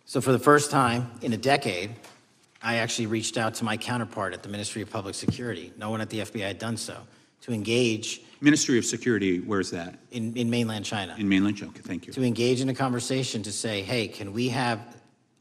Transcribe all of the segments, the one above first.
So for the first time in a decade, I actually reached out to my counterpart at the Ministry of Public Security. No one at the FBI had done so, to engage. Ministry of Security, where's that? In mainland China. In mainland China, okay, thank you. To engage in a conversation to say, hey, can we have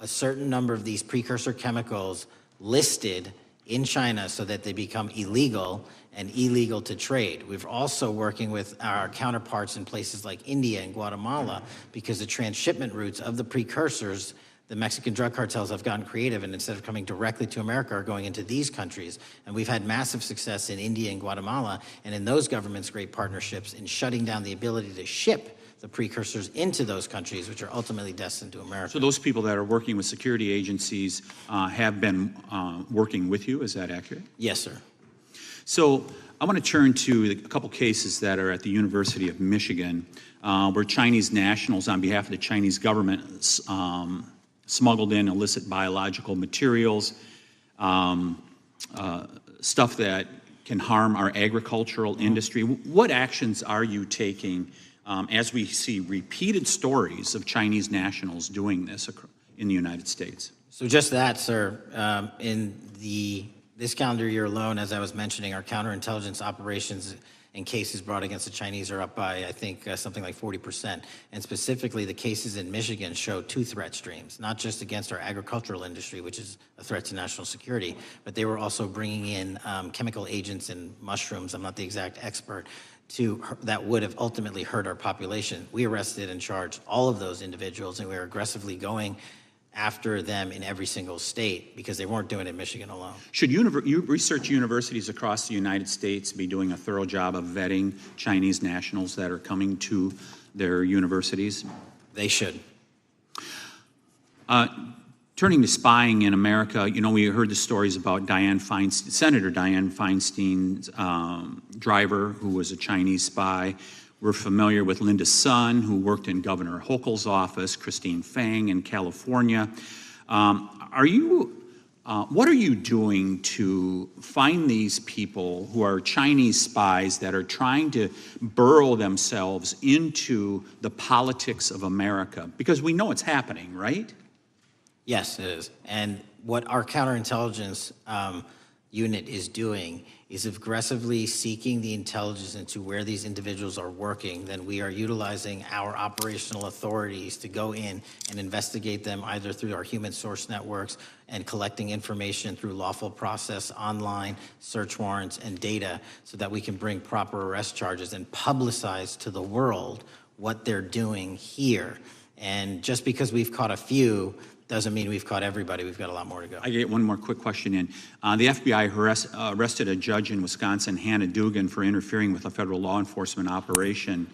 a certain number of these precursor chemicals listed in China so that they become illegal and illegal to trade. We're also working with our counterparts in places like India and Guatemala because the transshipment routes of the precursors, the Mexican drug cartels have gotten creative, and instead of coming directly to America are going into these countries. And we've had massive success in India and Guatemala, and in those governments, great partnerships in shutting down the ability to ship the precursors into those countries, which are ultimately destined to America. So those people that are working with security agencies have been working with you, is that accurate? Yes, sir. So I want to turn to a couple cases that are at the University of Michigan, where Chinese nationals, on behalf of the Chinese government, smuggled in illicit biological materials, stuff that can harm our agricultural industry. What actions are you taking as we see repeated stories of Chinese nationals doing this in the United States? So just that, sir. In this calendar year alone, as I was mentioning, our counterintelligence operations and cases brought against the Chinese are up by, I think, something like 40%. And specifically, the cases in Michigan show two threat streams, not just against our agricultural industry, which is a threat to national security, but they were also bringing in chemical agents and mushrooms, I'm not the exact expert, that would have ultimately hurt our population. We arrested and charged all of those individuals, and we were aggressively going after them in every single state because they weren't doing it in Michigan alone. Should research universities across the United States be doing a thorough job of vetting Chinese nationals that are coming to their universities? They should. Turning to spying in America, you know, we heard the stories about Senator Dianne Feinstein's driver, who was a Chinese spy. We're familiar with Linda Sun, who worked in Governor Hochul's office, Christine Fang in California. What are you doing to find these people who are Chinese spies that are trying to burrow themselves into the politics of America? Because we know it's happening, right? Yes, it is. And what our counterintelligence unit is doing is aggressively seeking the intelligence into where these individuals are working. Then we are utilizing our operational authorities to go in and investigate them either through our human source networks and collecting information through lawful process, online, search warrants, and data so that we can bring proper arrest charges and publicize to the world what they're doing here. And just because we've caught a few doesn't mean we've caught everybody. We've got a lot more to go. I get one more quick question in. The FBI arrested a judge in Wisconsin, Hannah Dugan, for interfering with a federal law enforcement operation.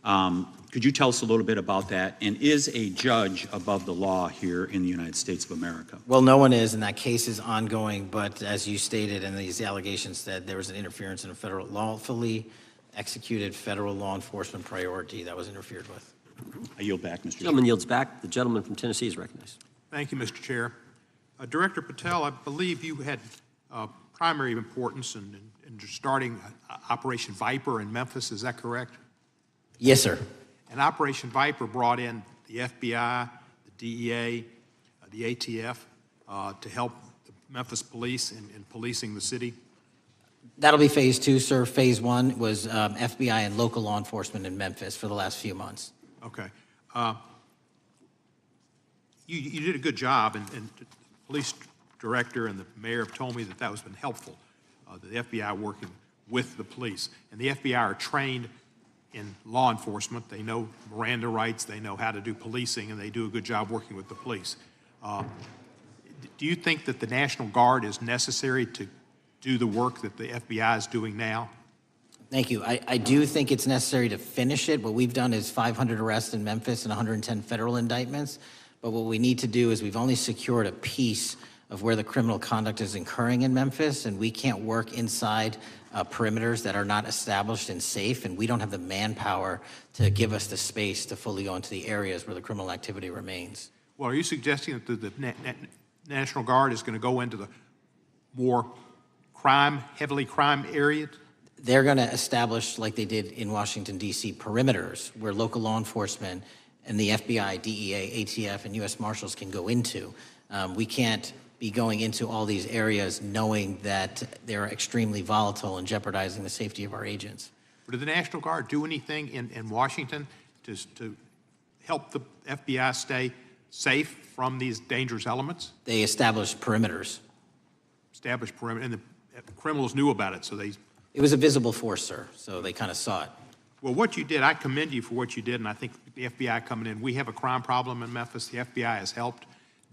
Could you tell us a little bit about that? And is a judge above the law here in the United States of America? Well, no one is, and that case is ongoing. But as you stated, and these allegations said, there was an interference in a lawfully executed federal law enforcement priority that was interfered with. I yield back, Mr. Chair. Gentleman yields back. The gentleman from Tennessee is recognized. Thank you, Mr. Chair. Director Patel, I believe you had primary importance in starting Operation Viper in Memphis. Is that correct? Yes, sir. And Operation Viper brought in the FBI, the DEA, the ATF to help the Memphis police in policing the city? That'll be phase two, sir. Phase one was FBI and local law enforcement in Memphis for the last few months. Okay. You did a good job, and the police director and the mayor have told me that has been helpful, the FBI working with the police. And the FBI are trained in law enforcement. They know Miranda rights, they know how to do policing, and they do a good job working with the police. Do you think that the National Guard is necessary to do the work that the FBI is doing now? Thank you. I do think it's necessary to finish it. What we've done is 500 arrests in Memphis and 110 federal indictments. But what we need to do is we've only secured a piece of where the criminal conduct is occurring in Memphis, and we can't work inside perimeters that are not established and safe, and we don't have the manpower to give us the space to fully go into the areas where the criminal activity remains. Well, are you suggesting that the National Guard is going to go into the more heavily crime areas? They're going to establish, like they did in Washington, D.C., perimeters where local law enforcement and the FBI, DEA, ATF, and U.S. Marshals can go into. We can't be going into all these areas knowing that they're extremely volatile and jeopardizing the safety of our agents. Did the National Guard do anything in Washington to help the FBI stay safe from these dangerous elements? They established perimeters. Established perimeter, and the criminals knew about it, so they... It was a visible force, sir, so they kind of saw it. Well, what you did, I commend you for what you did, and I think the FBI coming in, we have a crime problem in Memphis. The FBI has helped,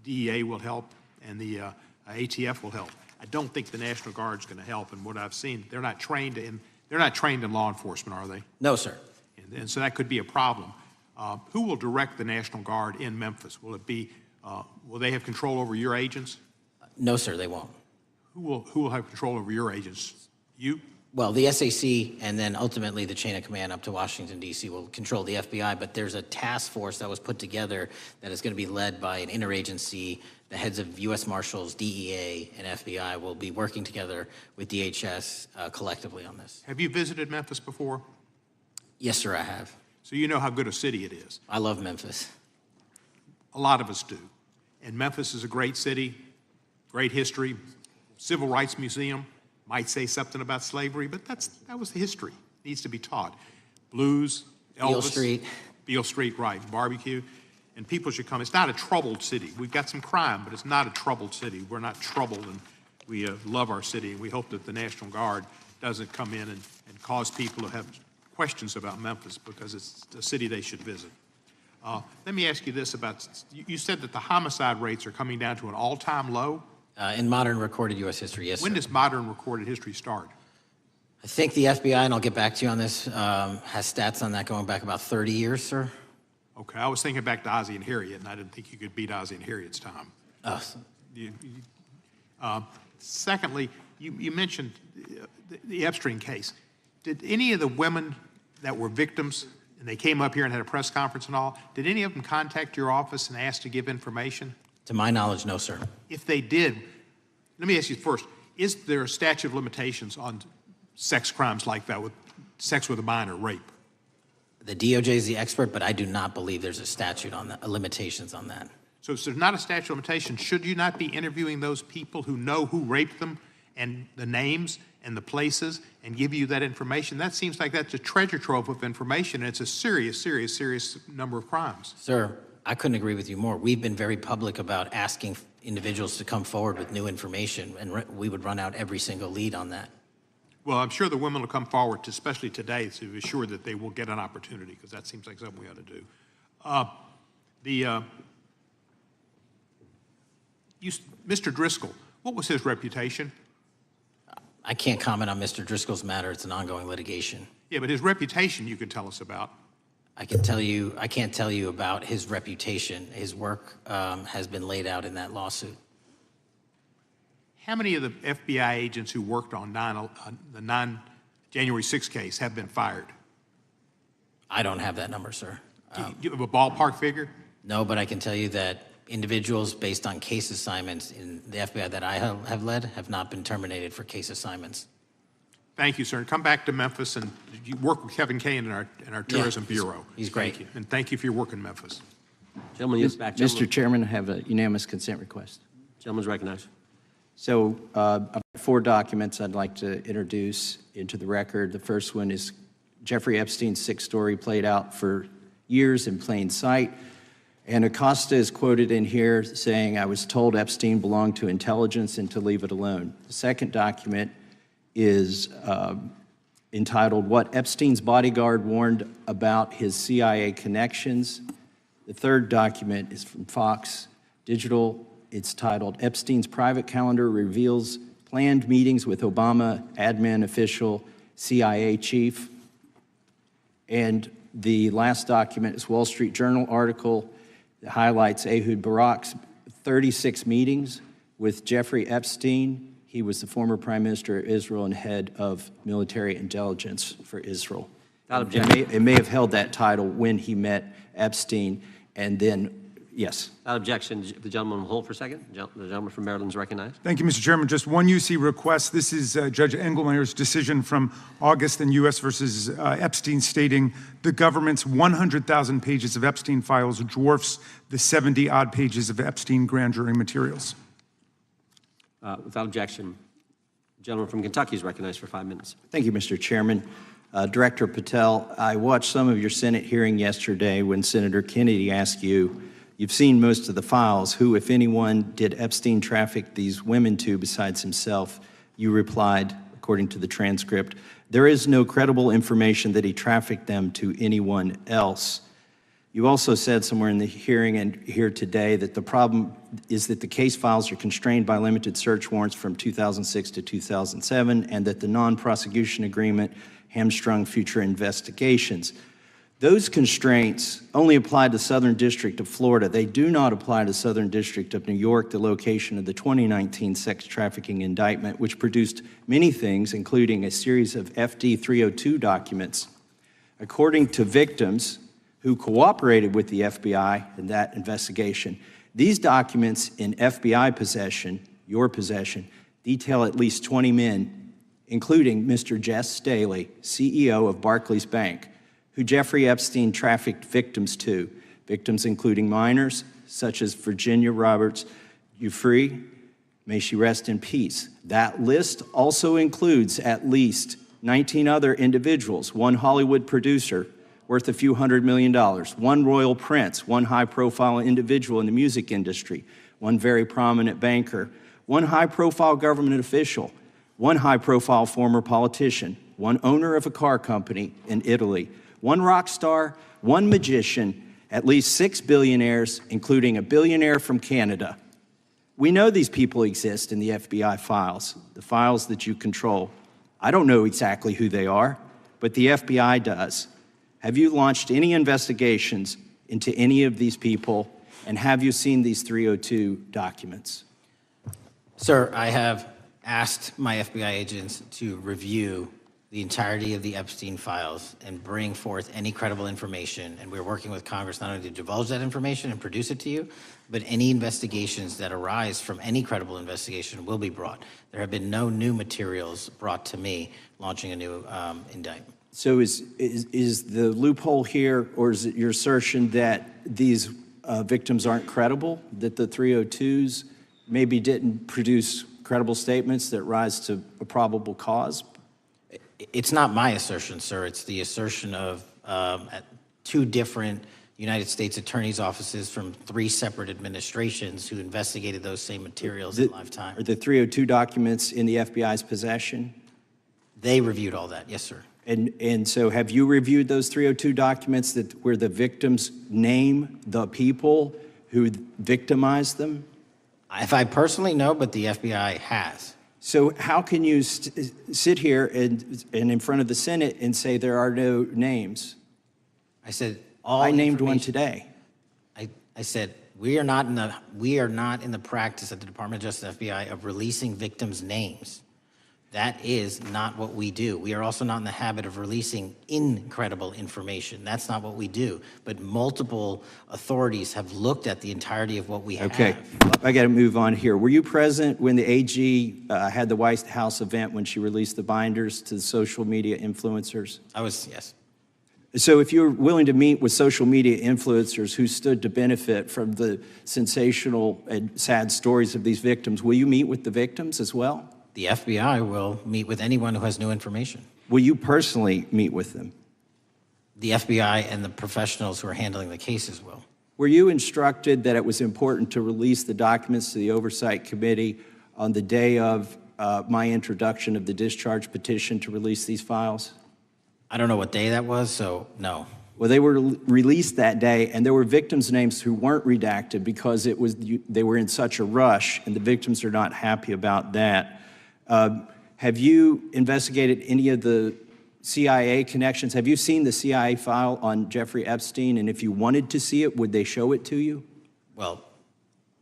DEA will help, and the ATF will help. I don't think the National Guard's going to help, and what I've seen, they're not trained in law enforcement, are they? No, sir. And so that could be a problem. Who will direct the National Guard in Memphis? Will it be, will they have control over your agents? No, sir, they won't. Who will have control over your agents? You? Well, the SAC and then ultimately the chain of command up to Washington, D.C. will control the FBI, but there's a task force that was put together that is going to be led by an interagency. The heads of U.S. Marshals, DEA, and FBI will be working together with DHS collectively on this. Have you visited Memphis before? Yes, sir, I have. So you know how good a city it is. I love Memphis. A lot of us do. And Memphis is a great city, great history, civil rights museum. Might say something about slavery, but that was the history. It needs to be taught. Blues, Elvis. Beale Street. Beale Street, right, barbecue. And people should come. It's not a troubled city. We've got some crime, but it's not a troubled city. We're not troubled, and we love our city, and we hope that the National Guard doesn't come in and cause people to have questions about Memphis because it's a city they should visit. Let me ask you this about, you said that the homicide rates are coming down to an all-time low? In modern recorded U.S. history, yes, When sir. does modern recorded history start? I think the FBI, and I'll get back to you on this, has stats on that going back about 30 years, sir. Okay, I was thinking back to Ozzie and Harriet, and I didn't think you could beat Ozzie and Harriet's time. Secondly, you mentioned the Epstein case. Did any of the women that were victims, and they came up here and had a press conference and all, did any of them contact your office and ask to give information? To my knowledge, no, sir. If they did, let me ask you first, is there a statute of limitations on sex crimes like that, with sex with a minor, rape? The DOJ is the expert, but I do not believe there's a statute on that, limitations on that. So if there's not a statute of limitations, should you not be interviewing those people who know who raped them and the names and the places and give you that information? That seems like that's a treasure trove of information, and it's a serious, serious, serious number of crimes. Sir, I couldn't agree with you more. We've been very public about asking individuals to come forward with new information, and we would run out every single lead on that. Well, I'm sure the women will come forward, especially today, to be sure that they will get an opportunity, because that seems like something we ought to do. Mr. Driscoll, what was his reputation? I can't comment on Mr. Driscoll's matter. It's an ongoing litigation. Yeah, but his reputation you could tell us about. I can't tell you about his reputation. His work has been laid out in that lawsuit. How many of the FBI agents who worked on the January 6th case have been fired? I don't have that number, sir. Do you have a ballpark figure? No, but I can tell you that individuals based on case assignments in the FBI that I have led have not been terminated for case assignments. Thank you, sir. Come back to Memphis, and you work with Kevin Kane in our Tourism Bureau. He's great. Thank you. And thank you for your work in Memphis. Gentleman, yields back. Mr. Chairman, I have a unanimous consent request. Gentleman's recognized. So I've got 4 documents I'd like to introduce into the record. The first one is Jeffrey Epstein's 6th story played out for years in plain sight. And Acosta is quoted in here saying, "I was told Epstein belonged to intelligence and to leave it alone." The second document is entitled, "What Epstein's Bodyguard Warned About His CIA Connections." The third document is from Fox Digital. It's titled, "Epstein's Private Calendar Reveals Planned Meetings with Obama Admin Official CIA Chief." And the last document is Wall Street Journal article that highlights Ehud Barak's 36 meetings with Jeffrey Epstein. He was the former Prime Minister of Israel and head of military intelligence for Israel. It may have held that title when he met Epstein, and then Yes. Without objection, the gentleman will hold for a second. The gentleman from Maryland is recognized. Thank you, Mr. Chairman. Just one UC request. This is Judge Engelmeyer's decision from August in U.S. versus Epstein, stating the government's 100,000 pages of Epstein files dwarfs the 70-odd pages of Epstein grand jury materials. Without objection, the gentleman from Kentucky is recognized for 5 minutes. Thank you, Mr. Chairman. Director Patel, I watched some of your Senate hearing yesterday when Senator Kennedy asked you, you've seen most of the files, who, if anyone, did Epstein traffic these women to besides himself? You replied, according to the transcript, there is no credible information that he trafficked them to anyone else. You also said somewhere in the hearing and here today that the problem is that the case files are constrained by limited search warrants from 2006 to 2007 and that the non-prosecution agreement hamstrung future investigations. Those constraints only apply to Southern District of Florida. They do not apply to Southern District of New York, the location of the 2019 sex trafficking indictment, which produced many things, including a series of FD 302 documents. According to victims who cooperated with the FBI in that investigation, these documents in FBI possession, your possession, detail at least 20 men, including Mr. Jess Staley, CEO of Barclays Bank, who Jeffrey Epstein trafficked victims to, victims including minors, such as Virginia Roberts Giuffre, may she rest in peace. That list also includes at least 19 other individuals, one Hollywood producer worth a few $100 million, one royal prince, one high-profile individual in the music industry, one very prominent banker, one high-profile government official, one high-profile former politician, one owner of a car company in Italy, one rock star, one magician, at least 6 billionaires, including a billionaire from Canada. We know these people exist in the FBI files, the files that you control. I don't know exactly who they are, but the FBI does. Have you launched any investigations into any of these people, and have you seen these 302 documents? Sir, I have asked my FBI agents to review the entirety of the Epstein files and bring forth any credible information. And we're working with Congress not only to divulge that information and produce it to you, but any investigations that arise from any credible investigation will be brought. There have been no new materials brought to me launching a new indictment. So is the loophole here, or is it your assertion that these victims aren't credible, that the 302s maybe didn't produce credible statements that rise to a probable cause? It's not my assertion, sir. It's the assertion of two different United States attorneys' offices from 3 separate administrations who investigated those same materials in lifetime. Are the 302 documents in the FBI's possession? They reviewed all that, yes, sir. And so have you reviewed those 302 documents where the victims name the people who victimized them? If I personally know, but the FBI has. So how can you sit here and in front of the Senate and say there are no names? I said I named one today. I said we are not in the practice at the Department of Justice FBI of releasing victims' names. That is not what we do. We are also not in the habit of releasing incredible information. That's not what we do. But multiple authorities have looked at the entirety of what we have. Okay, I got to move on here. Were you present when the AG had the White House event when she released the binders to the social media influencers? I was, yes. So if you're willing to meet with social media influencers who stood to benefit from the sensational and sad stories of these victims, will you meet with the victims as well? The FBI will meet with anyone who has new information. Will you personally meet with them? The FBI and the professionals who are handling the cases will. Were you instructed that it was important to release the documents to the Oversight Committee on the day of my introduction of the discharge petition to release these files? I don't know what day that was, so no. Well, they were released that day, and there were victims' names who weren't redacted because they were in such a rush, and the victims are not happy about that. Have you investigated any of the CIA connections? Have you seen the CIA file on Jeffrey Epstein? And if you wanted to see it, would they show it to you? Well,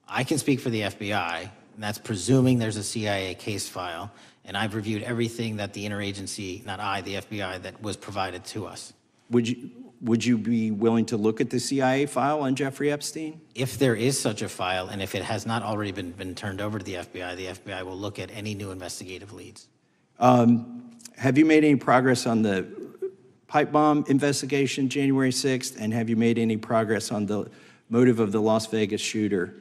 I can speak for the FBI, and that's presuming there's a CIA case file. And I've reviewed everything that the interagency, not I, the FBI, that was provided to us. Would would you be willing to look at the CIA file on Jeffrey Epstein? If there is such a file, and if it has not already been turned over to the FBI will look at any new investigative leads. Have you made any progress on the pipe bomb investigation January 6th? And have you made any progress on the motive of the Las Vegas shooter?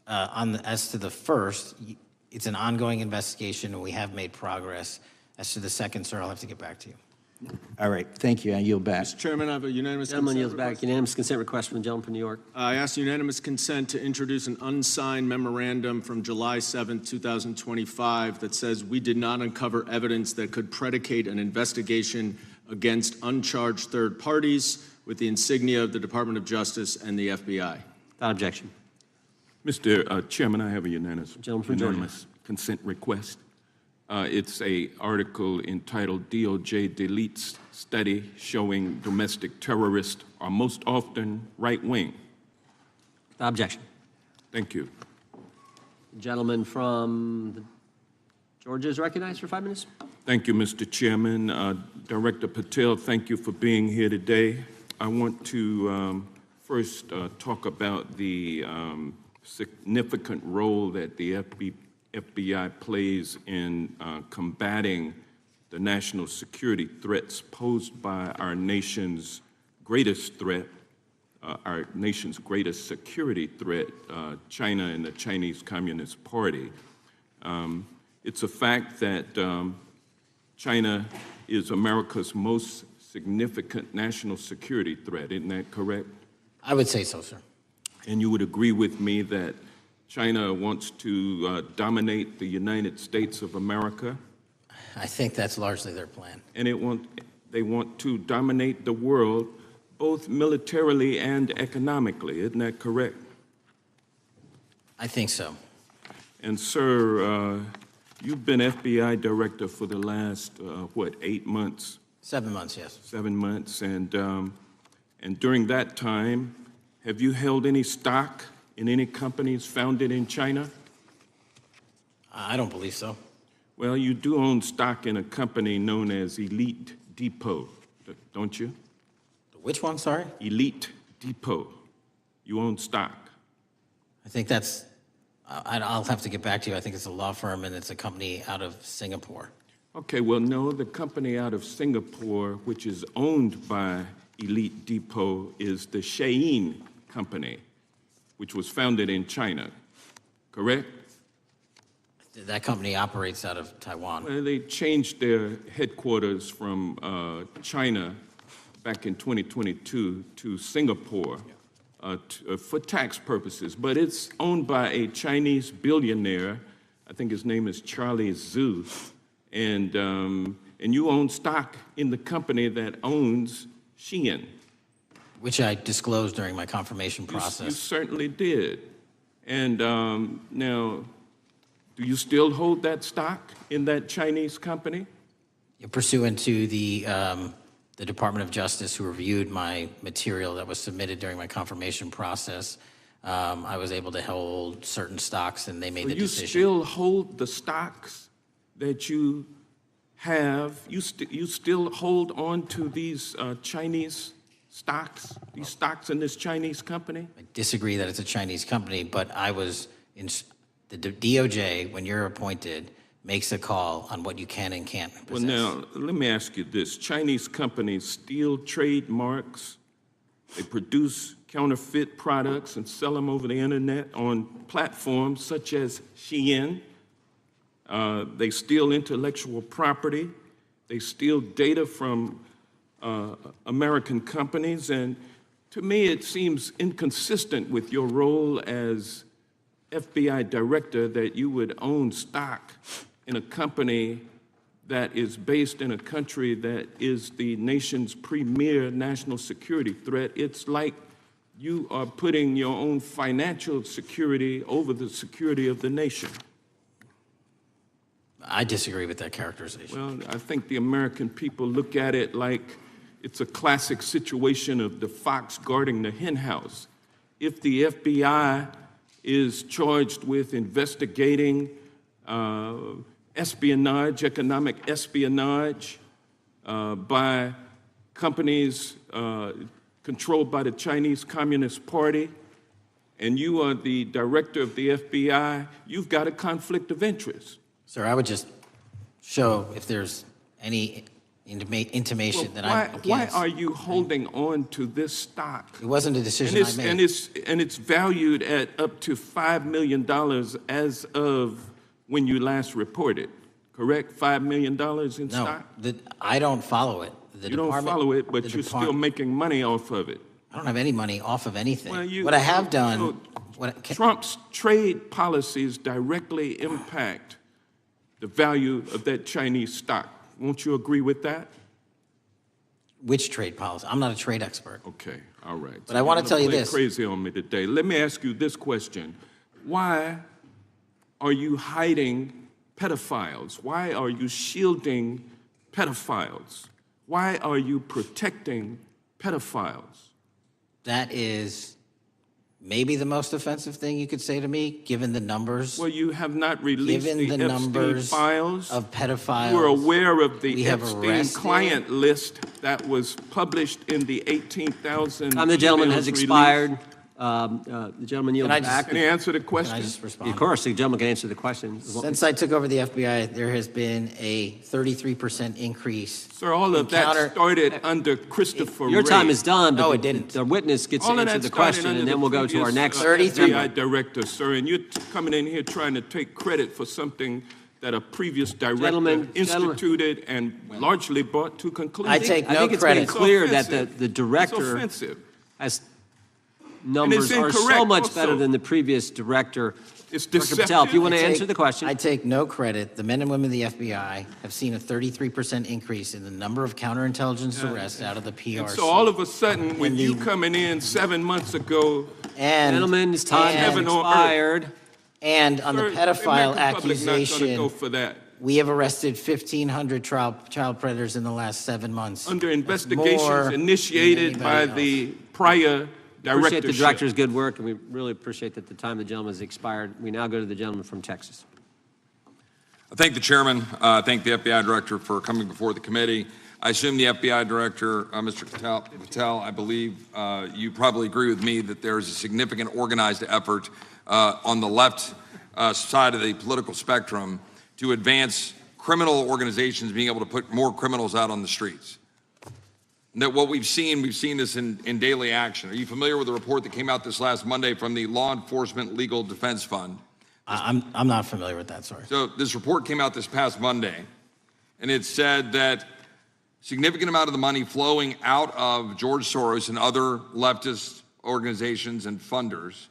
As to the first, it's an ongoing investigation, and we have made progress. As to the second, sir, I'll have to get back to you. All right, thank you. I yield back. Mr. Chairman, I have a unanimous Gentleman consent yields back. request. Unanimous consent request from the gentleman from New York. I ask unanimous consent to introduce an unsigned memorandum from July 7, 2025 that says we did not uncover evidence that could predicate an investigation against uncharged third parties with the insignia of the Department of Justice and the FBI. Without objection. Mr. Chairman, I have a Gentleman from Georgia. unanimous consent request. It's an article entitled DOJ Deletes Study Showing Domestic Terrorists Are Most Often Right-Wing. Without objection. Thank you. Gentleman from Georgia is recognized for 5 minutes. Thank you, Mr. Chairman. Director Patel, thank you for being here today. I want to first talk about the significant role that the FBI plays in combating the national security threats posed by our nation's greatest threat, our nation's greatest security threat, China and the Chinese Communist Party. It's a fact that China is America's most significant national security threat, isn't that correct? I would say so, sir. And you would agree with me that China wants to dominate the United States of America, I think that's largely their plan. and they want to dominate the world, both militarily and economically. Isn't that correct? I think so. And sir, you've been FBI director for the last 8 months, 7 months, yes. 7 months, and during that time, have you held any stock in any companies founded in China? I don't believe so. Well, you do own stock in a company known as Elite Depot, don't you? Which one, sorry? Elite Depot. You own stock. I think that's, I'll have to get back to you. I think it's a law firm, and it's a company out of Singapore. Okay, well, no, the company out of Singapore, which is owned by Elite Depot, is the Shein Company, which was founded in China, correct? That company operates out of Taiwan. Well, they changed their headquarters from China back in 2022 to Singapore for tax purposes, but it's owned by a Chinese billionaire. I think his name is Charlie Zhu, and you own stock in the company that owns Shein. Which I disclosed during my confirmation process. You certainly did. And now, do you still hold that stock in that Chinese company? Pursuant to the Department of Justice, who reviewed my material that was submitted during my confirmation process, I was able to hold certain stocks, and they made the decision. You still hold the stocks that you have? You still hold on to these Chinese stocks, these stocks in this Chinese company? I disagree that it's a Chinese company, but I was in the DOJ, when you're appointed, makes a call on what you can and can't possess. Well, now, let me ask you this. Chinese companies steal trademarks, they produce counterfeit products and sell them over the internet on platforms such as Shein. They steal intellectual property. They steal data from American companies, and to me it seems inconsistent with your role as FBI director that you would own stock in a company that is based in a country that is the nation's premier national security threat. It's like you are putting your own financial security over the security of the nation. I disagree with that characterization. Well, I think the American people look at it like it's a classic situation of the fox guarding the hen house. If the FBI is charged with investigating espionage, economic espionage by companies controlled by the Chinese Communist Party, and you are the director of the FBI, you've got a conflict of interest. Sir, I would just show if there's any intimation that I'm Why against. are you holding on to this stock? It wasn't a decision I made. And it's valued at up to $5 million as of when you last reported, correct? $5 million in No, stock? I don't follow it. You don't follow it, but you're still making money off of it. I don't have any money off of anything. Well, What I have done, Trump's trade policies directly impact the value of that Chinese stock. Won't you agree with that? which trade policy? I'm not a trade expert. Okay, all right. But I want to tell you Play this. crazy on me today. Let me ask you this question. Why are you hiding pedophiles? Why are you shielding pedophiles? Why are you protecting pedophiles? That is maybe the most offensive thing you could say to me, given the numbers. Well, you have not released Given the the Epstein numbers Files. of pedophiles. You are aware of the we have Epstein arrested- client list that was published in the 18,000 The gentleman has emails released? expired. The gentleman yields Can I just- back. Can you answer the Can question? I just respond? Of course, the gentleman can answer the question. Since I took over the FBI, there has been a 33% increase. Sir, all of that Encounter- started under Christopher Your time Wray. is done, but No, it didn't. the witness gets to All of answer that the started question, under and the then we'll go to our previous, next 33 FBI director, sir, and you're coming in here trying to take credit for something that a previous director Gentlemen, instituted and largely brought to conclusion. I take I no think it's credit. been clear that offensive. the It's director offensive. has numbers are so incorrect much also. better than the previous director. It's Dr. Patel, if you want to I take- answer the question. I take no credit. The men and women of the FBI have seen a 33% increase in the number of counterintelligence arrests out of the PRC. So all of a sudden, with And you the- coming in 7 months ago, and, Gentlemen's time has Heaven on earth. expired. and on sir, the pedophile American public not gonna accusation, go for that. we have arrested 1,500 child predators in the last 7 months. Under That's investigations more than initiated by anybody the prior Appreciate directorship. the director's good work, and we really appreciate that the time of the gentleman has expired. We now go to the gentleman from Texas. I thank the chairman. I thank the FBI director for coming before the committee. I assume the FBI director, Mr. Patel, I believe you probably agree with me that there is a significant organized effort on the left side of the political spectrum to advance criminal organizations being able to put more criminals out on the streets. And that what we've seen this in daily action. Are you familiar with the report that came out this last Monday from the Law Enforcement Legal Defense Fund? I'm not familiar with that, sorry. So this report came out this past Monday, and it said that significant amount of the money flowing out of George Soros and other leftist organizations and funders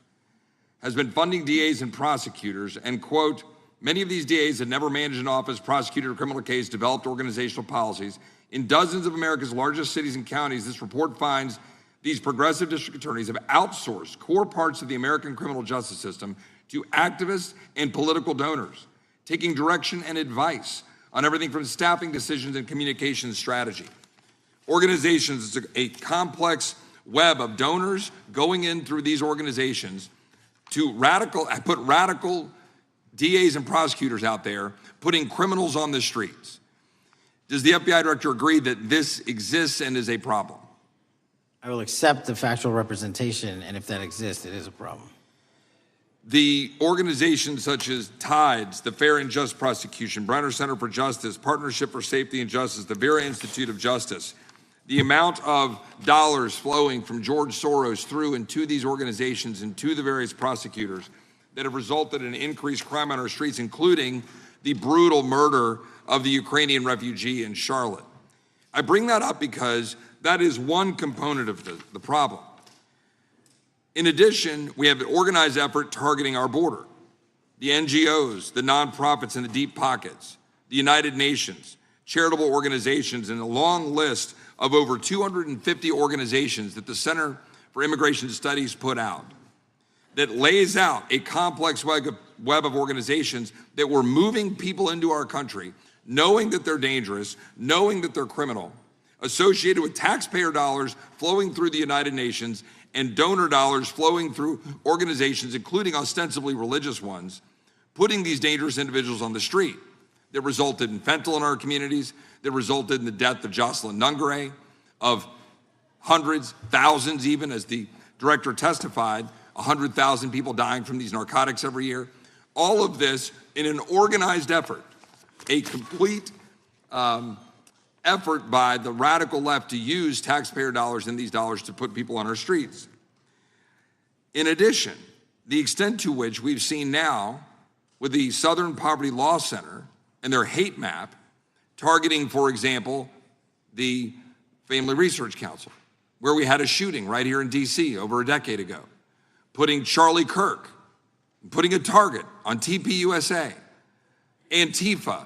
has been funding DAs and prosecutors, and quote, many of these DAs had never managed an office, prosecuted a criminal case, developed organizational policies. In dozens of America's largest cities and counties, this report finds these progressive district attorneys have outsourced core parts of the American criminal justice system to activists and political donors, taking direction and advice on everything from staffing decisions and communication strategy. Organizations, it's a complex web of donors going in through these organizations to put radical DAs and prosecutors out there, putting criminals on the streets. Does the FBI director agree that this exists and is a problem? I will accept the factual representation, and if that exists, it is a problem. The organizations such as TIDES, the Fair and Just Prosecution, Brenner Center for Justice, Partnership for Safety and Justice, the Vera Institute of Justice, the amount of dollars flowing from George Soros through and to these organizations and to the various prosecutors that have resulted in increased crime on our streets, including the brutal murder of the Ukrainian refugee in Charlotte. I bring that up because that is one component of the problem. In addition, we have an organized effort targeting our border. The NGOs, the nonprofits and the deep pockets, the United Nations, charitable organizations, and a long list of over 250 organizations that the Center for Immigration Studies put out that lays out a complex web of organizations that were moving people into our country, knowing that they're dangerous, knowing that they're criminal, associated with taxpayer dollars flowing through the United Nations and donor dollars flowing through organizations, including ostensibly religious ones, putting these dangerous individuals on the street that resulted in fentanyl in our communities, that resulted in the death of Jocelyn Nungare, of hundreds, thousands even, as the director testified, 100,000 people dying from these narcotics every year. All of this in an organized effort, a complete effort by the radical left to use taxpayer dollars and these dollars to put people on our streets. In addition, the extent to which we've seen now with the Southern Poverty Law Center and their hate map targeting, for example, the Family Research Council, where we had a shooting right here in DC over a decade ago, putting Charlie Kirk, putting a target on TPUSA, Antifa,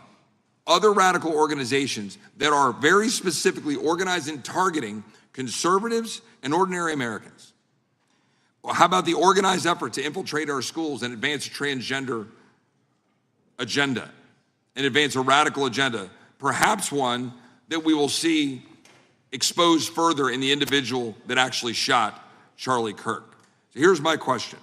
other radical organizations that are very specifically organized in targeting conservatives and ordinary Americans. Well, how about the organized effort to infiltrate our schools and advance a transgender agenda and advance a radical agenda, perhaps one that we will see exposed further in the individual that actually shot Charlie Kirk. So here's my question.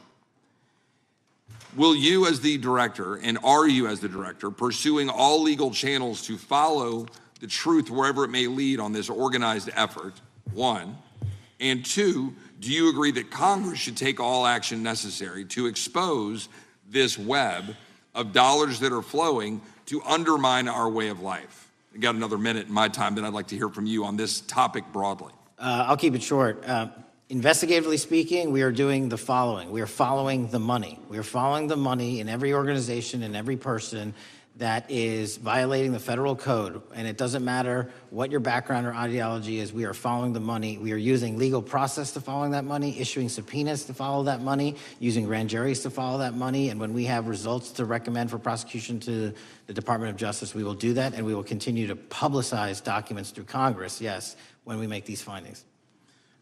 Will you as the director, and are you as the director, pursuing all legal channels to follow the truth wherever it may lead on this organized effort, one? And two, do you agree that Congress should take all action necessary to expose this web of dollars that are flowing to undermine our way of life? I got another minute in my time that I'd like to hear from you on this topic broadly. I'll keep it short. Investigatively speaking, we are doing the following. We are following the money. We are following the money in every organization and every person that is violating the federal code. And it doesn't matter what your background or ideology is, we are following the money. We are using legal process to following that money, issuing subpoenas to follow that money, using grand juries to follow that money. And when we have results to recommend for prosecution to the Department of Justice, we will do that. And we will continue to publicize documents through Congress, yes, when we make these findings.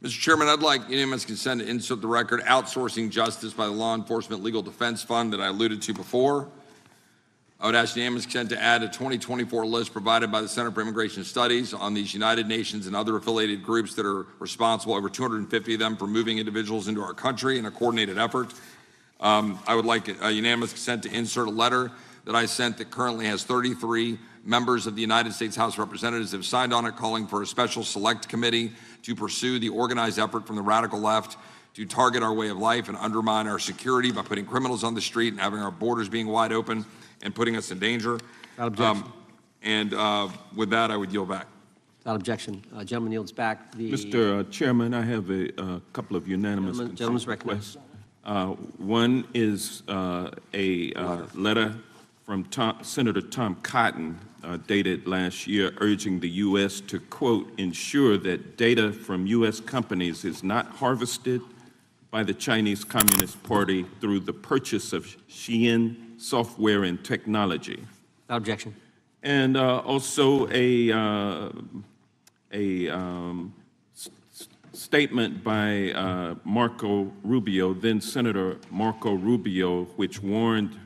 Mr. Chairman, I'd like unanimous consent to insert the record outsourcing justice by the Law Enforcement Legal Defense Fund that I alluded to before. I would ask unanimous consent to add a 2024 list provided by the Center for Immigration Studies on these United Nations and other affiliated groups that are responsible, over 250 of them, for moving individuals into our country in a coordinated effort. I would like a unanimous consent to insert a letter that I sent that currently has 33 members of the United States House of Representatives have signed on it, calling for a special select committee to pursue the organized effort from the radical left to target our way of life and undermine our security by putting criminals on the street and having our borders being wide open and putting us in danger. Without objection. With that, I would yield back. Without objection. Gentleman yields back. Mr. Chairman, I have a couple of unanimous Gentleman's requests. recognized. One is a letter from Senator Tom Cotton, dated last year, urging the U.S. to, quote, ensure that data from U.S. companies is not harvested by the Chinese Communist Party through the purchase of Xi'an software and technology. Without objection. And also a statement by Marco Rubio, then Senator Marco Rubio, which warned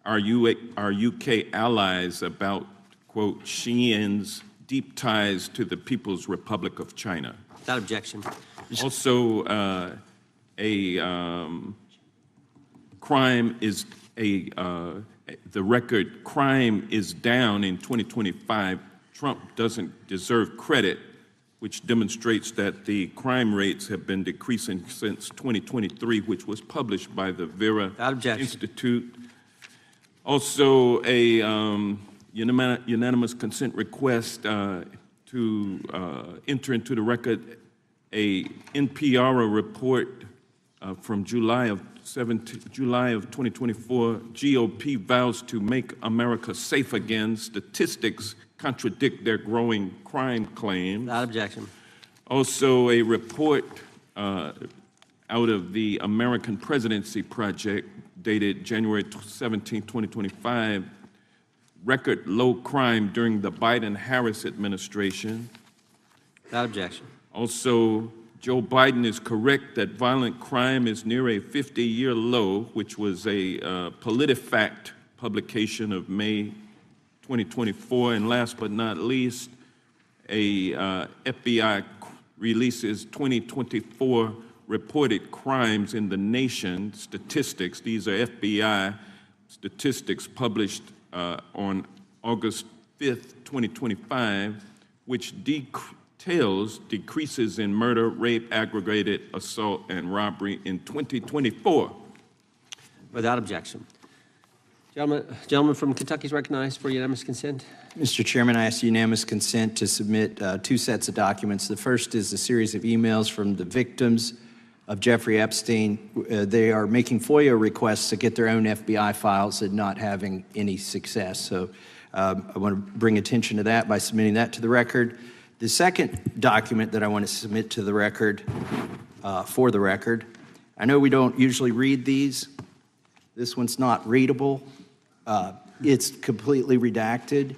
our UK allies about, quote, Xi'an's deep ties to the People's Republic of China. Without objection. Also, crime is the record crime is down in 2025. Trump doesn't deserve credit, which demonstrates that the crime rates have been decreasing since 2023, which was published by the Vera Institute. Also, a unanimous consent request to enter into the record a NPR report from July of 2024. GOP vows to make America safe again. Statistics contradict their growing crime claims. Without objection. Also, a report out of the American Presidency Project dated January 17, 2025, record low crime during the Biden-Harris administration. Without objection. Also, Joe Biden is correct that violent crime is near a 50-year low, which was a PolitiFact publication of May 2024. And last but not least, a FBI releases 2024 reported crimes in the nation statistics. These are FBI statistics published on August 5th, 2025, which tails decreases in murder, rape, aggravated assault, and robbery in 2024. Without objection. Gentleman from Kentucky is recognized for unanimous consent. Mr. Chairman, I ask unanimous consent to submit two sets of documents. The first is a series of emails from the victims of Jeffrey Epstein. They are making FOIA requests to get their own FBI files and not having any success. So I want to bring attention to that by submitting that to the record. The second document that I want to submit to the record, for the record, I know we don't usually read these. This one's not readable. It's completely redacted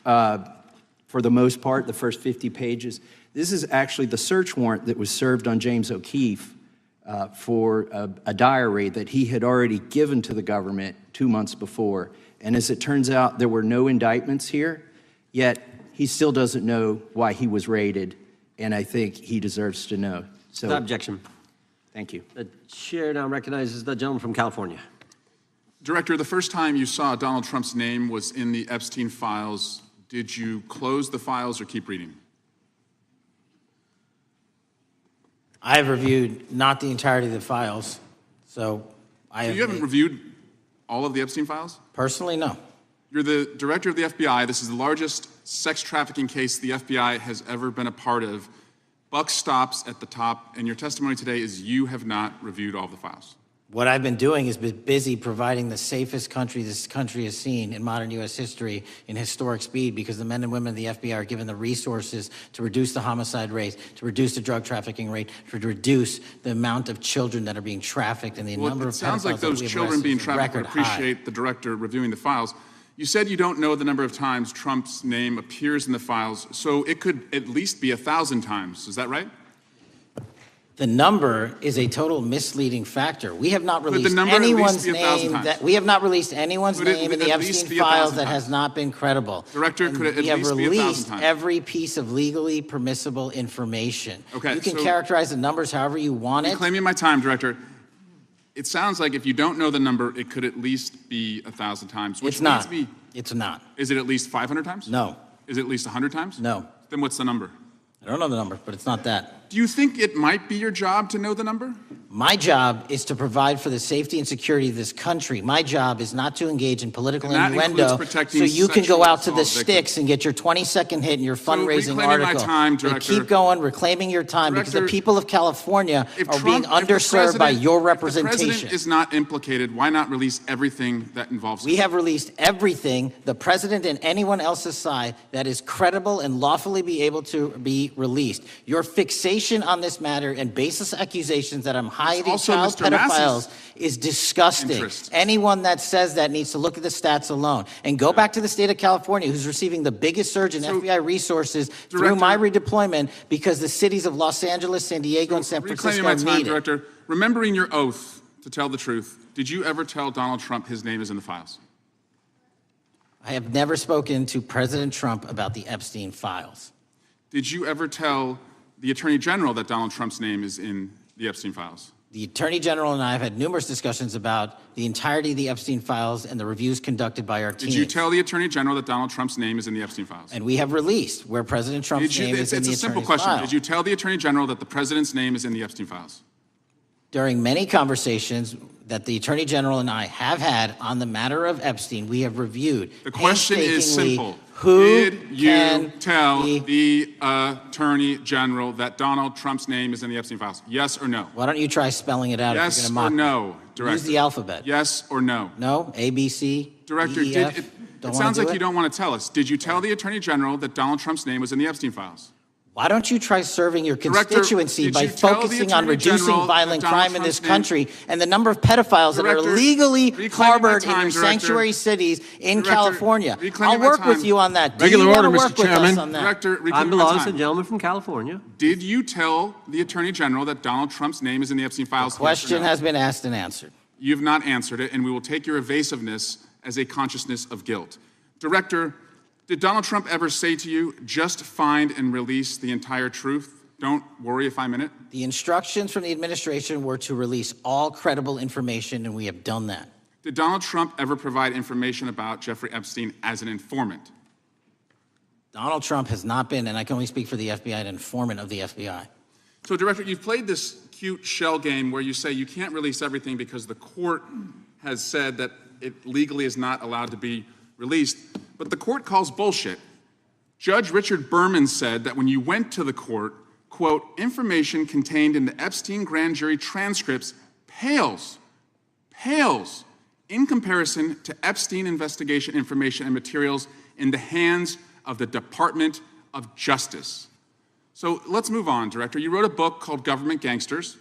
for the most part, the first 50 pages. This is actually the search warrant that was served on James O'Keefe for a diary that he had already given to the government 2 months before. And as it turns out, there were no indictments here, yet he still doesn't know why he was raided, and I think he deserves to know. So, Without objection. thank you. The chair now recognizes the gentleman from California. Director, the first time you saw Donald Trump's name was in the Epstein Files. Did you close the files or keep reading? I have reviewed not the entirety of the files, so I have. You haven't reviewed all of the Epstein Files? Personally, no. You're the director of the FBI. This is the largest sex trafficking case the FBI has ever been a part of. Buck stops at the top, and your testimony today is you have not reviewed all of the files. What I've been doing is been busy providing the safest country this country has seen in modern U.S. history in historic speed, because the men and women of the FBI are given the resources to reduce the homicide rate, to reduce the drug trafficking rate, to reduce the amount of children that are being trafficked, and the number of pedophiles. It sounds like those children being trafficked would appreciate the director reviewing the files. You said you don't know the number of times Trump's name appears in the files, so it could at least be 1,000 times. Is that right? The number is a total misleading factor. We have not released number at least anyone's be 1,000 name times? we have not released anyone's Could it name in at the least Epstein be files 1,000 that times? has not been credible. Director, And could it at we have least be 1,000 released times? every piece of legally permissible information. Okay, you can so- characterize the numbers however you want it. Reclaiming my time, Director. It sounds like if you don't know the number, it could at least be 1,000 times. Which It's not. leads me, It's not. is it at least 500 times? No. Is it at least 100 times? No. Then what's the number? I don't know the number, but it's not that. Do you think it might be your job to know the number? My job is to provide for the safety and security of this country. My job is not to engage in political And that innuendo includes protecting so you can go sexual out to the assault sticks victims. and get your 20-second hit in your fundraising reclaiming my article. time, So Director. keep going, reclaiming your time, because the Director, people of California If are being Trump- if the underserved by president- your If the representation. president is not implicated, why not release everything that involves him? We have released everything, the president and anyone else's side, that is credible and lawfully be able to be released. Your fixation on this matter and baseless accusations that I'm hiding also child Mr. Massey's pedophiles is disgusting. interest. Anyone that says that needs to look at the stats alone. And go back to the state of California, who's receiving the biggest surge in FBI resources through my redeployment, because the cities of Los Angeles, San Diego, and San Reclaiming Francisco my time, need it. Director. Remembering your oath to tell the truth, did you ever tell Donald Trump his name is in the files? I have never spoken to President Trump about the Epstein files. Did you ever tell the Attorney General that Donald Trump's name is in the Epstein files? The Attorney General and I have had numerous discussions about the entirety of the Epstein files and the reviews conducted by our team. Did you tell the Attorney General that Donald Trump's name is in the Epstein files? And we have released where President Trump's name is in the It's a simple attorney's question. file. Did you tell the Attorney General that the President's name is in the Epstein files? During many conversations that the Attorney General and I have had on the matter of Epstein, we have reviewed The question is painstakingly simple. who Did you can tell be- the Attorney General that Donald Trump's name is in the Epstein files? Yes or no? Why don't you try spelling it out if Yes you're or going to mock no, me? Director? Use the alphabet. Yes or no? No? A, B, C, Director, D, E, F? it Don't wanna sounds do like it? you don't want to tell us. Did you tell the Attorney General that Donald Trump's name was in the Epstein files? Why don't you try serving your Director, constituency did by you tell the focusing on Attorney reducing General violent that Donald crime in this Trump's name- country and the number of pedophiles that are Director, legally reclaiming harbored my time, in your Director. sanctuary cities in Director, California? reclaiming I'll my work with time. you on that. Do Regular you wanna order, Mr. work with us Chairman. on that? Director, Time reclaiming my belongs to the time. gentleman from California. Did you tell the Attorney General that Donald Trump's name is in the Epstein files? Yes or Question no? has been asked and answered. You've not answered it, and we will take your evasiveness as a consciousness of guilt. Director, did Donald Trump ever say to you, just find and release the entire truth? Don't worry if I'm in it? The instructions from the administration were to release all credible information, and we have done that. Did Donald Trump ever provide information about Jeffrey Epstein as an informant? Donald Trump has not been, and I can only speak for the FBI, an informant of the FBI. So, Director, you've played this cute shell game where you say you can't release everything because the court has said that it legally is not allowed to be released, but the court calls bullshit. Judge Richard Berman said that when you went to the court, quote, information contained in the Epstein grand jury transcripts pales in comparison to Epstein investigation information and materials in the hands of the Department of Justice. So let's move on, Director. You wrote a book called Government Gangsters.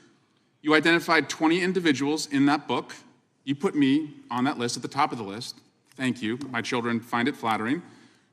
You identified 20 individuals in that book. You put me on that list, at the top of the list. Thank you. My children find it flattering.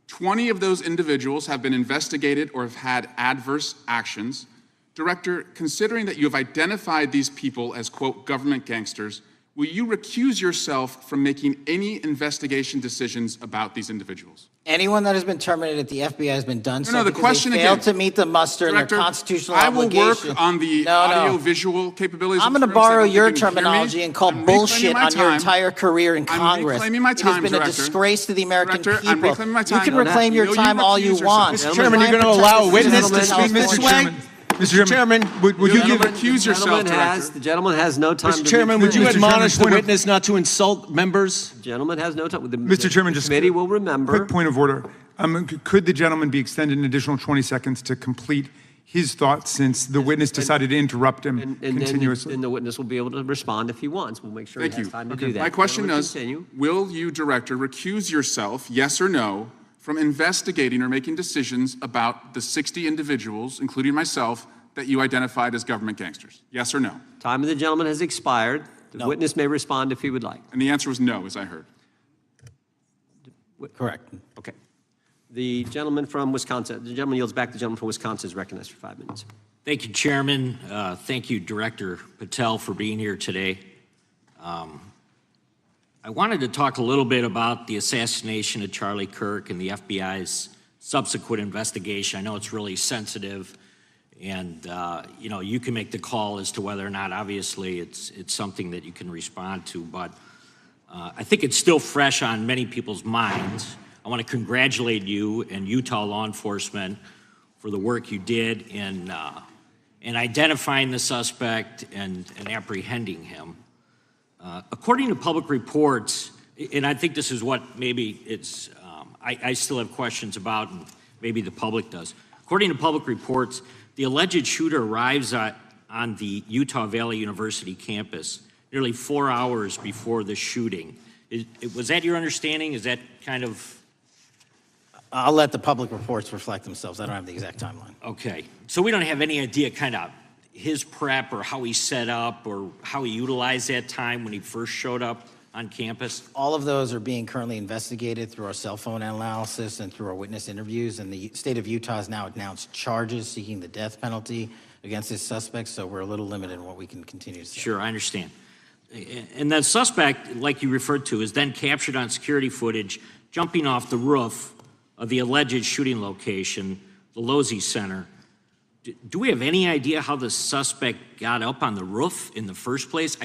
20 of those individuals have been investigated or have had adverse actions. Director, considering that you have identified these people as, quote, government gangsters, will you recuse yourself from making any investigation decisions about these individuals? Anyone that has been terminated at the FBI has been done so the because question they failed again, to meet the muster Director, in their constitutional I will obligation. work on the audio-visual capabilities. I'm going to borrow your terminology and call bullshit on your entire career in Congress. Reclaiming my time, it has been Director. a disgrace to the American Director, I'm people. reclaiming my You time. can reclaim your time all you want. Mr. Chairman, you're Try and going to allow a protect the witness to citizens speak of this California. way? Mr. Chairman, would you give... Recuse yourself, Director. The gentleman has no time to... Mr. Chairman, would you Mr. admonish the Chairman, point of- witness not to insult members? The gentleman has no time. Mr. Chairman, The just... committee will remember. Quick point of order. Could the gentleman be extended an additional 20 seconds to complete his thoughts, since the witness decided to interrupt him And continuously? then the witness will be able to respond if he wants. We'll make sure he Thank has you. time to do that. My question Gentleman, is, continue. will you, Director, recuse yourself, yes or no, from investigating or making decisions about the 60 individuals, including myself, that you identified as government gangsters? Yes or no? Time of the gentleman has expired. The witness may respond if he would like. And the answer was no, as I heard. Correct. Okay. The gentleman from Wisconsin, the gentleman yields back. The gentleman from Wisconsin is recognized for 5 minutes. Thank you, Chairman. Thank you, Director Patel, for being here today. I wanted to talk a little bit about the assassination of Charlie Kirk and the FBI's subsequent investigation. I know it's really sensitive, and you can make the call as to whether or not, obviously, it's something that you can respond to, but I think it's still fresh on many people's minds. I want to congratulate you and Utah law enforcement for the work you did in identifying the suspect and apprehending him. According to public reports, and I think this is what maybe it's, I still have questions about, and maybe the public does. According to public reports, the alleged shooter arrives on the Utah Valley University campus nearly 4 hours before the shooting. Was that your understanding? Is that kind of... I'll let the public reports reflect themselves. I don't have the exact timeline. Okay. So we don't have any idea kind of his prep or how he set up or how he utilized that time when he first showed up on campus? All of those are being currently investigated through our cell phone analysis and through our witness interviews. And the state of Utah has now announced charges seeking the death penalty against this suspect. So we're a little limited in what we can continue to say. Sure, I understand. And the suspect, like you referred to, is then captured on security footage jumping off the roof of the alleged shooting location, the Losey Center. Do we have any idea how the suspect got up on the roof in the first place?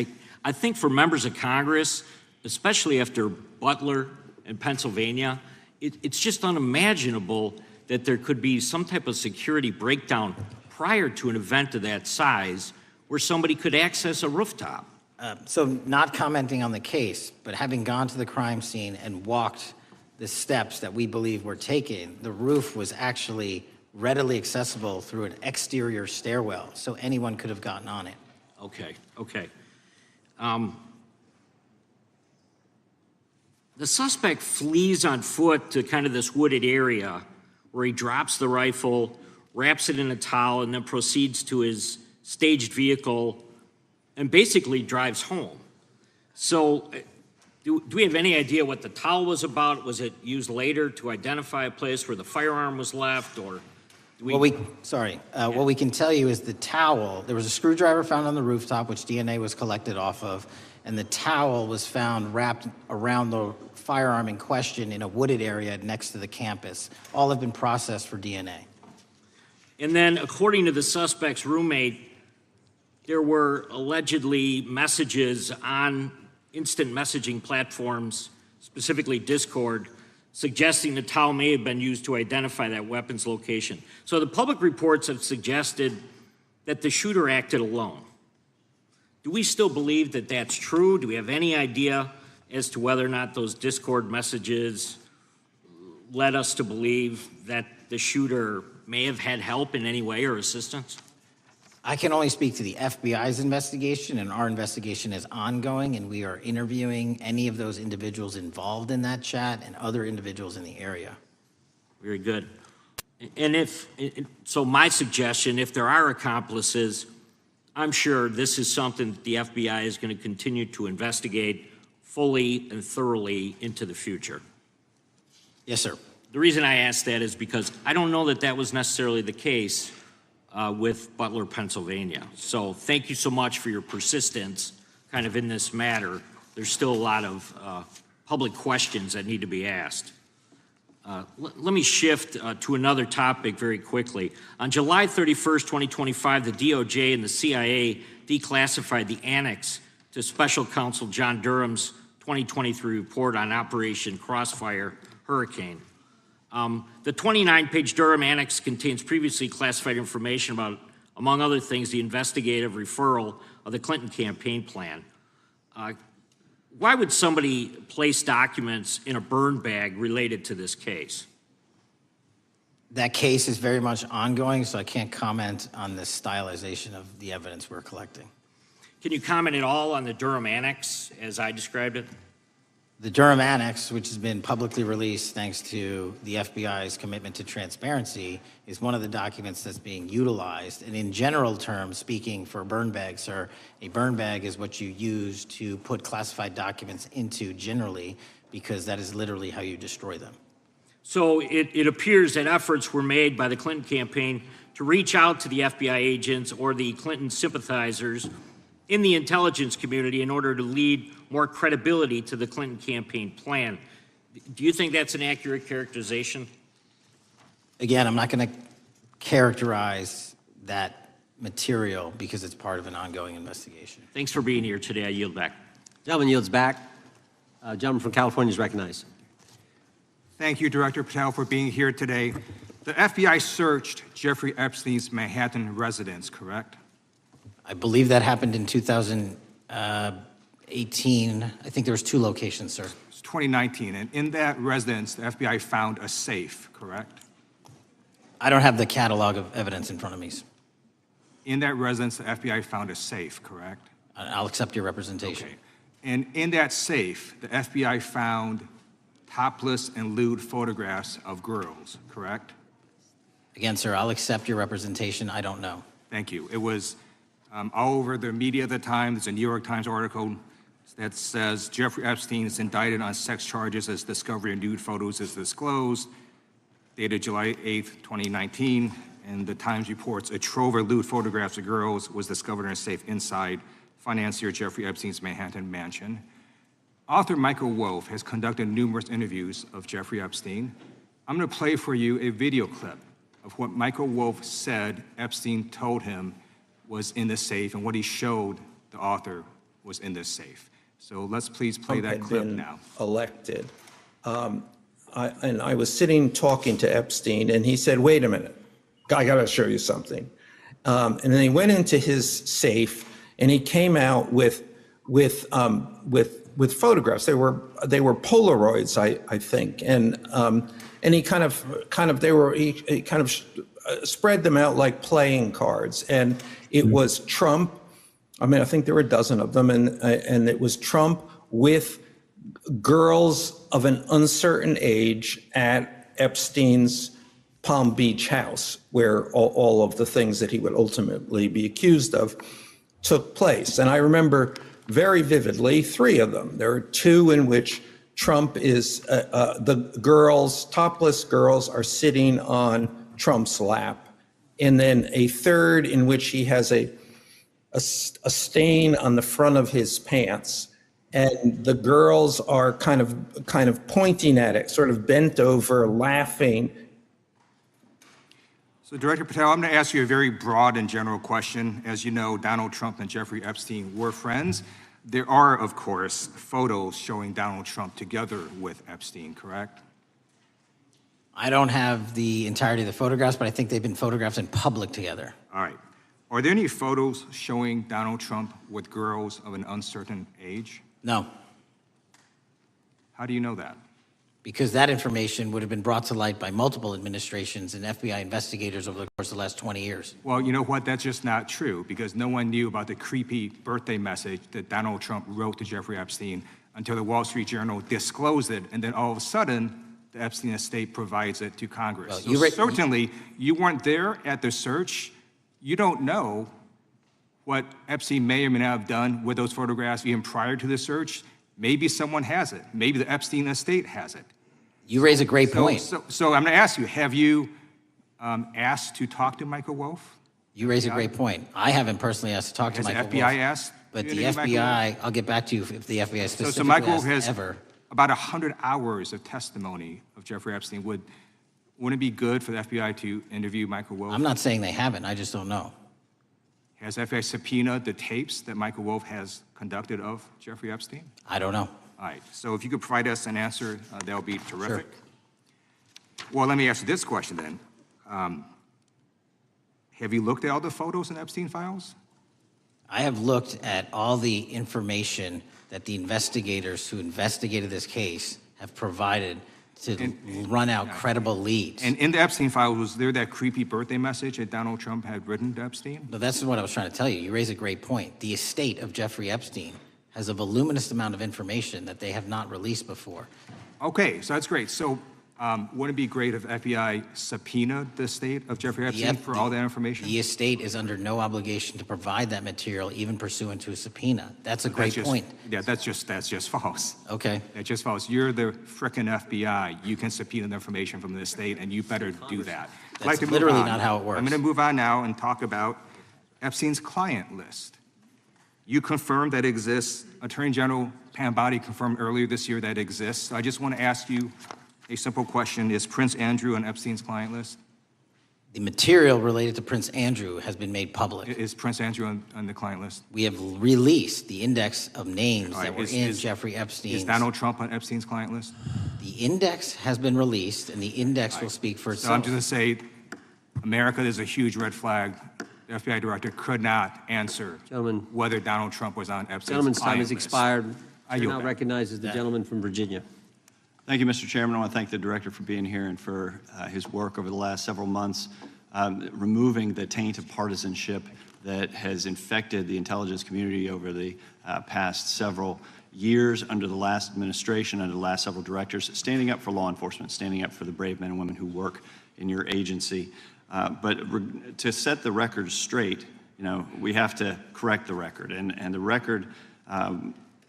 I think for members of Congress, especially after Butler in Pennsylvania, it's just unimaginable that there could be some type of security breakdown prior to an event of that size where somebody could access a rooftop. So not commenting on the case, but having gone to the crime scene and walked the steps that we believe were taken, the roof was actually readily accessible through an exterior stairwell, so anyone could have gotten on it. Okay. The suspect flees on foot to kind of this wooded area where he drops the rifle, wraps it in a towel, and then proceeds to his staged vehicle and basically drives home. So do we have any idea what the towel was about? Was it used later to identify a place where the firearm was left, or? What we can tell you is the towel, there was a screwdriver found on the rooftop, which DNA was collected off of, and the towel was found wrapped around the firearm in question in a wooded area next to the campus. All have been processed for DNA. And then, according to the suspect's roommate, there were allegedly messages on instant messaging platforms, specifically Discord, suggesting the towel may have been used to identify that weapon's location. So the public reports have suggested that the shooter acted alone. Do we still believe that that's true? Do we have any idea as to whether or not those Discord messages led us to believe that the shooter may have had help in any way or assistance? I can only speak to the FBI's investigation, and our investigation is ongoing, and we are interviewing any of those individuals involved in that chat and other individuals in the area. Very good. And so my suggestion, if there are accomplices, I'm sure this is something that the FBI is going to continue to investigate fully and thoroughly into the future. Yes, sir. The reason I ask that is because I don't know that that was necessarily the case with Butler, Pennsylvania. So thank you so much for your persistence kind of in this matter. There's still a lot of public questions that need to be asked. Let me shift to another topic very quickly. On July 31st, 2025, the DOJ and the CIA declassified the Annex to Special Counsel John Durham's 2023 report on Operation Crossfire Hurricane. The 29-page Durham Annex contains previously classified information about, among other things, the investigative referral of the Clinton campaign plan. Why would somebody place documents in a burn bag related to this case? That case is very much ongoing, so I can't comment on the stylization of the evidence we're collecting. Can you comment at all on the Durham Annex as I described it? The Durham Annex, which has been publicly released thanks to the FBI's commitment to transparency, is one of the documents that's being utilized. And in general terms, speaking for burn bags, sir, a burn bag is what you use to put classified documents into generally, because that is literally how you destroy them. So it appears that efforts were made by the Clinton campaign to reach out to the FBI agents or the Clinton sympathizers in the intelligence community in order to lead more credibility to the Clinton campaign plan. Do you think that's an accurate characterization? Again, I'm not going to characterize that material because it's part of an ongoing investigation. Thanks for being here today. I yield back. Gentleman yields back. Gentleman from California is recognized. Thank you, Director Patel, for being here today. The FBI searched Jeffrey Epstein's Manhattan residence, correct? I believe that happened in 2018. I think there was 2 locations, sir. It's 2019, and in that residence, the FBI found a safe, correct? I don't have the catalog of evidence in front of me. In that residence, the FBI found a safe, correct? I'll accept your representation. Okay. And in that safe, the FBI found topless and lewd photographs of girls, correct? Again, sir, I'll accept your representation. I don't know. Thank you. It was all over the media at the time. There's a New York Times article that says Jeffrey Epstein is indicted on sex charges as discovery of nude photos is disclosed, dated July 8th, 2019. And the Times reports a trove of lewd photographs of girls was discovered in a safe inside financier Jeffrey Epstein's Manhattan mansion. Author Michael Wolff has conducted numerous interviews of Jeffrey Epstein. I'm going to play for you a video clip of what Michael Wolff said Epstein told him was in the safe and what he showed the author was in this safe. So let's please play that clip now. Elected. And I was sitting talking to Epstein, and he said, "Wait a minute, I got to show you something." And then he went into his safe, and he came out with photographs. They were Polaroids, I think, and he kind of spread them out like playing cards, and it was Trump. I mean, I think there were a dozen of them, and it was Trump with girls of an uncertain age at Epstein's Palm Beach house, where all of the things that he would ultimately be accused of took place. And I remember very vividly 3 of them. There are 2 in which Trump is, the girls, topless girls, are sitting on Trump's lap. And then a 3rd in which he has a stain on the front of his pants, and the girls are kind of pointing at it, sort of bent over, laughing. So, Director Patel, I'm going to ask you a very broad and general question. As you know, Donald Trump and Jeffrey Epstein were friends. There are, of course, photos showing Donald Trump together with Epstein, correct? I don't have the entirety of the photographs, but I think they've been photographed in public together. All right. Are there any photos showing Donald Trump with girls of an uncertain age? No, How do you know that? because that information would have been brought to light by multiple administrations and FBI investigators over the course of the last 20 years. Well, you know what? That's just not true, because no one knew about the creepy birthday message that Donald Trump wrote to Jeffrey Epstein until the Wall Street Journal disclosed it, and then all of a sudden, the Epstein estate provides it to Congress. Well, So certainly, you weren't there at the search. You don't know what Epstein may or may not have done with those photographs even prior to the search. Maybe someone has it. Maybe the Epstein estate has it. You raise a great point. So I'm going to ask you, have you asked to talk to Michael Wolff? You raise a great point. I haven't personally asked to talk to Has the Michael FBI Wolff, asked? but you the to Michael Wolff? FBI, I'll get back to you if the FBI specifically So Michael Wolff asked has ever. about 100 hours of testimony of Jeffrey Epstein. Wouldn't it be good for the FBI to interview Michael Wolff? I'm not saying they haven't, I just don't know. Has FBI subpoenaed the tapes that Michael Wolff has conducted of Jeffrey Epstein? I don't know. All right, so if you could provide us an answer, that would be terrific. Well, let me ask you this question then. Have you looked at all the photos in Epstein Files? I have looked at all the information that the investigators who investigated this case have provided to run out credible leads. And in the Epstein Files, was there that creepy birthday message that Donald Trump had written to Epstein? No, that's what I was trying to tell you. You raise a great point. The estate of Jeffrey Epstein has a voluminous amount of information that they have not released before. Okay, so that's great. So wouldn't it be great if FBI subpoenaed the estate of Jeffrey Epstein for all that information? The estate is under no obligation to provide that material, even pursuant to a subpoena. That's a great point. Yeah, that's just false. Okay. That's just false. You're the frickin' FBI. You can subpoena the information from the estate, and you better do that. I'd like to move literally on. not how it works. I'm going to move on now and talk about Epstein's client list. You confirmed that it exists. Attorney General Pam Bondi confirmed earlier this year that it exists. So I just want to ask you a simple question. Is Prince Andrew on Epstein's client list? The material related to Prince Andrew has been made public. Is Prince Andrew on the client list? We have released the index of names All right, that were in Jeffrey Epstein's. Is Donald Trump on Epstein's client list? The index has been released, and the index will speak for So I'm itself. just going to say, America, there's a huge red flag. The FBI director could not answer whether Donald Trump was on Epstein's Gentleman's time client has list. expired. I Chair yield now back. recognizes the gentleman from Virginia. Thank you, Mr. Chairman. I want to thank the director for being here and for his work over the last several months, removing the taint of partisanship that has infected the intelligence community over the past several years under the last administration, under the last several directors, standing up for law enforcement, standing up for the brave men and women who work in your agency. But to set the record straight, you know, we have to correct the record. And the record,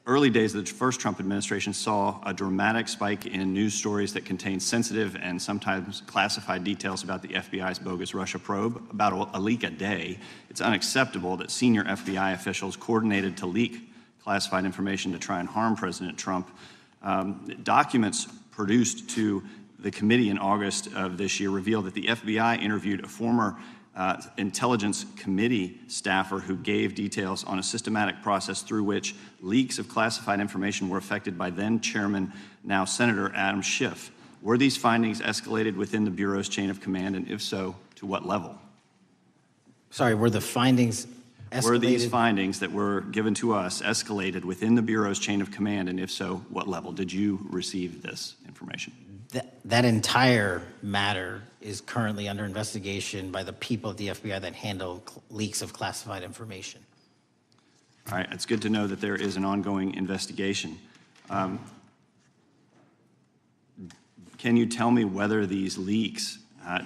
early days of the first Trump administration saw a dramatic spike in news stories that contained sensitive and sometimes classified details about the FBI's bogus Russia probe, about a leak a day. It's unacceptable that senior FBI officials coordinated to leak classified information to try and harm President Trump. Documents produced to the committee in August of this year revealed that the FBI interviewed a former intelligence committee staffer who gave details on a systematic process through which leaks of classified information were affected by then Chairman, now Senator Adam Schiff. Were these findings escalated within the Bureau's chain of command, and if so, to what level? Sorry, were the findings escalated? Were these findings that were given to us escalated within the Bureau's chain of command, and if so, what level? Did you receive this information? That entire matter is currently under investigation by the people at the FBI that handle leaks of classified information. All right, it's good to know that there is an ongoing investigation. Can you tell me whether these leaks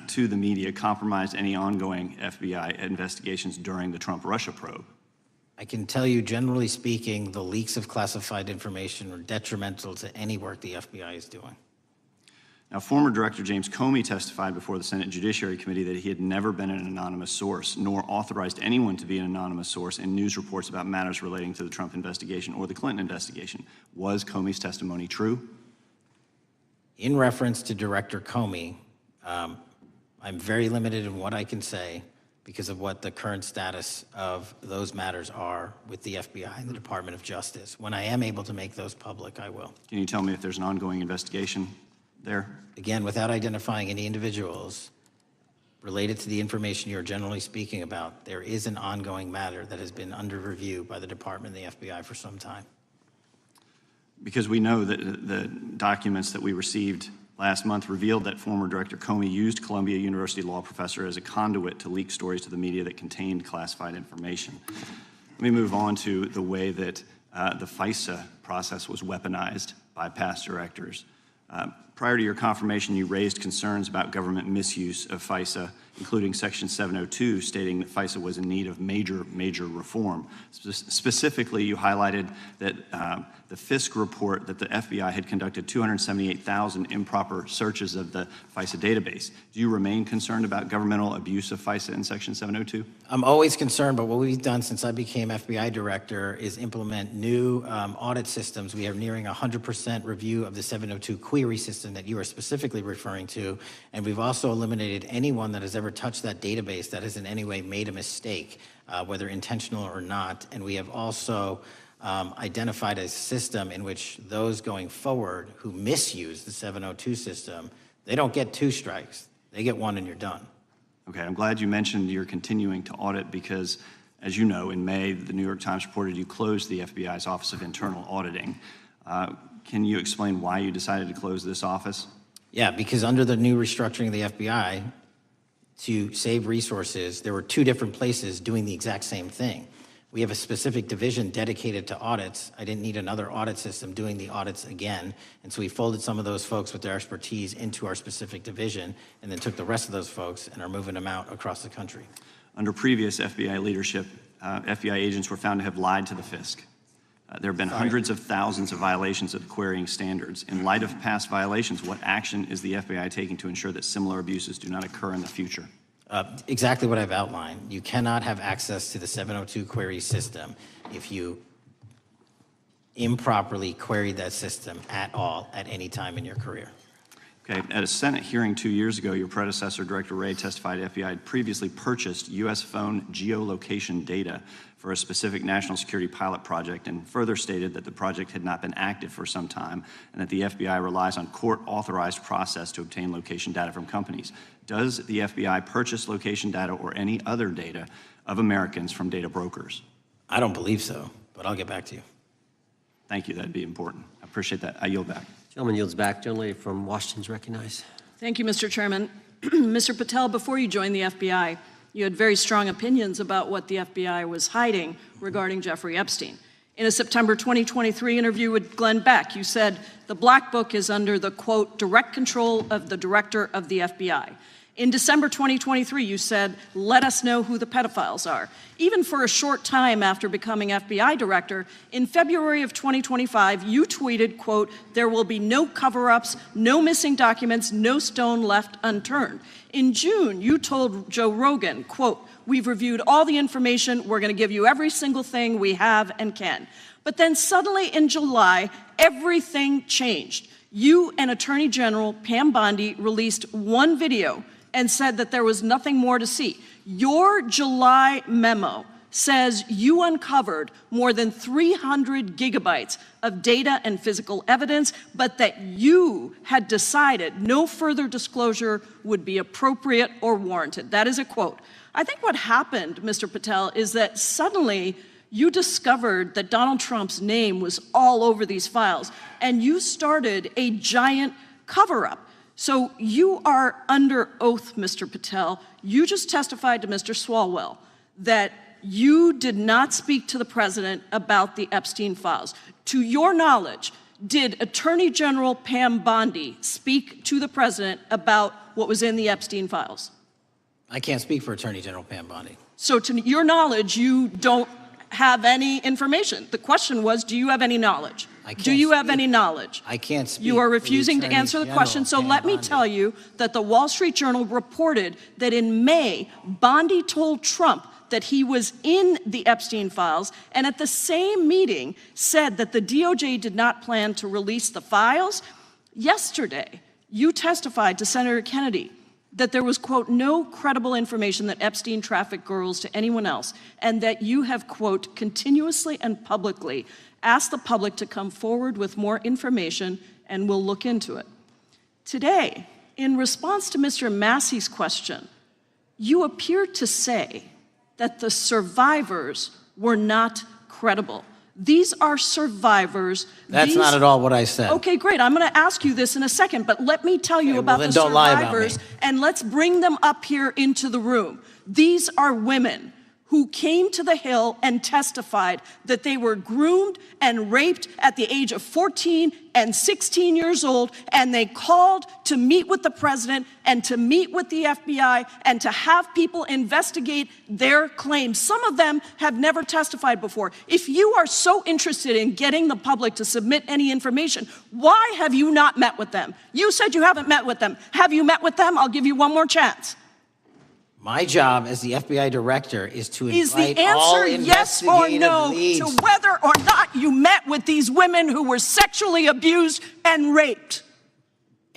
to the media compromised any ongoing FBI investigations during the Trump-Russia probe? I can tell you, generally speaking, the leaks of classified information are detrimental to any work the FBI is doing. Now, former Director James Comey testified before the Senate Judiciary Committee that he had never been an anonymous source, nor authorized anyone to be an anonymous source in news reports about matters relating to the Trump investigation or the Clinton investigation. Was Comey's testimony true? In reference to Director Comey, I'm very limited in what I can say because of what the current status of those matters are with the FBI and the Department of Justice. When I am able to make those public, I will. Can you tell me if there's an ongoing investigation there? Again, without identifying any individuals related to the information you're generally speaking about, there is an ongoing matter that has been under review by the Department and the FBI for some time. Because we know that the documents that we received last month revealed that former Director Comey used Columbia University law professor as a conduit to leak stories to the media that contained classified information. Let me move on to the way that the FISA process was weaponized by past directors. Prior to your confirmation, you raised concerns about government misuse of FISA, including Section 702, stating that FISA was in need of major reform. Specifically, you highlighted that the Fisk report that the FBI had conducted 278,000 improper searches of the FISA database. Do you remain concerned about governmental abuse of FISA in Section 702? I'm always concerned, but what we've done since I became FBI director is implement new audit systems. We are nearing 100% review of the 702 query system that you are specifically referring to, and we've also eliminated anyone that has ever touched that database that has in any way made a mistake, whether intentional or not. And we have also identified a system in which those going forward who misuse the 702 system, they don't get 2 strikes. They get 1 and you're done. Okay, I'm glad you mentioned you're continuing to audit because, as you know, in May, the New York Times reported you closed the FBI's Office of Internal Auditing. Can you explain why you decided to close this office? Yeah, because under the new restructuring of the FBI, to save resources, there were 2 different places doing the exact same thing. We have a specific division dedicated to audits. I didn't need another audit system doing the audits again. And so we folded some of those folks with their expertise into our specific division and then took the rest of those folks and are moving them out across the country. Under previous FBI leadership, FBI agents were found to have lied to the Fisk. There have been hundreds of thousands of violations of the querying standards. In light of past violations, what action is the FBI taking to ensure that similar abuses do not occur in the future? Exactly what I've outlined. You cannot have access to the 702 query system if you improperly queried that system at all at any time in your career. Okay, at a Senate hearing 2 years ago, your predecessor, Director Wray, testified FBI had previously purchased U.S. phone geolocation data for a specific national security pilot project and further stated that the project had not been active for some time and that the FBI relies on court-authorized process to obtain location data from companies. Does the FBI purchase location data or any other data of Americans from data brokers? I don't believe so, but I'll get back to you. Thank you, that'd be important. I appreciate that. I yield back. Gentleman yields back. Gentleman from Washington's recognized. Thank you, Mr. Chairman. Mr. Patel, before you joined the FBI, you had very strong opinions about what the FBI was hiding regarding Jeffrey Epstein. In a September 2023 interview with Glenn Beck, you said the Black Book is under the, quote, direct control of the director of the FBI. In December 2023, you said, let us know who the pedophiles are. Even for a short time after becoming FBI director, in February of 2025, you tweeted, quote, there will be no cover-ups, no missing documents, no stone left unturned. In June, you told Joe Rogan, quote, we've reviewed all the information, we're gonna give you every single thing we have and can. But then suddenly in July, everything changed. You and Attorney General Pam Bondi released one video and said that there was nothing more to see. Your July memo says you uncovered more than 300 gigabytes of data and physical evidence, but that you had decided no further disclosure would be appropriate or warranted. That is a quote. I think what happened, Mr. Patel, is that suddenly you discovered that Donald Trump's name was all over these files, and you started a giant cover-up. So you are under oath, Mr. Patel. You just testified to Mr. Swalwell that you did not speak to the president about the Epstein files. To your knowledge, did Attorney General Pam Bondi speak to the president about what was in the Epstein files? I can't speak for Attorney General Pam Bondi. So to your knowledge, you don't have any information. The question was, do you have any knowledge? Do you have any knowledge? I can't speak. You are refusing to answer the question, so let me tell you that the Wall Street Journal reported that in May, Bondi told Trump that he was in the Epstein files, and at the same meeting said that the DOJ did not plan to release the files. Yesterday, you testified to Senator Kennedy that there was, quote, no credible information that Epstein trafficked girls to anyone else, and that you have, quote, continuously and publicly asked the public to come forward with more information and we'll look into it. Today, in response to Mr. Massey's question, you appear to say that the survivors were not credible. These are survivors. That's not at all what I said. Okay, great. I'm going to ask you this in a second, but let me tell you about then the don't lie about survivors, me. and let's bring them up here into the room. These are women who came to the Hill and testified that they were groomed and raped at the age of 14 and 16 years old, and they called to meet with the president and to meet with the FBI and to have people investigate their claims. Some of them have never testified before. If you are so interested in getting the public to submit any information, why have you not met with them? You said you haven't met with them. Have you met with them? I'll give you one more chance. My job as the FBI director is to Is invite the all answer yes or investigative no leads. to whether or not you met with these women who were sexually abused and raped?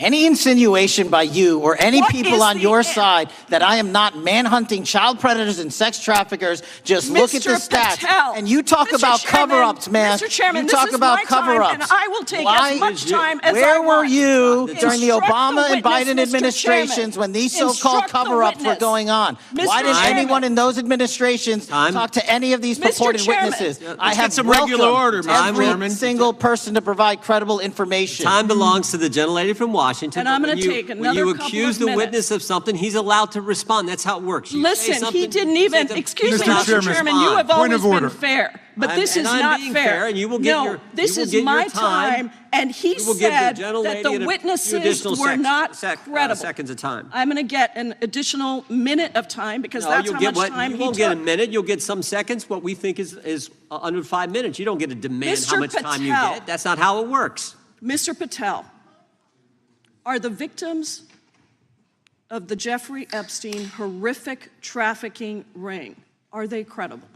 Any insinuation by you or any What people is on the your an- side that I am not manhunting child predators and sex traffickers, just look at the Mr. stats. Patel, And you talk Mr. about Chairman, cover-ups, man. Mr. Chairman, you this talk is about my time, cover-ups. and I will take as much time as I Where were want. you during the Instruct Obama and witness, Biden Mr. administrations Chairman. when these so-called Instruct the cover-ups were witness. going on? Mr. Why didn't Chairman. anyone in those administrations talk to any of these Mr. purported Chairman. witnesses? Let's I get have some regular order, Mr. every Chairman. single person to provide credible information. Time belongs to the gentlelady from Washington. And I'm but gonna when you- take when another you couple accuse of the minutes. witness of something, he's allowed to respond. That's how it works. You say Listen, something, he didn't you say even, something, excuse me, he's allowed to Mr. Chairman, you respond. have Point always of order. been fair, but this And is I'm not being fair. fair, and you will get No, your- this you will is get your my time. time, and he You will give the said gentlelady that the a few witnesses additional were not credible. seconds of time. I'm going to get an additional minute of time because No, that's you'll how get much what, time you he won't get a took. minute. You'll get some seconds. What we think is under 5 minutes. You don't get to demand how Mr. much time you Patel. get. That's not how it works. Mr. Patel, are the victims of the Jeffrey Epstein horrific trafficking ring, are they credible?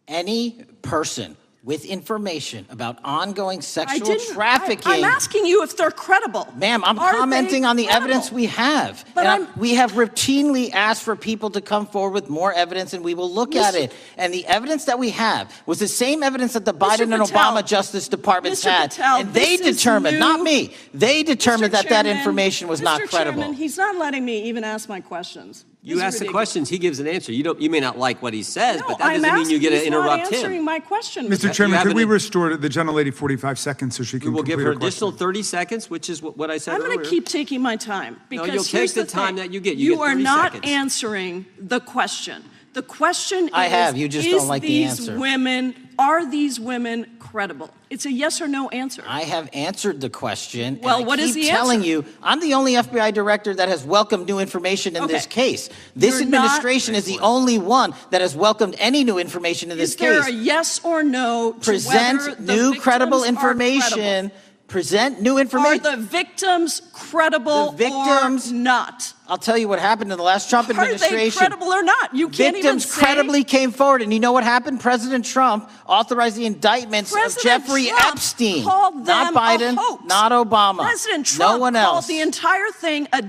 Any person with information about ongoing sexual I'm trafficking. asking you if they're credible. Ma'am, I'm Are commenting they on the credible? evidence we have. But And we have routinely asked for people to come forward with more evidence, and we will look at Mr. it. And the evidence that we have was the same evidence that the Biden and Patel, Obama Justice Departments Mr. had. Patel, And they this is determined, not new. me, they determined that that Chairman, information was not Mr. credible. Chairman, he's not letting me even ask my questions. You This is ask the ridiculous. questions, he gives an answer. You may not like what he says, No, but that I'm doesn't mean you get to asking- interrupt He's not answering him. my question. Mr. Chairman, have could we an- restore the gentlelady 45 seconds so she We can will complete give her her question? additional 30 seconds, which is what I said I'm earlier. going to keep taking my time because you'll take here's the time thing. that you get. You get are 30 not seconds. answering the question. The question I is, have. You just don't like the these answer. are these women credible? It's a yes or no answer. I have answered the question. Well, and I what is keep the telling answer? you, I'm the only FBI director that has welcomed new information in this case. This You're not- administration is the only one that has welcomed any new information in this Is there case. a yes or no to whether Present the new victims credible are information. credible? Present new Are information. the victims credible The victims- or not? I'll tell you what happened in the last Trump Are they administration. credible or not? You can't even Victims say. credibly came forward, and you know what happened? President Trump authorized the indictments of President Jeffrey Trump Epstein, called not them a Biden, hoax. not Obama, President Trump no one called else. the entire thing a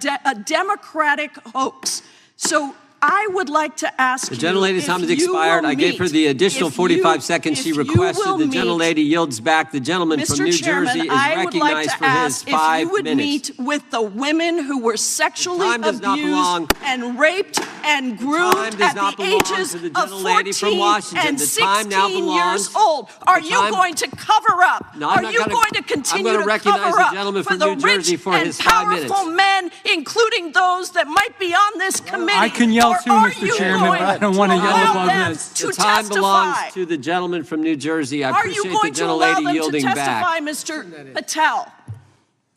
Democratic hoax. So I would like to ask The you gentlelady's if time has you expired. will I gave her meet- the additional if 45 you- seconds she if you requested. will The meet- gentlelady yields back. The gentleman from Mr. New Chairman, Jersey is I would like recognized to for his ask if 5 you would minutes. meet with the women who were sexually time does not belong- abused and raped and groomed time does at not the belong ages to the of gentlelady from 14 Washington. and The time now 16 belongs- years old. Are the you time- going to cover up? No, I'm Are not you gonna- going to I'm continue gonna to recognize cover the up gentleman for from the New Jersey rich for and his 5 minutes. powerful men, including those that might be on this committee? I can yell Or too, are Mr. you Chairman, going but I don't want to to yell allow above them this. to The time belongs testify? to the gentleman from New Jersey. I Are you appreciate the going to allow gentlelady them to yielding testify, back. Mr. Patel?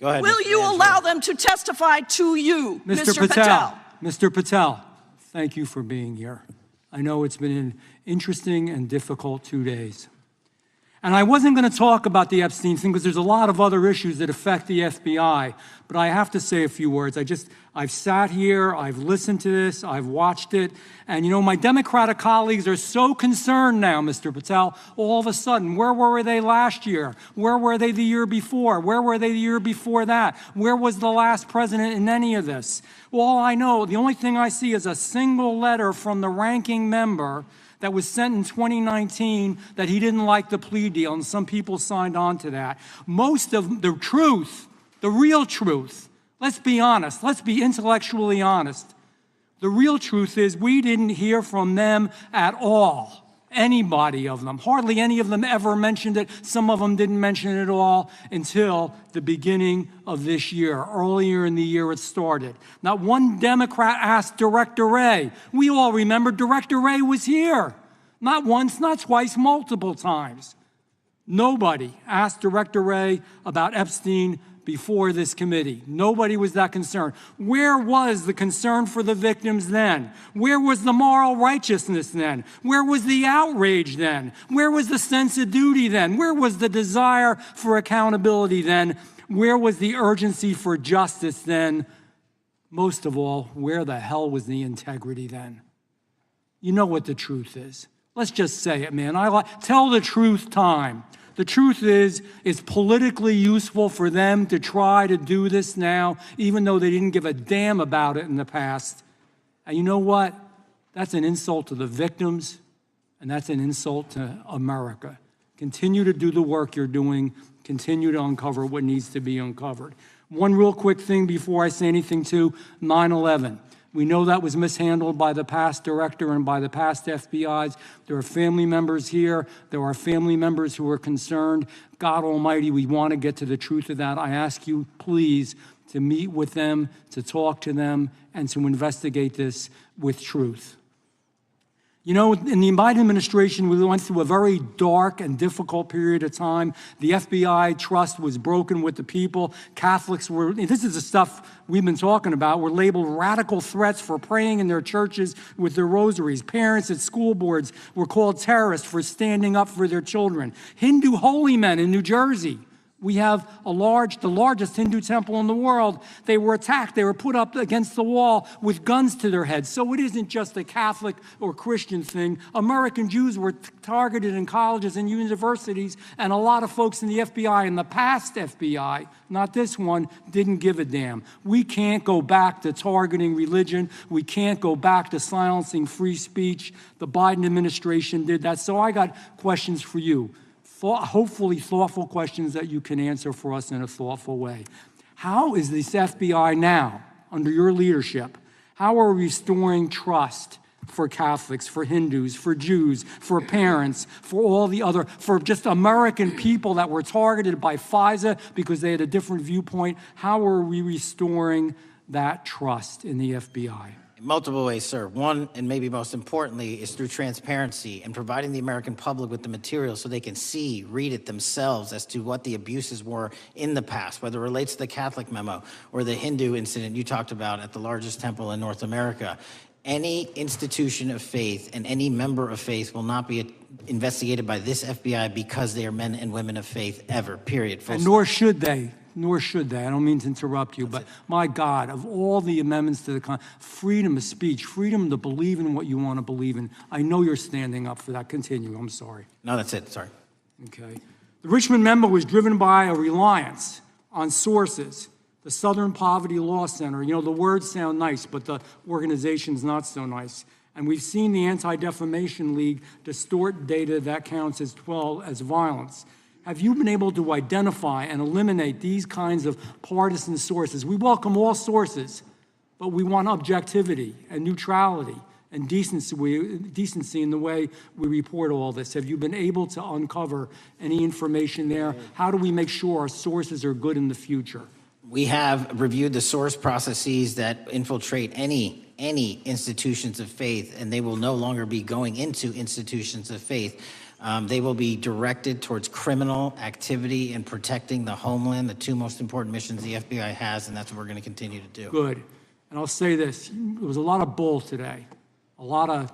Go ahead. Will Mr. you D'Angelo. allow them to testify to you, Mr. Patel, Mr. Patel, thank you for being here. I know it's been an interesting and difficult 2 days. And I wasn't going to talk about the Epstein thing because there's a lot of other issues that affect the FBI, but I have to say a few words. I've sat here, I've listened to this, I've watched it, and you know, my Democratic colleagues are so concerned now, Mr. Patel, all of a sudden. Where were they last year? Where were they the year before? Where were they the year before that? Where was the last president in any of this? Well, all I know, the only thing I see is a single letter from the ranking member that was sent in 2019 that he didn't like the plea deal, and some people signed on to that. Most of the truth, the real truth, Let's be honest. Let's be intellectually honest. The real truth is we didn't hear from them at all. Anybody of them. Hardly any of them ever mentioned it. Some of them didn't mention it at all until the beginning of this year. Earlier in the year it started. Not one Democrat asked Director Wray. We all remember Director Wray was here. Not once, not twice, multiple times. Nobody asked Director Wray about Epstein before this committee. Nobody was that concerned. Where was the concern for the victims then? Where was the moral righteousness then? Where was the outrage then? Where was the sense of duty then? Where was the desire for accountability then? Where was the urgency for justice then? Most of all, where the hell was the integrity then? You know what the truth is. Let's just say it, man. Tell the truth time. The truth is, it's politically useful for them to try to do this now, even though they didn't give a damn about it in the past. And you know what? That's an insult to the victims, and that's an insult to America. Continue to do the work you're doing. Continue to uncover what needs to be uncovered. One real quick thing before I say anything to 9/11. We know that was mishandled by the past director and by the past FBIs. There are family members here. There are family members who are concerned. God Almighty, we want to get to the truth of that. I ask you, please, to meet with them, to talk to them, and to investigate this with truth. You know, in the Biden administration, we went through a very dark and difficult period of time. The FBI trust was broken with the people. Catholics were, this is the stuff we've been talking about, were labeled radical threats for praying in their churches with their rosaries. Parents at school boards were called terrorists for standing up for their children. Hindu holy men in New Jersey. We have the largest Hindu temple in the world. They were attacked. They were put up against the wall with guns to their heads. So it isn't just a Catholic or Christian thing. American Jews were targeted in colleges and universities, and a lot of folks in the FBI, in the past FBI, not this one, didn't give a damn. We can't go back to targeting religion. We can't go back to silencing free speech. The Biden administration did that. So I got questions for you. Hopefully thoughtful questions that you can answer for us in a thoughtful way. How is this FBI now, under your leadership, how are we restoring trust for Catholics, for Hindus, for Jews, for parents, for all the other, for just American people that were targeted by FISA because they had a different viewpoint? How are we restoring that trust in the FBI? In multiple ways, sir. One, and maybe most importantly, is through transparency and providing the American public with the material so they can see, read it themselves as to what the abuses were in the past, whether it relates to the Catholic memo or the Hindu incident you talked about at the largest temple in North America. Any institution of faith and any member of faith will not be investigated by this FBI because they are men and women of faith ever, period. And nor should they. Nor should they. I don't mean to interrupt you, but my God, of all the amendments to the freedom of speech, freedom to believe in what you want to believe in, I know you're standing up for that. Continue. I'm sorry. No, that's it. Sorry. Okay. The Richmond memo was driven by a reliance on sources. The Southern Poverty Law Center, you know, the words sound nice, but the organization's not so nice. And we've seen the Anti-Defamation League distort data that counts as violence. Have you been able to identify and eliminate these kinds of partisan sources? We welcome all sources, but we want objectivity and neutrality and decency in the way we report all this. Have you been able to uncover any information there? How do we make sure our sources are good in the future? We have reviewed the source processes that infiltrate any institutions of faith, and they will no longer be going into institutions of faith. They will be directed towards criminal activity and protecting the homeland, the two most important missions the FBI has, and that's what we're going to continue to do. Good. And I'll say this. There was a lot of bull today, a lot of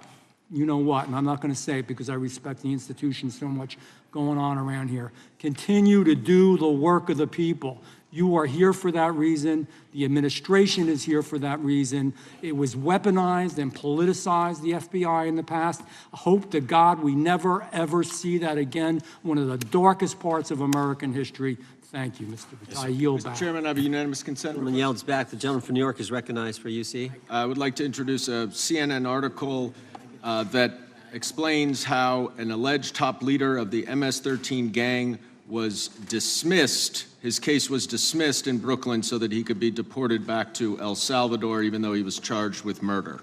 you know what, and I'm not going to say it because I respect the institution so much going on around here. Continue to do the work of the people. You are here for that reason. The administration is here for that reason. It was weaponized and politicized, the FBI, in the past. I hope to God we never, ever see that again. One of the darkest parts of American history. Thank you, Mr. Patel. I yield back. Mr. Chairman, I have a unanimous consent. Gentleman yields back. The gentleman from New York is recognized for UC. I would like to introduce a CNN article that explains how an alleged top leader of the MS-13 gang was dismissed, his case was dismissed in Brooklyn so that he could be deported back to El Salvador, even though he was charged with murder.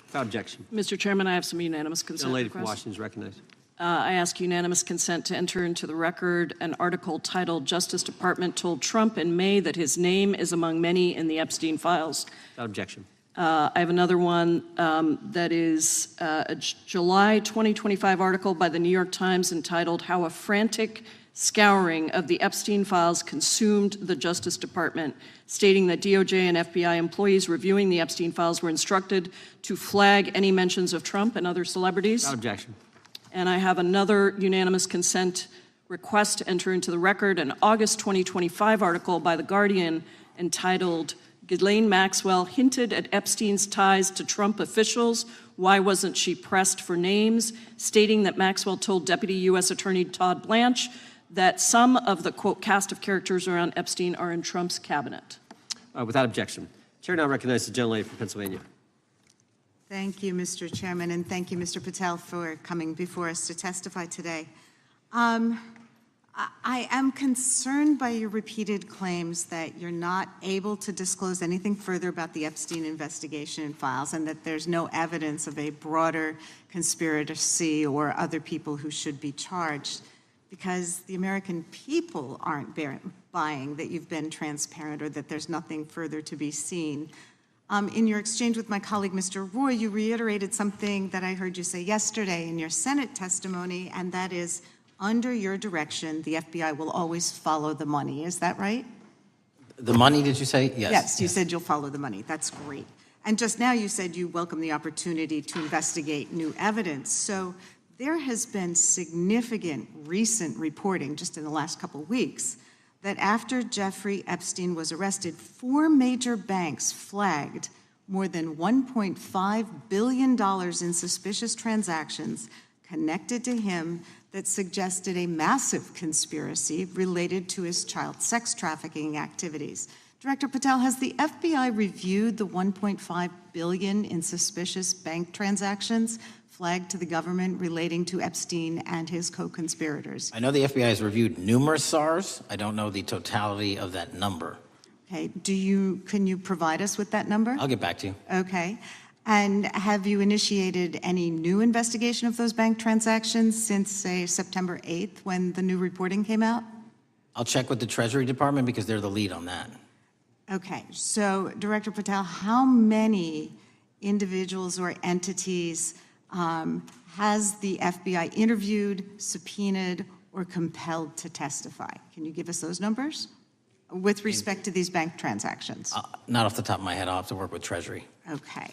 Without objection. Mr. Chairman, I have some unanimous consent The lady from requests. Washington is recognized. I ask unanimous consent to enter into the record an article titled "Justice Department Told Trump in May That His Name is Among Many in the Epstein Files." Without objection. I have another one that is a July 2025 article by the New York Times entitled "How a Frantic Scouring of the Epstein Files Consumed the Justice Department," stating that DOJ and FBI employees reviewing the Epstein Files were instructed to flag any mentions of Trump and other celebrities. Without objection. And I have another unanimous consent request to enter into the record an August 2025 article by The Guardian entitled "Ghislaine Maxwell Hinted at Epstein's Ties to Trump Officials. Why Wasn't She Pressed for Names?" stating that Maxwell told Deputy U.S. Attorney Todd Blanche that some of the, quote, cast of characters around Epstein are in Trump's cabinet. Without objection. Chair now recognizes the gentlelady from Pennsylvania. Thank you, Mr. Chairman, and thank you, Mr. Patel, for coming before us to testify today. I am concerned by your repeated claims that you're not able to disclose anything further about the Epstein investigation and files, and that there's no evidence of a broader conspiracy or other people who should be charged, because the American people aren't buying that you've been transparent or that there's nothing further to be seen. In your exchange with my colleague, Mr. Roy, you reiterated something that I heard you say yesterday in your Senate testimony, and that is, under your direction, the FBI will always follow the money. Is that right? The money, did you say? Yes. Yes, you said you'll follow the money. That's great. And just now you said you welcome the opportunity to investigate new evidence. So there has been significant recent reporting just in the last couple of weeks that after Jeffrey Epstein was arrested, 4 major banks flagged more than $1.5 billion in suspicious transactions connected to him that suggested a massive conspiracy related to his child sex trafficking activities. Director Patel, has the FBI reviewed the $1.5 billion in suspicious bank transactions flagged to the government relating to Epstein and his co-conspirators? I know the FBI has reviewed numerous SARs. I don't know the totality of that number. Okay, can you provide us with that number? I'll get back to you. Okay. And have you initiated any new investigation of those bank transactions since, say, September 8th, when the new reporting came out? I'll check with the Treasury Department because they're the lead on that. Okay, so Director Patel, how many individuals or entities has the FBI interviewed, subpoenaed, or compelled to testify? Can you give us those numbers with respect to these bank transactions? Not off the top of my head. I'll have to work with Treasury. Okay.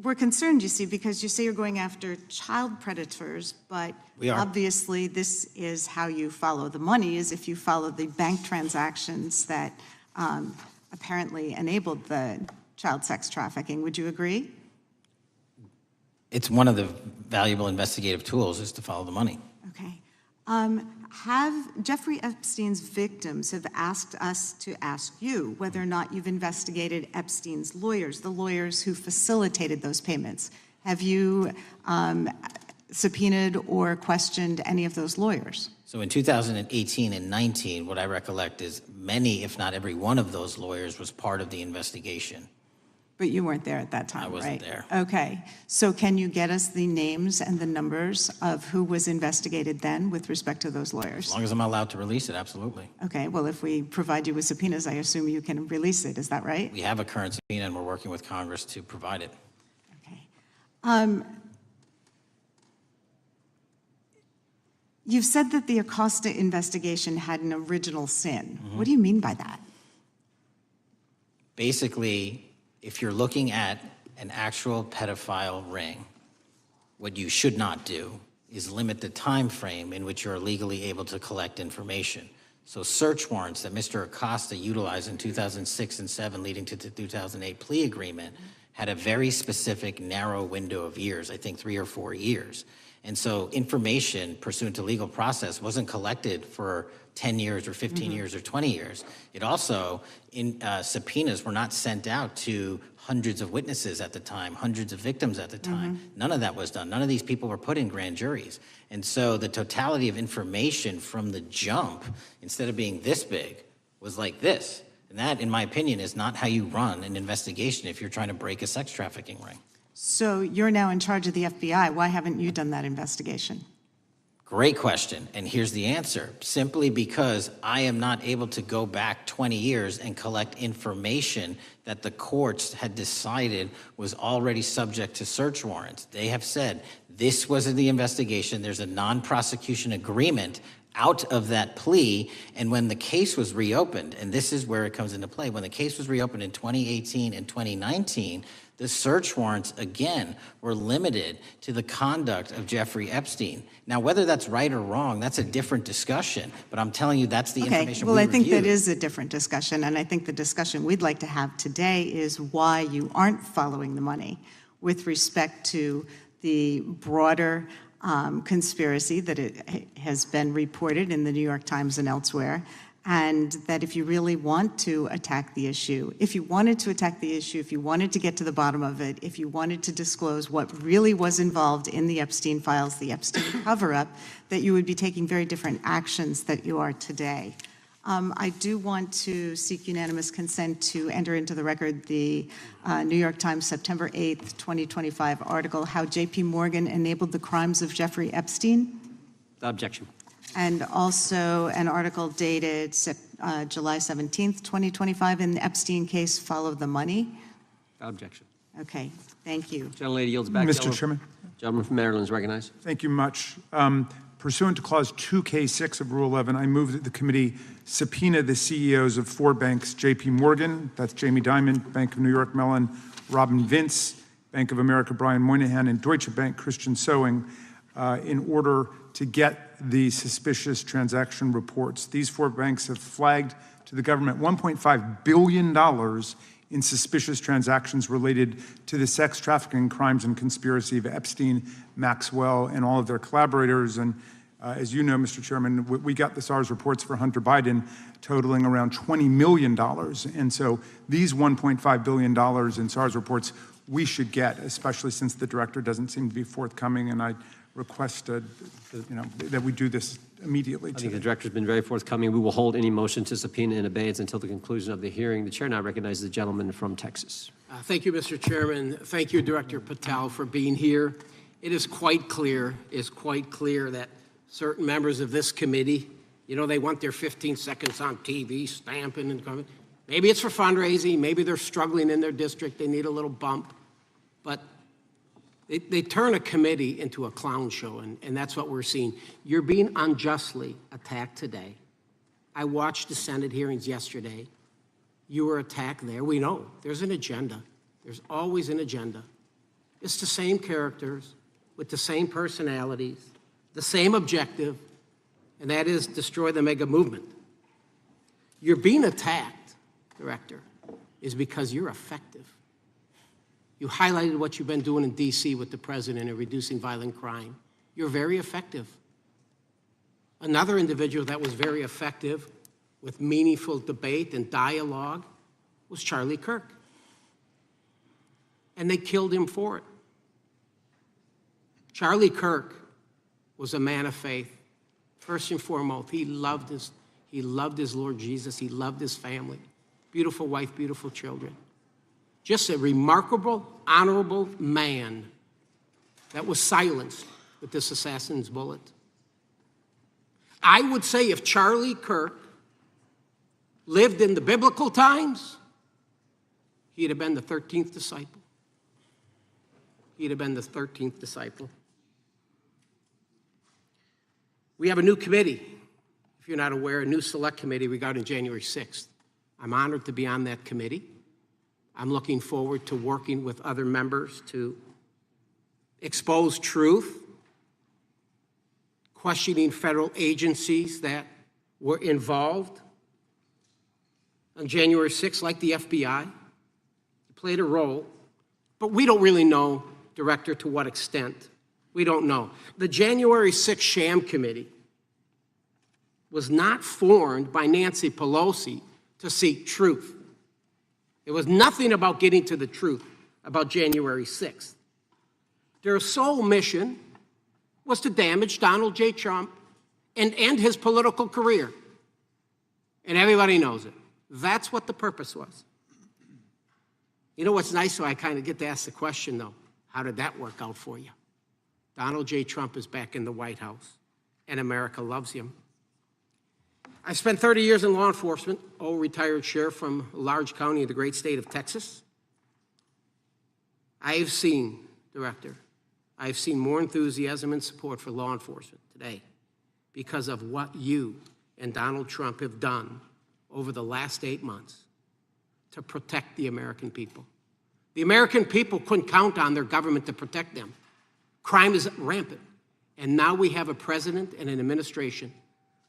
We're concerned, you see, because you say you're going after child predators, but we are. Obviously this is how you follow the money, is if you follow the bank transactions that apparently enabled the child sex trafficking. Would you agree? It's one of the valuable investigative tools is to follow the money. Okay. Have Jeffrey Epstein's victims have asked us to ask you whether or not you've investigated Epstein's lawyers, the lawyers who facilitated those payments. Have you subpoenaed or questioned any of those lawyers? So in 2018 and 19, what I recollect is many, if not every one of those lawyers was part of the investigation. But you weren't there at that time, right? I wasn't there. Okay. So can you get us the names and the numbers of who was investigated then with respect to those lawyers? As long as I'm allowed to release it, absolutely. Okay. Well, if we provide you with subpoenas, I assume you can release it. Is that right? We have a current subpoena, and we're working with Congress to provide it. Okay. You've said that the Acosta investigation had an original sin. Mm-hmm. What do you mean by that? Basically, if you're looking at an actual pedophile ring, what you should not do is limit the time frame in which you're legally able to collect information. So search warrants that Mr. Acosta utilized in 2006 and 7 leading to the 2008 plea agreement had a very specific narrow window of years, I think 3 or 4 years. And so information pursuant to legal process wasn't collected for 10 years or 15 years or 20 years. It also, subpoenas were not sent out to hundreds of witnesses at the time, hundreds of victims at the time. None of that was done. None of these people were put in grand juries. And so the totality of information from the jump, instead of being this big, was like this. And that, in my opinion, is not how you run an investigation if you're trying to break a sex trafficking ring. So you're now in charge of the FBI. Why haven't you done that investigation? Great question, and here's the answer. Simply because I am not able to go back 20 years and collect information that the courts had decided was already subject to search warrants. They have said, this was the investigation, there's a non-prosecution agreement out of that plea, and when the case was reopened, and this is where it comes into play, when the case was reopened in 2018 and 2019, the search warrants, again, were limited to the conduct of Jeffrey Epstein. Now, whether that's right or wrong, that's a different discussion, but I'm telling you that's the information we I think reviewed. that is a different discussion, and I think the discussion we'd like to have today is why you aren't following the money with respect to the broader conspiracy that it has been reported in the New York Times and elsewhere, and that if you really want to attack the issue, if you wanted to attack the issue, if you wanted to get to the bottom of it, if you wanted to disclose what really was involved in the Epstein Files, the Epstein cover-up, that you would be taking very different actions that you are today. I do want to seek unanimous consent to enter into the record the New York Times September 8th, 2025 article, How J.P. Morgan Enabled the Crimes of Jeffrey Epstein. Objection. And also an article dated July 17th, 2025, in the Epstein case, Follow the Money. Objection. Okay, thank you. Gentlelady yields back. Mr. Chairman. Gentleman from Maryland is recognized. Thank you much. Pursuant to Clause 2K6 of Rule 11, I move that the committee subpoena the CEOs of 4 banks, J.P. Morgan, that's Jamie Dimon, Bank of New York Mellon, Robin Vince, Bank of America, Brian Moynihan, and Deutsche Bank, Christian Sowing, in order to get the suspicious transaction reports. These 4 banks have flagged to the government $1.5 billion in suspicious transactions related to the sex trafficking crimes and conspiracy of Epstein, Maxwell, and all of their collaborators. And as you know, Mr. Chairman, we got the SARS reports for Hunter Biden totaling around $20 million. And so these $1.5 billion in SARS reports we should get, especially since the director doesn't seem to be forthcoming. And I request that we do this immediately. I think the director's been very forthcoming. We will hold any motion to subpoena in abeyance until the conclusion of the hearing. The chair now recognizes the gentleman from Texas. Thank you, Mr. Chairman. Thank you, Director Patel, for being here. It is quite clear that certain members of this committee, they want their 15 seconds on TV, stamping and coming. Maybe it's for fundraising. Maybe they're struggling in their district. They need a little bump. But they turn a committee into a clown show, and that's what we're seeing. You're being unjustly attacked today. I watched the Senate hearings yesterday. You were attacked there. We know there's an agenda. There's always an agenda. It's the same characters with the same personalities, the same objective, and that is destroy the mega movement. You're being attacked, Director, is because you're effective. You highlighted what you've been doing in D.C. with the president in reducing violent crime. You're very effective. Another individual that was very effective with meaningful debate and dialogue was Charlie Kirk. And they killed him for it. Charlie Kirk was a man of faith. First and foremost, he loved his Lord Jesus. He loved his family. Beautiful wife, beautiful children. Just a remarkable, honorable man that was silenced with this assassin's bullet. I would say if Charlie Kirk lived in the biblical times, he'd have been the 13th disciple. He'd have been the 13th disciple. We have a new committee, if you're not aware, a new select committee regarding January 6th. I'm honored to be on that committee. I'm looking forward to working with other members to expose truth, questioning federal agencies that were involved on January 6th, like the FBI, played a role, but we don't really know, Director, to what extent. We don't know. The January 6th sham committee was not formed by Nancy Pelosi to seek truth. It was nothing about getting to the truth about January 6th. Their sole mission was to damage Donald J. Trump and end his political career. And everybody knows it. That's what the purpose was. You know what's nice, so I kind of get to ask the question, though, how did that work out for you? Donald J. Trump is back in the White House, and America loves him. I spent 30 years in law enforcement, retired sheriff from a large county in the great state of Texas. I've seen, Director, I've seen more enthusiasm and support for law enforcement today because of what you and Donald Trump have done over the last 8 months to protect the American people. The American people couldn't count on their government to protect them. Crime is rampant. And now we have a president and an administration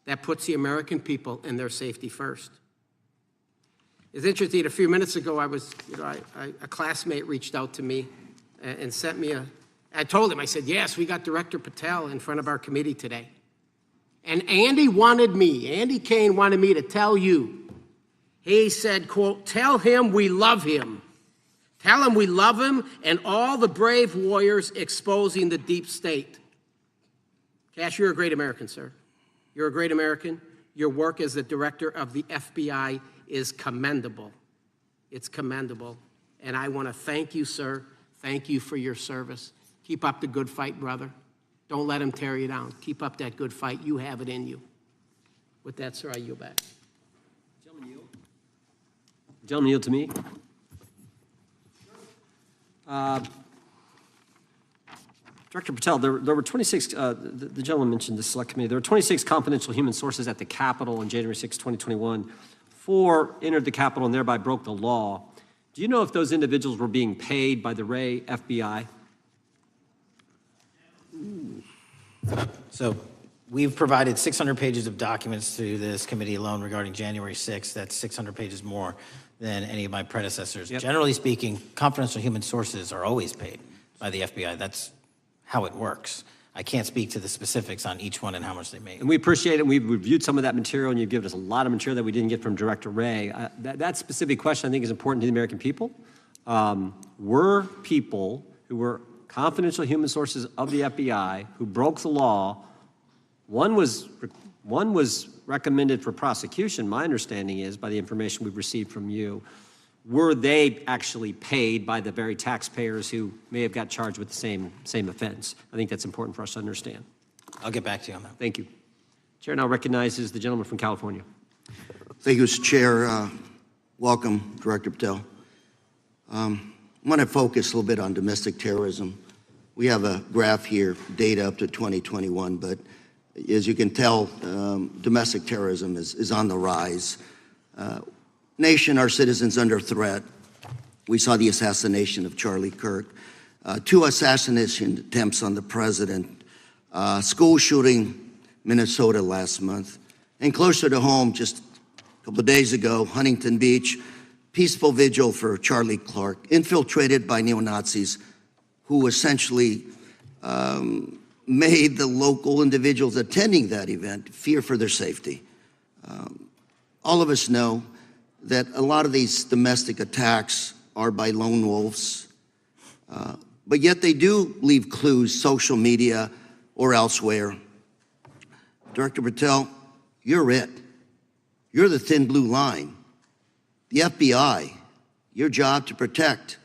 that puts the American people and their safety first. It's interesting, a few minutes ago, a classmate reached out to me and sent me I told him, I said, yes, we got Director Patel in front of our committee today. And Andy Kane wanted me to tell you, he said, quote, tell him we love him. Tell him we love him and all the brave warriors exposing the deep state. Kash, you're a great American, sir. You're a great American. Your work as the director of the FBI is commendable. It's commendable. And I want to thank you, sir. Thank you for your service. Keep up the good fight, brother. Don't let him tear you down. Keep up that good fight. You have it in you. With that, sir, I yield back. Gentleman yield to me. Director Patel, there were 26, the gentleman mentioned the select committee, there were 26 confidential human sources at the Capitol on January 6, 2021. 4 entered the Capitol and thereby broke the law. Do you know if those individuals were being paid by the Ray FBI? So we've provided 600 pages of documents to this committee alone regarding January 6th. That's 600 pages more than any of my predecessors. Yep. Generally speaking, confidential human sources are always paid by the FBI. That's how it works. I can't speak to the specifics on each one and how much they make. And we appreciate it. We've reviewed some of that material, and you've given us a lot of material that we didn't get from Director Ray. That specific question, I think, is important to the American people. Were people who were confidential human sources of the FBI who broke the law, one was recommended for prosecution, my understanding is, by the information we've received from you. Were they actually paid by the very taxpayers who may have got charged with the same offense? I think that's important for us to understand. I'll get back to you on that. Thank you. Chair now recognizes the gentleman from California. Thank you, Mr. Chair. Welcome, Director Patel. I want to focus a little bit on domestic terrorism. We have a graph here, data up to 2021, but as you can tell, domestic terrorism is on the rise. Nation, our citizens under threat. We saw the assassination of Charlie Kirk, 2 assassination attempts on the president, school shooting, Minnesota last month, and closer to home, just a couple of days ago, Huntington Beach, peaceful vigil for Charlie Clark, infiltrated by neo-Nazis who essentially made the local individuals attending that event fear for their safety. All of us know that a lot of these domestic attacks are by lone wolves, but yet they do leave clues, social media or elsewhere. Director Patel, you're it. You're the thin blue line. The FBI, your job to protect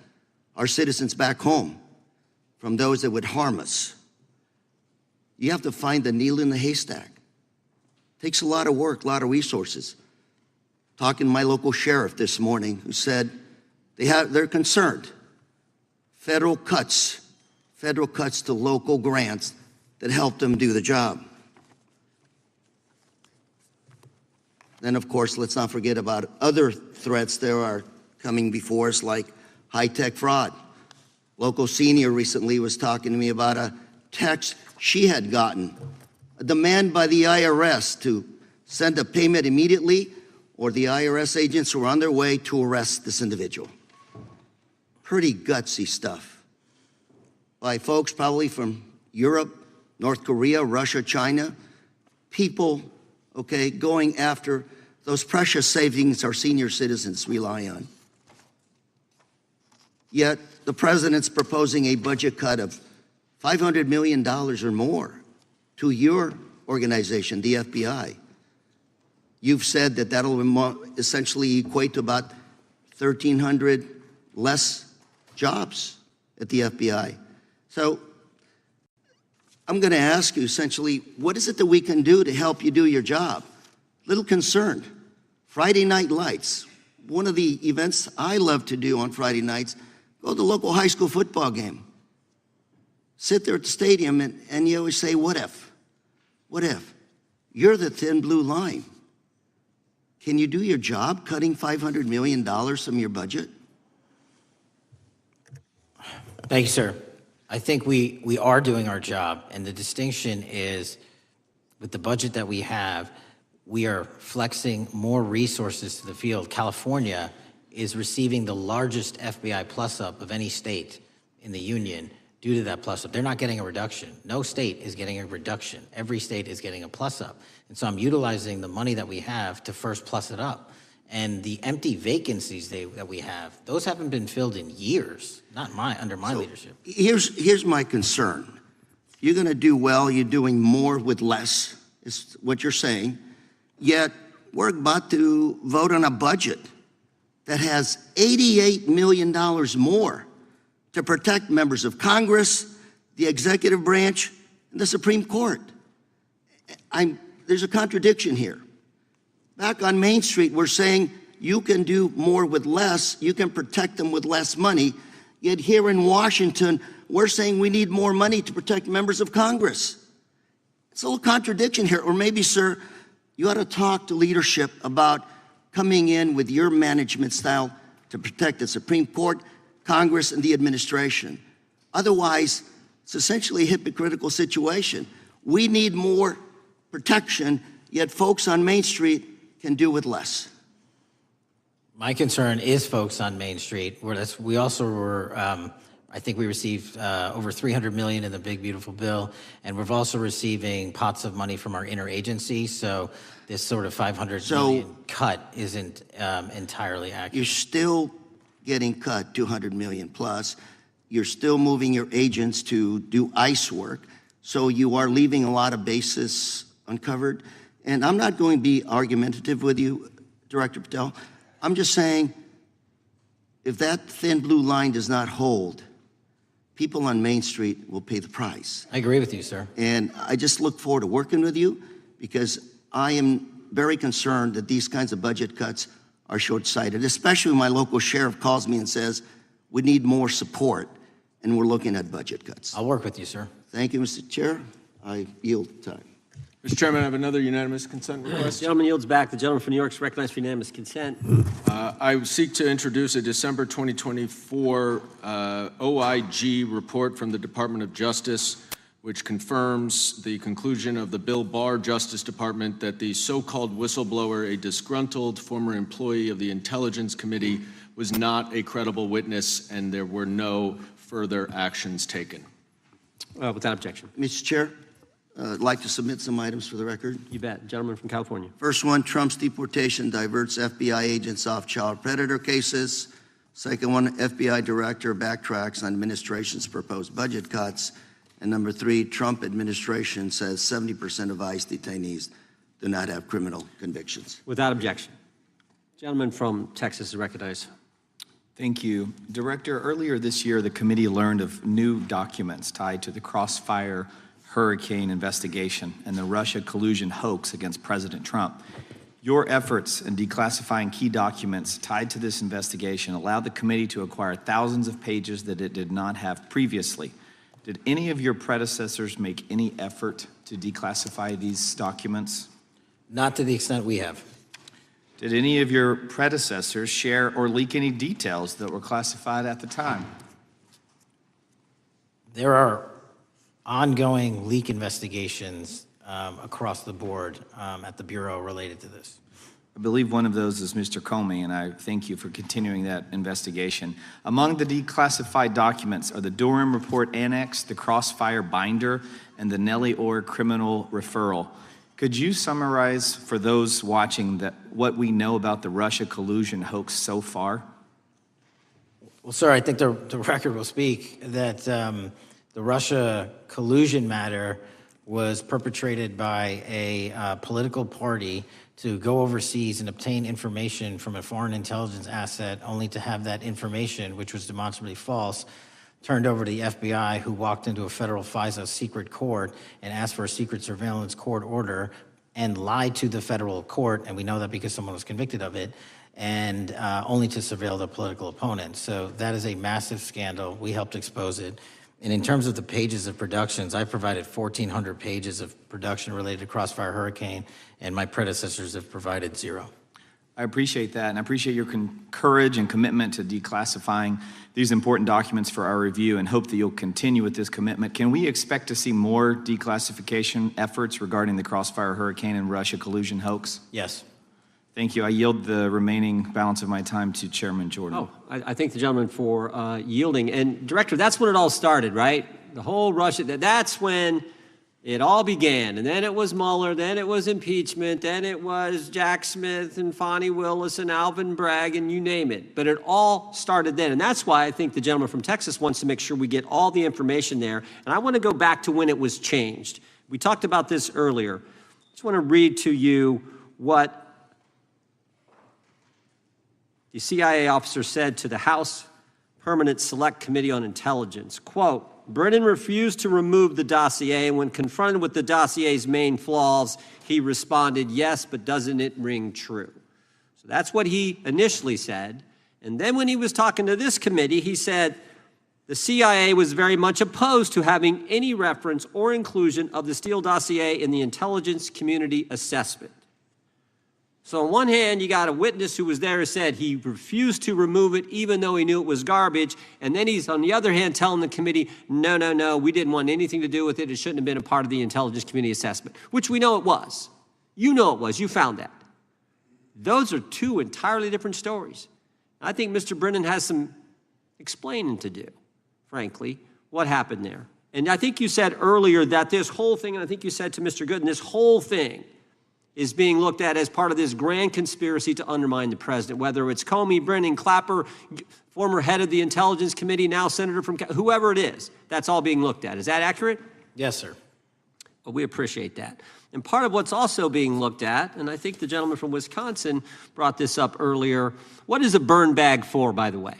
our citizens back home from those that would harm us. You have to find the needle in the haystack. Takes a lot of work, a lot of resources. Talking to my local sheriff this morning who said they're concerned. Federal cuts to local grants that help them do the job. Then, of course, let's not forget about other threats that are coming before us, like high-tech fraud. Local senior recently was talking to me about a text she had gotten, a demand by the IRS to send a payment immediately, or the IRS agents were on their way to arrest this individual. Pretty gutsy stuff by folks probably from Europe, North Korea, Russia, China, people, okay, going after those precious savings our senior citizens rely on. Yet the president's proposing a budget cut of $500 million or more to your organization, the FBI. You've said that that'll essentially equate to about 1,300 less jobs at the FBI. So I'm going to ask you essentially, what is it that we can do to help you do your job? Little concerned. Friday night lights. One of the events I love to do on Friday nights, go to the local high school football game. Sit there at the stadium and you always say, what if? What if? You're the thin blue line. Can you do your job cutting $500 million from your budget? Thank you, sir. I think we are doing our job, and the distinction is with the budget that we have, we are flexing more resources to the field. California is receiving the largest FBI plus-up of any state in the union due to that plus-up. They're not getting a reduction. No state is getting a reduction. Every state is getting a plus-up. And so I'm utilizing the money that we have to first plus it up. And the empty vacancies that we have, those haven't been filled in years, not under my leadership. Here's my concern. You're going to do well. You're doing more with less, is what you're saying. Yet we're about to vote on a budget that has $88 million more to protect members of Congress, the executive branch, and the Supreme Court. There's a contradiction here. Back on Main Street, we're saying you can do more with less, you can protect them with less money, yet here in Washington, we're saying we need more money to protect members of Congress. It's a little contradiction here. Or maybe, sir, you ought to talk to leadership about coming in with your management style to protect the Supreme Court, Congress, and the administration. Otherwise, it's essentially a hypocritical situation. We need more protection, yet folks on Main Street can do with less. My concern is folks on Main Street. We also were, I think we received over $300 million in the big, beautiful bill, and we're also receiving pots of money from our interagency, so this sort of $500 million cut isn't entirely accurate. You're still getting cut $200 million plus. You're still moving your agents to do ICE work, so you are leaving a lot of bases uncovered. And I'm not going to be argumentative with you, Director Patel. I'm just saying, if that thin blue line does not hold, people on Main Street will pay the price. I agree with you, sir. And I just look forward to working with you because I am very concerned that these kinds of budget cuts are short-sighted, especially when my local sheriff calls me and says, we need more support, and we're looking at budget cuts. I'll work with you, sir. Thank you, Mr. Chair. I yield time. Mr. Chairman, I have another unanimous consent request. The gentleman yields back. The gentleman from New York is recognized for unanimous consent. I seek to introduce a December 2024 OIG report from the Department of Justice, which confirms the conclusion of the Bill Barr Justice Department that the so-called whistleblower, a disgruntled former employee of the Intelligence Committee, was not a credible witness and there were no further actions taken. Without objection. Mr. Chair, I'd like to submit some items for the record. You bet. Gentleman from California. First one, Trump's deportation diverts FBI agents off child predator cases. Second one, FBI director backtracks on administration's proposed budget cuts. And number three, Trump administration says 70% of ICE detainees do not have criminal convictions. Without objection. Gentleman from Texas is recognized. Thank you. Director, earlier this year, the committee learned of new documents tied to the Crossfire Hurricane investigation and the Russia collusion hoax against President Trump. Your efforts in declassifying key documents tied to this investigation allowed the committee to acquire thousands of pages that it did not have previously. Did any of your predecessors make any effort to declassify these documents? Not to the extent we have. Did any of your predecessors share or leak any details that were classified at the time? There are ongoing leak investigations across the board at the Bureau related to this. I believe one of those is Mr. Comey, and I thank you for continuing that investigation. Among the declassified documents are the Durham Report Annex, the Crossfire Binder, and the Nellie Orr Criminal Referral. Could you summarize for those watching what we know about the Russia collusion hoax so far? Well, sir, I think the record will speak that the Russia collusion matter was perpetrated by a political party to go overseas and obtain information from a foreign intelligence asset, only to have that information, which was demonstrably false, turned over to the FBI, who walked into a federal FISA secret court and asked for a secret surveillance court order and lied to the federal court, and we know that because someone was convicted of it, and only to surveil the political opponent. So that is a massive scandal. We helped expose it. And in terms of the pages of productions, I provided 1,400 pages of production related to Crossfire Hurricane, and my predecessors have provided 0. I appreciate that, and I appreciate your courage and commitment to declassifying these important documents for our review, and hope that you'll continue with this commitment. Can we expect to see more declassification efforts regarding the Crossfire Hurricane and Russia collusion hoax? Yes. Thank you. I yield the remaining balance of my time to Chairman Jordan. Oh, I thank the gentleman for yielding. And Director, that's when it all started, right? The whole Russia, that's when it all began. And then it was Mueller, then it was impeachment, then it was Jack Smith and Fonnie Willis and Alvin Bragg and you name it. But it all started then. And that's why I think the gentleman from Texas wants to make sure we get all the information there. And I want to go back to when it was changed. We talked about this earlier. I just want to read to you what the CIA officer said to the House Permanent Select Committee on Intelligence, quote, Brennan refused to remove the dossier, and when confronted with the dossier's main flaws, he responded, yes, but doesn't it ring true? So that's what he initially said. And then when he was talking to this committee, he said the CIA was very much opposed to having any reference or inclusion of the Steele dossier in the intelligence community assessment. So on one hand, you got a witness who was there who said he refused to remove it even though he knew it was garbage. And then he's, on the other hand, telling the committee, no, we didn't want anything to do with it. It shouldn't have been a part of the intelligence community assessment, which we know it was. You know it was. You found that. Those are two entirely different stories. I think Mr. Brennan has some explaining to do, frankly, what happened there. And I think you said earlier that this whole thing, and I think you said to Mr. Gooden, this whole thing is being looked at as part of this grand conspiracy to undermine the president, whether it's Comey, Brennan, Clapper, former head of the Intelligence Committee, now senator from, whoever it is, that's all being looked at. Is that accurate? Yes, sir. Well, we appreciate that. And part of what's also being looked at, and I think the gentleman from Wisconsin brought this up earlier, what is a burn bag for, by the way?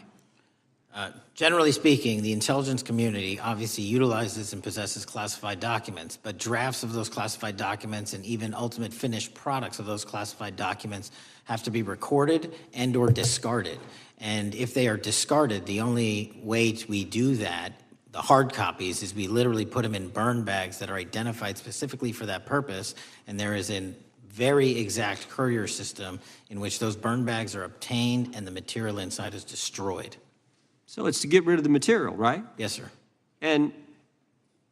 Generally speaking, the intelligence community obviously utilizes and possesses classified documents, but drafts of those classified documents and even ultimate finished products of those classified documents have to be recorded and or discarded. And if they are discarded, the only way we do that, the hard copies, is we literally put them in burn bags that are identified specifically for that purpose, and there is a very exact courier system in which those burn bags are obtained and the material inside is destroyed. So it's to get rid of the material, right? Yes, sir. And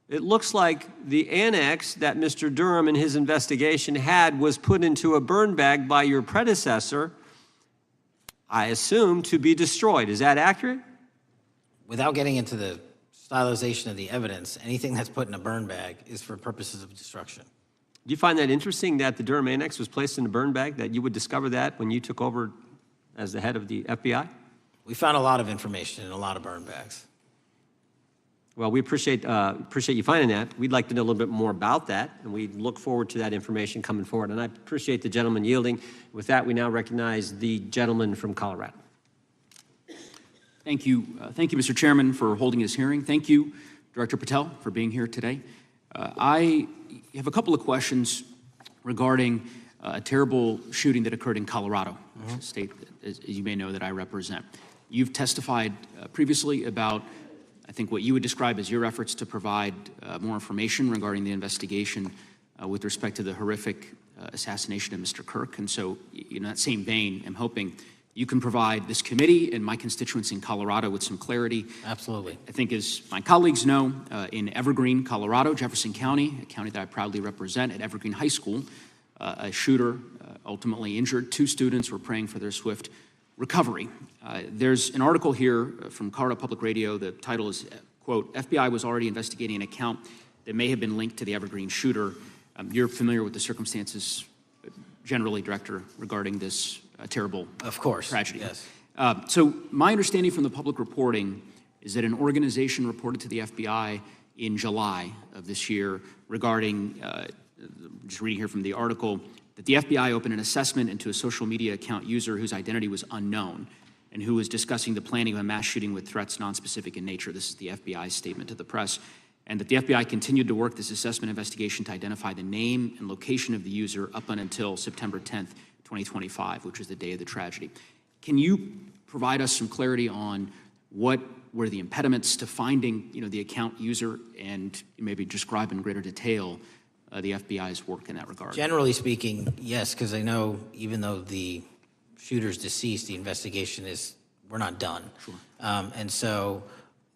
it looks like the annex that Mr. Durham in his investigation had was put into a burn bag by your predecessor, I assume, to be destroyed. Is that accurate? Without getting into the stylization of the evidence, anything that's put in a burn bag is for purposes of destruction. Do you find that interesting that the Durham annex was placed in a burn bag, that you would discover that when you took over as the head of the FBI? We found a lot of information in a lot of burn bags. Well, we appreciate you finding that. We'd like to know a little bit more about that, and we look forward to that information coming forward. And I appreciate the gentleman yielding. With that, we now recognize the gentleman from Colorado. Thank you, Mr. Chairman, for holding this hearing. Thank you, Director Patel, for being here today. I have a couple of questions regarding a terrible shooting that occurred in Colorado, a state, as you may know, that I represent. You've testified previously about, I think, what you would describe as your efforts to provide more information regarding the investigation with respect to the horrific assassination of Mr. Kirk. And so, in that same vein, I'm hoping you can provide this committee and my constituents in Colorado with some clarity. Absolutely. I think, as my colleagues know, in Evergreen, Colorado, Jefferson County, a county that I proudly represent, at Evergreen High School, a shooter ultimately injured. 2 students were praying for their swift recovery. There's an article here from Colorado Public Radio. The title is, quote, FBI was already investigating an account that may have been linked to the Evergreen shooter. You're familiar with the circumstances generally, Director, regarding this terrible tragedy. Yes. So my understanding from the public reporting is that an organization reported to the FBI in July of this year regarding, just reading here from the article, that the FBI opened an assessment into a social media account user whose identity was unknown and who was discussing the planning of a mass shooting with threats nonspecific in nature. This is the FBI's statement to the press. And that the FBI continued to work this assessment investigation to identify the name and location of the user up until September 10th, 2025, which was the day of the tragedy. Can you provide us some clarity on what were the impediments to finding, the account user, and maybe describe in greater detail the FBI's work in that regard? Generally speaking, yes, because I know even though the shooter's deceased, the investigation we're not done. Sure. And so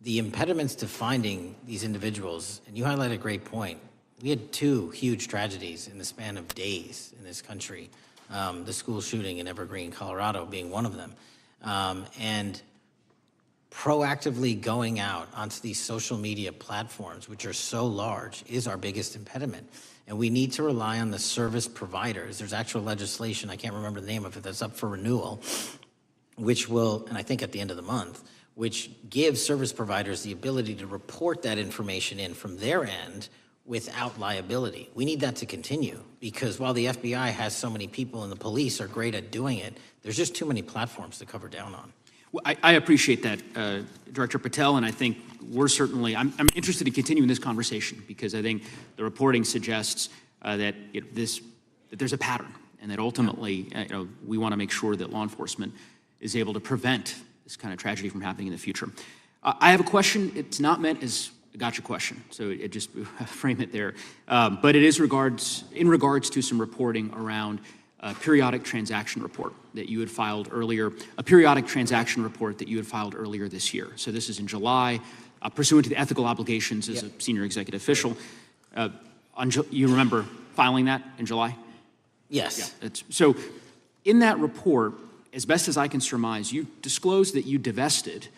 the impediments to finding these individuals, and you highlight a great point. We had 2 huge tragedies in the span of days in this country. The school shooting in Evergreen, Colorado being one of them. And proactively going out onto these social media platforms, which are so large, is our biggest impediment. And we need to rely on the service providers. There's actual legislation, I can't remember the name of it, that's up for renewal, which will, and I think at the end of the month, which gives service providers the ability to report that information in from their end without liability. We need that to continue, because while the FBI has so many people and the police are great at doing it, there's just too many platforms to cover down on. Well, I appreciate that, Director Patel, and I think we're certainly, I'm interested in continuing this conversation, because I think the reporting suggests that there's a pattern, and that ultimately we want to make sure that law enforcement is able to prevent this kind of tragedy from happening in the future. I have a question. It's not meant as a gotcha question, so it just frame it there. But it is in regards to some reporting around a periodic transaction report that you had filed earlier, this year. So this is in July, pursuant to the ethical obligations as a senior executive official. You remember filing that in July? Yes. Yeah, so in that report, as best as I can surmise, you disclosed that you divested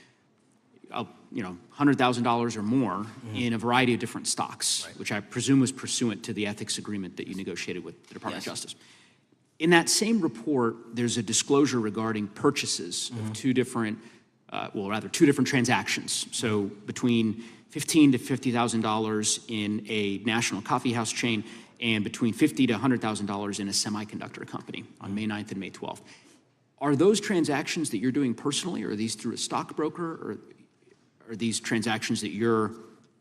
$100,000 or more in a variety of different stocks, which I presume was pursuant to the ethics agreement that you negotiated with the Department of Justice. In that same report, there's a disclosure regarding purchases of 2 different transactions. So between $15,000 to $50,000 in a national coffee house chain, and between $50,000 to $100,000 in a semiconductor company on May 9th and May 12th. Are those transactions that you're doing personally, or are these through a stockbroker, or are these transactions that you're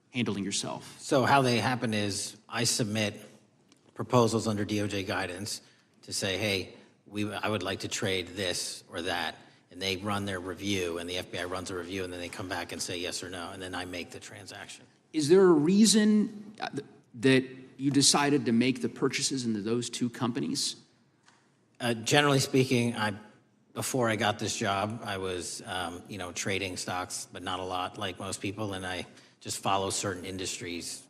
handling yourself? So how they happen is I submit proposals under DOJ guidance to say, hey, I would like to trade this or that, and they run their review, and the FBI runs a review, and then they come back and say yes or no, and then I make the transaction. Is there a reason that you decided to make the purchases into those 2 companies? Generally speaking, before I got this job, I was, trading stocks, but not a lot like most people, and I just follow certain industries,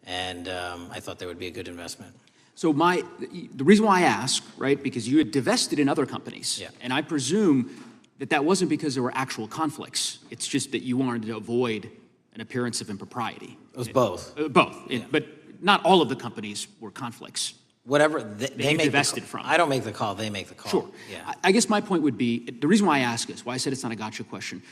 and I thought they would be a good investment. So the reason why I ask, right, because you had divested in other companies, and I presume that wasn't because there were actual conflicts. It's just that you wanted to avoid an appearance of impropriety. It was both. Both, but not all of the companies were conflicts. Whatever they make divested from. I don't make the call, they make the call. Sure. Yeah. I guess my point would be, the reason why I ask is, why I said it's not a gotcha question,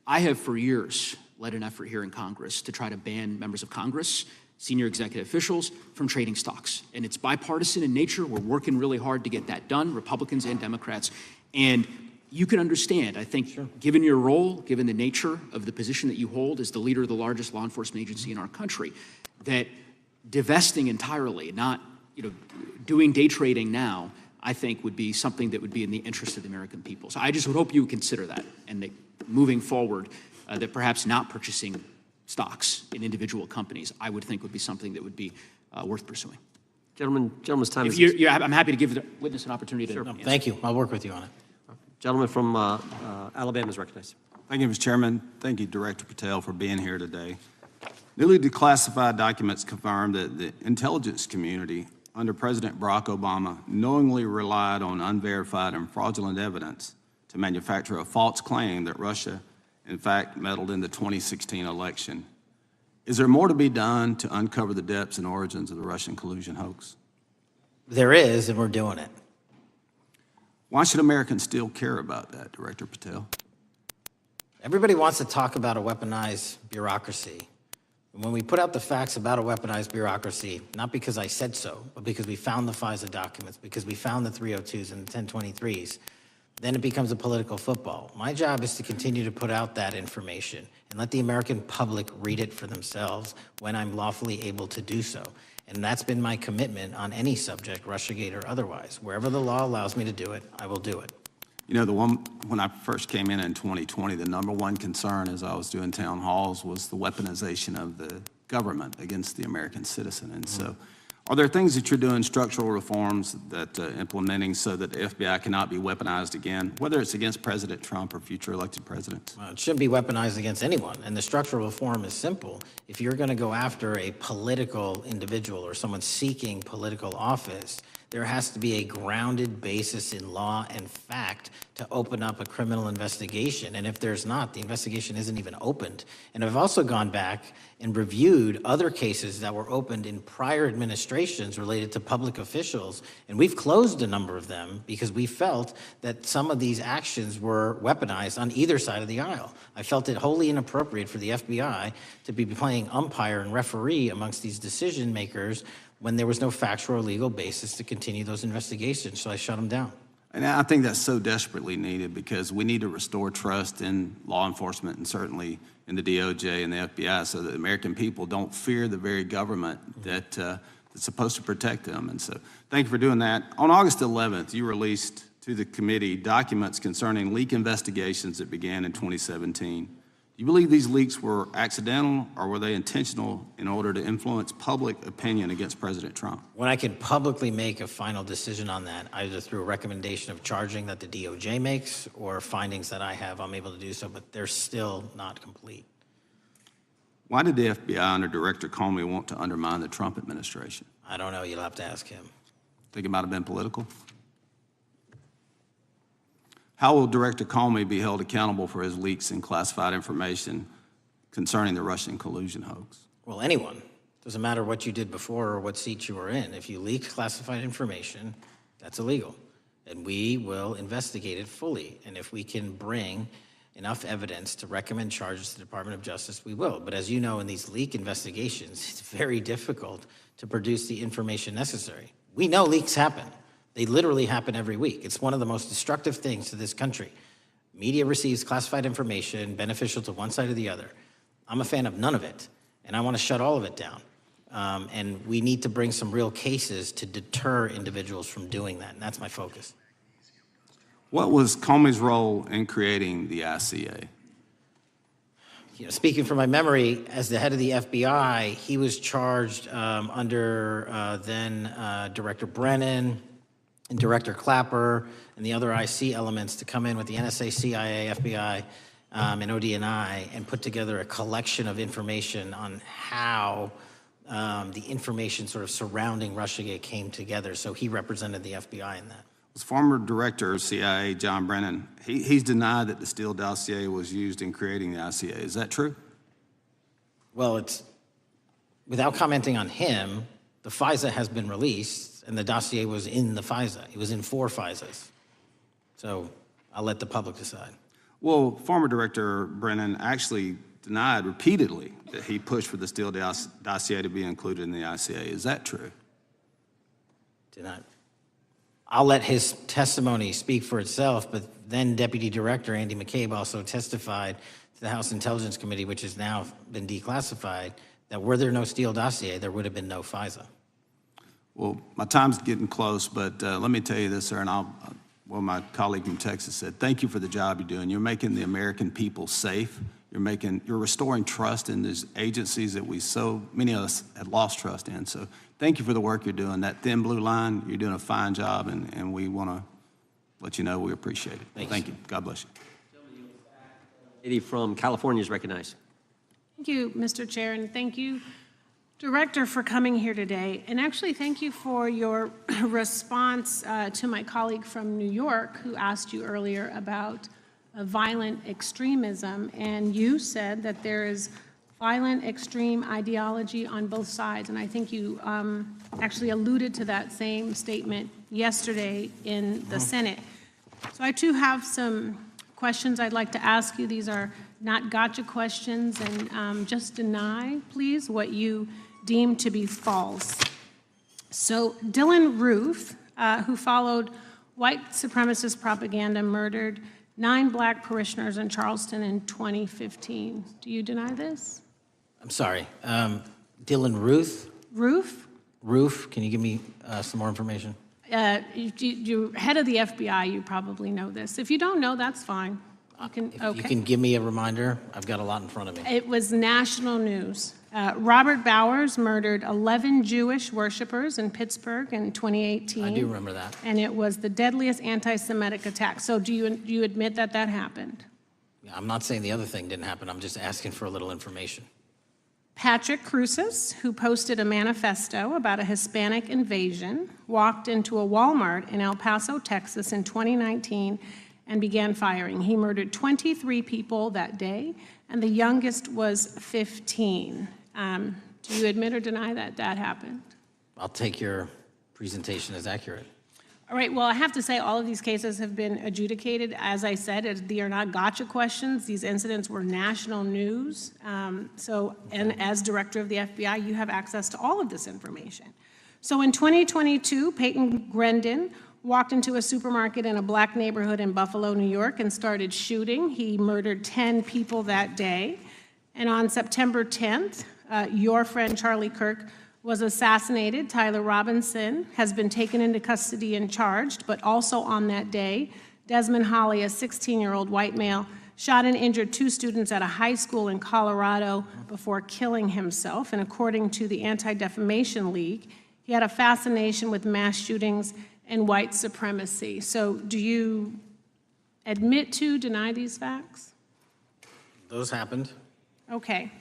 I have for years led an effort here in Congress to try to ban members of Congress, senior executive officials, from trading stocks. And it's bipartisan in nature. We're working really hard to get that done, Republicans and Democrats. And you can understand, I think, given your role, given the nature of the position that you hold as the leader of the largest law enforcement agency in our country, that divesting entirely, not doing day trading now, I think would be something that would be in the interest of the American people. So I just would hope you would consider that, and that moving forward, that perhaps not purchasing stocks in individual companies, I would think would be something that would be worth pursuing. Gentleman's time is... I'm happy to give the witness an opportunity to answer. Thank you. I'll work with you on it. Gentleman from Alabama is recognized. Thank you, Mr. Chairman. Thank you, Director Patel, for being here today. Newly declassified documents confirm that the intelligence community under President Barack Obama knowingly relied on unverified and fraudulent evidence to manufacture a false claim that Russia, in fact, meddled in the 2016 election. Is there more to be done to uncover the depths and origins of the Russian collusion hoax? There is, and we're doing it. Why should Americans still care about that, Director Patel? Everybody wants to talk about a weaponized bureaucracy. And when we put out the facts about a weaponized bureaucracy, not because I said so, but because we found the FISA documents, because we found the 302s and the 1023s, then it becomes a political football. My job is to continue to put out that information and let the American public read it for themselves when I'm lawfully able to do so. And that's been my commitment on any subject, Russiagate or otherwise. Wherever the law allows me to do it, I will do it. You know, when I first came in 2020, the number one concern as I was doing town halls was the weaponization of the government against the American citizen. And so are there things that you're doing, structural reforms that implementing so that the FBI cannot be weaponized again, whether it's against President Trump or future elected presidents? Well, it shouldn't be weaponized against anyone. And the structural reform is simple. If you're going to go after a political individual or someone seeking political office, there has to be a grounded basis in law and fact to open up a criminal investigation. And if there's not, the investigation isn't even opened. And I've also gone back and reviewed other cases that were opened in prior administrations related to public officials. And we've closed a number of them because we felt that some of these actions were weaponized on either side of the aisle. I felt it wholly inappropriate for the FBI to be playing umpire and referee amongst these decision makers when there was no factual or legal basis to continue those investigations, so I shut them down. And I think that's so desperately needed because we need to restore trust in law enforcement and certainly in the DOJ and the FBI so that the American people don't fear the very government that's supposed to protect them. And so thank you for doing that. On August 11th, you released to the committee documents concerning leak investigations that began in 2017. Do you believe these leaks were accidental or were they intentional in order to influence public opinion against President Trump? When I can publicly make a final decision on that, either through a recommendation of charging that the DOJ makes or findings that I have, I'm able to do so, but they're still not complete. Why did the FBI under Director Comey want to undermine the Trump administration? I don't know. You'll have to ask him. Think it might have been political? How will Director Comey be held accountable for his leaks and classified information concerning the Russian collusion hoax? Well, anyone. Doesn't matter what you did before or what seat you were in. If you leaked classified information, that's illegal. And we will investigate it fully. And if we can bring enough evidence to recommend charges to the Department of Justice, we will. But as you know, in these leak investigations, it's very difficult to produce the information necessary. We know leaks happen. They literally happen every week. It's one of the most destructive things to this country. Media receives classified information beneficial to one side or the other. I'm a fan of none of it, and I want to shut all of it down. And we need to bring some real cases to deter individuals from doing that, and that's my focus. What was Comey's role in creating the ICA? You know, speaking from my memory, as the head of the FBI, he was charged under then Director Brennan, and Director Clapper and the other IC elements to come in with the NSA, CIA, FBI, and ODNI and put together a collection of information on how the information sort of surrounding Russiagate came together. So he represented the FBI in that. Was former Director of CIA, John Brennan, he's denied that the Steele dossier was used in creating the ICA. Is that true? Well, it's, without commenting on him, the FISA has been released, and the dossier was in the FISA. It was in 4 FISAs. So I'll let the public decide. Well, former Director Brennan actually denied repeatedly that he pushed for the Steele dossier to be included in the ICA. Is that true? Denied. I'll let his testimony speak for itself, but then Deputy Director Andy McCabe also testified to the House Intelligence Committee, which has now been declassified, that were there no Steele dossier, there would have been no FISA. Well, my time's getting close, but let me tell you this, sir, and well, my colleague from Texas said, thank you for the job you're doing. You're making the American people safe. You're restoring trust in these agencies that so many of us had lost trust in. So thank you for the work you're doing. That thin blue line, you're doing a fine job, and we want to let you know we appreciate it. Thank you. God bless you. Lady from California is recognized. Thank you, Mr. Chair, and thank you, Director, for coming here today. And actually, thank you for your response to my colleague from New York who asked you earlier about violent extremism. And you said that there is violent extreme ideology on both sides. And I think you actually alluded to that same statement yesterday in the Senate. So I too have some questions I'd like to ask you. These are not gotcha questions, and just deny, please, what you deem to be false. So Dylan Roof, who followed white supremacist propaganda, murdered 9 black parishioners in Charleston in 2015. Do you deny this? I'm sorry. Dylan Ruth? Roof, Can you give me some more information? You're head of the FBI, you probably know this. If you don't know, that's fine. You can give me a reminder. I've got a lot in front of me. It was national news. Robert Bowers murdered 11 Jewish worshipers in Pittsburgh in 2018. I do remember that. And it was the deadliest anti-Semitic attack. So do you admit that that happened? I'm not saying the other thing didn't happen. I'm just asking for a little information. Patrick Cruces, who posted a manifesto about a Hispanic invasion, walked into a Walmart in El Paso, Texas in 2019 and began firing. He murdered 23 people that day, and the youngest was 15. Do you admit or deny that that happened? I'll take your presentation as accurate. All right, well, I have to say all of these cases have been adjudicated. As I said, they are not gotcha questions. These incidents were national news. And as director of the FBI, you have access to all of this information. So in 2022, Peyton Grendon walked into a supermarket in a black neighborhood in Buffalo, New York, and started shooting. He murdered 10 people that day. And on September 10th, your friend Charlie Kirk was assassinated. Tyler Robinson has been taken into custody and charged, but also on that day, Desmond Holley, a 16-year-old white male, shot and injured 2 students at a high school in Colorado before killing himself. And according to the Anti-Defamation League, he had a fascination with mass shootings and white supremacy. So do you admit to, deny these facts? Those happened. Okay.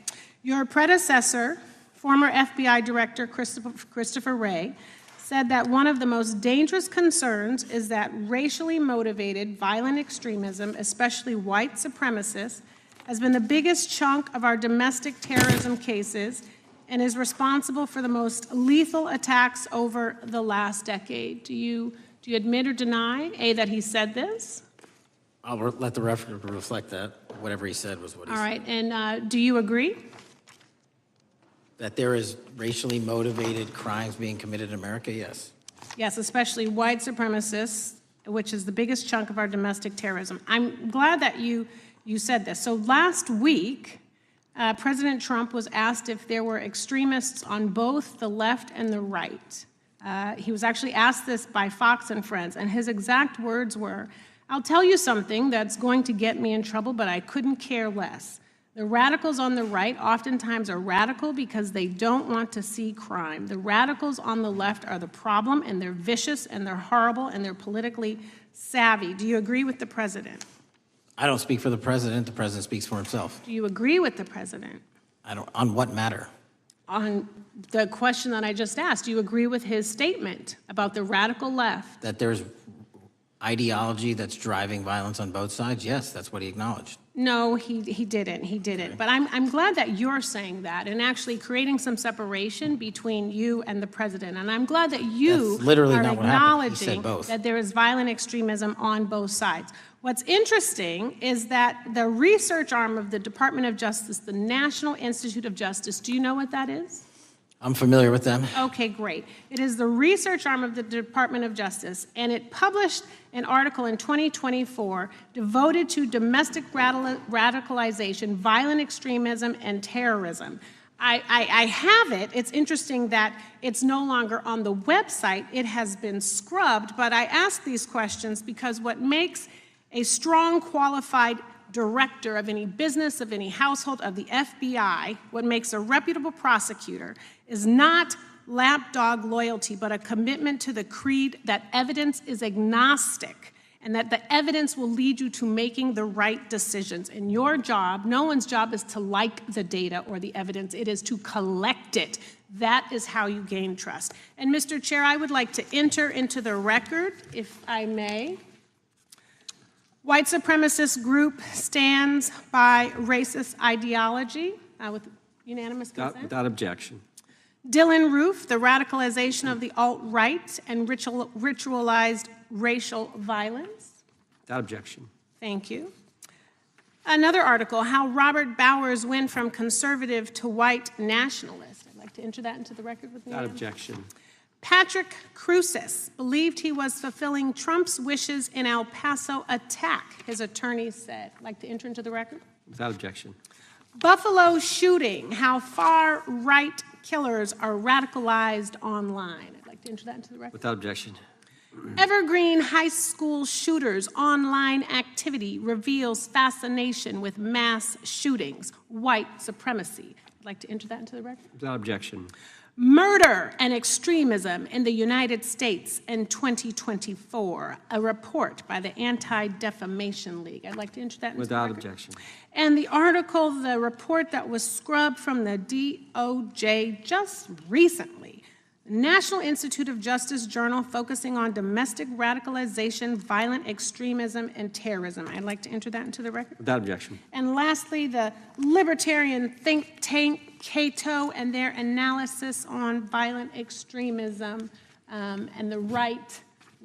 Your predecessor, former FBI Director Christopher Wray, said that one of the most dangerous concerns is that racially motivated violent extremism, especially white supremacists, has been the biggest chunk of our domestic terrorism cases and is responsible for the most lethal attacks over the last decade. Do you admit or deny, A, that he said this? I'll let the record reflect that. Whatever he said was what he said. All right, and do you agree? That there is racially motivated crimes being committed in America, yes. Yes, especially white supremacists, which is the biggest chunk of our domestic terrorism. I'm glad that you said this. So last week, President Trump was asked if there were extremists on both the left and the right. He was actually asked this by Fox and Friends, and his exact words were, "I'll tell you something that's going to get me in trouble, but I couldn't care less. The radicals on the right oftentimes are radical because they don't want to see crime. The radicals on the left are the problem, and they're vicious, and they're horrible, and they're politically savvy." Do you agree with the president? I don't speak for the president. The president speaks for himself. Do you agree with the president? I don't. On what matter? On the question that I just asked, do you agree with his statement about the radical left? That there's ideology that's driving violence on both sides? Yes, that's what he acknowledged. No, he didn't. He didn't. But I'm glad that you're saying that and actually creating some separation between you and the president. And I'm glad that you That's literally are not what happened. He said acknowledging both. that there is violent extremism on both sides. What's interesting is that the research arm of the Department of Justice, the National Institute of Justice, do you know what that is? I'm familiar with them. Okay, great. It is the research arm of the Department of Justice, and it published an article in 2024 devoted to domestic radicalization, violent extremism, and terrorism. I have it. It's interesting that it's no longer on the website. It has been scrubbed, but I ask these questions because what makes a strong, qualified director of any business, of any household, of the FBI, what makes a reputable prosecutor is not lapdog loyalty, but a commitment to the creed that evidence is agnostic and that the evidence will lead you to making the right decisions. And your job, no one's job is to like the data or the evidence, it is to collect it. That is how you gain trust. And Mr. Chair, I would like to enter into the record, if I may. White supremacist group stands by racist ideology with unanimous consent. Without objection. Dylan Roof, the radicalization of the alt-right and ritualized racial violence. Without objection. Thank you. Another article, how Robert Bowers went from conservative to white nationalist. I'd like to enter that into the record with me. Without objection. Patrick Cruces believed he was fulfilling Trump's wishes in El Paso attack, his attorneys said. I'd like to enter into the record. Without objection. Buffalo shooting, how far-right killers are radicalized online. I'd like to enter that into the record. Without objection. Evergreen High School shooters' online activity reveals fascination with mass shootings, white supremacy. I'd like to enter that into the record. Without objection. Murder and Extremism in the United States in 2024, a report by the Anti-Defamation League. I'd like to enter that into Without the record. objection. And the article, the report that was scrubbed from the DOJ just recently, National Institute of Justice Journal focusing on domestic radicalization, violent extremism, and terrorism. I'd like to enter that into the record. Without objection. And lastly, the libertarian think tank Cato and their analysis on violent extremism and the right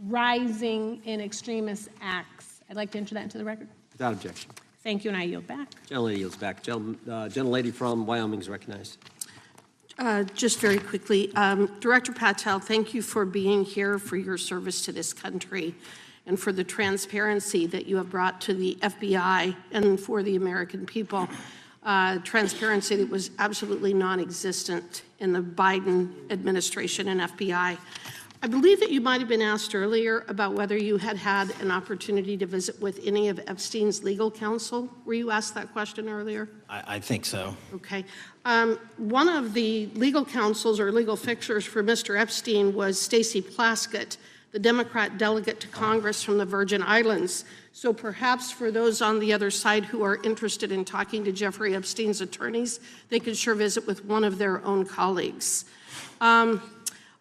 rising in extremist acts. I'd like to enter that into the record. Without objection. Thank you, and I yield back. Gentlelady yields back. Gentlelady from Wyoming is recognized. Just very quickly, Director Patel, thank you for being here, for your service to this country, and for the transparency that you have brought to the FBI and for the American people. Transparency that was absolutely non-existent in the Biden administration and FBI. I believe that you might have been asked earlier about whether you had had an opportunity to visit with any of Epstein's legal counsel. Were you asked that question earlier? I think so. Okay. One of the legal counsels or legal fixers for Mr. Epstein was Stacey Plaskett, the Democrat delegate to Congress from the Virgin Islands. So perhaps for those on the other side who are interested in talking to Jeffrey Epstein's attorneys, they could sure visit with one of their own colleagues.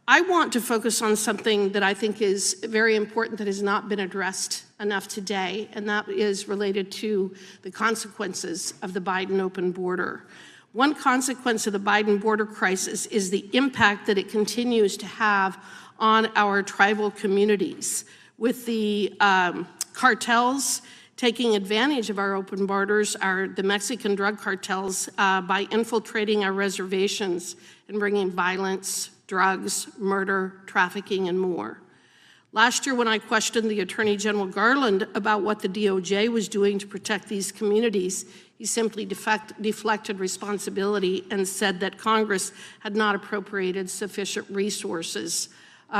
I want to focus on something that I think is very important that has not been addressed enough today, and that is related to the consequences of the Biden open border. One consequence of the Biden border crisis is the impact that it continues to have on our tribal communities, with the cartels taking advantage of our open borders, the Mexican drug cartels, by infiltrating our reservations and bringing violence, drugs, murder, trafficking, and more. Last year, when I questioned the Attorney General Garland about what the DOJ was doing to protect these communities, he simply deflected responsibility and said that Congress had not appropriated sufficient resources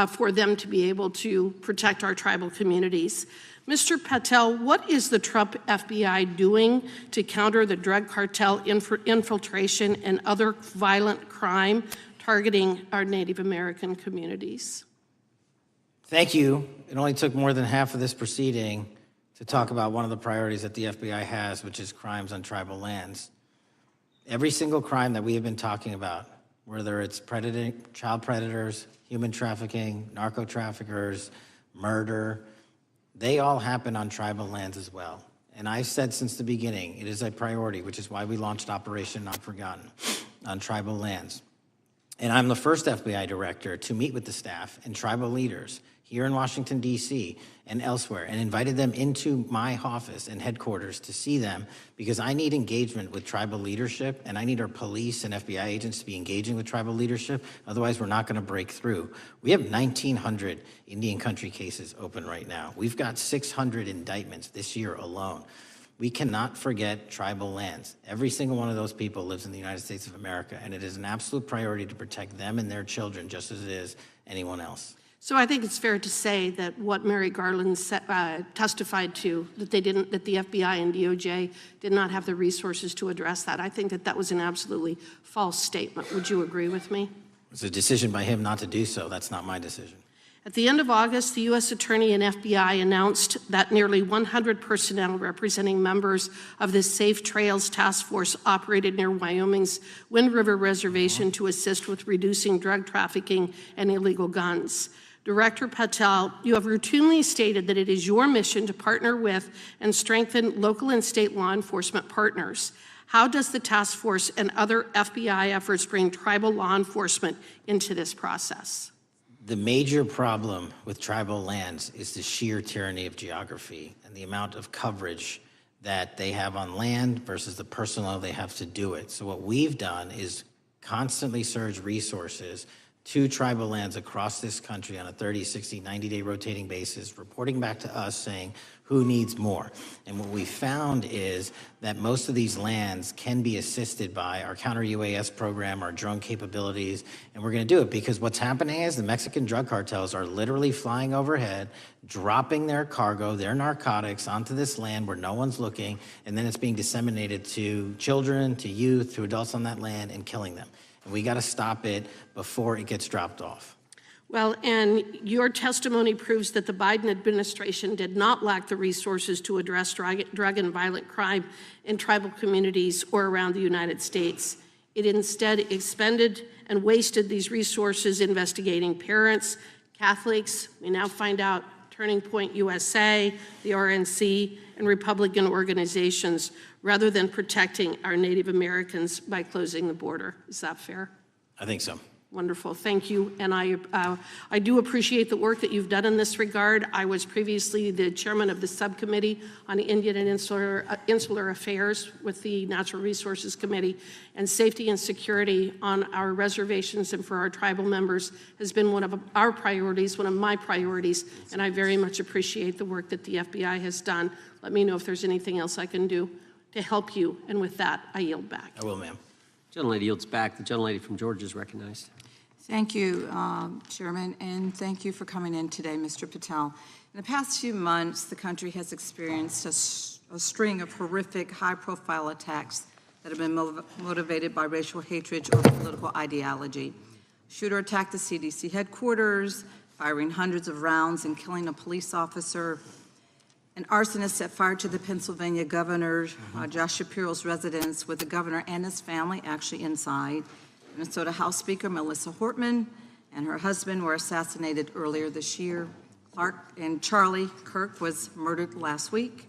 for them to be able to protect our tribal communities. Mr. Patel, what is the Trump FBI doing to counter the drug cartel infiltration and other violent crime targeting our Native American communities? Thank you. It only took more than half of this proceeding to talk about one of the priorities that the FBI has, which is crimes on tribal lands. Every single crime that we have been talking about, whether it's child predators, human trafficking, narco traffickers, murder, they all happen on tribal lands as well. And I've said since the beginning, it is a priority, which is why we launched Operation Not Forgotten on tribal lands. And I'm the first FBI director to meet with the staff and tribal leaders here in Washington, D.C. and elsewhere, and invited them into my office and headquarters to see them, because I need engagement with tribal leadership, and I need our police and FBI agents to be engaging with tribal leadership. Otherwise, we're not going to break through. We have 1,900 Indian country cases open right now. We've got 600 indictments this year alone. We cannot forget tribal lands. Every single one of those people lives in the United States of America, and it is an absolute priority to protect them and their children just as it is anyone else. So I think it's fair to say that what Mary Garland testified to, that the FBI and DOJ did not have the resources to address that. I think that was an absolutely false statement. Would you agree with me? It's a decision by him not to do so. That's not my decision. At the end of August, the U.S. Attorney and FBI announced that nearly 100 personnel representing members of the Safe Trails Task Force operated near Wyoming's Wind River Reservation to assist with reducing drug trafficking and illegal guns. Director Patel, you have routinely stated that it is your mission to partner with and strengthen local and state law enforcement partners. How does the task force and other FBI efforts bring tribal law enforcement into this process? The major problem with tribal lands is the sheer tyranny of geography and the amount of coverage that they have on land versus the personnel they have to do it. So what we've done is constantly surge resources to tribal lands across this country on a 30, 60, 90-day rotating basis, reporting back to us saying who needs more. And what we found is that most of these lands can be assisted by our counter-UAS program, our drone capabilities, and we're gonna do it because what's happening is the Mexican drug cartels are literally flying overhead, dropping their cargo, their narcotics onto this land where no one's looking, and then it's being disseminated to children, to youth, to adults on that land and killing them. And we gotta stop it before it gets dropped off. Well, and your testimony proves that the Biden administration did not lack the resources to address drug and violent crime in tribal communities or around the United States. It instead expended and wasted these resources investigating parents, Catholics, we now find out Turning Point USA, the RNC, and Republican organizations, rather than protecting our Native Americans by closing the border. Is that fair? I think so. Wonderful, thank you. And I do appreciate the work that you've done in this regard. I was previously the chairman of the subcommittee on Indian and Insular Affairs with the Natural Resources Committee, and safety and security on our reservations and for our tribal members has been one of our priorities, one of my priorities, and I very much appreciate the work that the FBI has done. Let me know if there's anything else I can do to help you, and with that, I yield back. I will, ma'am. Gentlelady yields back. The gentlelady from Georgia is recognized. Thank you, Chairman, and thank you for coming in today, Mr. Patel. In the past few months, the country has experienced a string of horrific, high-profile attacks that have been motivated by racial hatred or political ideology. A shooter attacked the CDC headquarters, firing hundreds of rounds and killing a police officer. An arsonist set fire to the Pennsylvania governor, Josh Shapiro's residence, with the governor and his family actually inside. Minnesota House Speaker Melissa Hortman and her husband were assassinated earlier this year. Clark and Charlie Kirk was murdered last week.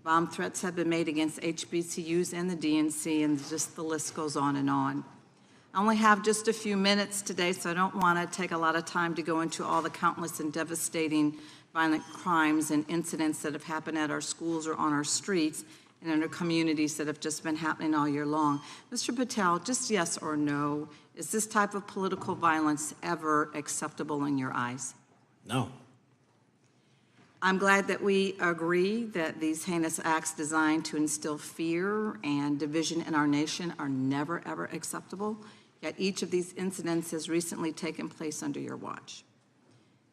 Bomb threats have been made against HBCUs and the DNC, and just the list goes on and on. I only have just a few minutes today, so I don't want to take a lot of time to go into all the countless and devastating violent crimes and incidents that have happened at our schools or on our streets and in our communities that have just been happening all year long. Mr. Patel, just yes or no, is this type of political violence ever acceptable in your eyes? No. I'm glad that we agree that these heinous acts designed to instill fear and division in our nation are never, ever acceptable, yet each of these incidents has recently taken place under your watch.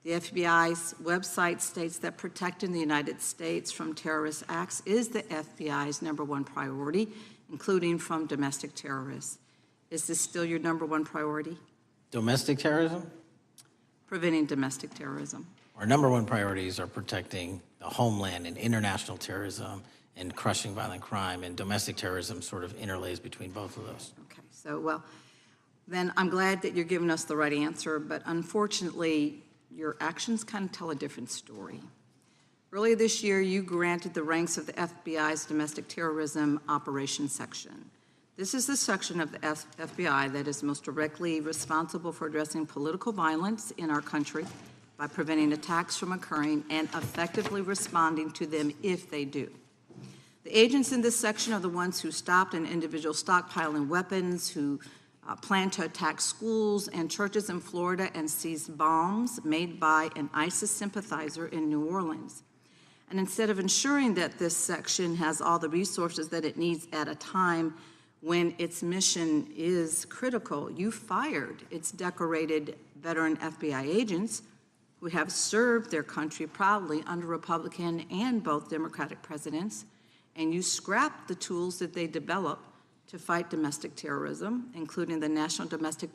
The FBI's website states that protecting the United States from terrorist acts is the FBI's #1 priority, including from domestic terrorists. Is this still your #1 priority? Domestic terrorism? Preventing domestic terrorism. Our #1 priorities are protecting the homeland and international terrorism and crushing violent crime, and domestic terrorism sort of interlays between both of those. Okay, so well, then I'm glad that you're giving us the right answer, but unfortunately, your actions kind of tell a different story. Earlier this year, you granted the ranks of the FBI's Domestic Terrorism Operations Section. This is the section of the FBI that is most directly responsible for addressing political violence in our country by preventing attacks from occurring and effectively responding to them if they do. The agents in this section are the ones who stopped an individual stockpiling weapons, who planned to attack schools and churches in Florida and seized bombs made by an ISIS sympathizer in New Orleans. And instead of ensuring that this section has all the resources that it needs at a time when its mission is critical, you fired its decorated veteran FBI agents who have served their country proudly under Republican and both Democratic presidents, and you scrapped the tools that they developed to fight domestic terrorism, including the National Domestic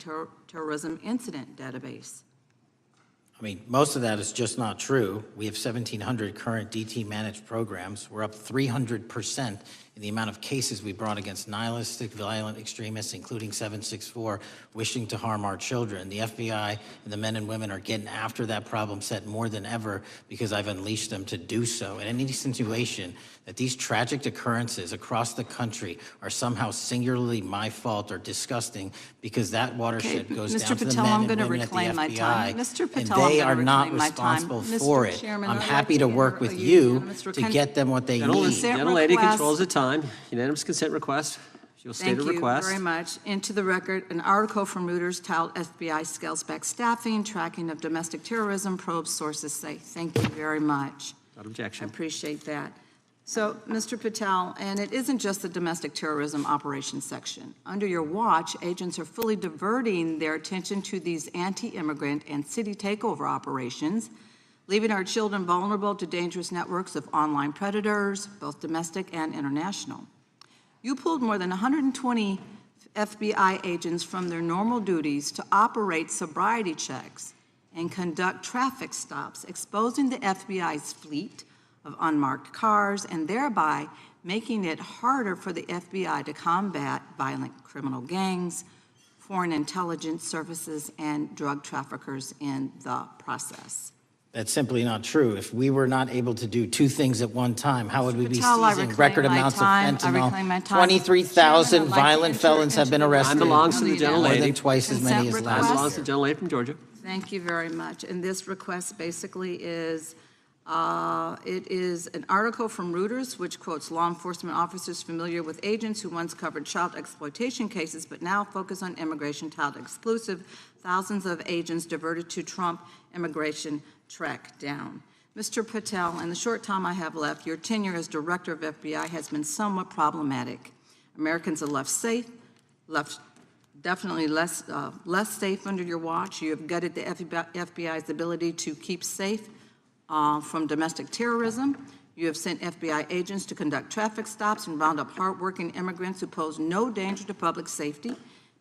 Terrorism Incident Database. I mean, most of that is just not true. We have 1,700 current DT managed programs. We're up 300% in the amount of cases we brought against nihilistic, violent extremists, including 764, wishing to harm our children. The FBI and the men and women are getting after that problem set more than ever because I've unleashed them to do so. And any insinuation that these tragic occurrences across the country are somehow singularly my fault or disgusting because that watershed goes Mr. down to the Patel, men I'm and going to women at the reclaim my FBI, time. Mr. Patel, and I'm they gonna are not reclaim my time. responsible Mr. for it. Chairman, I'm I'd happy like to to work enter with a you unanimous to consent- get them what they Gentlelady, need. gentlelady request. controls the time. Unanimous consent request. She'll state a request. Thank you very much. Into the record, an article from Reuters titled FBI Scales Back Staffing, Tracking of Domestic Terrorism, Probes Sources Say. Thank you very much. Without objection. I appreciate that. So, Mr. Patel, and it isn't just the domestic terrorism operations section. Under your watch, agents are fully diverting their attention to these anti-immigrant and city takeover operations, leaving our children vulnerable to dangerous networks of online predators, both domestic and international. You pulled more than 120 FBI agents from their normal duties to operate sobriety checks and conduct traffic stops, exposing the FBI's fleet of unmarked cars and thereby making it harder for the FBI to combat violent criminal gangs, foreign intelligence services, and drug traffickers in the process. That's simply not true. If we were not able to do two things at one time, how would we be Patel, I seizing reclaim record my amounts time. of I reclaim my fentanyl? time. 23,000 Chairman, I'd like to violent enter felons have into been the arrested. Time belongs to the More gentlelady. than twice as many as Consent last Time belongs year. to the gentlelady from Georgia. Thank you very much. And this request basically is, it is an article from Reuters, which quotes law enforcement officers familiar with agents who once covered child exploitation cases, but now focus on immigration child exclusive. Thousands of agents diverted to Trump immigration track down. Mr. Patel, in the short time I have left, your tenure as director of FBI has been somewhat problematic. Americans are left definitely less safe under your watch. You have gutted the FBI's ability to keep safe from domestic terrorism. You have sent FBI agents to conduct traffic stops and round up hardworking immigrants who pose no danger to public safety.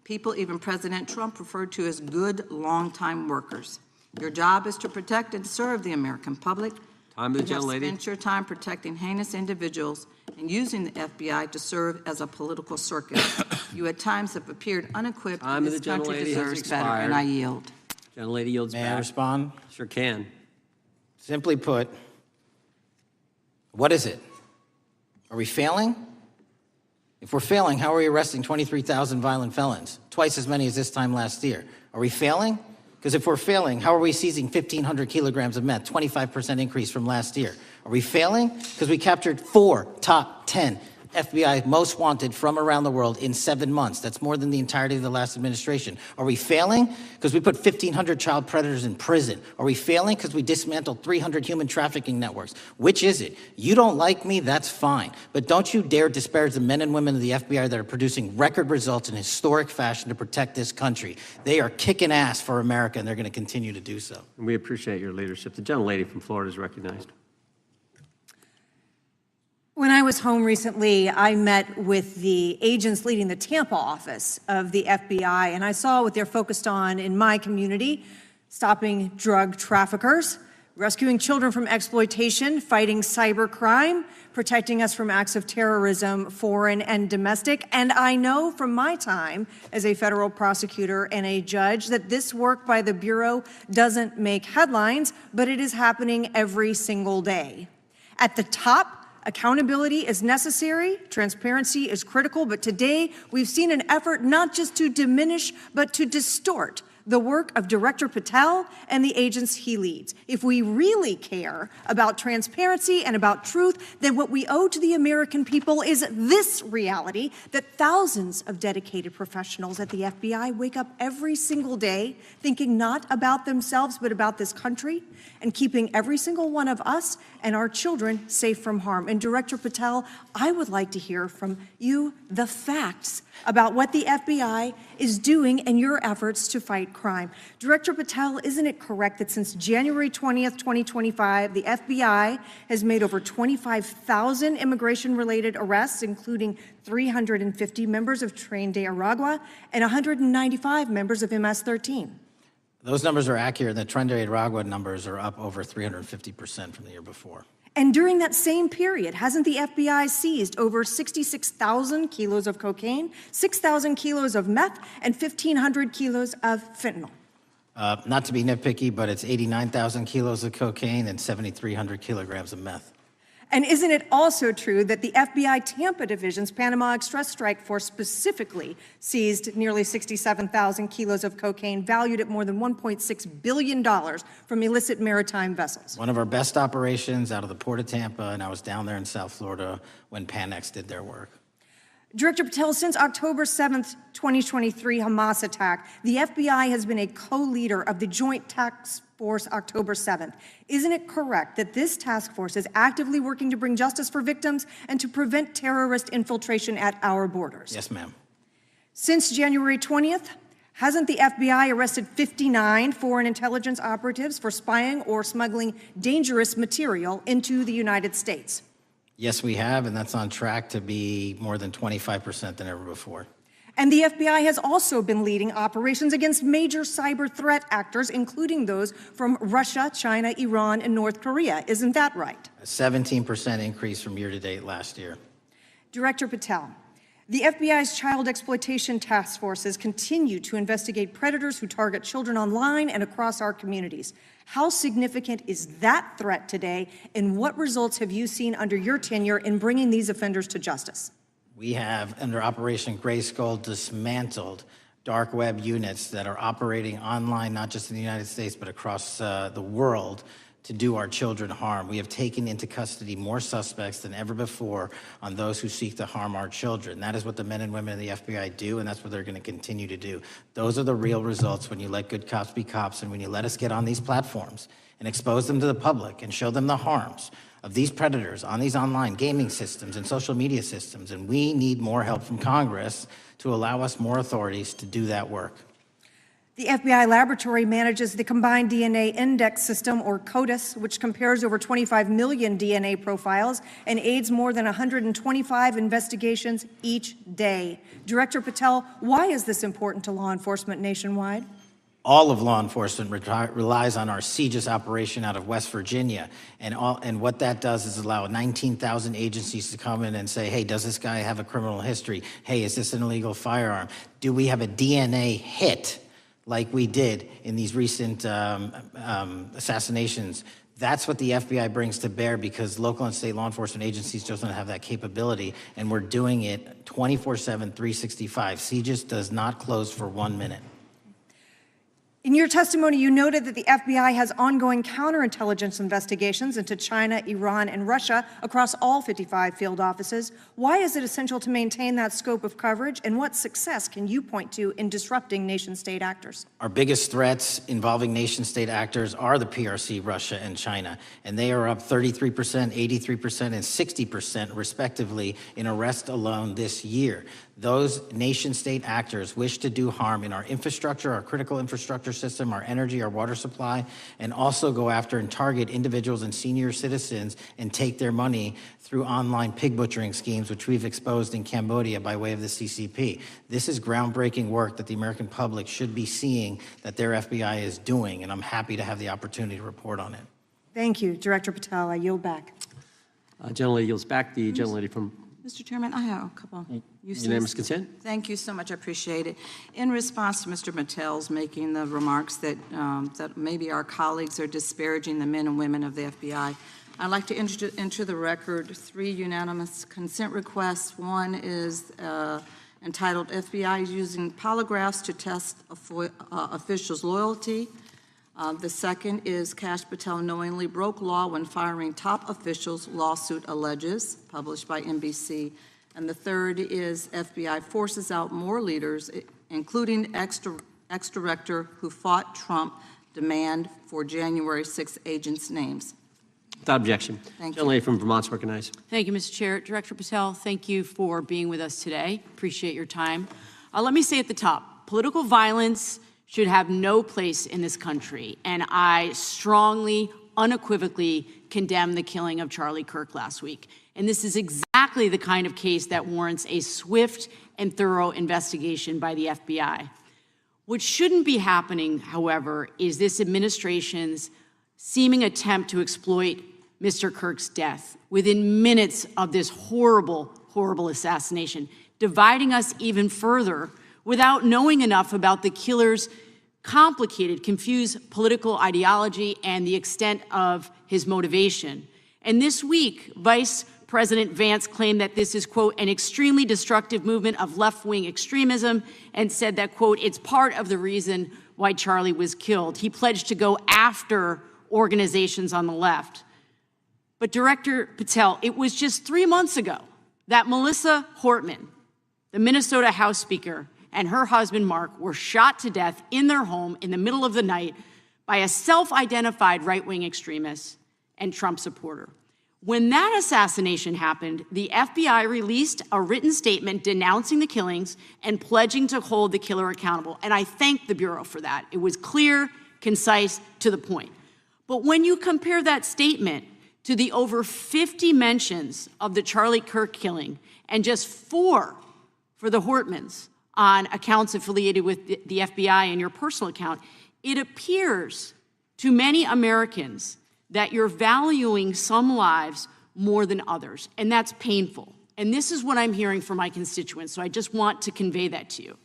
People even President Trump referred to as good, long-time workers. Your job is to protect and serve the American public. Time of the You have gentlelady. spent your time protecting heinous individuals and using the FBI to serve as a political circus. You at times have appeared unequipped. Time of This the country gentlelady has deserves better, and I expired. yield. Gentlelady yields May back. I respond? Sure can. Simply put, what is it? Are we failing? If we're failing, how are we arresting 23,000 violent felons? Twice as many as this time last year. Are we failing? Because if we're failing, how are we seizing 1,500 kilograms of meth, 25% increase from last year? Are we failing? Because we captured 4 top 10 FBI most wanted from around the world in 7 months. That's more than the entirety of the last administration. Are we failing? Because we put 1,500 child predators in prison. Are we failing? Because we dismantled 300 human trafficking networks. Which is it? You don't like me, that's fine. But don't you dare disparage the men and women of the FBI that are producing record results in historic fashion to protect this country. They are kicking ass for America, and they're going to continue to do so. And we appreciate your leadership. The gentlelady from Florida is recognized. When I was home recently, I met with the agents leading the Tampa office of the FBI, and I saw what they're focused on in my community: stopping drug traffickers, rescuing children from exploitation, fighting cybercrime, protecting us from acts of terrorism, foreign and domestic. And I know from my time as a federal prosecutor and a judge that this work by the Bureau doesn't make headlines, but it is happening every single day. At the top, accountability is necessary, transparency is critical, but today we've seen an effort not just to diminish, but to distort the work of Director Patel and the agents he leads. If we really care about transparency and about truth, then what we owe to the American people is this reality: that thousands of dedicated professionals at the FBI wake up every single day thinking not about themselves, but about this country, and keeping every single one of us and our children safe from harm. And Director Patel, I would like to hear from you the facts about what the FBI is doing and your efforts to fight crime. Director Patel, isn't it correct that since January 20th, 2025, the FBI has made over 25,000 immigration-related arrests, including 350 members of Tren de Aragua and 195 members of MS-13? Those numbers are accurate. The Tren de Aragua numbers are up over 350% from the year before. And during that same period, hasn't the FBI seized over 66,000 kilos of cocaine, 6,000 kilos of meth, and 1,500 kilos of fentanyl? Not to be nitpicky, but it's 89,000 kilos of cocaine and 7,300 kilograms of meth. And isn't it also true that the FBI Tampa Division's Panama Express Strike Force specifically seized nearly 67,000 kilos of cocaine valued at more than $1.6 billion from illicit maritime vessels? One of our best operations out of the Port of Tampa, and I was down there in South Florida when Annex did their work. Director Patel, since October 7th, 2023 Hamas attack, the FBI has been a co-leader of the Joint Task Force October 7th. Isn't it correct that this task force is actively working to bring justice for victims and to prevent terrorist infiltration at our borders? Yes, ma'am. Since January 20th, hasn't the FBI arrested 59 foreign intelligence operatives for spying or smuggling dangerous material into the United States? Yes, we have, and that's on track to be more than 25% than ever before. And the FBI has also been leading operations against major cyber threat actors, including those from Russia, China, Iran, and North Korea. Isn't that right? A 17% increase from year to date last year. Director Patel, the FBI's child exploitation task forces continue to investigate predators who target children online and across our communities. How significant is that threat today, and what results have you seen under your tenure in bringing these offenders to justice? We have, under Operation Gray Skull, dismantled dark web units that are operating online, not just in the United States, but across the world, to do our children harm. We have taken into custody more suspects than ever before on those who seek to harm our children. That is what the men and women of the FBI do, and that's what they're going to continue to do. Those are the real results when you let good cops be cops and when you let us get on these platforms and expose them to the public and show them the harms of these predators on these online gaming systems and social media systems. And we need more help from Congress to allow us more authorities to do that work. The FBI laboratory manages the Combined DNA Index System, or CODIS, which compares over 25 million DNA profiles and aids more than 125 investigations each day. Director Patel, why is this important to law enforcement nationwide? All of law enforcement relies on our CJIS operation out of West Virginia. And what that does is allow 19,000 agencies to come in and say, hey, does this guy have a criminal history? Hey, is this an illegal firearm? Do we have a DNA hit like we did in these recent assassinations? That's what the FBI brings to bear, because local and state law enforcement agencies just don't have that capability, and we're doing it 24/7, 365. CJIS does not close for 1 minute. In your testimony, you noted that the FBI has ongoing counterintelligence investigations into China, Iran, and Russia across all 55 field offices. Why is it essential to maintain that scope of coverage, and what success can you point to in disrupting nation-state actors? Our biggest threats involving nation-state actors are the PRC, Russia, and China, and they are up 33%, 83%, and 60% respectively in arrests alone this year. Those nation-state actors wish to do harm in our infrastructure, our critical infrastructure system, our energy, our water supply, and also go after and target individuals and senior citizens and take their money through online pig butchering schemes, which we've exposed in Cambodia by way of the CCP. This is groundbreaking work that the American public should be seeing that their FBI is doing, and I'm happy to have the opportunity to report on it. Thank you, Director Patel. I yield back. Gentlelady yields back. The gentlelady from Mr. Chairman, I have a couple. Unanimous consent. Thank you so much. I appreciate it. In response to Mr. Patel's making the remarks that that maybe our colleagues are disparaging the men and women of the FBI, I'd like to enter the record 3 unanimous consent requests. One is entitled "FBI is using polygraphs to test officials' loyalty." The second is "Kash Patel knowingly broke law when firing top officials, lawsuit alleges," published by NBC. And the third is "FBI forces out more leaders, including ex-director who fought Trump, demand for January 6 agents' names." Without objection. Thank you. Gentlelady from Vermont's recognized. Thank you, Mr. Chair. Director Patel, thank you for being with us today. Appreciate your time. Let me say at the top, political violence should have no place in this country, and I strongly, unequivocally condemn the killing of Charlie Kirk last week. And this is exactly the kind of case that warrants a swift and thorough investigation by the FBI. What shouldn't be happening, however, is this administration's seeming attempt to exploit Mr. Kirk's death within minutes of this horrible, horrible assassination, dividing us even further without knowing enough about the killer's complicated, confused political ideology and the extent of his motivation. And this week, Vice President Vance claimed that this is, quote, an extremely destructive movement of left-wing extremism, and said that, quote, it's part of the reason why Charlie was killed. He pledged to go after organizations on the left. But Director Patel, it was just 3 months ago that Melissa Hortman, the Minnesota House Speaker, and her husband Mark were shot to death in their home in the middle of the night by a self-identified right-wing extremist and Trump supporter. When that assassination happened, the FBI released a written statement denouncing the killings and pledging to hold the killer accountable. And I thank the Bureau for that. It was clear, concise, to the point. But when you compare that statement to the over 50 mentions of the Charlie Kirk killing and just 4 for the Hortmans on accounts affiliated with the FBI and your personal account, it appears to many Americans that you're valuing some lives more than others, and that's painful. And this is what I'm hearing from my constituents, so I just want to convey that to you.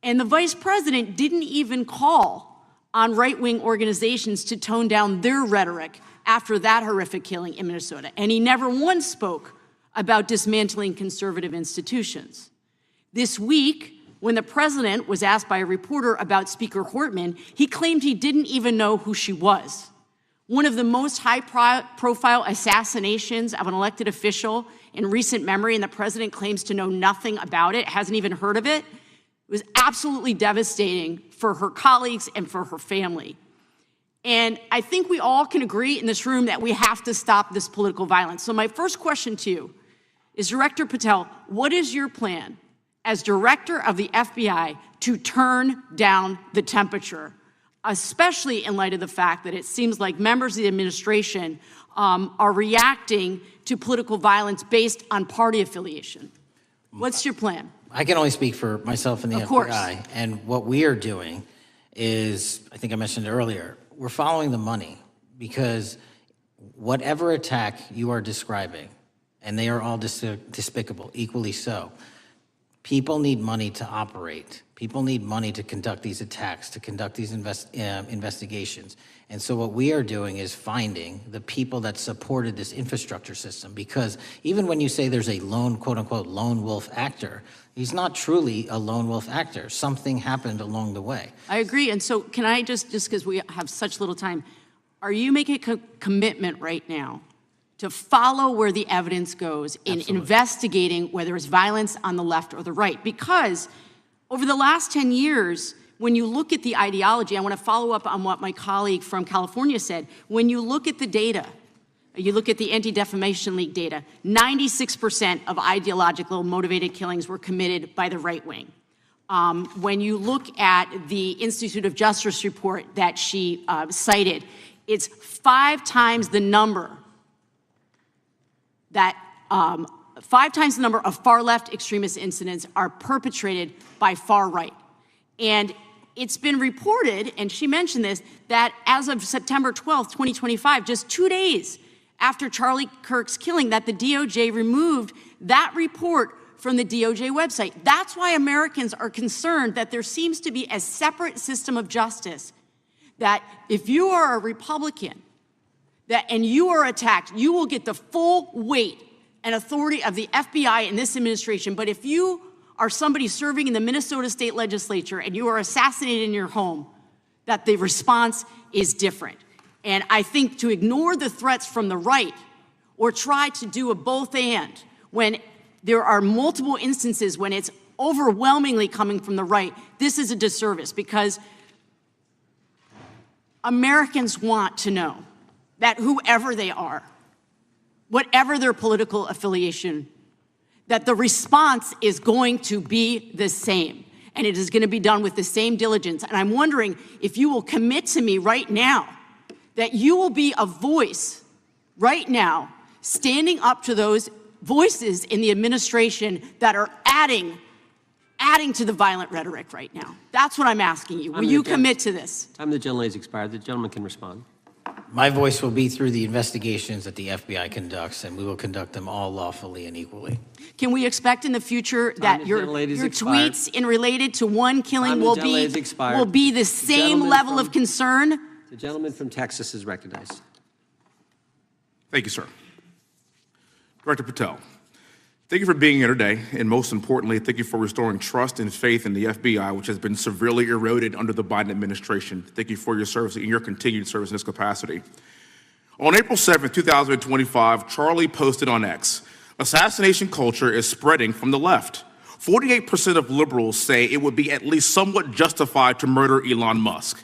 And the Vice President didn't even call on right-wing organizations to tone down their rhetoric after that horrific killing in Minnesota, and he never once spoke about dismantling conservative institutions. This week, when the president was asked by a reporter about Speaker Hortman, he claimed he didn't even know who she was. One of the most high-profile assassinations of an elected official in recent memory, and the president claims to know nothing about it, hasn't even heard of it. It was absolutely devastating for her colleagues and for her family. And I think we all can agree in this room that we have to stop this political violence. So my first question to you is, Director Patel, what is your plan as director of the FBI to turn down the temperature, especially in light of the fact that it seems like members of the administration are reacting to political violence based on party affiliation? What's your plan? I can only speak for myself and the Of course. FBI. And what we are doing is, I think I mentioned earlier, we're following the money, because whatever attack you are describing, and they are all despicable, equally so, people need money to operate. People need money to conduct these attacks, to conduct these investigations. And so what we are doing is finding the people that supported this infrastructure system, because even when you say there's a lone, quote unquote, lone wolf actor, he's not truly a lone wolf actor. Something happened along the way. I agree. And so can I just because we have such little time, are you making a commitment right now to follow where the evidence goes in investigating whether it's violence on the left or the right? Because over the last 10 years, when you look at the ideology, I want to follow up on what my colleague from California said. When you look at the data, you look at the Anti-Defamation League data, 96% of ideological motivated killings were committed by the right wing. When you look at the Institute of Justice report that she cited, it's 5 times the number that 5 times the number of far-left extremist incidents are perpetrated by far right. And it's been reported, and she mentioned this, that as of September 12th, 2025, just 2 days after Charlie Kirk's killing, that the DOJ removed that report from the DOJ website. That's why Americans are concerned that there seems to be a separate system of justice, that if you are a Republican and you are attacked, you will get the full weight and authority of the FBI in this administration. But if you are somebody serving in the Minnesota State Legislature and you are assassinated in your home, that the response is different. And I think to ignore the threats from the right or try to do a both and when there are multiple instances when it's overwhelmingly coming from the right, this is a disservice, because Americans want to know that whoever they are, whatever their political affiliation, that the response is going to be the same, and it is going to be done with the same diligence. And I'm wondering if you will commit to me right now that you will be a voice right now standing up to those voices in the administration that are adding to the violent rhetoric right now. That's what I'm asking you. Will you commit to this? Time of the gentlelady has expired. The gentleman can respond. My voice will be through the investigations that the FBI conducts, and we will conduct them all lawfully and equally. Can we expect in the future that your tweets in related to one killing will be the same level of concern? The gentleman from Texas is recognized. Thank you, sir. Director Patel, thank you for being here today, and most importantly, thank you for restoring trust and faith in the FBI, which has been severely eroded under the Biden administration. Thank you for your service and your continued service in this capacity. On April 7th, 2025, Charlie posted on X, "Assassination culture is spreading from the left. 48% of liberals say it would be at least somewhat justified to murder Elon Musk.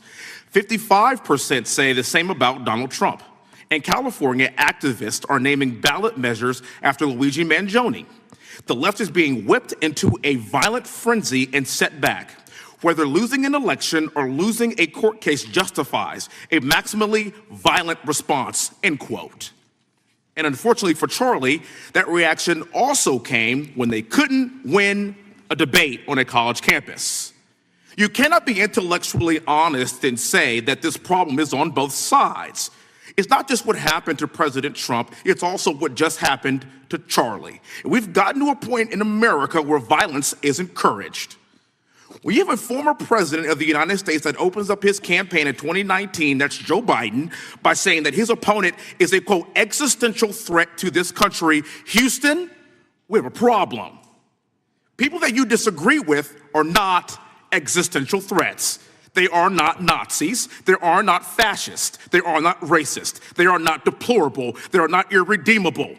55% say the same about Donald Trump. In California, activists are naming ballot measures after Luigi Mangione. The left is being whipped into a violent frenzy and set back. Whether losing an election or losing a court case justifies a maximally violent response," end quote. And unfortunately for Charlie, that reaction also came when they couldn't win a debate on a college campus. You cannot be intellectually honest and say that this problem is on both sides. It's not just what happened to President Trump, it's also what just happened to Charlie. We've gotten to a point in America where violence is encouraged. We have a former president of the United States that opens up his campaign in 2019, that's Joe Biden, by saying that his opponent is a, quote, existential threat to this country. Houston, we have a problem. People that you disagree with are not existential threats. They are not Nazis. They are not fascist. They are not racist. They are not deplorable. They are not irredeemable.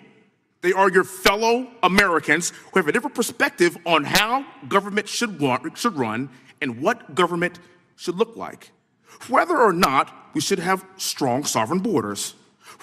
They are your fellow Americans who have a different perspective on how government should run and what government should look like. Whether or not we should have strong sovereign borders,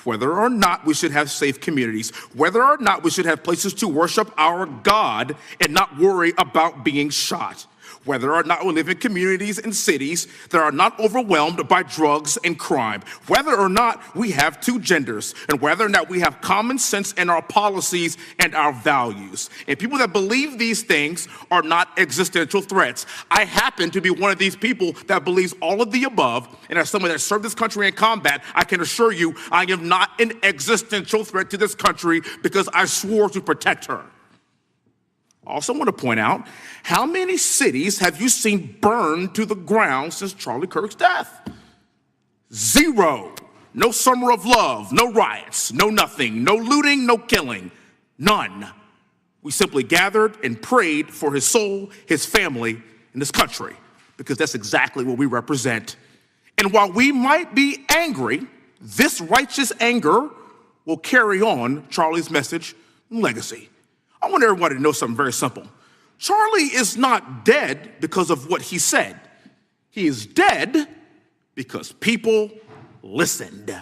whether or not we should have safe communities, whether or not we should have places to worship our God and not worry about being shot, whether or not we live in communities and cities that are not overwhelmed by drugs and crime, whether or not we have two genders, and whether or not we have common sense in our policies and our values. And people that believe these things are not existential threats. I happen to be one of these people that believes all of the above, and as someone that served this country in combat, I can assure you I am not an existential threat to this country because I swore to protect her. I also want to point out, how many cities have you seen burned to the ground since Charlie Kirk's death? 0. No summer of love, no riots, no nothing, no looting, no killing, none. We simply gathered and prayed for his soul, his family, and this country, because that's exactly what we represent. And while we might be angry, this righteous anger will carry on Charlie's message and legacy. I want everybody to know something very simple. Charlie is not dead because of what he said. He is dead because people listened.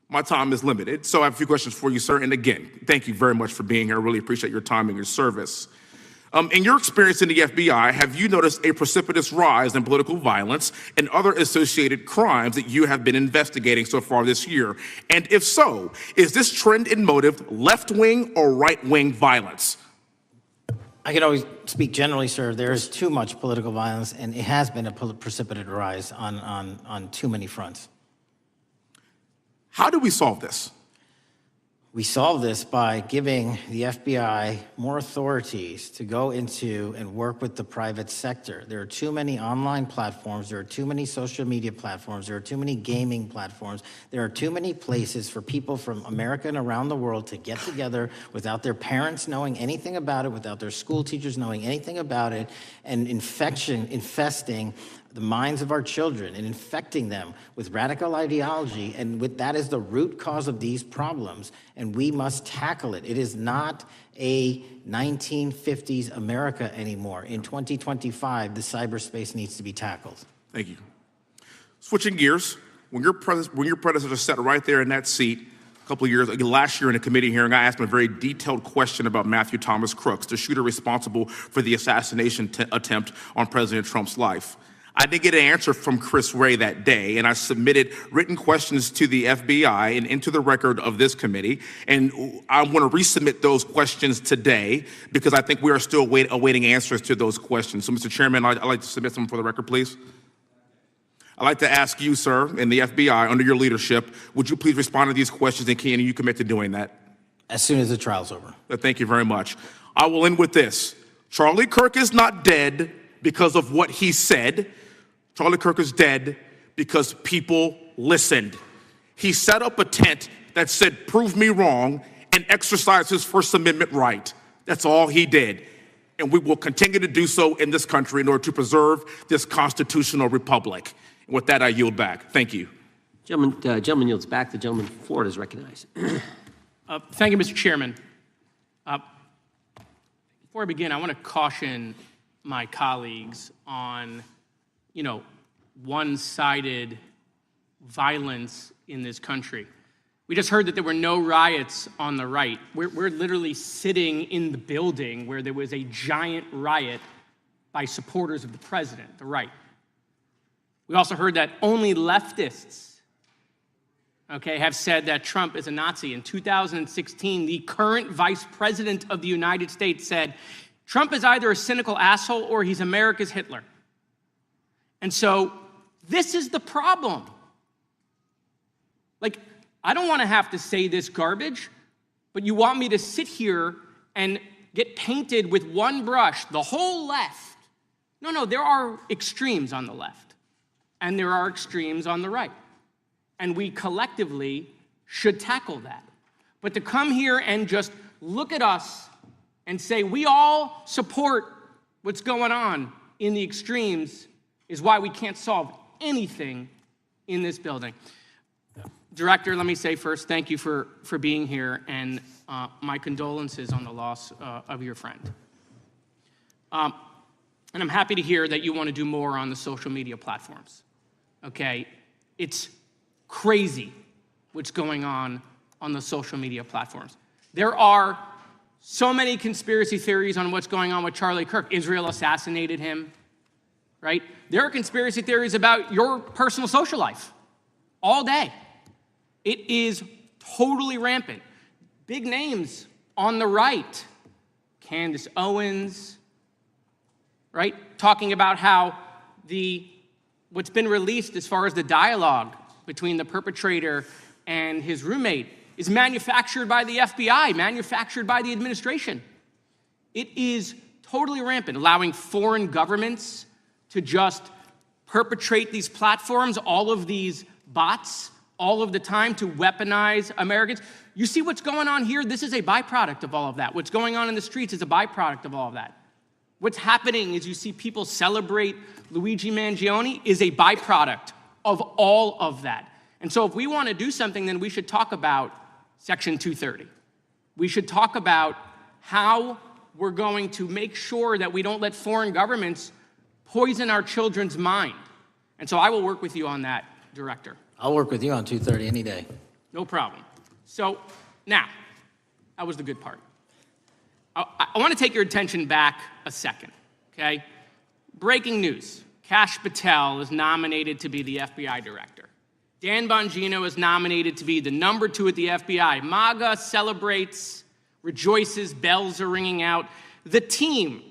My time is limited, so I have a few questions for you, sir. And again, thank you very much for being here. I really appreciate your time and your service. In your experience in the FBI, have you noticed a precipitous rise in political violence and other associated crimes that you have been investigating so far this year? And if so, is this trend and motive left-wing or right-wing violence? I can always speak generally, sir. There is too much political violence, and it has been a precipitous rise on too many fronts. How do we solve this? We solve this by giving the FBI more authorities to go into and work with the private sector. There are too many online platforms. There are too many social media platforms. There are too many gaming platforms. There are too many places for people from America and around the world to get together without their parents knowing anything about it, without their school teachers knowing anything about it, and infesting the minds of our children and infecting them with radical ideology, and that is the root cause of these problems, and we must tackle it. It is not a 1950s America anymore. In 2025, the cyberspace needs to be tackled. Thank you. Switching gears, when your predecessor sat right there in that seat a couple of years, last year in a committee hearing, I asked him a very detailed question about Matthew Thomas Crooks, the shooter responsible for the assassination attempt on President Trump's life. I did get an answer from Chris Wray that day, and I submitted written questions to the FBI and into the record of this committee, and I want to resubmit those questions today because I think we are still awaiting answers to those questions. So, Mr. Chairman, I'd like to submit them for the record, please. I'd like to ask you, sir, and the FBI, under your leadership, would you please respond to these questions, and can you commit to doing that? As soon as the trial's over. Thank you very much. I will end with this. Charlie Kirk is not dead because of what he said. Charlie Kirk is dead because people listened. He set up a tent that said, "Prove me wrong," and exercised his First Amendment right. That's all he did. And we will continue to do so in this country in order to preserve this constitutional republic. And with that, I yield back. Thank you. Gentleman yields back. The gentleman from Florida is recognized. Thank you, Mr. Chairman. Before I begin, I want to caution my colleagues on, one-sided violence in this country. We just heard that there were no riots on the right. We're literally sitting in the building where there was a giant riot by supporters of the president, the right. We also heard that only leftists, have said that Trump is a Nazi. In 2016, the current vice president of the United States said, Trump is either a cynical asshole or he's America's Hitler. And so this is the problem. I don't want to have to say this garbage, but you want me to sit here and get painted with one brush, the whole left. No, there are extremes on the left, and there are extremes on the right. And we collectively should tackle that. But to come here and just look at us and say we all support what's going on in the extremes is why we can't solve anything in this building. Director, let me say first, thank you for being here, and my condolences on the loss of your friend. And I'm happy to hear that you want to do more on the social media platforms. It's crazy what's going on the social media platforms. There are so many conspiracy theories on what's going on with Charlie Kirk. Israel assassinated him, right? There are conspiracy theories about your personal social life all day. It is totally rampant. Big names on the right, Candace Owens, right? Talking about how what's been released as far as the dialogue between the perpetrator and his roommate is manufactured by the FBI, manufactured by the administration. It is totally rampant, allowing foreign governments to just perpetrate these platforms, all of these bots, all of the time to weaponize Americans. You see what's going on here? This is a byproduct of all of that. What's going on in the streets is a byproduct of all of that. What's happening is you see people celebrate Luigi Mangione is a byproduct of all of that. And so if we want to do something, then we should talk about Section 230. We should talk about how we're going to make sure that we don't let foreign governments poison our children's mind. And so I will work with you on that, Director. I'll work with you on 230 any day. No problem. So now, that was the good part. I want to take your attention back a second, okay? Breaking news. Kash Patel is nominated to be the FBI director. Dan Bongino is nominated to be the number 2 at the FBI. MAGA celebrates, rejoices, bells are ringing out. The team,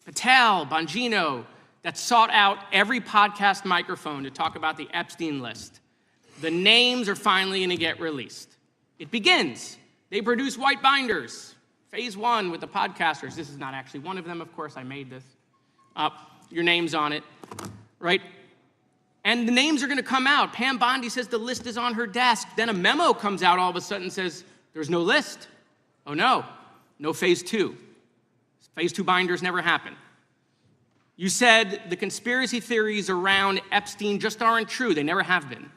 Patel, Bongino, that sought out every podcast microphone to talk about the Epstein list. The names are finally going to get released. It begins. They produce white binders. Phase 1 with the podcasters. This is not actually one of them, of course. I made this. Your name's on it, right? And the names are going to come out. Pam Bondi says the list is on her desk. Then a memo comes out all of a sudden and says, there's no list. Oh, no phase 2. Phase 2 binders never happen. You said the conspiracy theories around Epstein just aren't true. They never have been.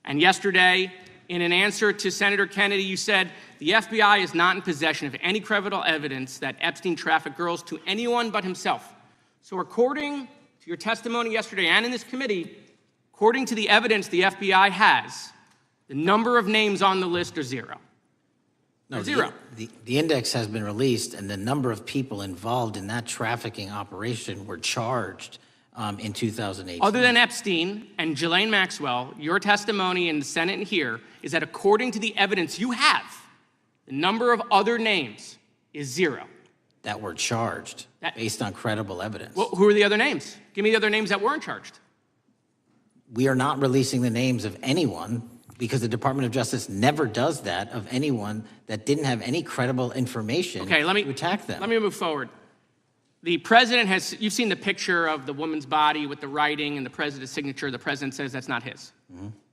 And yesterday, in an answer to Senator Kennedy, you said the FBI is not in possession of any credible evidence that Epstein trafficked girls to anyone but himself. So according to your testimony yesterday and in this committee, according to the evidence the FBI has, the number of names on the list are 0. No, zero. The index has been released, and the number of people involved in that trafficking operation were charged in 2018. Other than Epstein and Ghislaine Maxwell, your testimony in the Senate and here is that according to the evidence you have, the number of other names is 0. That were charged based on credible evidence. Well, who are the other names? Give me the other names that weren't charged. We are not releasing the names of anyone because the Department of Justice never does that of anyone that didn't have any credible information to attack them. Let me move forward. The president has, you've seen the picture of the woman's body with the writing and the president's signature. The president says that's not his.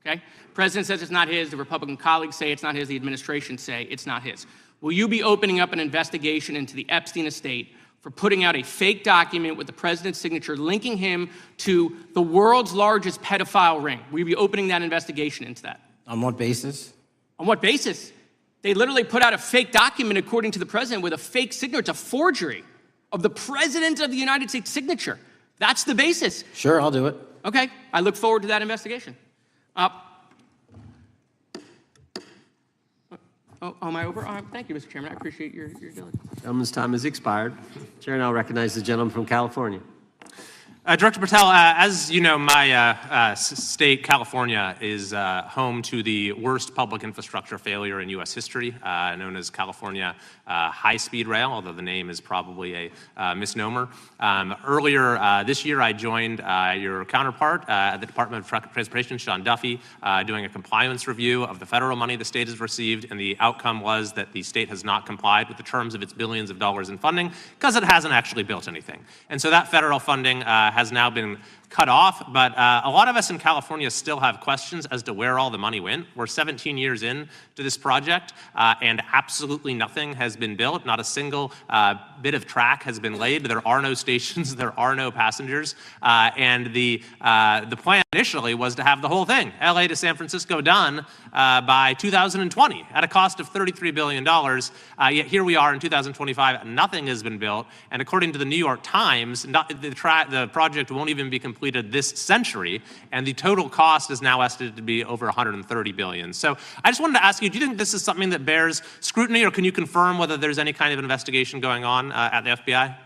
Okay? The president says it's not his. The Republican colleagues say it's not his. The administration say it's not his. Will you be opening up an investigation into the Epstein estate for putting out a fake document with the president's signature linking him to the world's largest pedophile ring? Will you be opening that investigation into that? On what basis? On what basis? They literally put out a fake document, according to the president, with a fake signature. It's a forgery of the president of the United States signature. That's the basis. Sure, I'll do it. Okay, I look forward to that investigation. Am I over? Thank you, Mr. Chairman. I appreciate your diligence. Gentleman's time has expired. Chair now recognizes the gentleman from California. Director Patel, as you know, my state, California, is home to the worst public infrastructure failure in U.S. history, known as California High-Speed Rail, although the name is probably a misnomer. Earlier this year, I joined your counterpart at the Department of Transportation, Sean Duffy, doing a compliance review of the federal money the state has received, and the outcome was that the state has not complied with the terms of its billions of dollars in funding because it hasn't actually built anything. And so that federal funding has now been cut off, but a lot of us in California still have questions as to where all the money went. We're 17 years in to this project, and absolutely nothing has been built. Not a single bit of track has been laid. There are no stations. There are no passengers. And the plan initially was to have the whole thing, LA to San Francisco, done by 2020 at a cost of $33 billion. Yet here we are in 2025, nothing has been built. And according to the New York Times, the project won't even be completed this century, and the total cost is now estimated to be over $130 billion. So I just wanted to ask you, do you think this is something that bears scrutiny, or can you confirm whether there's any kind of investigation going on at the FBI?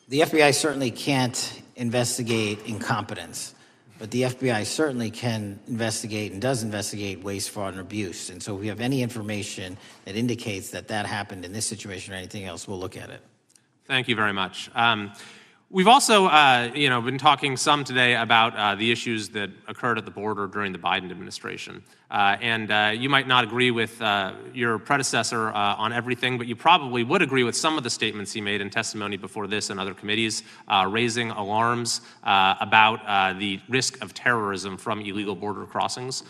The FBI certainly can't investigate incompetence, but the FBI certainly can investigate and does investigate waste, fraud, and abuse. And so if we have any information that indicates that that happened in this situation or anything else, we'll look at it. Thank you very much. We've also, been talking some today about the issues that occurred at the border during the Biden administration. And you might not agree with your predecessor on everything, but you probably would agree with some of the statements he made in testimony before this and other committees, raising alarms about the risk of terrorism from illegal border crossings.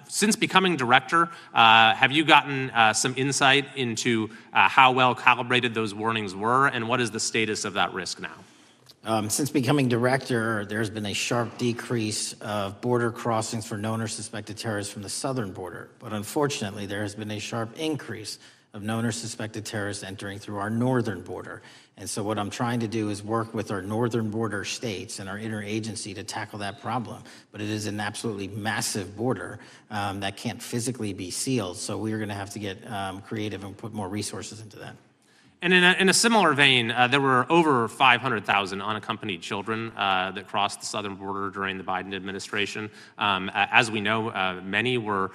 Since becoming director, have you gotten some insight into how well calibrated those warnings were, and what is the status of that risk now? Since becoming director, there's been a sharp decrease of border crossings for known or suspected terrorists from the southern border. But unfortunately, there has been a sharp increase of known or suspected terrorists entering through our northern border. And so what I'm trying to do is work with our northern border states and our interagency to tackle that problem. But it is an absolutely massive border that can't physically be sealed. So we're going to have to get creative and put more resources into that. And in a similar vein, there were over 500,000 unaccompanied children that crossed the southern border during the Biden administration. As we know, many were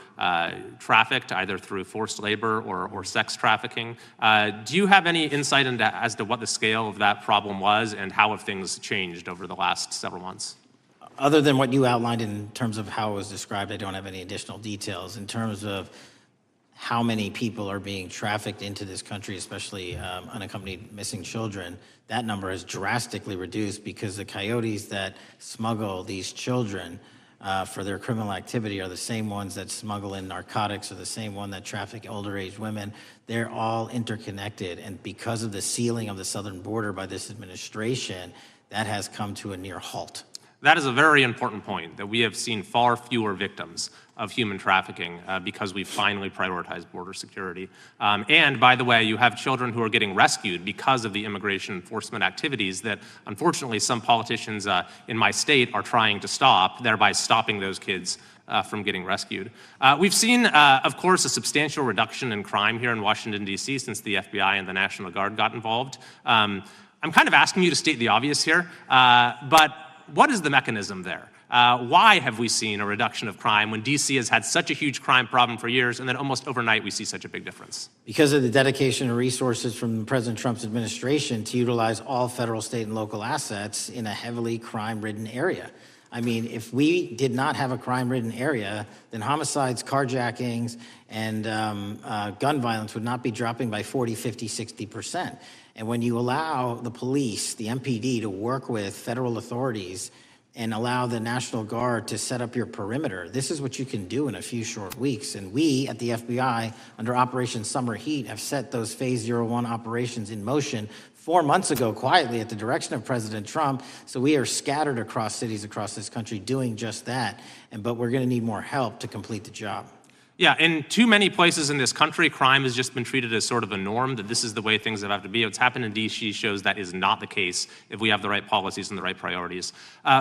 trafficked either through forced labor or sex trafficking. Do you have any insight as to what the scale of that problem was and how have things changed over the last several months? Other than what you outlined in terms of how it was described, I don't have any additional details. In terms of how many people are being trafficked into this country, especially unaccompanied missing children, that number has drastically reduced because the coyotes that smuggle these children for their criminal activity are the same ones that smuggle in narcotics, or the same one that traffic older age women. They're all interconnected, and because of the sealing of the southern border by this administration, that has come to a near halt. That is a very important point, that we have seen far fewer victims of human trafficking because we finally prioritized border security. And by the way, you have children who are getting rescued because of the immigration enforcement activities that unfortunately some politicians in my state are trying to stop, thereby stopping those kids from getting rescued. We've seen, of course, a substantial reduction in crime here in Washington, D.C. since the FBI and the National Guard got involved. I'm kind of asking you to state the obvious here, but what is the mechanism there? Why have we seen a reduction of crime when DC has had such a huge crime problem for years, and then almost overnight we see such a big difference? Because of the dedication and resources from President Trump's administration to utilize all federal, state, and local assets in a heavily crime-ridden area. I mean, if we did not have a crime-ridden area, then homicides, carjackings, and gun violence would not be dropping by 40, 50, 60%. And when you allow the police, the MPD, to work with federal authorities and allow the National Guard to set up your perimeter, this is what you can do in a few short weeks. And we at the FBI, under Operation Summer Heat, have set those Phase 01 operations in motion 4 months ago, quietly at the direction of President Trump. So we are scattered across cities across this country doing just that. But we're going to need more help to complete the job. Yeah, in too many places in this country, crime has just been treated as sort of a norm, that this is the way things have to be. What's happened in DC shows that is not the case if we have the right policies and the right priorities.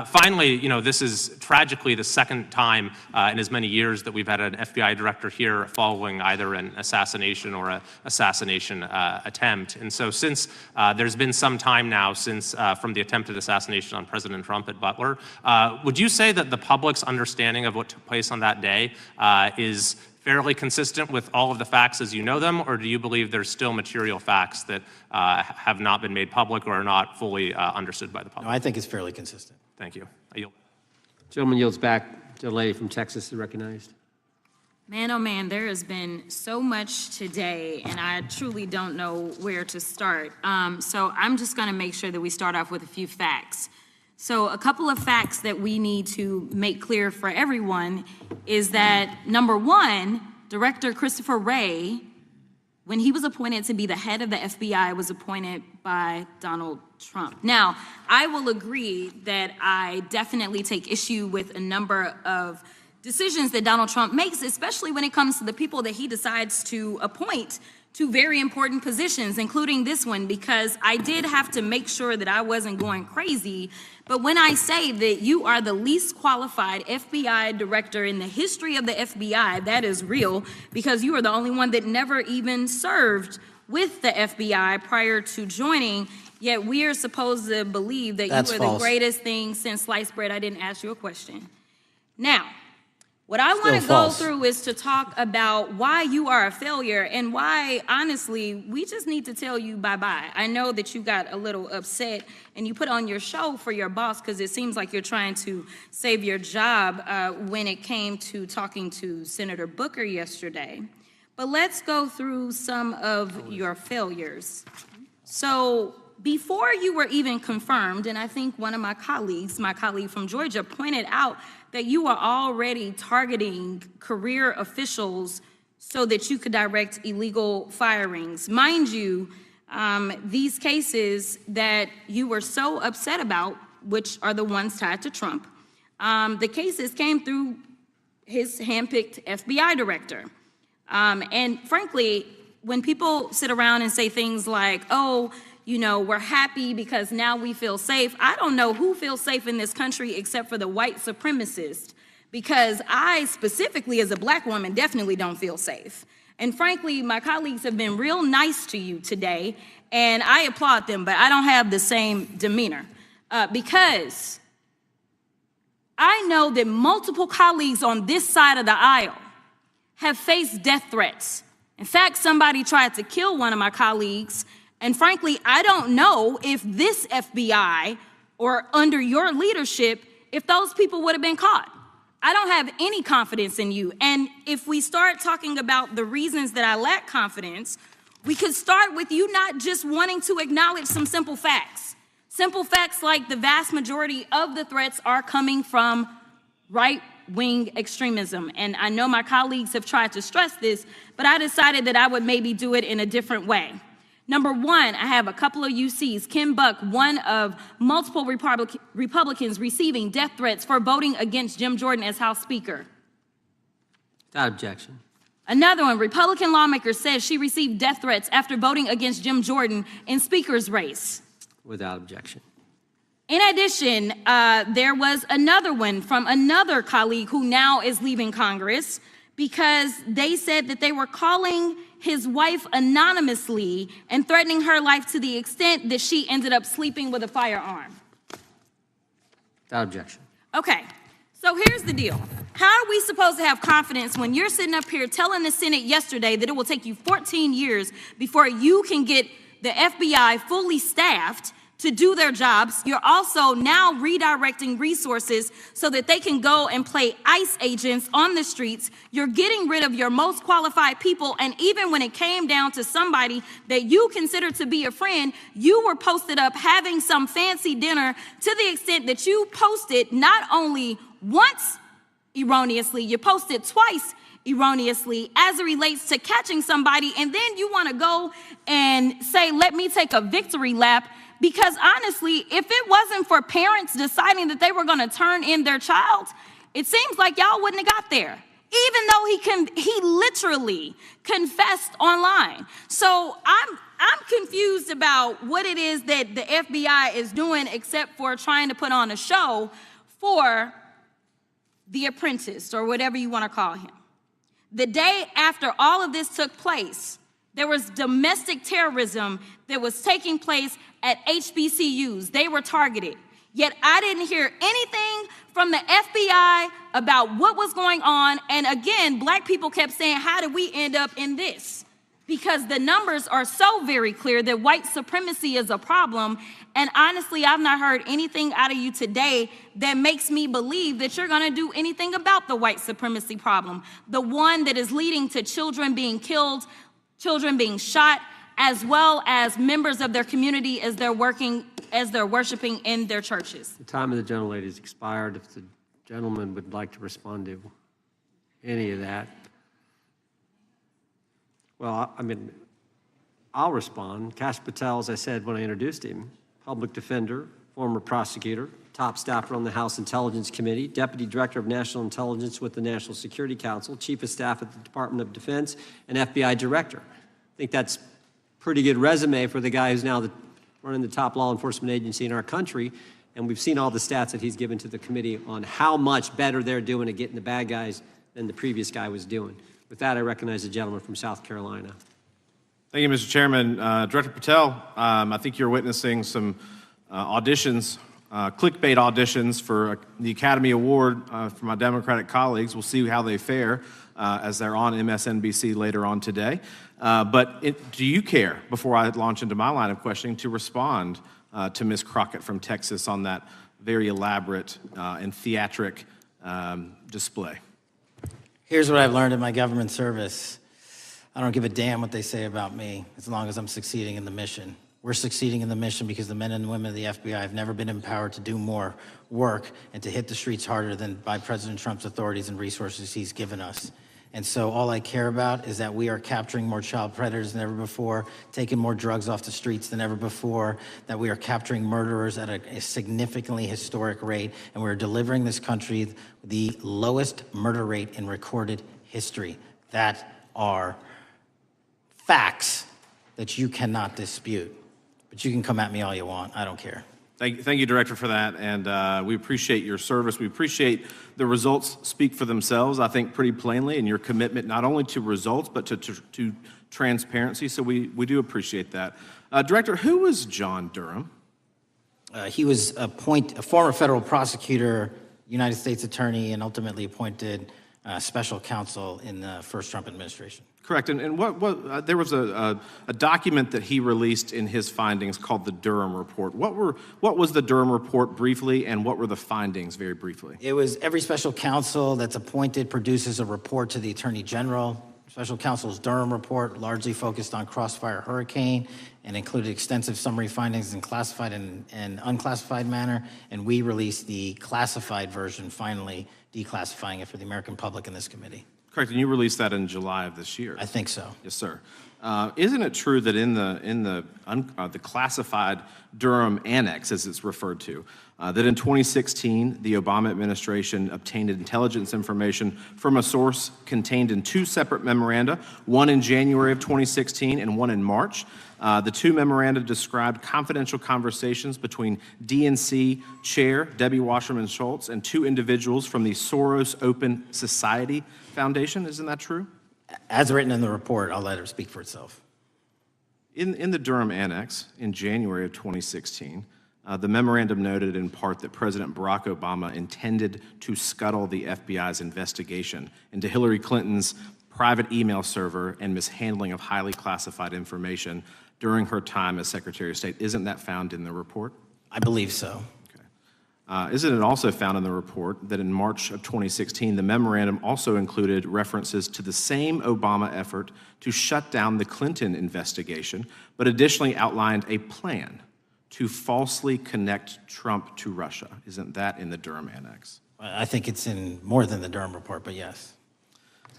Finally, you know, this is tragically the second time in as many years that we've had an FBI director here following either an assassination or an assassination attempt. And so since there's been some time now since from the attempted assassination on President Trump at Butler, would you say that the public's understanding of what took place on that day is fairly consistent with all of the facts as you know them, or do you believe there's still material facts that have not been made public or are not fully understood by the public? No, I think it's fairly consistent. Thank you. I yield. Gentleman yields back. The lady from Texas is recognized. Man, oh man, there has been so much today, and I truly don't know where to start. So I'm just going to make sure that we start off with a few facts. So a couple of facts that we need to make clear for everyone is that, number one, Director Christopher Wray, when he was appointed to be the head of the FBI, was appointed by Donald Trump. Now, I will agree that I definitely take issue with a number of decisions that Donald Trump makes, especially when it comes to the people that he decides to appoint to very important positions, including this one, because I did have to make sure that I wasn't going crazy. But when I say that you are the least qualified FBI director in the history of the FBI, that is real, because you are the only one that never even served with the FBI prior to joining, yet we are supposed to believe that That's you are false. the greatest thing since sliced bread. I didn't ask you a question. Now, what I want to Still go false. through is to talk about why you are a failure and why, honestly, we just need to tell you bye-bye. I know that you got a little upset and you put on your show for your boss because it seems like you're trying to save your job when it came to talking to Senator Booker yesterday. But let's go through some of your failures. So before you were even confirmed, and I think one of my colleague from Georgia, pointed out that you are already targeting career officials so that you could direct illegal firings. Mind you, these cases that you were so upset about, which are the ones tied to Trump, the cases came through his handpicked FBI director. And frankly, when people sit around and say things like, oh, you know, we're happy because now we feel safe. I don't know who feels safe in this country except for the white supremacists, because I specifically as a black woman definitely don't feel safe. And frankly, my colleagues have been real nice to you today, and I applaud them, but I don't have the same demeanor because I know that multiple colleagues on this side of the aisle have faced death threats. In fact, somebody tried to kill one of my colleagues. And frankly, I don't know if this FBI or under your leadership, if those people would have been caught. I don't have any confidence in you. And if we start talking about the reasons that I lack confidence, we could start with you not just wanting to acknowledge some simple facts. Simple facts like the vast majority of the threats are coming from right-wing extremism. And I know my colleagues have tried to stress this, but I decided that I would maybe do it in a different way. Number one, I have a couple of UCs. Ken Buck, one of multiple Republicans receiving death threats for voting against Jim Jordan as House Speaker. Without objection. Another one, Republican lawmaker says she received death threats after voting against Jim Jordan in Speaker's race. Without objection. In addition, there was another one from another colleague who now is leaving Congress, because they said that they were calling his wife anonymously and threatening her life to the extent that she ended up sleeping with a firearm. Without objection. Okay, so here's the deal. How are we supposed to have confidence when you're sitting up here telling the Senate yesterday that it will take you 14 years before you can get the FBI fully staffed to do their jobs? You're also now redirecting resources so that they can go and play ICE agents on the streets. You're getting rid of your most qualified people, and even when it came down to somebody that you consider to be a friend, you were posted up having some fancy dinner to the extent that you posted not only once erroneously, you posted twice erroneously as it relates to catching somebody, and then you want to go and say, let me take a victory lap. Because honestly, if it wasn't for parents deciding that they were going to turn in their child, it seems like y'all wouldn't have got there, even though he literally confessed online. So I'm confused about what it is that the FBI is doing except for trying to put on a show for the apprentice, or whatever you want to call him. The day after all of this took place, there was domestic terrorism that was taking place at HBCUs. They were targeted. Yet I didn't hear anything from the FBI about what was going on. And again, black people kept saying, how did we end up in this? Because the numbers are so very clear that white supremacy is a problem. And honestly, I've not heard anything out of you today that makes me believe that you're going to do anything about the white supremacy problem, the one that is leading to children being killed, children being shot, as well as members of their community as they're worshiping in their churches. The time of the gentlelady has expired. If the gentleman would like to respond to any of that. Well, I mean, I'll respond. Kash Patel, as I said when I introduced him, public defender, former prosecutor, top staffer on the House Intelligence Committee, Deputy Director of National Intelligence with the National Security Council, Chief of Staff at the Department of Defense, and FBI Director. I think that's a pretty good resume for the guy who's now running the top law enforcement agency in our country, and we've seen all the stats that he's given to the committee on how much better they're doing at getting the bad guys than the previous guy was doing. With that, I recognize the gentleman from South Carolina. Thank you, Mr. Chairman. Director Patel, I think you're witnessing some auditions, clickbait auditions for the Academy Award for my Democratic colleagues. We'll see how they fare as they're on MSNBC later on today. But do you care, before I launch into my line of questioning, to respond to Ms. Crockett from Texas on that very elaborate and theatric display? Here's what I've learned in my government service. I don't give a damn what they say about me as long as I'm succeeding in the mission. We're succeeding in the mission because the men and women of the FBI have never been empowered to do more work and to hit the streets harder than by President Trump's authorities and resources he's given us. And so all I care about is that we are capturing more child predators than ever before, taking more drugs off the streets than ever before, that we are capturing murderers at a significantly historic rate, and we're delivering this country the lowest murder rate in recorded history. That are facts that you cannot dispute. But you can come at me all you want. I don't care. Thank you, Director, for that, and we appreciate your service. We appreciate the results speak for themselves, I think, pretty plainly, and your commitment not only to results, but to transparency, so we do appreciate that. Director, who was John Durham? He was a former federal prosecutor, United States attorney, and ultimately appointed special counsel in the first Trump administration. Correct, and what there was a document that he released in his findings called the Durham Report. What was the Durham Report briefly, and what were the findings very briefly? It was every special counsel that's appointed produces a report to the Attorney General. Special counsel's Durham Report largely focused on Crossfire Hurricane and included extensive summary findings in classified and unclassified manner, and we released the classified version, finally declassifying it for the American public in this committee. Correct, and you released that in July of this year. I think so. Yes, sir. Isn't it true that in the classified Durham Annex, as it's referred to, that in 2016 the Obama administration obtained intelligence information from a source contained in 2 separate memoranda, one in January of 2016 and one in March? The 2 memoranda described confidential conversations between DNC Chair Debbie Wasserman Schultz and 2 individuals from the Soros Open Society Foundation. Isn't that true? As written in the report, I'll let her speak for itself. In the Durham Annex in January of 2016, the memorandum noted in part that President Barack Obama intended to scuttle the FBI's investigation into Hillary Clinton's private email server and mishandling of highly classified information during her time as Secretary of State. Isn't that found in the report? I believe so. Isn't it also found in the report that in March of 2016, the memorandum also included references to the same Obama effort to shut down the Clinton investigation, but additionally outlined a plan to falsely connect Trump to Russia? Isn't that in the Durham Annex? I think it's in more than the Durham report, but yes.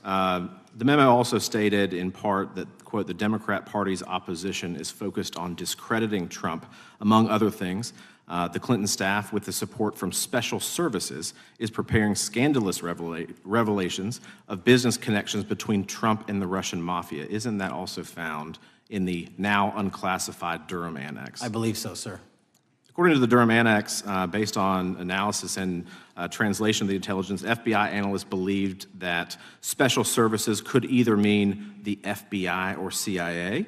The memo also stated in part that, quote, the Democrat Party's opposition is focused on discrediting Trump, among other things. The Clinton staff, with the support from special services, is preparing scandalous revelations of business connections between Trump and the Russian mafia. Isn't that also found in the now unclassified Durham Annex? I believe so, sir. According to the Durham Annex, based on analysis and translation of the intelligence, FBI analysts believed that special services could either mean the FBI or CIA,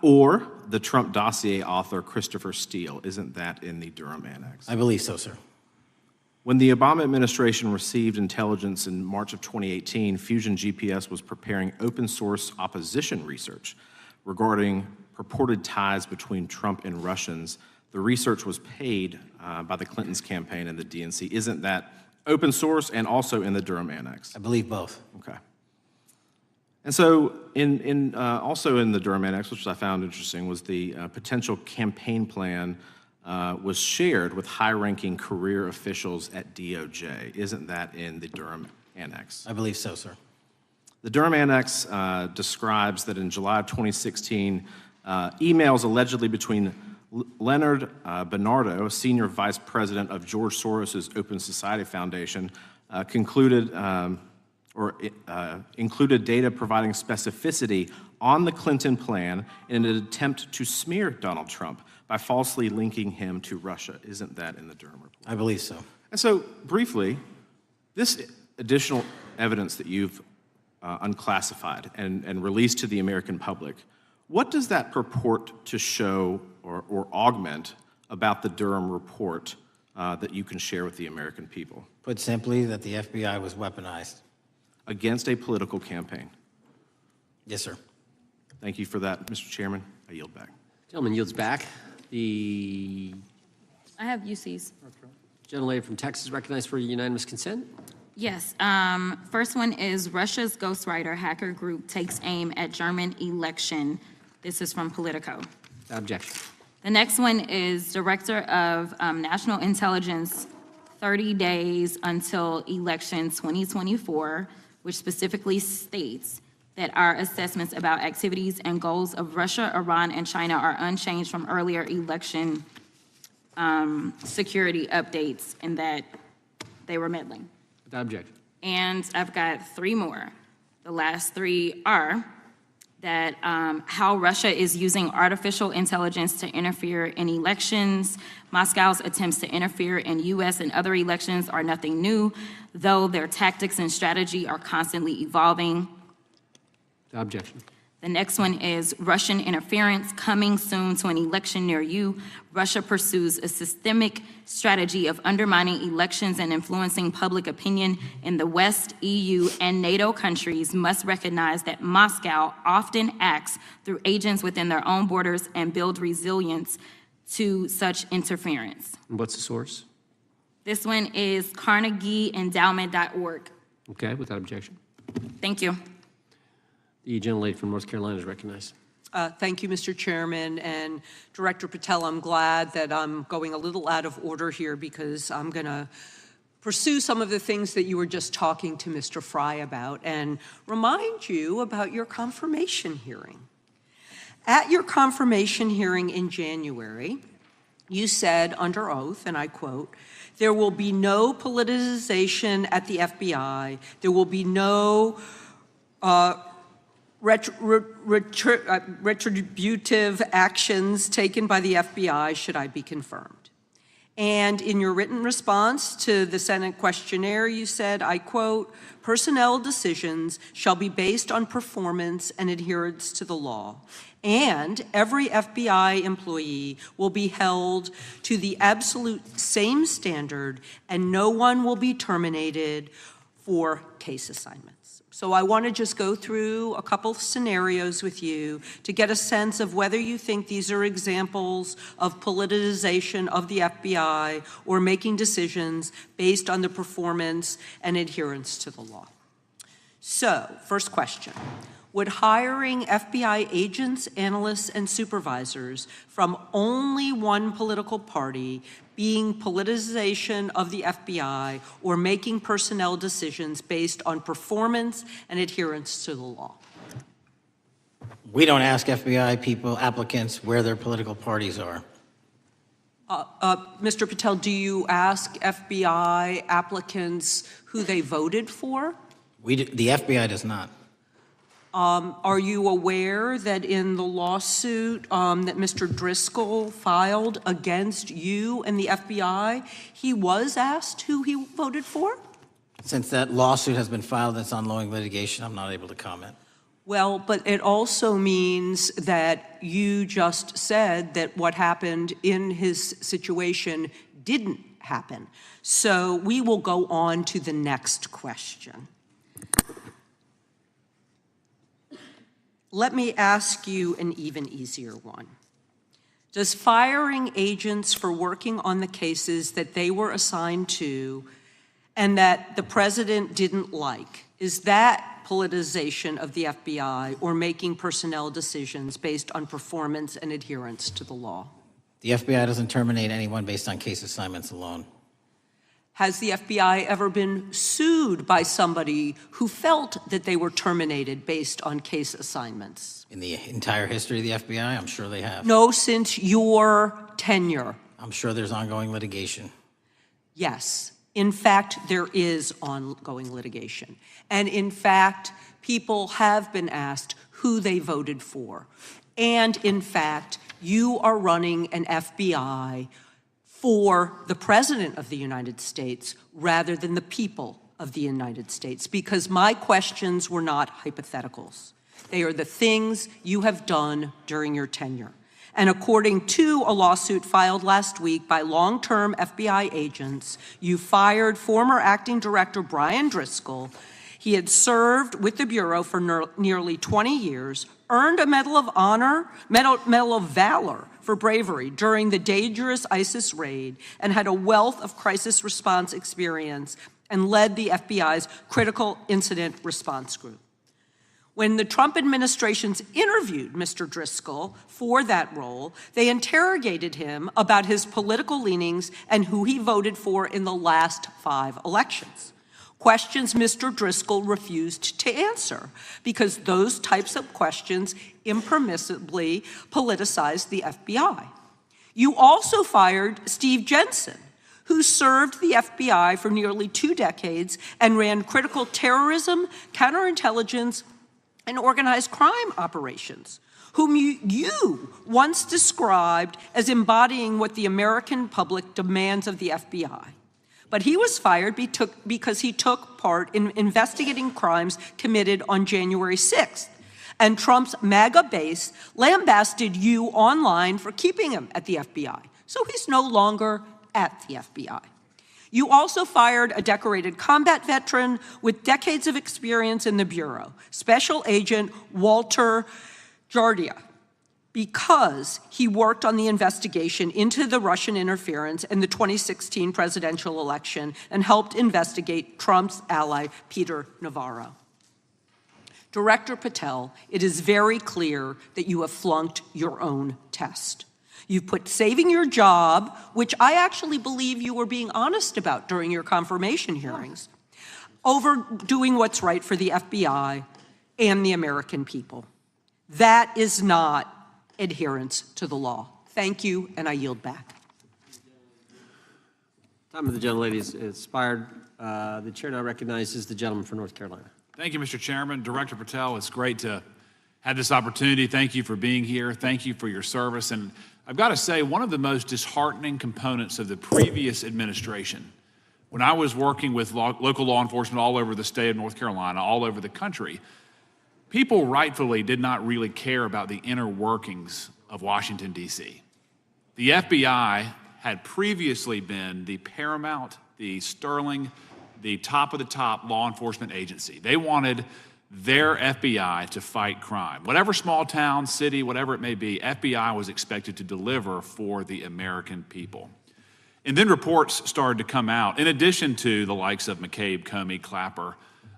or the Trump dossier author Christopher Steele. Isn't that in the Durham Annex? I believe so, sir. When the Obama administration received intelligence in March of 2018, Fusion GPS was preparing open source opposition research regarding purported ties between Trump and Russians. The research was paid by the Clintons campaign and the DNC. Isn't that open source and also in the Durham Annex? I believe both. Okay. And so also in the Durham Annex, which I found interesting, was the potential campaign plan was shared with high-ranking career officials at DOJ. Isn't that in the Durham Annex? I believe so, sir. The Durham Annex describes that in July of 2016, emails allegedly between Leonard Bernardo, senior vice president of George Soros's Open Society Foundation, included data providing specificity on the Clinton plan in an attempt to smear Donald Trump by falsely linking him to Russia. Isn't that in the Durham report? I believe so. And so, briefly, this additional evidence that you've unclassified and released to the American public, what does that purport to show or augment about the Durham report that you can share with the American people? Put simply, that the FBI was weaponized. Against a political campaign. Yes, sir. Thank you for that, Mr. Chairman. I yield back. Gentleman yields back. The I have UCs. gentlelady from Texas recognized for unanimous consent. Yes. First one is Russia's ghostwriter hacker group takes aim at German election. This is from Politico. Objection. The next one is Director of National Intelligence, 30 days until election 2024, which specifically states that our assessments about activities and goals of Russia, Iran, and China are unchanged from earlier election security updates, and that they were meddling. Without objection. And I've got 3 more. The last 3 are that how Russia is using artificial intelligence to interfere in elections. Moscow's attempts to interfere in U.S. and other elections are nothing new, though their tactics and strategy are constantly evolving. Without objection. The next one is Russian interference coming soon to an election near you. Russia pursues a systemic strategy of undermining elections and influencing public opinion in the West. EU and NATO countries must recognize that Moscow often acts through agents within their own borders and build resilience to such interference. And what's the source? This one is CarnegieEndowment.org. Okay, without objection. Thank you. The gentlelady from North Carolina is recognized. Thank you, Mr. Chairman. And Director Patel, I'm glad that I'm going a little out of order here because I'm going to pursue some of the things that you were just talking to Mr. Fry about and remind you about your confirmation hearing. At your confirmation hearing in January, you said under oath, and I quote, "There will be no politicization at the FBI. There will be no retributive actions taken by the FBI should I be confirmed." And in your written response to the Senate questionnaire, you said, I quote, "Personnel decisions shall be based on performance and adherence to the law. And every FBI employee will be held to the absolute same standard, and no one will be terminated for case assignments." So I want to just go through a couple scenarios with you to get a sense of whether you think these are examples of politicization of the FBI or making decisions based on the performance and adherence to the law. So, first question. Would hiring FBI agents, analysts, and supervisors from only one political party being politicization of the FBI or making personnel decisions based on performance and adherence to the law? We don't ask FBI people, applicants, where their political parties are. Mr. Patel, do you ask FBI applicants who they voted for? The FBI does not. Are you aware that in the lawsuit that Mr. Driscoll filed against you and the FBI, he was asked who he voted for? Since that lawsuit has been filed, that's ongoing litigation, I'm not able to comment. Well, but it also means that you just said that what happened in his situation didn't happen. So we will go on to the next question. Let me ask you an even easier one. Does firing agents for working on the cases that they were assigned to and that the president didn't like, is that politicization of the FBI or making personnel decisions based on performance and adherence to the law? The FBI doesn't terminate anyone based on case assignments alone. Has the FBI ever been sued by somebody who felt that they were terminated based on case assignments? In the entire history of the FBI, I'm sure they have. No, since your tenure. I'm sure there's ongoing litigation. Yes. In fact, there is ongoing litigation. And in fact, people have been asked who they voted for. And in fact, you are running an FBI for the President of the United States rather than the people of the United States, because my questions were not hypotheticals. They are the things you have done during your tenure. And according to a lawsuit filed last week by long-term FBI agents, you fired former acting director Brian Driscoll. He had served with the Bureau for nearly 20 years, earned a Medal of Honor, Medal of Valor for bravery during the dangerous ISIS raid, and had a wealth of crisis response experience and led the FBI's critical incident response group. When the Trump administrations interviewed Mr. Driscoll for that role, they interrogated him about his political leanings and who he voted for in the last 5 elections. Questions Mr. Driscoll refused to answer because those types of questions impermissibly politicized the FBI. You also fired Steve Jensen, who served the FBI for nearly 2 decades and ran critical terrorism, counterintelligence, and organized crime operations, whom you once described as embodying what the American public demands of the FBI. But he was fired because he took part in investigating crimes committed on January 6th. And Trump's MAGA base lambasted you online for keeping him at the FBI. So he's no longer at the FBI. You also fired a decorated combat veteran with decades of experience in the Bureau, Special Agent Walter Jardia, because he worked on the investigation into the Russian interference in the 2016 presidential election and helped investigate Trump's ally, Peter Navarro. Director Patel, it is very clear that you have flunked your own test. You've put saving your job, which I actually believe you were being honest about during your confirmation hearings, over doing what's right for the FBI and the American people. That is not adherence to the law. Thank you, and I yield back. Time of the gentlelady is expired. The chair now recognizes the gentleman from North Carolina. Thank you, Mr. Chairman. Director Patel, it's great to have this opportunity. Thank you for being here. Thank you for your service. And I've got to say, one of the most disheartening components of the previous administration, when I was working with local law enforcement all over the state of North Carolina, all over the country, people rightfully did not really care about the inner workings of Washington, D.C. The FBI had previously been the paramount, the sterling, the top of the top law enforcement agency. They wanted their FBI to fight crime. Whatever small town, city, whatever it may be, FBI was expected to deliver for the American people. And then reports started to come out, in addition to the likes of McCabe, Comey, Clapper,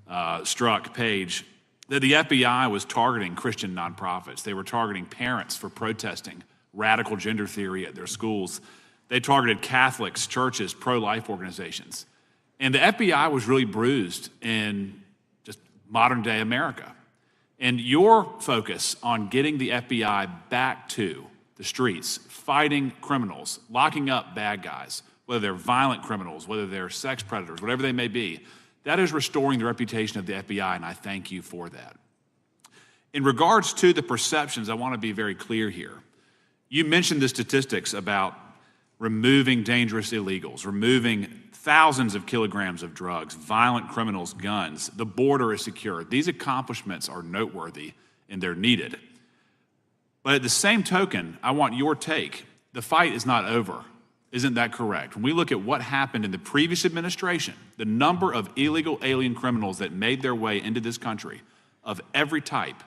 Strzok, Page, that the FBI was targeting Christian nonprofits. They were targeting parents for protesting radical gender theory at their schools. They targeted Catholics, churches, pro-life organizations. And the FBI was really bruised in just modern day America. And your focus on getting the FBI back to the streets, fighting criminals, locking up bad guys, whether they're violent criminals, whether they're sex predators, whatever they may be, that is restoring the reputation of the FBI, and I thank you for that. In regards to the perceptions, I want to be very clear here. You mentioned the statistics about removing dangerous illegals, removing thousands of kilograms of drugs, violent criminals, guns. The border is secure. These accomplishments are noteworthy and they're needed. But at the same token, I want your take. The fight is not over. Isn't that correct? When we look at what happened in the previous administration, the number of illegal alien criminals that made their way into this country of every type,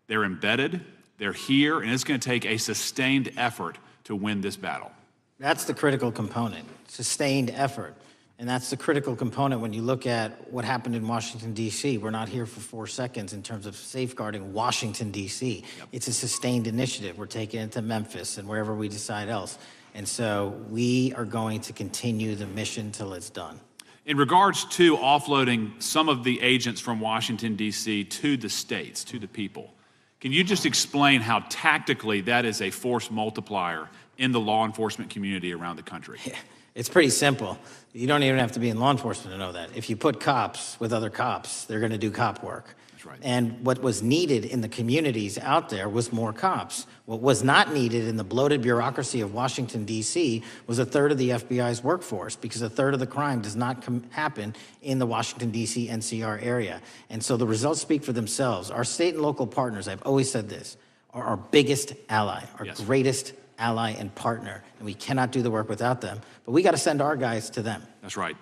they're embedded, they're here, and it's going to take a sustained effort to win this battle. That's the critical component, sustained effort. And that's the critical component when you look at what happened in Washington, D.C. We're not here for 4 seconds in terms of safeguarding Washington, D.C. Yep. It's a sustained initiative. We're taking it to Memphis and wherever we decide else. And so we are going to continue the mission till it's done. In regards to offloading some of the agents from Washington, D.C. to the states, to the people, can you just explain how tactically that is a force multiplier in the law enforcement community around the country? Yeah, it's pretty simple. You don't even have to be in law enforcement to know that. If you put cops with other cops, they're going to do cop work. That's right. And what was needed in the communities out there was more cops. What was not needed in the bloated bureaucracy of Washington, D.C. was a third of the FBI's workforce, because a third of the crime does not happen in the Washington, D.C. NCR area. And so the results speak for themselves. Our state and local partners, I've always said this, are our biggest ally, our greatest ally and partner, and we cannot do the work without them. But we got to send our guys to them. That's right.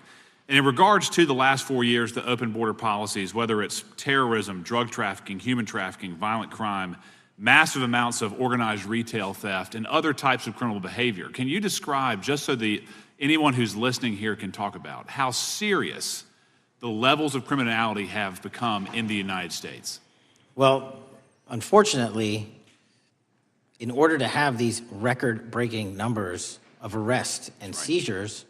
And in regards to the last 4 years, the open border policies, whether it's terrorism, drug trafficking, human trafficking, violent crime, massive amounts of organized retail theft, and other types of criminal behavior, can you describe, just so anyone who's listening here can talk about, how serious the levels of criminality have become in the United States? Well, unfortunately, in order to have these record-breaking numbers of arrests and seizures,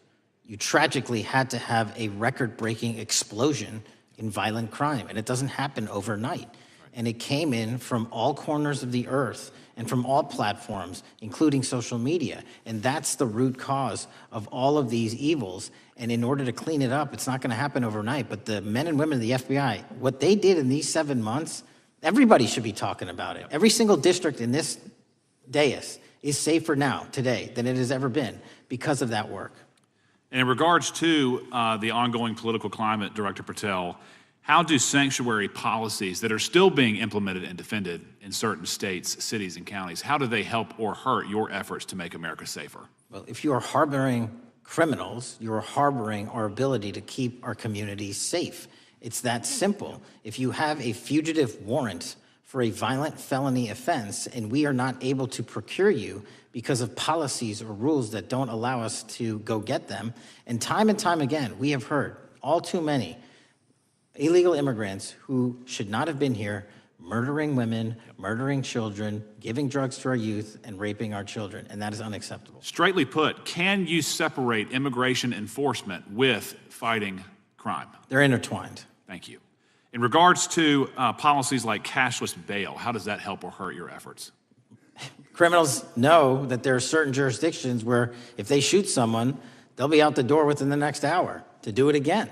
you tragically had to have a record-breaking explosion in violent crime, and it doesn't happen overnight. And it came in from all corners of the earth and from all platforms, including social media. And that's the root cause of all of these evils. And in order to clean it up, it's not going to happen overnight. But the men and women of the FBI, what they did in these 7 months, everybody should be talking about it. Every single district in this dais is safer now, today, than it has ever been because of that work. And in regards to the ongoing political climate, Director Patel, how do sanctuary policies that are still being implemented and defended in certain states, cities, and counties, how do they help or hurt your efforts to make America safer? Well, if you are harboring criminals, you are harboring our ability to keep our communities safe. It's that simple. If you have a fugitive warrant for a violent felony offense, and we are not able to procure you because of policies or rules that don't allow us to go get them. And time again, we have heard all too many illegal immigrants who should not have been here, murdering women, murdering children, giving drugs to our youth, and raping our children, and that is unacceptable. Straightly put, can you separate immigration enforcement with fighting crime? They're intertwined. Thank you. In regards to policies like cashless bail, how does that help or hurt your efforts? criminals know that there are certain jurisdictions where if they shoot someone, they'll be out the door within the next hour to do it again.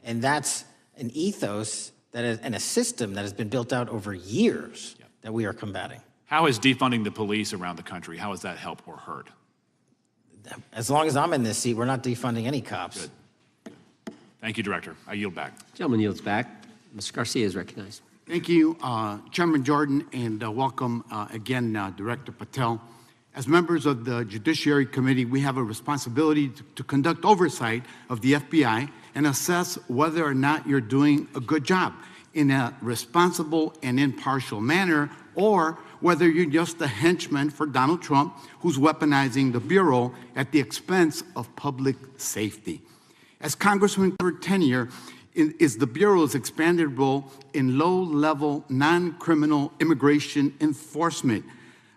And that's an ethos and a system that has been built out over years that we are combating. How is defunding the police around the country, how has that helped or hurt? As long as I'm in this seat, we're not defunding any cops. Good. Thank you, Director. I yield back. Gentleman yields back. Mr. Garcia is recognized. Thank you, Chairman Jordan, and welcome again, Director Patel. As members of the Judiciary Committee, we have a responsibility to conduct oversight of the FBI and assess whether or not you're doing a good job in a responsible and impartial manner, or whether you're just a henchman for Donald Trump who's weaponizing the Bureau at the expense of public safety. As Congressman for tenure, is the Bureau's expanded role in low-level, non-criminal immigration enforcement.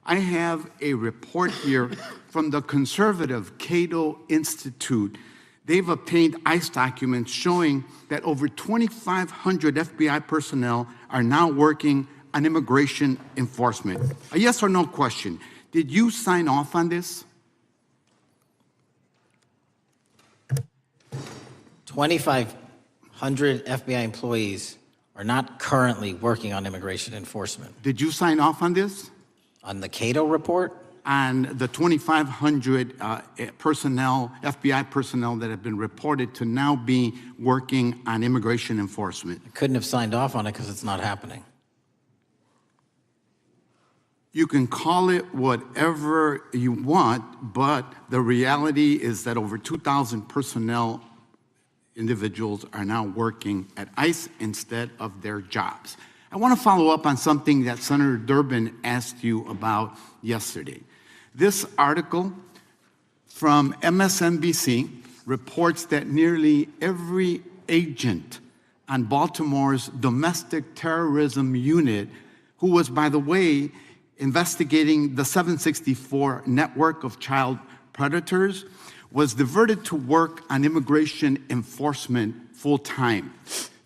I have a report here from the conservative Cato Institute. They've obtained ICE documents showing that over 2,500 FBI personnel are now working on immigration enforcement. A yes or no question. Did you sign off on this? 2,500 FBI employees are not currently working on immigration enforcement. Did you sign off on this? On the Cato report? On the 2,500 personnel, FBI personnel that have been reported to now be working on immigration enforcement. I couldn't have signed off on it because it's not happening. You can call it whatever you want, but the reality is that over 2,000 personnel individuals are now working at ICE instead of their jobs. I want to follow up on something that Senator Durbin asked you about yesterday. This article from MSNBC reports that nearly every agent on Baltimore's domestic terrorism unit, who was, by the way, investigating the 764 network of child predators, was diverted to work on immigration enforcement full-time.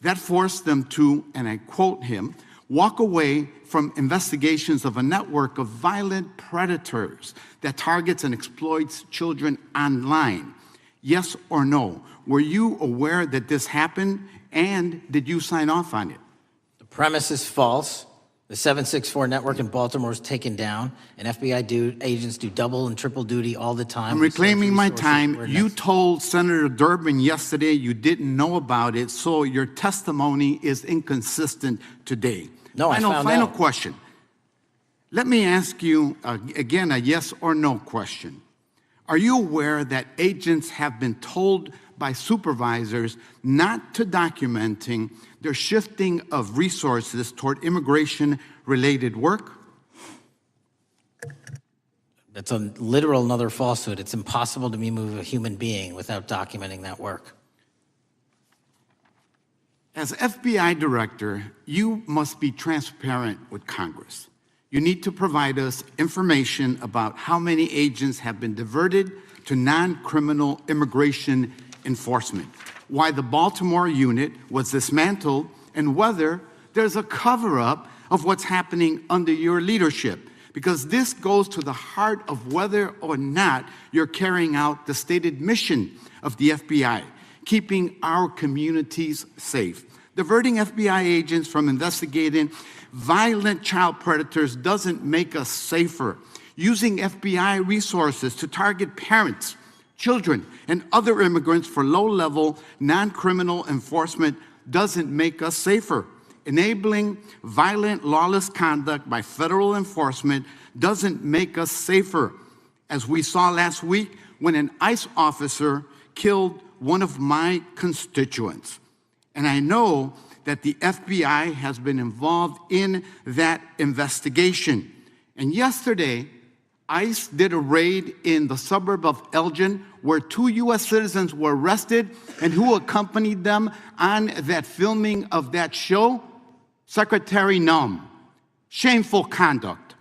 That forced them to, and I quote him, walk away from investigations of a network of violent predators that targets and exploits children online. Yes or no? Were you aware that this happened, and did you sign off on it? The premise is false. The 764 network in Baltimore is taken down, and FBI agents do double and triple duty all the time. I'm reclaiming my time. You told Senator Durbin yesterday you didn't know about it, so your testimony is inconsistent today. No, I found out. Final question. Let me ask you, again, a yes or no question. Are you aware that agents have been told by supervisors not to documenting their shifting of resources toward immigration-related work? That's a literal another falsehood. It's impossible to remove a human being without documenting that work. As FBI director, you must be transparent with Congress. You need to provide us information about how many agents have been diverted to non-criminal immigration enforcement, why the Baltimore unit was dismantled, and whether there's a cover-up of what's happening under your leadership, because this goes to the heart of whether or not you're carrying out the stated mission of the FBI, keeping our communities safe. Diverting FBI agents from investigating violent child predators doesn't make us safer. Using FBI resources to target parents, children, and other immigrants for low-level, non-criminal enforcement doesn't make us safer. Enabling violent, lawless conduct by federal enforcement doesn't make us safer, as we saw last week when an ICE officer killed one of my constituents. And I know that the FBI has been involved in that investigation. And yesterday, ICE did a raid in the suburb of Elgin where 2 U.S. citizens were arrested, and who accompanied them on that filming of that show? Secretary Nunn. Shameful conduct.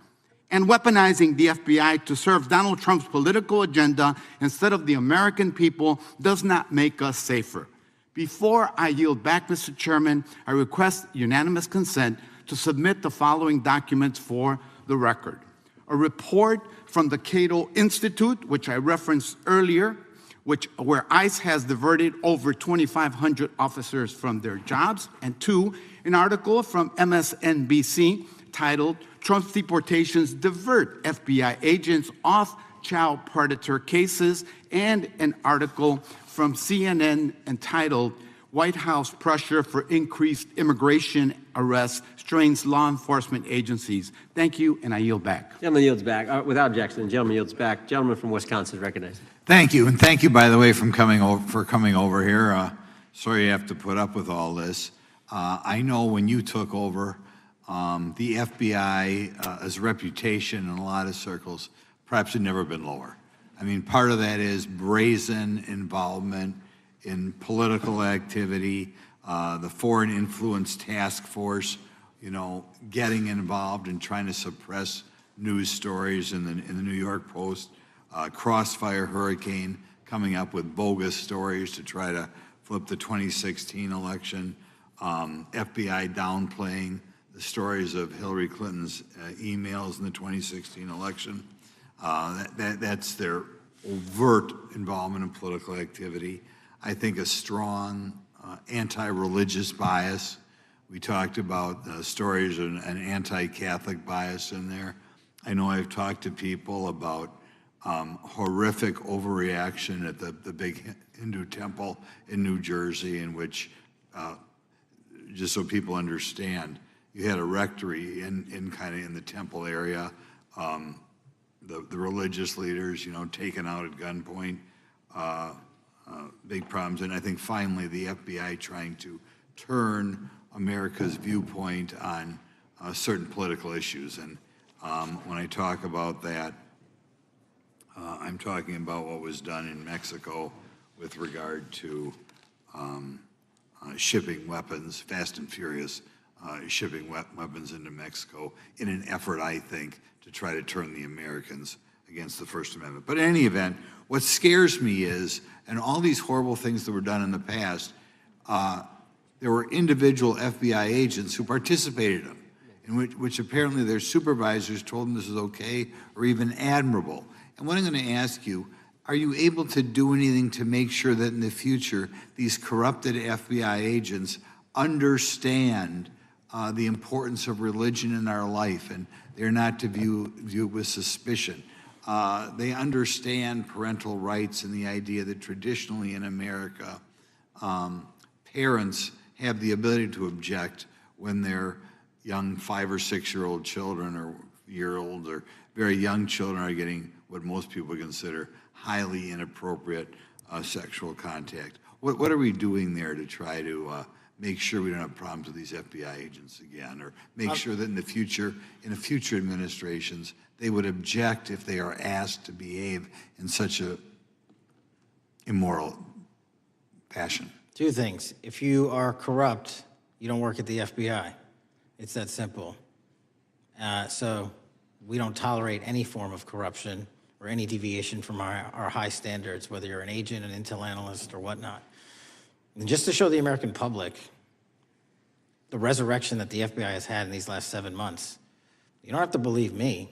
And weaponizing the FBI to serve Donald Trump's political agenda instead of the American people does not make us safer. Before I yield back, Mr. Chairman, I request unanimous consent to submit the following documents for the record. a report from the Cato Institute, which I referenced earlier, where ICE has diverted over 2,500 officers from their jobs, and 2, an article from MSNBC titled Trump's Deportations Divert FBI Agents Off Child Predator Cases, and an article from CNN entitled White House Pressure for Increased Immigration Arrests Strains Law Enforcement Agencies. Thank you, and I yield back. Gentleman yields back. Without objection, the gentleman yields back. Gentleman from Wisconsin recognized. Thank you, and thank you, by the way, for coming over here. Sorry you have to put up with all this. I know when you took over, the FBI's reputation in a lot of circles perhaps had never been lower. I mean, part of that is brazen involvement in political activity, the Foreign Influence Task Force, getting involved in trying to suppress news stories in the New York Post, Crossfire Hurricane coming up with bogus stories to try to flip the 2016 election, FBI downplaying the stories of Hillary Clinton's emails in the 2016 election. That's their overt involvement in political activity. I think a strong anti-religious bias. We talked about stories of an anti-Catholic bias in there. I know I've talked to people about horrific overreaction at the big Hindu temple in New Jersey, in which, just so people understand, you had a rectory in the temple area, the religious leaders, taken out at gunpoint, big problems. And I think finally the FBI trying to turn America's viewpoint on certain political issues. And when I talk about that, I'm talking about what was done in Mexico with regard to shipping weapons, fast and furious, shipping weapons into Mexico in an effort, I think, to try to turn the Americans against the First Amendment. But in any event, what scares me is, and all these horrible things that were done in the past, there were individual FBI agents who participated in them, in which apparently their supervisors told them this is okay or even admirable. And what I'm going to ask you, are you able to do anything to make sure that in the future these corrupted FBI agents understand the importance of religion in our life, and they're not to view it with suspicion? They understand parental rights and the idea that traditionally in America, parents have the ability to object when their young 5 or 6-year-old children or year-old or very young children are getting what most people consider highly inappropriate sexual contact. What are we doing there to try to make sure we don't have problems with these FBI agents again, or make sure that in the future administrations, they would object if they are asked to behave in such a immoral fashion? 2 things. If you are corrupt, you don't work at the FBI. It's that simple. So we don't tolerate any form of corruption or any deviation from our high standards, whether you're an agent, an intel analyst, or whatnot. And just to show the American public the resurrection that the FBI has had in these last 7 months, you don't have to believe me.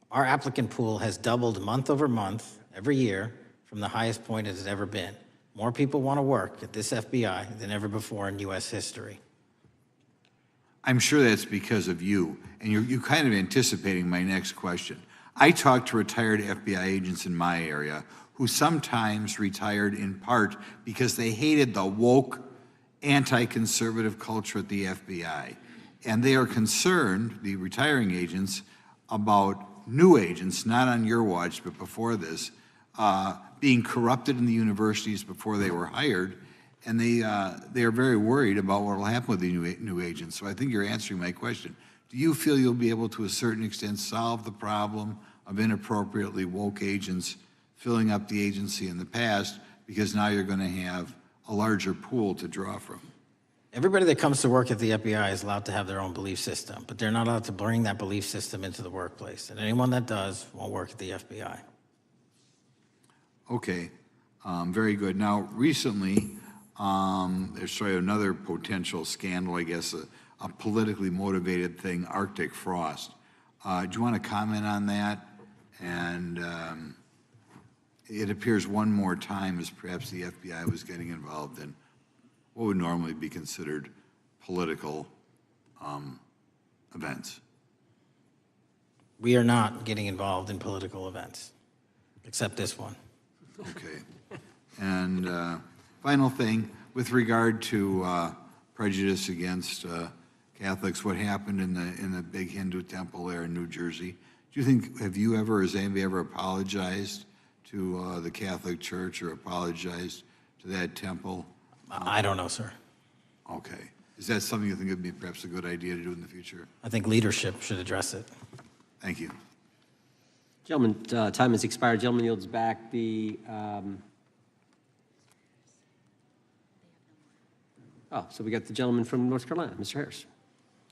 Our applicant pool has doubled month over month every year from the highest point it has ever been. More people want to work at this FBI than ever before in U.S. history. I'm sure that's because of you, and you're kind of anticipating my next question. I talk to retired FBI agents in my area who sometimes retired in part because they hated the woke, anti-conservative culture at the FBI. And they are concerned, the retiring agents, about new agents, not on your watch, but before this, being corrupted in the universities before they were hired, and they are very worried about what will happen with the new agents. So I think you're answering my question. Do you feel you'll be able to a certain extent solve the problem of inappropriately woke agents filling up the agency in the past, because now you're going to have a larger pool to draw from? Everybody that comes to work at the FBI is allowed to have their own belief system, but they're not allowed to bring that belief system into the workplace. And anyone that does won't work at the FBI. Okay, very good. Now, recently, there's sort of another potential scandal, I guess, a politically motivated thing, Arctic frost. Do you want to comment on that? And it appears one more time as perhaps the FBI was getting involved in what would normally be considered political events. We are not getting involved in political events, except this one. Okay. And final thing, with regard to prejudice against Catholics, what happened in the big Hindu temple there in New Jersey, do you think, have you ever, has anybody ever apologized to the Catholic Church or apologized to that temple? I don't know, sir. Okay. Is that something you think would be perhaps a good idea to do in the future? I think leadership should address it. Thank you. Gentlemen, time has expired. Gentleman yields back the, so we got the gentleman from North Carolina, Mr. Harris.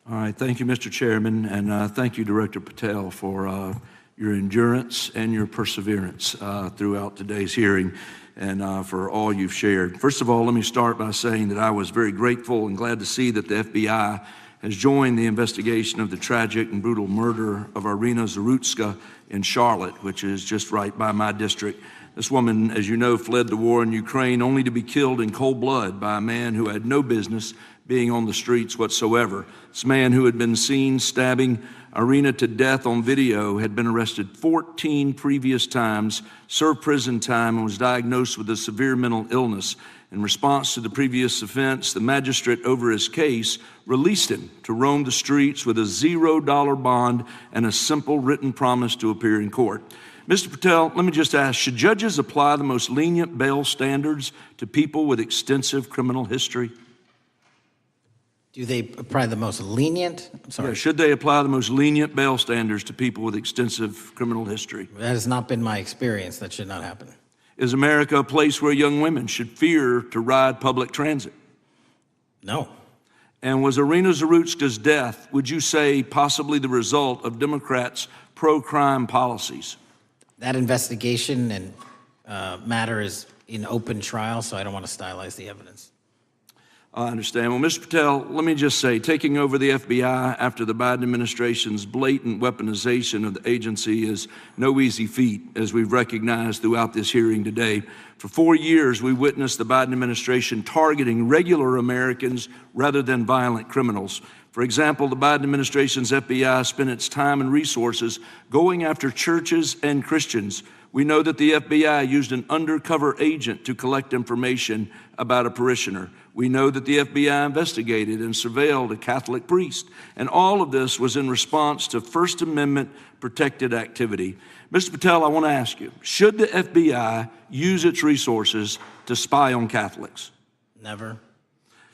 All right, thank you, Mr. Chairman, and thank you, Director Patel, for your endurance and your perseverance throughout today's hearing and for all you've shared. First of all, let me start by saying that I was very grateful and glad to see that the FBI has joined the investigation of the tragic and brutal murder of Irina Zarutska in Charlotte, which is just right by my district. This woman, as you know, fled the war in Ukraine only to be killed in cold blood by a man who had no business being on the streets whatsoever. This man, who had been seen stabbing Irina to death on video, had been arrested 14 previous times, served prison time, and was diagnosed with a severe mental illness. In response to the previous offense, the magistrate over his case released him to roam the streets with a $0 bond and a simple written promise to appear in court. Mr. Patel, let me just ask, should judges apply the most lenient bail standards to people with extensive criminal history? Do they apply the most lenient? I'm sorry. Yeah, should they apply the most lenient bail standards to people with extensive criminal history? That has not been my experience. That should not happen. Is America a place where young women should fear to ride public transit? No. And was Irina Zarutska's death, would you say, possibly the result of Democrats' pro-crime policies? That investigation and matter is in open trial, so I don't want to stylize the evidence. I understand. Well, Mr. Patel, let me just say, taking over the FBI after the Biden administration's blatant weaponization of the agency is no easy feat, as we've recognized throughout this hearing today. For 4 years, we witnessed the Biden administration targeting regular Americans rather than violent criminals. For example, the Biden administration's FBI spent its time and resources going after churches and Christians. We know that the FBI used an undercover agent to collect information about a parishioner. We know that the FBI investigated and surveilled a Catholic priest. And all of this was in response to First Amendment protected activity. Mr. Patel, I want to ask you, should the FBI use its resources to spy on Catholics? Never.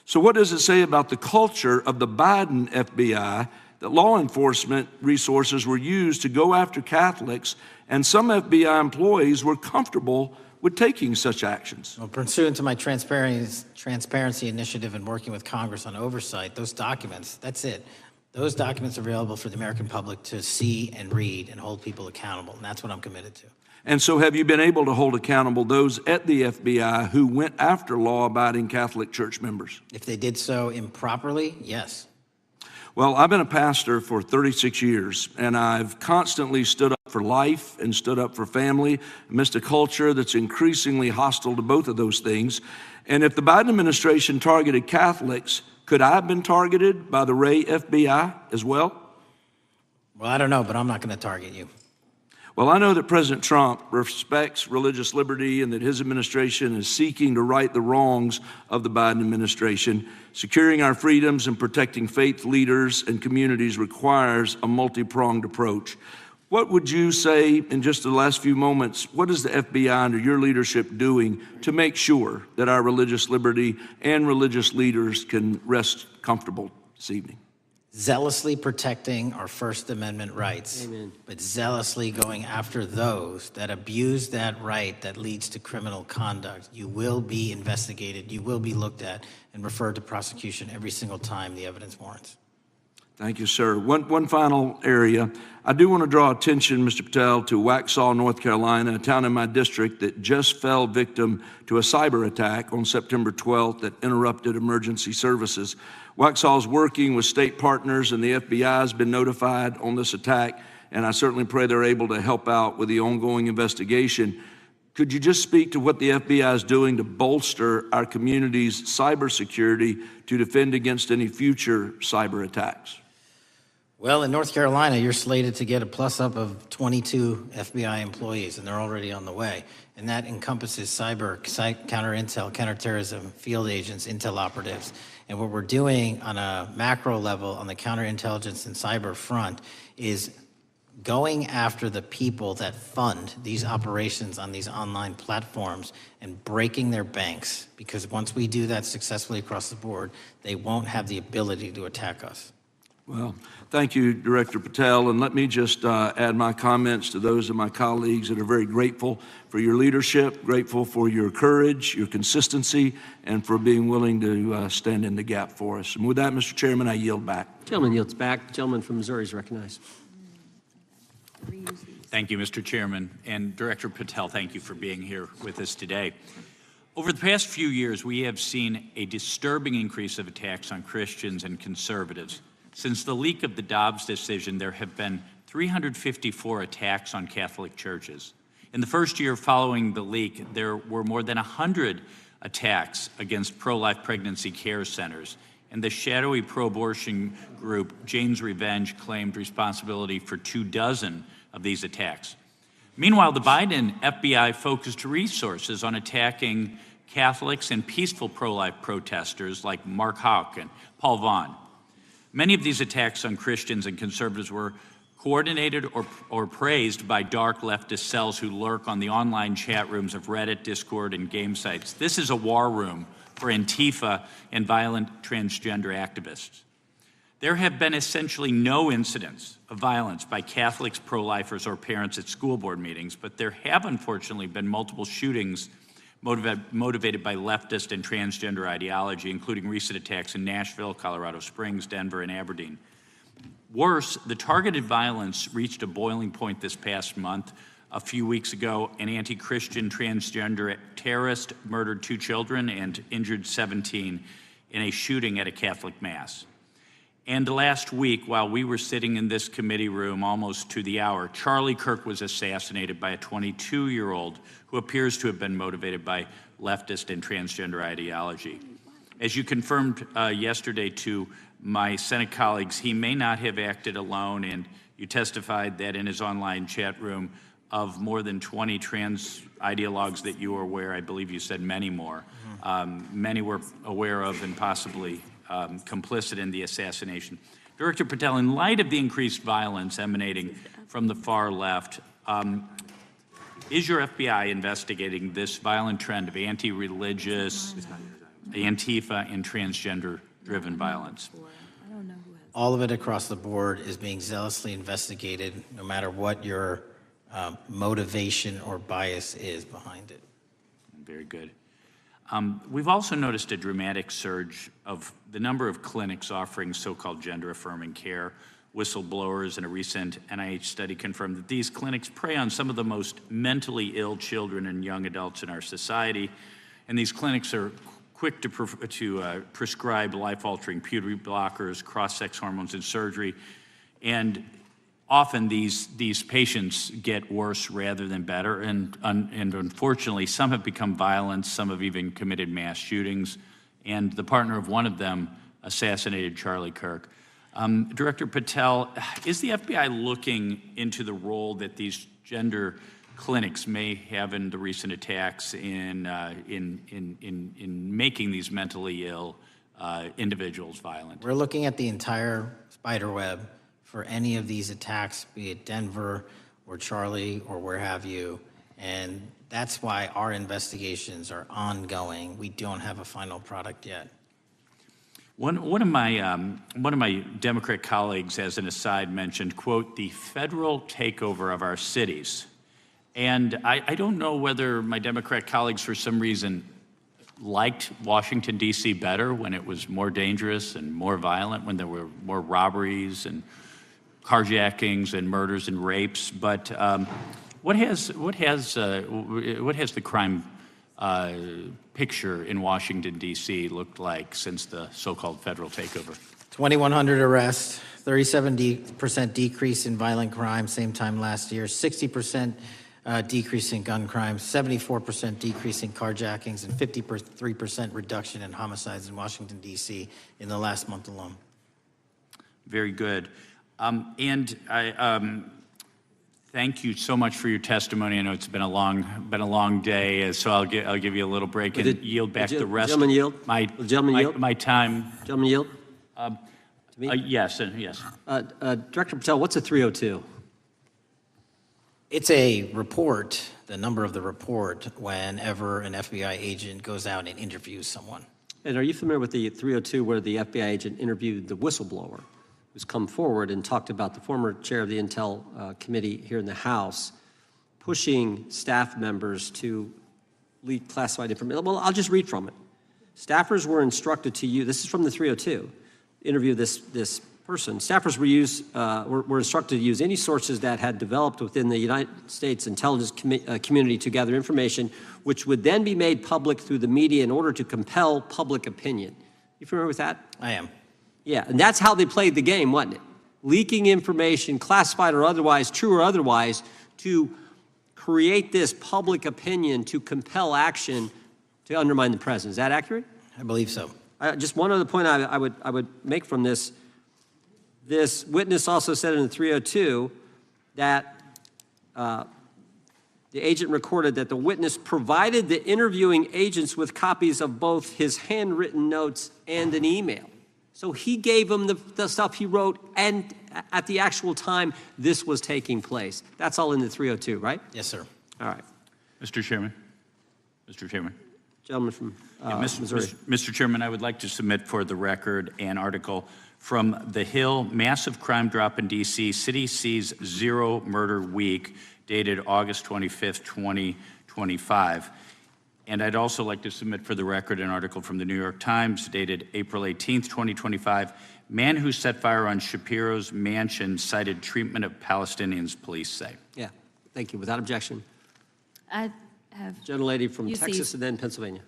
So what does it say about the culture of the Biden FBI that law enforcement resources were used to go after Catholics, and some FBI employees were comfortable with taking such actions? Well, pursuant to my transparency initiative and working with Congress on oversight, those documents, that's it. Those documents are available for the American public to see and read and hold people accountable, and that's what I'm committed to. And so have you been able to hold accountable those at the FBI who went after law-abiding Catholic church members? If they did so improperly, yes. Well, I've been a pastor for 36 years, and I've constantly stood up for life and stood up for family amidst a culture that's increasingly hostile to both of those things. And if the Biden administration targeted Catholics, could I have been targeted by the Ray FBI as well? Well, I don't know, but I'm not going to target you. Well, I know that President Trump respects religious liberty and that his administration is seeking to right the wrongs of the Biden administration. Securing our freedoms and protecting faith leaders and communities requires a multi-pronged approach. What would you say in just the last few moments, what is the FBI under your leadership doing to make sure that our religious liberty and religious leaders can rest comfortable this evening? Zealously protecting our First Amendment rights, Amen. But zealously going after those that abuse that right that leads to criminal conduct. You will be investigated, you will be looked at, and referred to prosecution every single time the evidence warrants. Thank you, sir. One final area. I do want to draw attention, Mr. Patel, to Waxhaw, North Carolina, a town in my district that just fell victim to a cyber attack on September 12th that interrupted emergency services. Waxhaw is working with state partners, and the FBI has been notified on this attack, and I certainly pray they're able to help out with the ongoing investigation. Could you just speak to what the FBI is doing to bolster our community's cybersecurity to defend against any future cyber attacks? Well, in North Carolina, you're slated to get a plus-up of 22 FBI employees, and they're already on the way. And that encompasses cyber, counter-intel, counterterrorism, field agents, intel operatives. And what we're doing on a macro level on the counterintelligence and cyber front is going after the people that fund these operations on these online platforms and breaking their banks. Because once we do that successfully across the board, they won't have the ability to attack us. Well, thank you, Director Patel, and let me just add my comments to those of my colleagues that are very grateful for your leadership, grateful for your courage, your consistency, and for being willing to stand in the gap for us. And with that, Mr. Chairman, I yield back. Gentleman yields back. The gentleman from Missouri is recognized. Thank you, Mr. Chairman. And Director Patel, thank you for being here with us today. Over the past few years, we have seen a disturbing increase of attacks on Christians and conservatives. Since the leak of the Dobbs decision, there have been 354 attacks on Catholic churches. In the first year following the leak, there were more than 100 attacks against pro-life pregnancy care centers, and the shadowy pro-abortion group Jane's Revenge claimed responsibility for 24 of these attacks. Meanwhile, the Biden FBI focused resources on attacking Catholics and peaceful pro-life protesters like Mark Houck and Paul Vaughn. Many of these attacks on Christians and conservatives were coordinated or praised by dark leftist cells who lurk on the online chat rooms of Reddit, Discord, and game sites. This is a war room for Antifa and violent transgender activists. There have been essentially no incidents of violence by Catholics, pro-lifers, or parents at school board meetings, but there have unfortunately been multiple shootings motivated by leftist and transgender ideology, including recent attacks in Nashville, Colorado Springs, Denver, and Aberdeen. Worse, the targeted violence reached a boiling point this past month. A few weeks ago, an anti-Christian transgender terrorist murdered 2 children and injured 17 in a shooting at a Catholic mass. And last week, while we were sitting in this committee room almost to the hour, Charlie Kirk was assassinated by a 22-year-old who appears to have been motivated by leftist and transgender ideology. As you confirmed yesterday to my Senate colleagues, he may not have acted alone, and you testified that in his online chat room of more than 20 trans ideologues that you were aware, I believe you said many more, many were aware of and possibly complicit in the assassination. Director Patel, in light of the increased violence emanating from the far left, is your FBI investigating this violent trend of anti-religious, Antifa, and transgender-driven violence? All of it across the board is being zealously investigated, no matter what your motivation or bias is behind it. Very good. We've also noticed a dramatic surge of the number of clinics offering so-called gender-affirming care. Whistleblowers in a recent NIH study confirmed that these clinics prey on some of the most mentally ill children and young adults in our society, and these clinics are quick to prescribe life-altering puberty blockers, cross-sex hormones, and surgery, and often these patients get worse rather than better, and unfortunately, some have become violent, some have even committed mass shootings, and the partner of one of them assassinated Charlie Kirk. Director Patel, is the FBI looking into the role that these gender clinics may have in the recent attacks in making these mentally ill individuals violent? We're looking at the entire spider web for any of these attacks, be it Denver or Charlie or where have you, and that's why our investigations are ongoing. We don't have a final product yet. One of my Democrat colleagues, as an aside, mentioned, quote, the federal takeover of our cities. And I don't know whether my Democrat colleagues, for some reason, liked Washington, D.C. better when it was more dangerous and more violent, when there were more robberies and carjackings and murders and rapes. But what has the crime picture in Washington, D.C. looked like since the so-called federal takeover? 2,100 arrests, 37% decrease in violent crime, same time last year, 60% decrease in gun crimes, 74% decrease in carjackings, and 53% reduction in homicides in Washington, D.C. in the last month alone. Very good. And I thank you so much for your testimony. I know it's been a long day, so I'll give you a little break and yield back the rest. Gentleman yield? My time. Gentleman yield? Yes, and yes. Director Patel, what's a 302? It's a report, the number of the report, whenever an FBI agent goes out and interviews someone. And are you familiar with the 302 where the FBI agent interviewed the whistleblower who's come forward and talked about the former chair of the Intel Committee here in the House pushing staff members to leak classified information? Well, I'll just read from it. Staffers were instructed to use, this is from the 302, interview this person. Staffers were instructed to use any sources that had developed within the United States intelligence community to gather information, which would then be made public through the media in order to compel public opinion. You familiar with that? I am. Yeah, and that's how they played the game, wasn't it? Leaking information, classified or otherwise, true or otherwise, to create this public opinion to compel action to undermine the president. Is that accurate? I believe so. Just one other point I would make from this. This witness also said in the 302 that the agent recorded that the witness provided the interviewing agents with copies of both his handwritten notes and an email. So he gave them the stuff he wrote, and at the actual time this was taking place. That's all in the 302, right? Yes, sir. All right. Mr. Chairman. Mr. Chairman. Gentleman from Missouri. Mr. Chairman, I would like to submit for the record an article from The Hill, Massive Crime Drop in D.C., City Sees Zero Murder Week, dated August 25th, 2025. And I'd also like to submit for the record an article from the New York Times, dated April 18th, 2025. Man who set fire on Shapiro's mansion cited treatment of Palestinians, police say. Yeah, thank you. Without objection. I have. Gentlelady from UC. Texas and then Pennsylvania.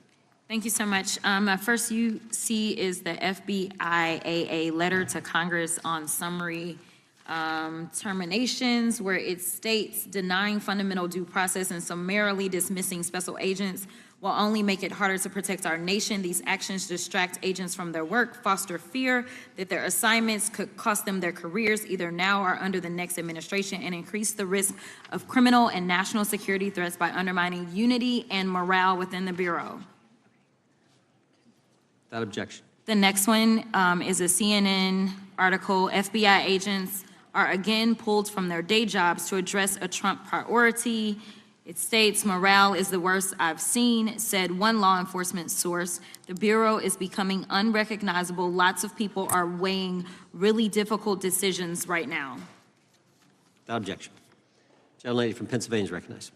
Thank you so much. My first UC is the FBIAA letter to Congress on summary terminations, where it states denying fundamental due process and summarily dismissing special agents will only make it harder to protect our nation. These actions distract agents from their work, foster fear that their assignments could cost them their careers either now or under the next administration, and increase the risk of criminal and national security threats by undermining unity and morale within the Bureau. Without objection. The next one is a CNN article. FBI agents are again pulled from their day jobs to address a Trump priority. It states, morale is the worst I've seen, said one law enforcement source. The Bureau is becoming unrecognizable. Lots of people are weighing really difficult decisions right now. Without objection. Gentlelady from Pennsylvania is recognized.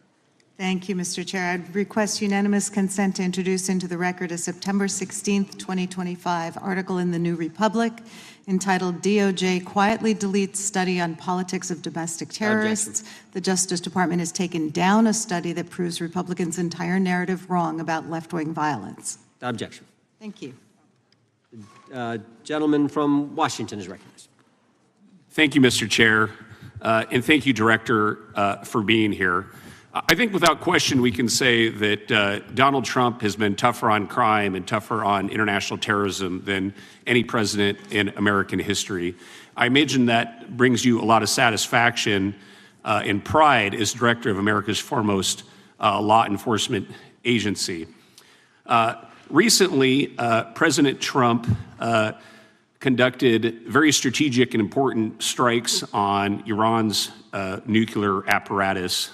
Thank you, Mr. Chair. I'd request unanimous consent to introduce into the record a September 16th, 2025 article in the New Republic entitled DOJ Quietly Deletes Study on Politics of Domestic Terrorists. The Justice Department has taken down a study that proves Republicans' entire narrative wrong about left-wing violence. Without objection. Thank you. Gentleman from Washington is recognized. Thank you, Mr. Chair, and thank you, Director, for being here. I think without question we can say that Donald Trump has been tougher on crime and tougher on international terrorism than any president in American history. I imagine that brings you a lot of satisfaction and pride as director of America's foremost law enforcement agency. Recently, President Trump conducted very strategic and important strikes on Iran's nuclear apparatus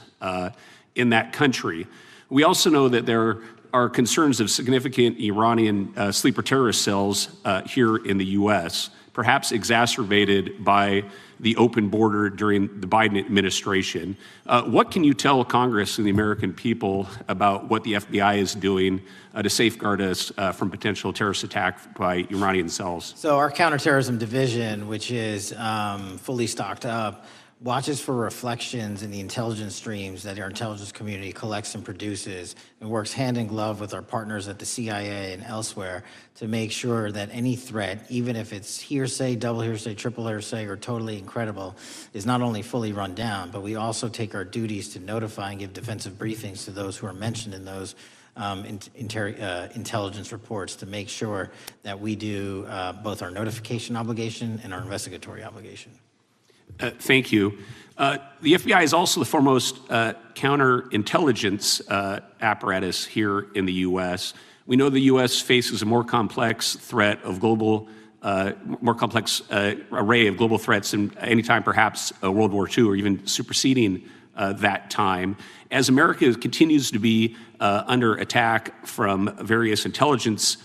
in that country. We also know that there are concerns of significant Iranian sleeper terrorist cells here in the U.S., perhaps exacerbated by the open border during the Biden administration. What can you tell Congress and the American people about what the FBI is doing to safeguard us from potential terrorist attack by Iranian cells? So our counterterrorism division, which is fully stocked up, watches for reflections in the intelligence streams that our intelligence community collects and produces, and works hand in glove with our partners at the CIA and elsewhere to make sure that any threat, even if it's hearsay, double hearsay, triple hearsay, or totally incredible, is not only fully run down, but we also take our duties to notify and give defensive briefings to those who are mentioned in those intelligence reports to make sure that we do both our notification obligation and our investigatory obligation. Thank you. The FBI is also the foremost counterintelligence apparatus here in the U.S. We know the U.S. faces a more complex threat of global, more complex array of global threats than any time perhaps World War II or even superseding that time. As America continues to be under attack from various intelligence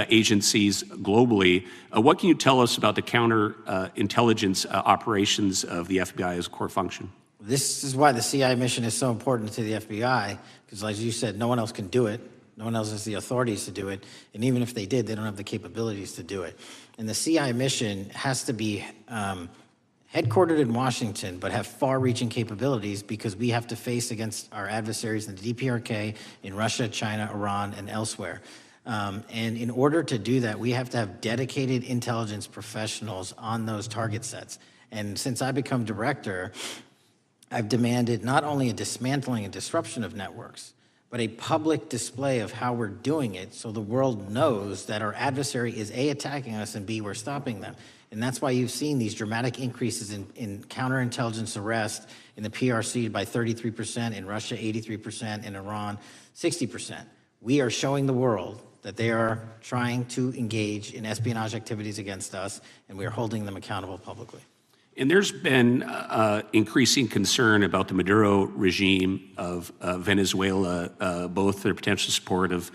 agencies globally, what can you tell us about the counterintelligence operations of the FBI as a core function? This is why the CIA mission is so important to the FBI, because as you said, no one else can do it. No one else has the authorities to do it. And even if they did, they don't have the capabilities to do it. And the CIA mission has to be headquartered in Washington, but have far-reaching capabilities because we have to face against our adversaries in the DPRK, in Russia, China, Iran, and elsewhere. And in order to do that, we have to have dedicated intelligence professionals on those target sets. And since I become director, I've demanded not only a dismantling and disruption of networks, but a public display of how we're doing it so the world knows that our adversary is A, attacking us, and B, we're stopping them. And that's why you've seen these dramatic increases in counterintelligence arrest in the PRC by 33%, in Russia 83%, in Iran 60%. We are showing the world that they are trying to engage in espionage activities against us, and we are holding them accountable publicly. And there's been increasing concern about the Maduro regime of Venezuela, both their potential support of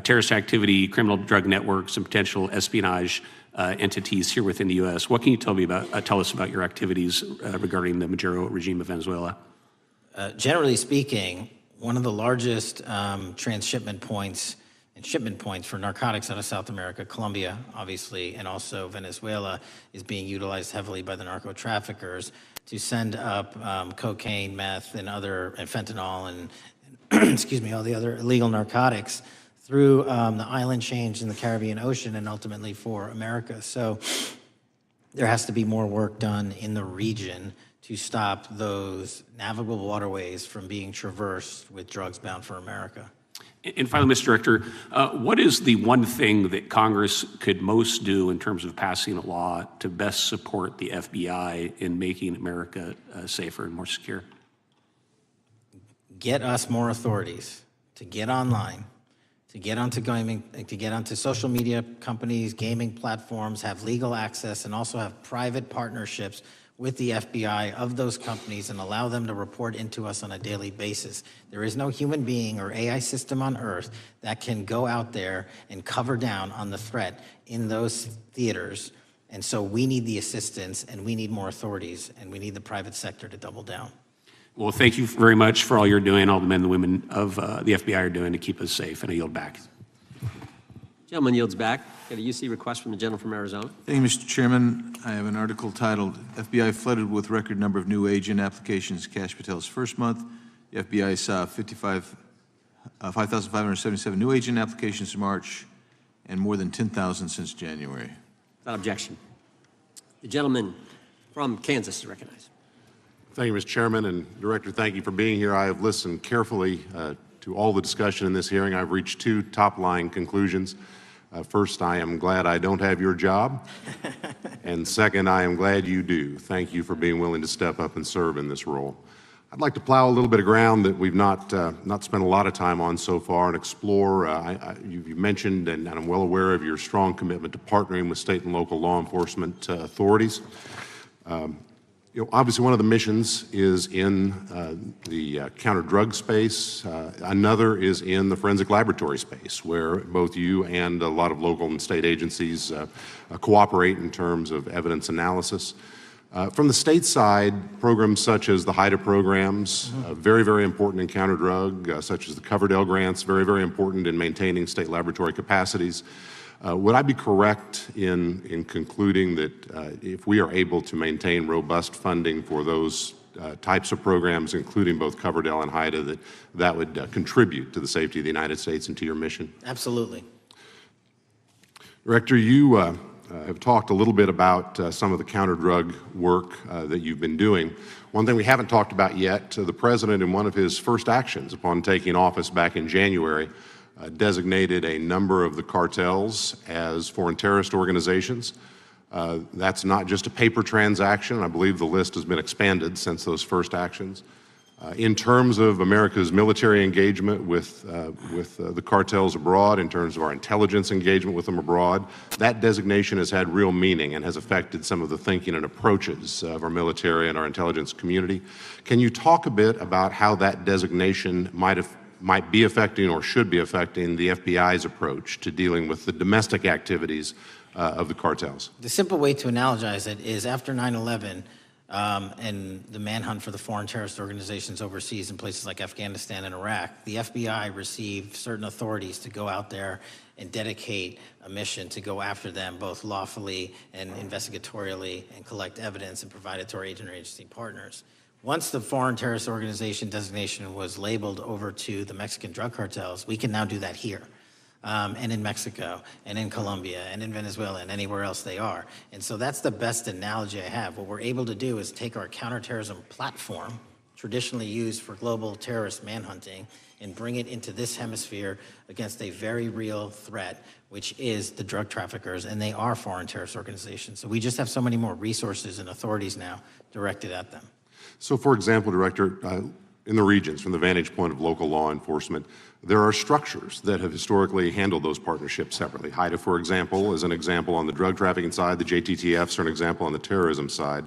terrorist activity, criminal drug networks, and potential espionage entities here within the U.S. What can you tell us about your activities regarding the Maduro regime of Venezuela? Generally speaking, one of the largest transshipment points and shipment points for narcotics out of South America, Colombia, obviously, and also Venezuela, is being utilized heavily by the narco traffickers to send up cocaine, meth, and fentanyl, and excuse me, all the other illegal narcotics through the island chains in the Caribbean Ocean and ultimately for America. So there has to be more work done in the region to stop those navigable waterways from being traversed with drugs bound for America. And finally, Mr. Director, what is the one thing that Congress could most do in terms of passing a law to best support the FBI in making America safer and more secure? Get us more authorities to get online, to get onto gaming, to get onto social media companies, gaming platforms, have legal access, and also have private partnerships with the FBI of those companies and allow them to report into us on a daily basis. There is no human being or AI system on earth that can go out there and cover down on the threat in those theaters. And so we need the assistance, and we need more authorities, and we need the private sector to double down. Well, thank you very much for all you're doing, all the men and women of the FBI are doing to keep us safe, and I yield back. Gentleman yields back. Got a UC request from the gentleman from Arizona. Thank you, Mr. Chairman. I have an article titled, FBI Flooded with Record Number of New Agent Applications Kash Patel's First Month. The FBI saw 5,577 new agent applications in March and more than 10,000 since January. Without objection. The gentleman from Kansas is recognized. Thank you, Mr. Chairman, and Director, thank you for being here. I have listened carefully to all the discussion in this hearing. I've reached two top-line conclusions. First, I am glad I don't have your job. And second, I am glad you do. Thank you for being willing to step up and serve in this role. I'd like to plow a little bit of ground that we've not spent a lot of time on so far and explore. You mentioned, and I'm well aware of your strong commitment to partnering with state and local law enforcement authorities. Obviously, one of the missions is in the counter-drug space. Another is in the forensic laboratory space, where both you and a lot of local and state agencies cooperate in terms of evidence analysis. From the state side, programs such as the HIDA programs, very, very important in counter-drug, such as the Coverdell grants, very, very important in maintaining state laboratory capacities. Would I be correct in concluding that if we are able to maintain robust funding for those types of programs, including both Coverdell and HIDA, that would contribute to the safety of the United States and to your mission? Absolutely. Director, you have talked a little bit about some of the counter-drug work that you've been doing. One thing we haven't talked about yet, the President, in one of his first actions upon taking office back in January, designated a number of the cartels as foreign terrorist organizations. That's not just a paper transaction. I believe the list has been expanded since those first actions. In terms of America's military engagement with the cartels abroad, in terms of our intelligence engagement with them abroad, that designation has had real meaning and has affected some of the thinking and approaches of our military and our intelligence community. Can you talk a bit about how that designation might be affecting or should be affecting the FBI's approach to dealing with the domestic activities of the cartels? The simple way to analogize it is after 9/11 and the manhunt for the foreign terrorist organizations overseas in places like Afghanistan and Iraq, the FBI received certain authorities to go out there and dedicate a mission to go after them both lawfully and investigatorially and collect evidence and provide it to our agency partners. Once the foreign terrorist organization designation was labeled over to the Mexican drug cartels, we can now do that here. And in Mexico, and in Colombia, and in Venezuela, and anywhere else they are. And so that's the best analogy I have. What we're able to do is take our counterterrorism platform, traditionally used for global terrorist manhunting, and bring it into this hemisphere against a very real threat, which is the drug traffickers, and they are foreign terrorist organizations. So we just have so many more resources and authorities now directed at them. So, for example, Director, in the regions, from the vantage point of local law enforcement, there are structures that have historically handled those partnerships separately. HIDA, for example, is an example on the drug trafficking side. The JTTFs are an example on the terrorism side.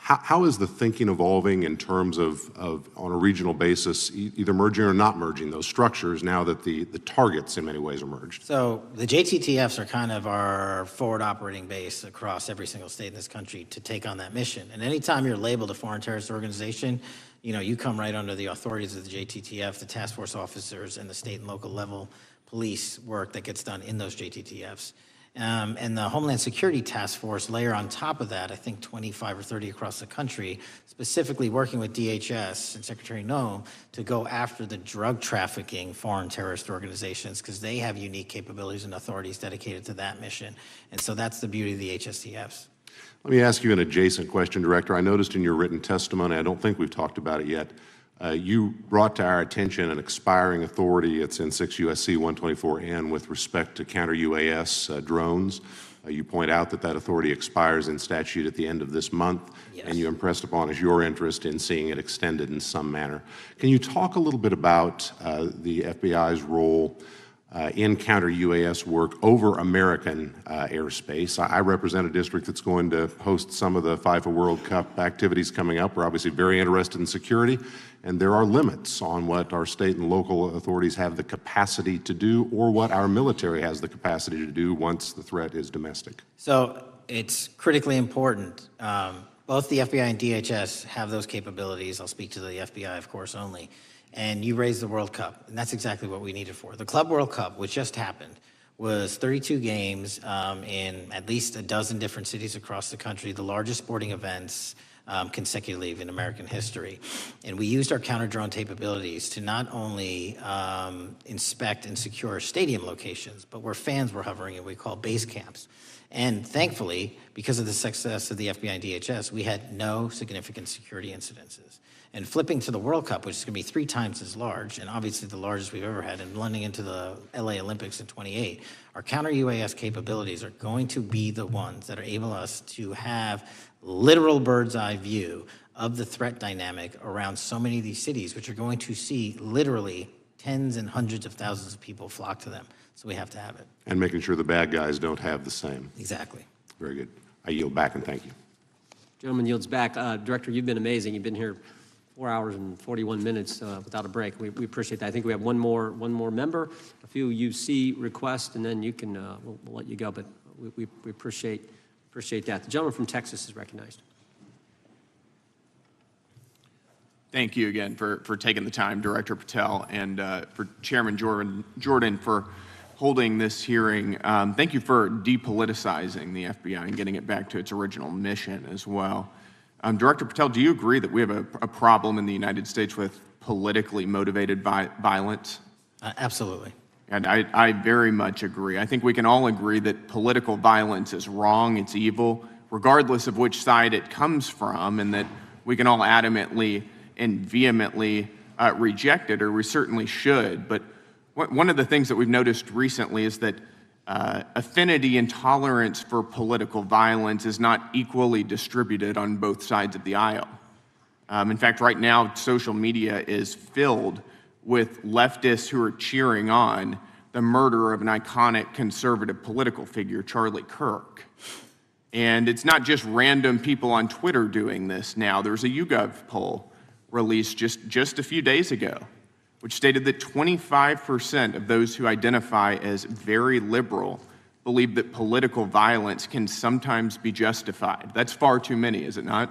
How is the thinking evolving in terms of on a regional basis, either merging or not merging those structures now that the targets in many ways are merged? So the JTTFs are kind of our forward operating base across every single state in this country to take on that mission. And anytime you're labeled a foreign terrorist organization, you come right under the authorities of the JTTF, the task force officers, and the state and local level police work that gets done in those JTTFs. And the Homeland Security Task Force layer on top of that, I think 25 or 30 across the country, specifically working with DHS and Secretary Noem to go after the drug trafficking foreign terrorist organizations because they have unique capabilities and authorities dedicated to that mission. And so that's the beauty of the HSTFs. Let me ask you an adjacent question, Director. I noticed in your written testimony, I don't think we've talked about it yet, you brought to our attention an expiring authority. It's in 6 U.S.C. 124N with respect to counter-UAS drones. You point out that authority expires in statute at the end of this month, and you impressed upon us your interest in seeing it extended in some manner. Can you talk a little bit about the FBI's role in counter-UAS work over American airspace? I represent a district that's going to host some of the FIFA World Cup activities coming up. We're obviously very interested in security, and there are limits on what our state and local authorities have the capacity to do or what our military has the capacity to do once the threat is domestic. So it's critically important. Both the FBI and DHS have those capabilities. I'll speak to the FBI, of course, only. And you raised the World Cup, and that's exactly what we need it for. The Club World Cup, which just happened, was 32 games in at least a dozen different cities across the country, the largest sporting events consecutively in American history. And we used our counter-drone capabilities to not only inspect and secure stadium locations, but where fans were hovering and we call base camps. And thankfully, because of the success of the FBI and DHS, we had no significant security incidences. And flipping to the World Cup, which is going to be 3 times as large, and obviously the largest we've ever had, and blending into the LA Olympics in 28, our counter-UAS capabilities are going to be the ones that are able us to have literal bird's eye view of the threat dynamic around so many of these cities, which are going to see literally tens and hundreds of thousands of people flock to them. So we have to have it. And making sure the bad guys don't have the same. Exactly. Very good. I yield back and thank you. Gentleman yields back. Director, you've been amazing. You've been here 4 hours and 41 minutes without a break. We appreciate that. I think we have one more member, a few UC requests, and then you can we'll let you go. But we appreciate that. The gentleman from Texas is recognized. Thank you again for taking the time, Director Patel, and for Chairman Jordan for holding this hearing. Thank you for depoliticizing the FBI and getting it back to its original mission as well. Director Patel, do you agree that we have a problem in the United States with politically motivated violence? Absolutely. And I very much agree. I think we can all agree that political violence is wrong, it's evil, regardless of which side it comes from, and that we can all adamantly and vehemently reject it, or we certainly should. But one of the things that we've noticed recently is that affinity and tolerance for political violence is not equally distributed on both sides of the aisle. In fact, right now, social media is filled with leftists who are cheering on the murder of an iconic conservative political figure, Charlie Kirk. And it's not just random people on Twitter doing this now. There's a YouGov poll released just a few days ago, which stated that 25% of those who identify as very liberal believe that political violence can sometimes be justified. That's far too many, is it not?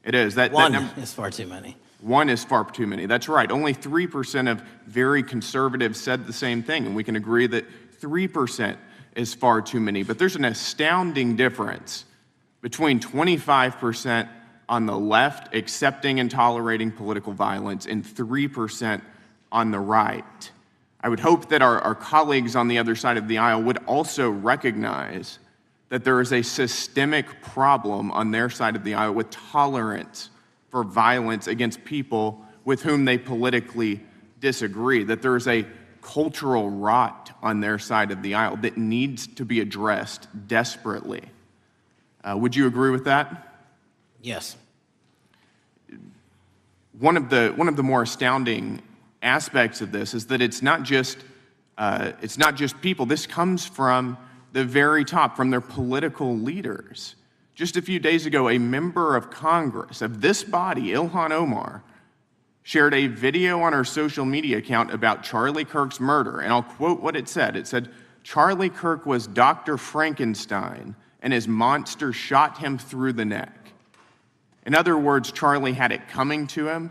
It is. One is far too many. One is far too many. That's right. Only 3% of very conservatives said the same thing, and we can agree that 3% is far too many. But there's an astounding difference between 25% on the left accepting and tolerating political violence and 3% on the right. I would hope that our colleagues on the other side of the aisle would also recognize that there is a systemic problem on their side of the aisle with tolerance for violence against people with whom they politically disagree, that there is a cultural rot on their side of the aisle that needs to be addressed desperately. Would you agree with that? Yes. One of the more astounding aspects of this is that it's not just people. This comes from the very top, from their political leaders. Just a few days ago, a member of Congress of this body, Ilhan Omar, shared a video on her social media account about Charlie Kirk's murder, and I'll quote what it said. It said, "Charlie Kirk was Dr. Frankenstein, and his monster shot him through the neck." In other words, Charlie had it coming to him.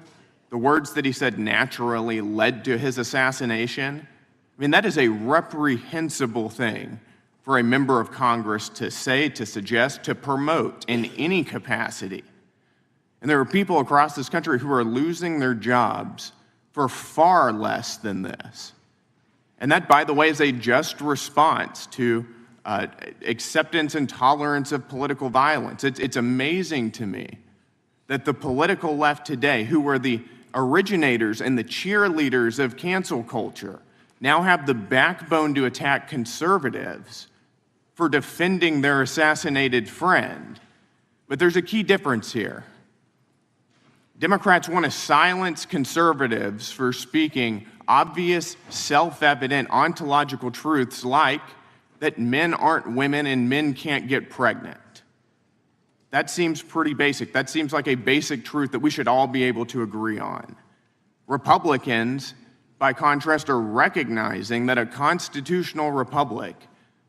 The words that he said naturally led to his assassination. I mean, that is a reprehensible thing for a member of Congress to say, to suggest, to promote in any capacity. And there are people across this country who are losing their jobs for far less than this. And that, by the way, is a just response to acceptance and tolerance of political violence. It's amazing to me that the political left today, who were the originators and the cheerleaders of cancel culture, now have the backbone to attack conservatives for defending their assassinated friend. But there's a key difference here. Democrats want to silence conservatives for speaking obvious, self-evident, ontological truths like that men aren't women and men can't get pregnant. That seems pretty basic. That seems like a basic truth that we should all be able to agree on. Republicans, by contrast, are recognizing that a constitutional republic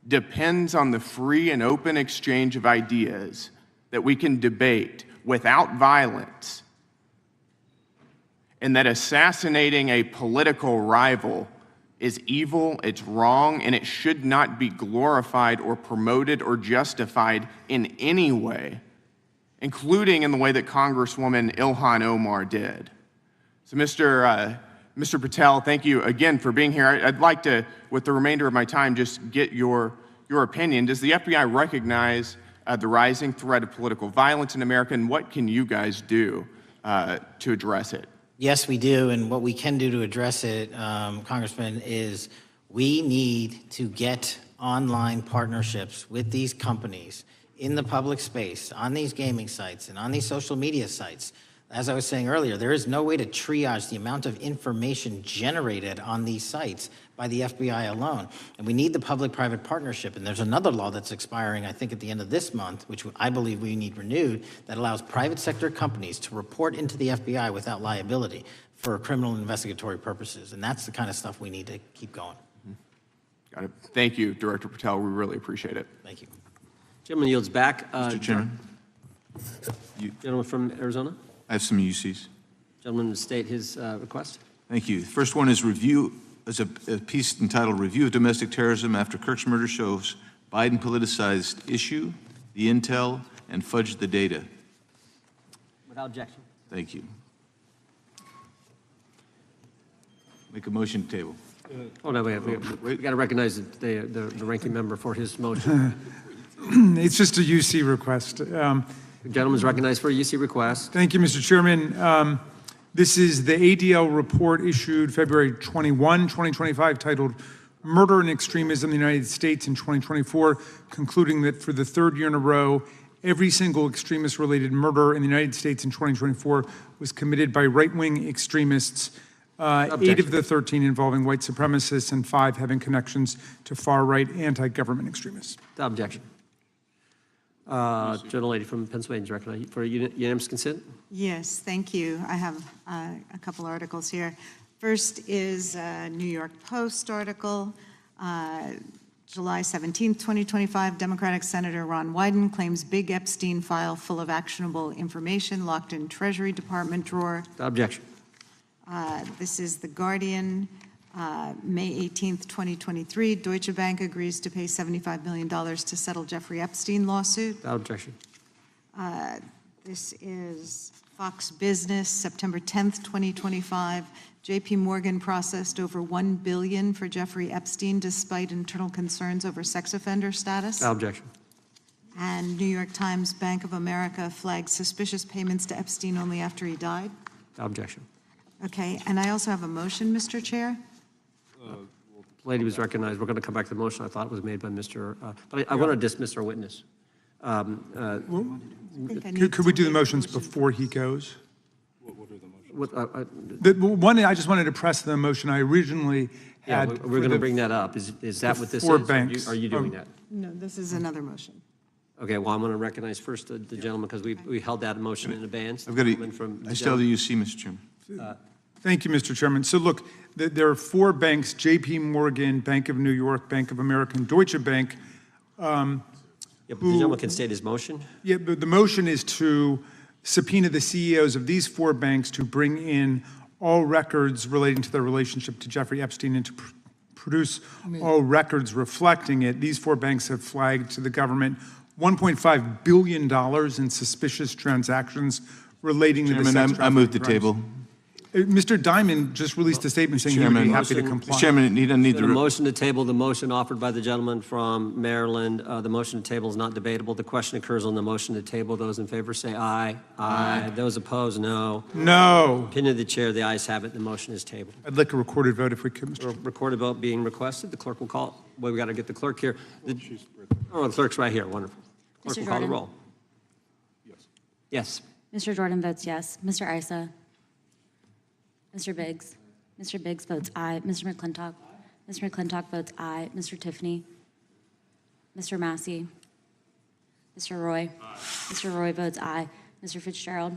depends on the free and open exchange of ideas that we can debate without violence, and that assassinating a political rival is evil, it's wrong, and it should not be glorified or promoted or justified in any way, including in the way that Congresswoman Ilhan Omar did. So Mr. Patel, thank you again for being here. I'd like to, with the remainder of my time, just get your opinion. Does the FBI recognize the rising threat of political violence in America, and what can you guys do to address it? Yes, we do, and what we can do to address it, Congressman, is we need to get online partnerships with these companies in the public space, on these gaming sites and on these social media sites, as I was saying earlier, there is no way to triage the amount of information generated on these sites by the FBI alone. And we need the public-private partnership. And there's another law that's expiring, I think, at the end of this month, which I believe we need renewed, that allows private sector companies to report into the FBI without liability for criminal investigatory purposes. And that's the kind of stuff we need to keep going. Got it. Thank you, Director Patel. We really appreciate it. Thank you. Gentleman yields back. Mr. Chairman. Gentleman from Arizona. I have some UCs. Gentleman to state his request. Thank you. The first one is a piece entitled Review of Domestic Terrorism After Kirk's Murder Shows Biden Politicized Issue, the Intel, and Fudged the Data. Without objection. Thank you. Make a motion to table. Oh, no, we got to recognize the ranking member for his motion. It's just a UC request. The gentleman's recognized for a UC request. Thank you, Mr. Chairman. This is the ADL report issued February 21, 2025, titled Murder and Extremism in the United States in 2024, concluding that for the third year in a row, every single extremist-related murder in the United States in 2024 was committed by right-wing extremists, 8 of the 13 involving white supremacists and 5 having connections to far-right anti-government extremists. Without objection. Gentlelady from Pennsylvania is recognized for unanimous consent. Yes, thank you. I have a couple articles here. First is a New York Post article, July 17th, 2025. Democratic Senator Ron Wyden claims big Epstein file full of actionable information locked in Treasury Department drawer. Without objection. This is The Guardian, May 18th, 2023. Deutsche Bank agrees to pay $75 million to settle Jeffrey Epstein lawsuit. Without objection. This is Fox Business, September 10th, 2025. JP Morgan processed over $1 billion for Jeffrey Epstein despite internal concerns over sex offender status. Without objection. And New York Times, Bank of America flagged suspicious payments to Epstein only after he died. Without objection. Okay, and I also have a motion, Mr. Chair. Lady was recognized. We're going to come back to the motion I thought was made by Mr. But I want to dismiss our witness. Could we do the motions before he goes? What, One, I just wanted to press the motion I originally yeah, had. we're going to bring that up. Is that what this is? 4 banks. Are you doing that? No, this is another motion. Okay, well, I'm going to recognize first the gentleman because we held that motion in advance. I've got I still have the UC, Mr. Chairman. Thank you, Mr. Chairman. So look, there are 4 banks, JP Morgan, Bank of New York, Bank of America, and Deutsche Bank. Yeah, but the gentleman can state his motion. Yeah, but the motion is to subpoena the CEOs of these 4 banks to bring in all records relating to their relationship to Jeffrey Epstein and to produce all records reflecting it. These 4 banks have flagged to the government $1.5 billion in suspicious transactions relating to the sex trafficking I move the crimes. table. Mr. Diamond just released a statement saying he would be happy to comply. Chairman, you don't need the motion to table. The motion offered by the gentleman from Maryland. The motion to table is not debatable. The question occurs on the motion to table. Those in favor say aye. Aye. Those opposed, no. No. Opinion of the chair, the ayes have it. The motion is tabled. I'd like a recorded vote if we could, Mr. Chairman. Recorded vote being requested. The clerk will call. Well, we got to get the clerk here. The clerk's right here. Wonderful. Clerk will call the roll. Yes. Mr. Jordan votes yes. Mr. Issa? Mr. Biggs? Mr. Biggs votes aye. Mr. McClintock? Mr. McClintock votes aye. Mr. Tiffany? Mr. Massey? Mr. Roy? Mr. Roy votes aye. Mr. Fitzgerald?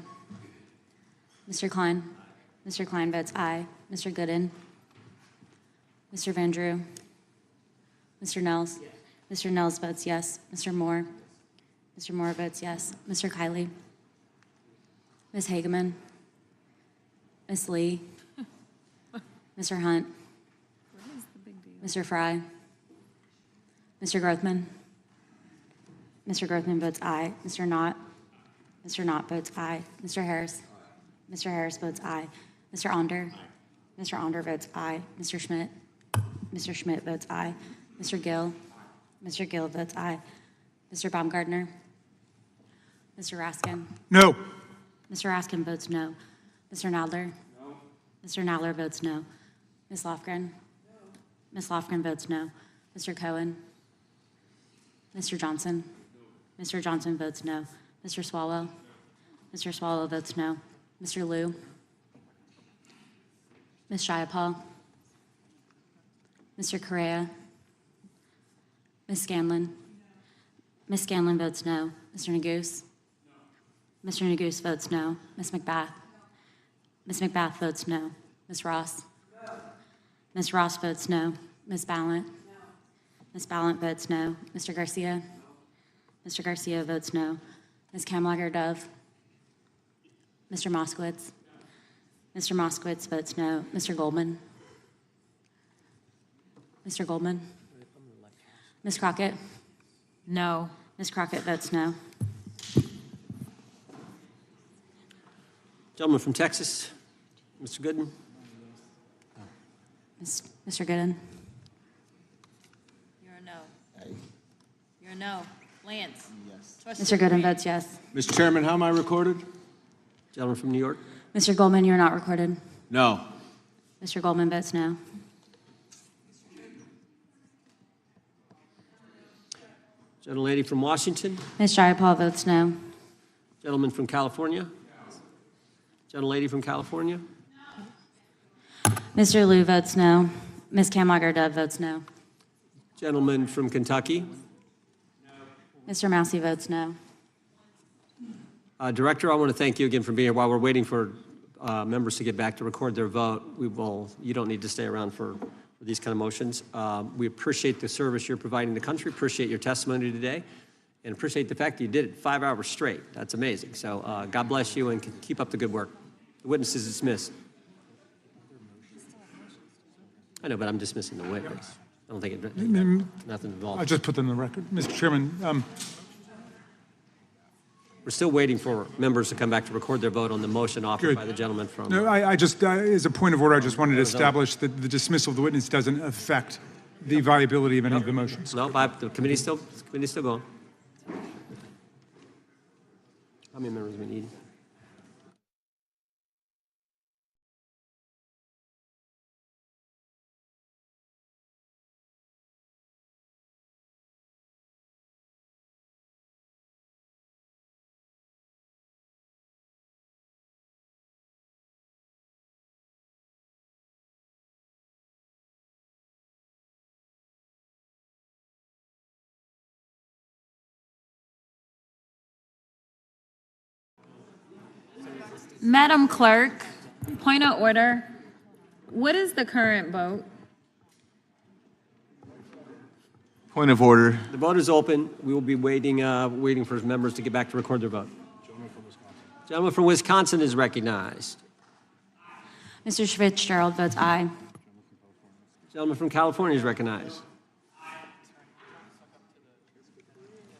Mr. Klein? Mr. Klein votes aye. Mr. Gooden? Mr. Van Drew? Mr. Nels? Mr. Nels votes yes. Mr. Moore? Mr. Moore votes yes. Mr. Kiley? Ms. Hageman? Ms. Lee? Mr. Hunt? Mr. Fry? Mr. Grothman? Mr. Grothman votes aye. Mr. Knott? Mr. Knott votes aye. Mr. Harris? Mr. Harris votes aye. Mr. Onder? Mr. Onder votes aye. Mr. Schmidt? Mr. Schmidt votes aye. Mr. Gill? Mr. Gill votes aye. Mr. Baumgardner? Mr. Raskin? No. Mr. Raskin votes no. Mr. Nadler? No. Mr. Nadler votes no. Ms. Lofgren? No. Ms. Lofgren votes no. Mr. Cohen? Mr. Johnson? No. Mr. Johnson votes no. Mr. Swallow? No. Mr. Swallow votes no. Mr. Liu, Ms. Jayapal, Mr. Correa, Ms. Scanlon. Ms. Scanlon votes no. Mr. Neguse? Mr. Neguse votes no. Ms. McBath? Ms. McBath votes no. Ms. Ross? Ms. Ross votes no. Ms. Ballant? Ms. Ballant votes no. Mr. Garcia? Mr. Garcia votes no. Ms. Kamlager-Dove? Mr. Moskowitz? Mr. Moskowitz votes no. Mr. Goldman? Mr. Goldman? Ms. Crockett? No. Ms. Crockett votes no. Gentleman from Texas, Mr. Gooden. Mr. Gooden? You're a no. You're a no. Lance? Yes. Mr. Gooden votes yes. Mr. Chairman, how am I recorded? Gentleman from New York. Mr. Goldman, you're not recorded. No. Mr. Goldman votes no. Gentlelady from Washington. Ms. Jayapal votes no. Gentleman from California. Gentlelady from California. Mr. Liu votes no. Ms. Kamlager-Dove votes no. Gentleman from Kentucky. Mr. Massey votes no. Director, I want to thank you again for being here. While we're waiting for members to get back to record their vote, you don't need to stay around for these kind of motions. We appreciate the service you're providing the country, appreciate your testimony today, and appreciate the fact that you did it 5 hours straight. That's amazing. So God bless you and keep up the good work. The witness is dismissed. I know, but I'm dismissing the witness. I don't think it, nothing involved. I just put them in the record. Mr. Chairman, we're still waiting for members to come back to record their vote on the motion offered by the gentleman from... No, I just, as a point of order, I just wanted to establish that the dismissal of the witness doesn't affect the viability of any of the motions. No, the committee's still going. How many members do we need? Madam Clerk, point of order. What is the current vote? Point of order. The vote is open. We will be waiting for members to get back to record their vote. Gentleman from Wisconsin is recognized. Mr. Fitzgerald votes aye. Gentleman from California is recognized.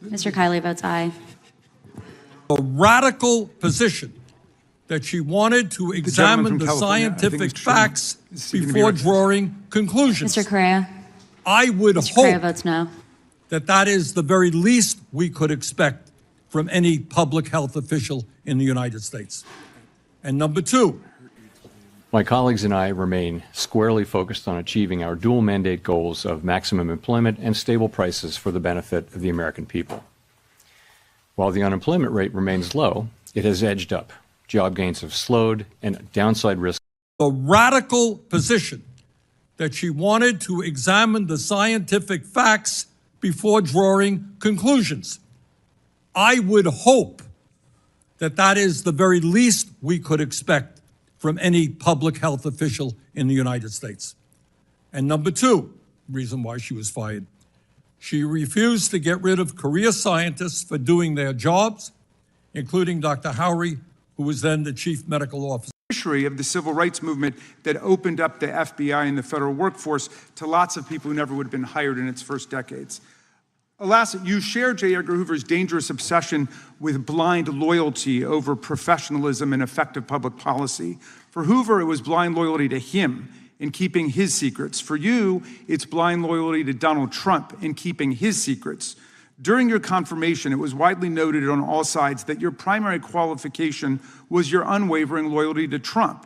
Mr. Kiley votes aye. A radical position that she wanted to examine the scientific facts before drawing conclusions. Mr. Correa? I would Mr. Correa hope votes no. that is the very least we could expect from any public health official in the United States. And number two, my colleagues and I remain squarely focused on achieving our dual mandate goals of maximum employment and stable prices for the benefit of the American people. While the unemployment rate remains low, it has edged up. Job gains have slowed and downside risk. a radical position that she wanted to examine the scientific facts before drawing conclusions. I would hope that is the very least we could expect from any public health official in the United States. And number two, reason why she was fired, she refused to get rid of career scientists for doing their jobs, including Dr. Howry, who was then the chief medical officer. Of the civil rights movement that opened up the FBI and the federal workforce to lots of people who never would have been hired in its first decades. Alas, you share J. Edgar Hoover's dangerous obsession with blind loyalty over professionalism and effective public policy. For Hoover, it was blind loyalty to him in keeping his secrets. For you, it's blind loyalty to Donald Trump in keeping his secrets. During your confirmation, it was widely noted on all sides that your primary qualification was your unwavering loyalty to Trump.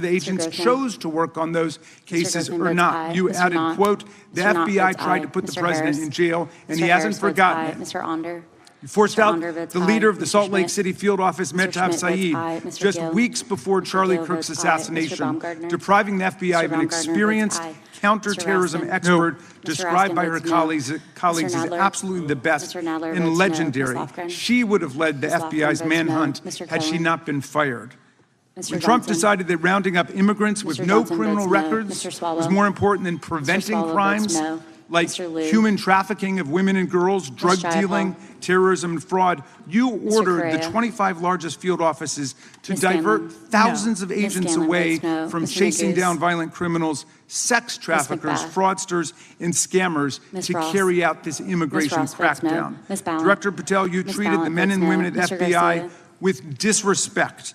whether the agents Grossman. chose to work on those cases Grossman or votes not. aye. You Mr. added, Knott. quote, the Mr. Knott FBI votes tried aye. to put the Mr. president Harris. in jail, and Mr. he Harris hasn't votes forgotten aye. it. Mr. Onder. You forced Mr. out Onder votes the aye. leader of the Mr. Salt Lake Schmidt. City field office, Mr. Mehtab Schmidt votes Saeed, aye. Mr. just Gill. weeks before Mr. Charlie Gill Kirk's votes aye. Mr. assassination, Baumgartner. depriving the FBI Mr. of an Baumgartner votes experienced aye. counterterrorism Mr. Raskin. expert No. Mr. described Raskin by her votes no. colleagues Mr. as Nadler. absolutely the best Mr. Nadler votes and no. legendary. Ms. Lofgren. She would have led the Ms. Lofgren FBI's votes no. manhunt Mr. had she Cohen. not been fired. Mr. When Trump Johnson. decided that rounding up immigrants with Mr. no Johnson criminal votes no. records Mr. Swallow. was more important than preventing Swallow votes crimes no. like Mr. Liu. human trafficking of women and girls, drug Jayapal. dealing, terrorism, and fraud, you ordered the Correa. 25 largest field offices to Ms. divert Scanlon. thousands of Ms. agents Scanlon away votes no. from Mr. chasing Magoo's. down violent criminals, sex traffickers, McBath. fraudsters, and scammers Ms. to Ross. carry out this immigration Ross votes no. crackdown. Ms. Ballant. Director Patel, you Ms. treated the Ballant men votes and no. women at Mr. FBI Garcia. with disrespect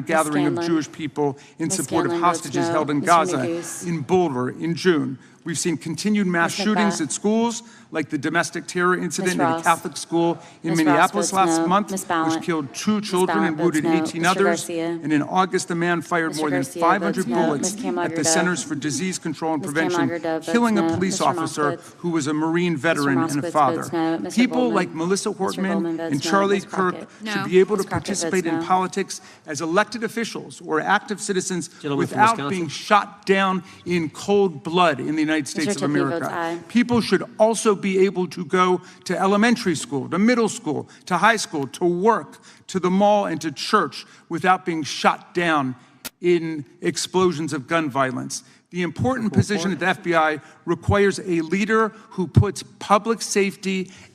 a gathering of Scanlon. Jewish people in Ms. support of Scanlon votes hostages no. held in Mr. Gaza Magoo's. in Boulder in June. We've seen continued mass Ms. shootings McBath. at schools, like the domestic terror incident in a Ross. Catholic school in Ms. Minneapolis Ross votes last no. month, Ms. Ballant. which killed 2 children Ballant and wounded votes no. 18 Mr. others. Garcia. And in August, a man fired Mr. more than Garcia 500 votes no. bullets Ms. Kamlager at the Dove. Centers for Disease Control and Ms. Prevention, Kamlager Dove votes killing no. a police Mr. officer Moskowitz. who was a Marine veteran and a Moskowitz father. votes no. Mr. People Goldman. like Melissa Mr. Hortman Goldman votes and no. Charlie Ms. Kirk Crockett. should No. be able to Ms. Crockett participate votes in no. politics as elected officials or active citizens Gentleman from without Wisconsin. being shot down in cold blood in the United States of Tiffany votes America. aye. People should also be able to go to elementary school, to middle school, to high school, to work, to the mall, and to church without being shot down in explosions of gun violence. The important position at the FBI requires a leader who puts public safety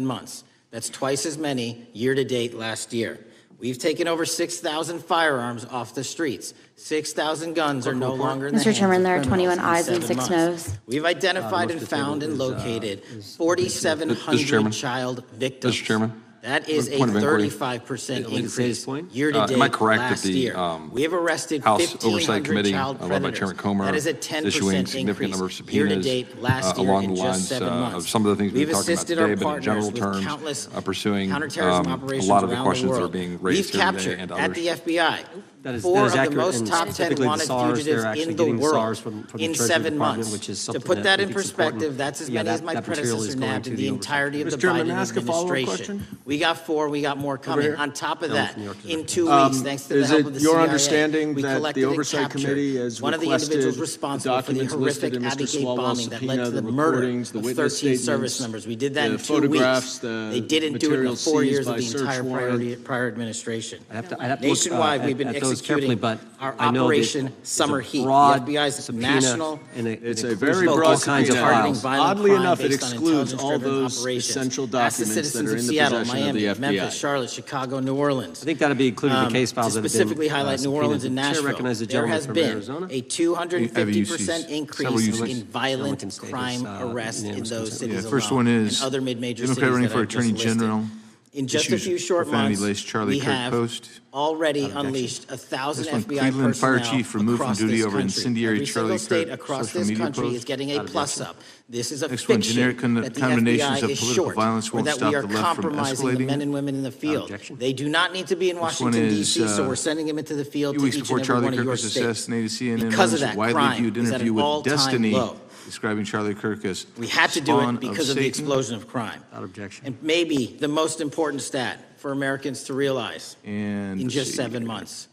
7 months. That's twice as many year-to-date last year. We've taken over 6,000 firearms off the streets. 6,000 guns are no longer in the hands Mr. Chairman, of there are criminals 21 in ayes and 7 6 months. noes. We've identified and found and located 4,700 child victims. Mr. Chairman? That is a Point of inquiry. 35% Wait to say his increase point? year-to-date Am I correct that last the year. We have arrested House 1,500 Oversight Committee, child led by predators. Chairman Comer, That is a issuing 10% significant number of increase subpoenas year-to-date last year along in the just lines 7 months. of some of the things we've We've been talking about assisted today, our but in partners general with terms, countless pursuing counterterrorism a operations lot of the around questions the that are world. being We've raised here today captured and at others. the FBI That is 4 of accurate, the most and top 10 specifically the wanted SARS, they're fugitives actually in the getting the world SARS from the in Treasury 7 Department, months. which is To something put that that we in think is perspective, important. that's as Yeah, many as my that material is predecessor going nabbed to in the the oversight. entirety of the Mr. Chairman, Biden may I ask a follow-up administration. question? We got 4, we got more coming. here? On top of That that, was New York in Director. 2 weeks, thanks to the Is help it of the your CIA, understanding we that the collected and Oversight captured Committee has one of the requested individuals the responsible for the documents listed horrific in Mr. Abbey Gate Swalwell's bombing that led subpoena, to the the murder recordings, the of witness 13 statements, service members. We did that the in 2 weeks. photographs, the They didn't do it in the materials 4 seized years by of the search entire warrant. prior administration. I'd have to look, Nationwide, we've been at those carefully, executing but our I know that Operation it's a Summer Heat, the broad FBI's subpoena, national. and It's it a very includes broad all kinds of subpoena. files. Oddly crime enough, it based on excludes all intelligence-driven those operations. essential Ask the documents that citizens are of in the Seattle, possession of Miami, the FBI. Memphis, Charlotte, Chicago, New Orleans. I think that'll be included in the case files To that have been specifically highlight New Orleans and subpoenaed. Chair Nashville, recognizes the there gentleman has from been Arizona. a 250% increase Several in violent Can state his, crime arrests in unanimous those consent. cities First alone, one is and other mid-major Democrat cities running that for I've just Attorney listed. General, In just a issues few short months, profanity-laced Charlie we Kirk have post. already unleashed 1,000 This one, FBI Cleveland Fire personnel Chief removed from across duty this over country. incendiary Every Charlie single state Kirk across social this media country post. is getting a plus up. This is a Next one, fiction generic that the condemnations FBI of is political short, violence or won't that stop we are the left from compromising the escalating. men and women in the field. Objection. They do not need to be in Next one Washington, is, D.C., so we're sending them into the field few to weeks each before and every Charlie one of Kirk your was states. assassinated, CNN Because runs of a that, widely crime viewed is at interview an with all-time Destiny, low. describing Charlie Kirk as We had to do spawn it because of the Satan. explosion of crime. Without objection. And maybe the most important stat for Americans to realize And in just 7 months,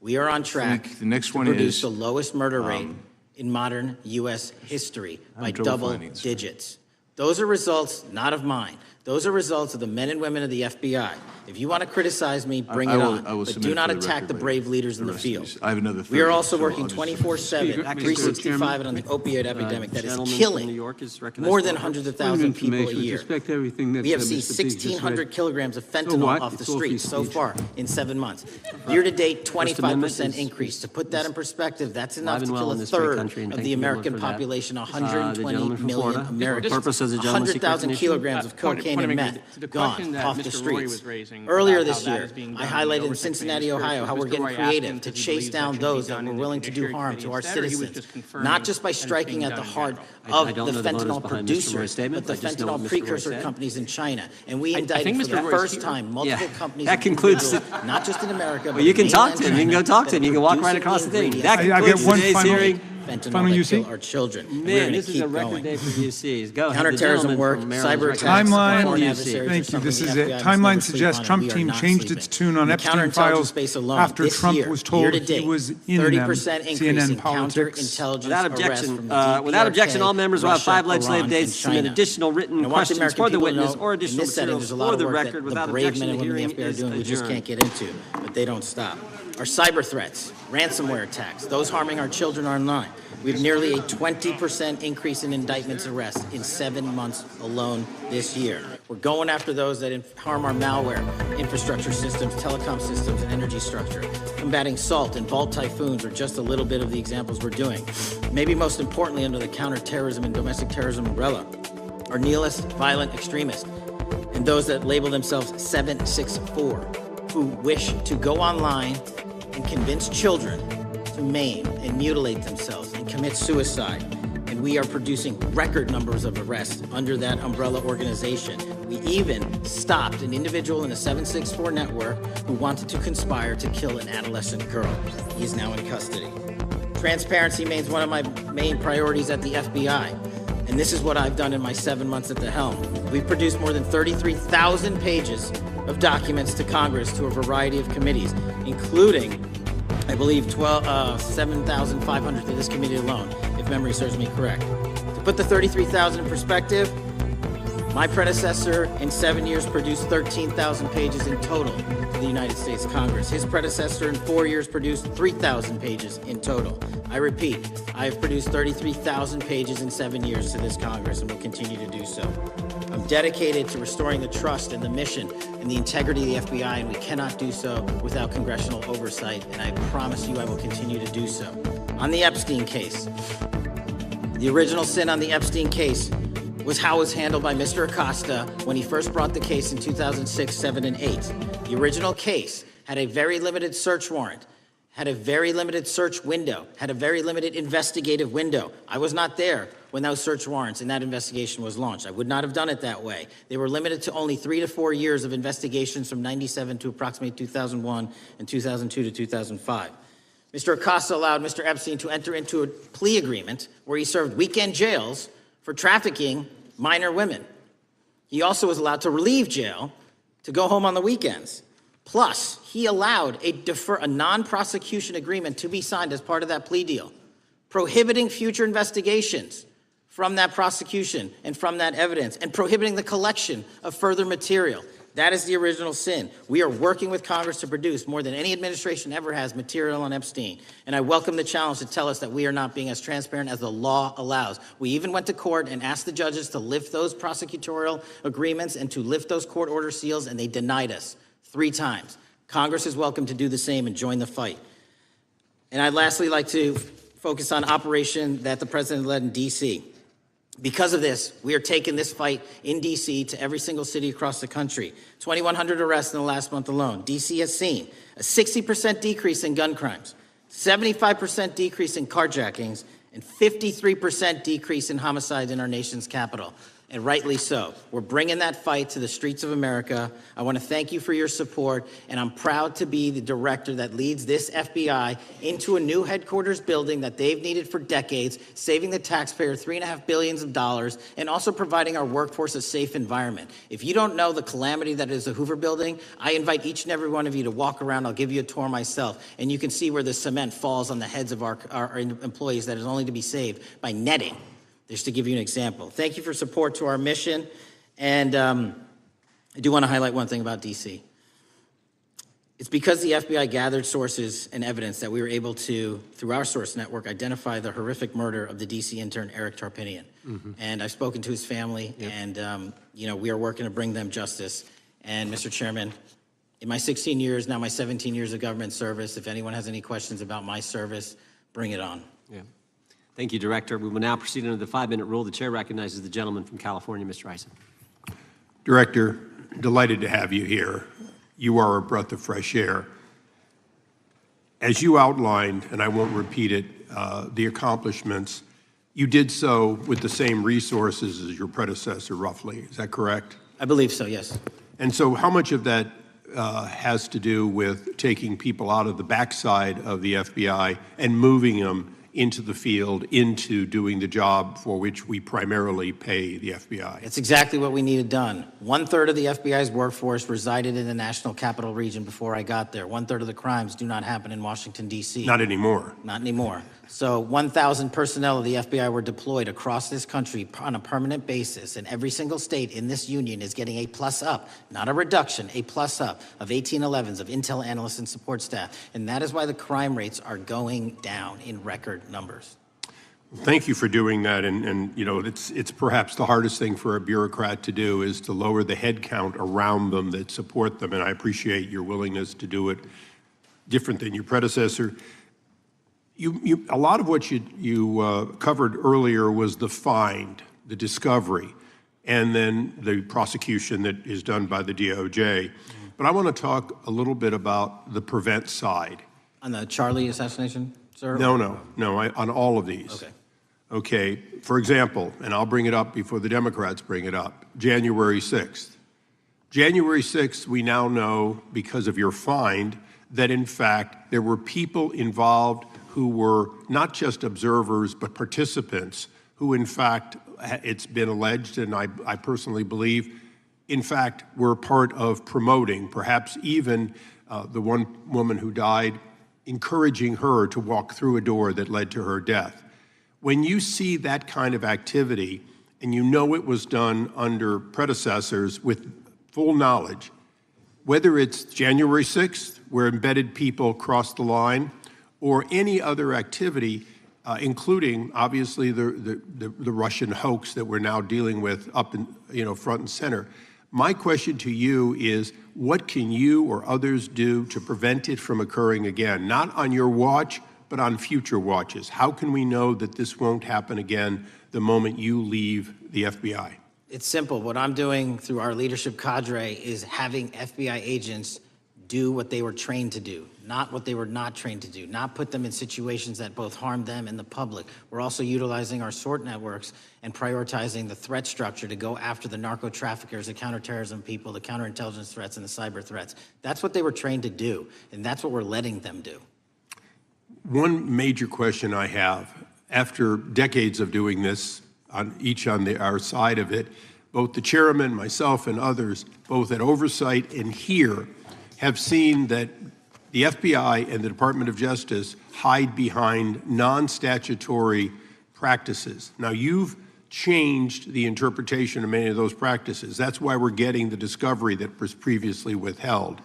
we are on track the next to one produce is, the lowest murder rate in modern U.S. history by having trouble double finding this. digits. Those are results not of mine. Those are results of the men and women of the FBI. If you want to criticize me, bring I it will- on. I will But submit do it not for the attack record the later, brave leaders in the rest of field. these. I have another We are 30, also so working I'll just- 24/7, Mr. 365 on the opioid epidemic that is Gentleman from killing New York is recognized more for than one hundreds of minute. thousands of people a Information with year. respect to everything that We have Mr. seen Biggs just read. 1,600 kilograms of So fentanyl what? off the It's all free streets so speech. far in 7 months. Year-to-date, 25% Amendment is- increase. To put that in perspective, that's enough Alive to and well kill in a this great third country, and of thank the you, gentlemen, American for that. population, The 120 gentleman from million Florida. Americans. Purpose of the gentleman's secret 100,000 recognition. kilograms of cocaine and meth the gone question that off the Mr. Roy was streets. raising Earlier about this how that year, is being I done in highlighted in oversight Cincinnati, committee Ohio, how Mr. we're getting Roy asked creative him to because he chase believes that down should be those that done were in the willing to do Judiciary harm Committee to our instead, or he was citizens, just confirming not just by that it's striking being at the done in heart general. of I don't the know the motives fentanyl behind Mr. Roy's producers, statement. but I the just know what fentanyl Mr. Roy precursor said. companies in China. And we I indicted think for Mr. the Roy's first here. time multiple Yeah. companies That in concludes individual- not just in America, but Well, you can in talk to mainland him. You can go China talk to him. that You are can walk right producing across the thing. ingredients That I get concludes one today's final- hearing. fentanyl Final that UC? kill our children. And we're Man, gonna this is a keep record going. day for UCs. Go ahead. The Counterterrorism gentleman work, from Maryland is cyber recognized. attacks, Timeline, foreign UC. adversaries thank are you. something This the is FBI it. must Timeline never sleep suggests on, and Trump we are team not changed sleeping. its tune on In the Epstein counterintelligence Files space alone, after this Trump year, was told year to he date, was in 30% them. increase CNN in politics. counterintelligence Without arrests objection, from the without objection, DPRK, all members will have Russia, 5 legislative Iran, days and to submit China. additional written And I want the questions American for the people to witness know, or in additional this setting, materials there's a lot for of the work that record. the Without brave objection, men the and women hearing in the FBI are is doing, we just adjourned. can't get into, but they don't stop. Our cyber threats, ransomware attacks, those harming our children online. We have nearly a 20% increase in indictments arrests in 7 months alone this year. We're going after those that harm our malware, infrastructure systems, telecom systems, and energy structure. Combating SALT and Vault typhoons are just a little bit of the examples we're doing. Maybe most importantly, under the counterterrorism and domestic terrorism umbrella, are nihilist, violent extremists, and those that label themselves 764, who wish to go online and convince children to maim and mutilate themselves and commit suicide. And we are producing record numbers of arrests under that umbrella organization. We even stopped an individual in a 764 network who wanted to conspire to kill an adolescent girl. He is now in custody. Transparency remains one of my main priorities at the FBI. And this is what I've done in my 7 months at the helm. We've produced more than 33,000 pages of documents to Congress to a variety of committees, including, I believe, 7,500 to this committee alone, if memory serves me correct. To put the 33,000 in perspective, my predecessor in 7 years produced 13,000 pages in total to the United States Congress. His predecessor in 4 years produced 3,000 pages in total. I repeat, I have produced 33,000 pages in 7 years to this Congress and will continue to do so. I'm dedicated to restoring the trust and the mission and the integrity of the FBI, and we cannot do so without congressional oversight, and I promise you I will continue to do so. On the Epstein case, the original sin on the Epstein case was how it was handled by Mr. Acosta when he first brought the case in 2006, 7, and 8. The original case had a very limited search warrant, had a very limited search window, had a very limited investigative window. I was not there when those search warrants and that investigation was launched. I would not have done it that way. They were limited to only 3 to 4 years of investigations from 97 to approximately 2001 and 2002 to 2005. Mr. Acosta allowed Mr. Epstein to enter into a plea agreement where he served weekend jails for trafficking minor women. He also was allowed to relieve jail to go home on the weekends. Plus, he allowed a non-prosecution agreement to be signed as part of that plea deal, prohibiting future investigations from that prosecution and from that evidence, and prohibiting the collection of further material. That is the original sin. We are working with Congress to produce more than any administration ever has material on Epstein. And I welcome the challenge to tell us that we are not being as transparent as the law allows. We even went to court and asked the judges to lift those prosecutorial agreements and to lift those court order seals, and they denied us 3 times. Congress is welcome to do the same and join the fight. And I'd lastly like to focus on operation that the president led in D.C. Because of this, we are taking this fight in D.C. to every single city across the country. 2,100 arrests in the last month alone. D.C. has seen a 60% decrease in gun crimes, 75% decrease in carjackings, and 53% decrease in homicides in our nation's capital. And rightly so. We're bringing that fight to the streets of America. I want to thank you for your support, and I'm proud to be the director that leads this FBI into a new headquarters building that they've needed for decades, saving the taxpayer $3.5 billion, and also providing our workforce a safe environment. If you don't know the calamity that is the Hoover Building, I invite each and every one of you to walk around. I'll give you a tour myself, and you can see where the cement falls on the heads of our employees that is only to be saved by netting. Just to give you an example. Thank you for support to our mission. And I do want to highlight one thing about D.C. It's because the FBI gathered sources and evidence that we were able to, through our source network, identify the horrific murder of the D.C. intern, Eric Tarpinian. And I've spoken to his family, and we are working to bring them justice. And Mr. Chairman, in my 16 years, now my 17 years of government service, if anyone has any questions about my service, bring it on. Yeah. Thank you, Director. We will now proceed under the 5-minute rule. The chair recognizes the gentleman from California, Mr. Issa. Director, delighted to have you here. You are a breath of fresh air. As you outlined, and I won't repeat it, the accomplishments, you did so with the same resources as your predecessor, roughly. Is that correct? I believe so, yes. And so how much of that has to do with taking people out of the backside of the FBI and moving them into the field, into doing the job for which we primarily pay the FBI? It's exactly what we needed done. 1/3 of the FBI's workforce resided in the National Capital Region before I got there. 1/3 of the crimes do not happen in Washington, D.C. Not anymore. Not anymore. So 1,000 personnel of the FBI were deployed across this country on a permanent basis, and every single state in this union is getting a plus up, not a reduction, a plus up of 1811s of intel analysts and support staff. And that is why the crime rates are going down in record numbers. Thank you for doing that, and it's perhaps the hardest thing for a bureaucrat to do is to lower the head count around them that support them, and I appreciate your willingness to do it different than your predecessor. A lot of what you covered earlier was the find, the discovery, and then the prosecution that is done by the DOJ. But I want to talk a little bit about the prevent side. On the Charlie assassination, sir? No, on all of these. Okay. Okay, for example, and I'll bring it up before the Democrats bring it up, January 6th. January 6th, we now know, because of your find, that in fact there were people involved who were not just observers but participants who in fact, it's been alleged, and I personally believe, in fact, were part of promoting, perhaps even the one woman who died, encouraging her to walk through a door that led to her death. When you see that kind of activity, and you know it was done under predecessors with full knowledge, whether it's January 6th, where embedded people crossed the line, or any other activity, including obviously the Russian hoax that we're now dealing with up in front and center. My question to you is, what can you or others do to prevent it from occurring again? Not on your watch, but on future watches. How can we know that this won't happen again the moment you leave the FBI? It's simple. What I'm doing through our leadership cadre is having FBI agents do what they were trained to do, not what they were not trained to do, not put them in situations that both harm them and the public. We're also utilizing our SORT networks and prioritizing the threat structure to go after the narco traffickers, the counterterrorism people, the counterintelligence threats, and the cyber threats. That's what they were trained to do, and that's what we're letting them do. One major question I have, after decades of doing this, on our side of it, both the chairman, myself, and others, both at oversight and here, have seen that the FBI and the Department of Justice hide behind non-statutory practices. Now, you've changed the interpretation of many of those practices. That's why we're getting the discovery that was previously withheld.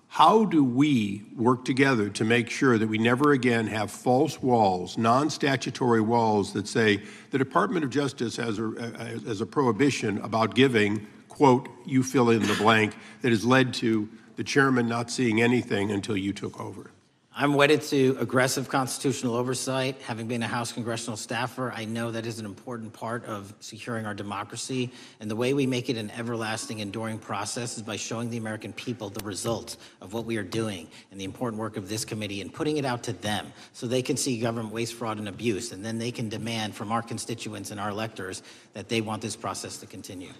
How do we work together to make sure that we never again have false walls, non-statutory walls that say the Department of Justice has a prohibition about giving, quote, you fill in the blank, that has led to the chairman not seeing anything until you took over? I'm wedded to aggressive constitutional oversight. Having been a House congressional staffer, I know that is an important part of securing our democracy. And the way we make it an everlasting, enduring process is by showing the American people the results of what we are doing and the important work of this committee and putting it out to them so they can see government waste, fraud, and abuse. And then they can demand from our constituents and our electors that they want this process to continue.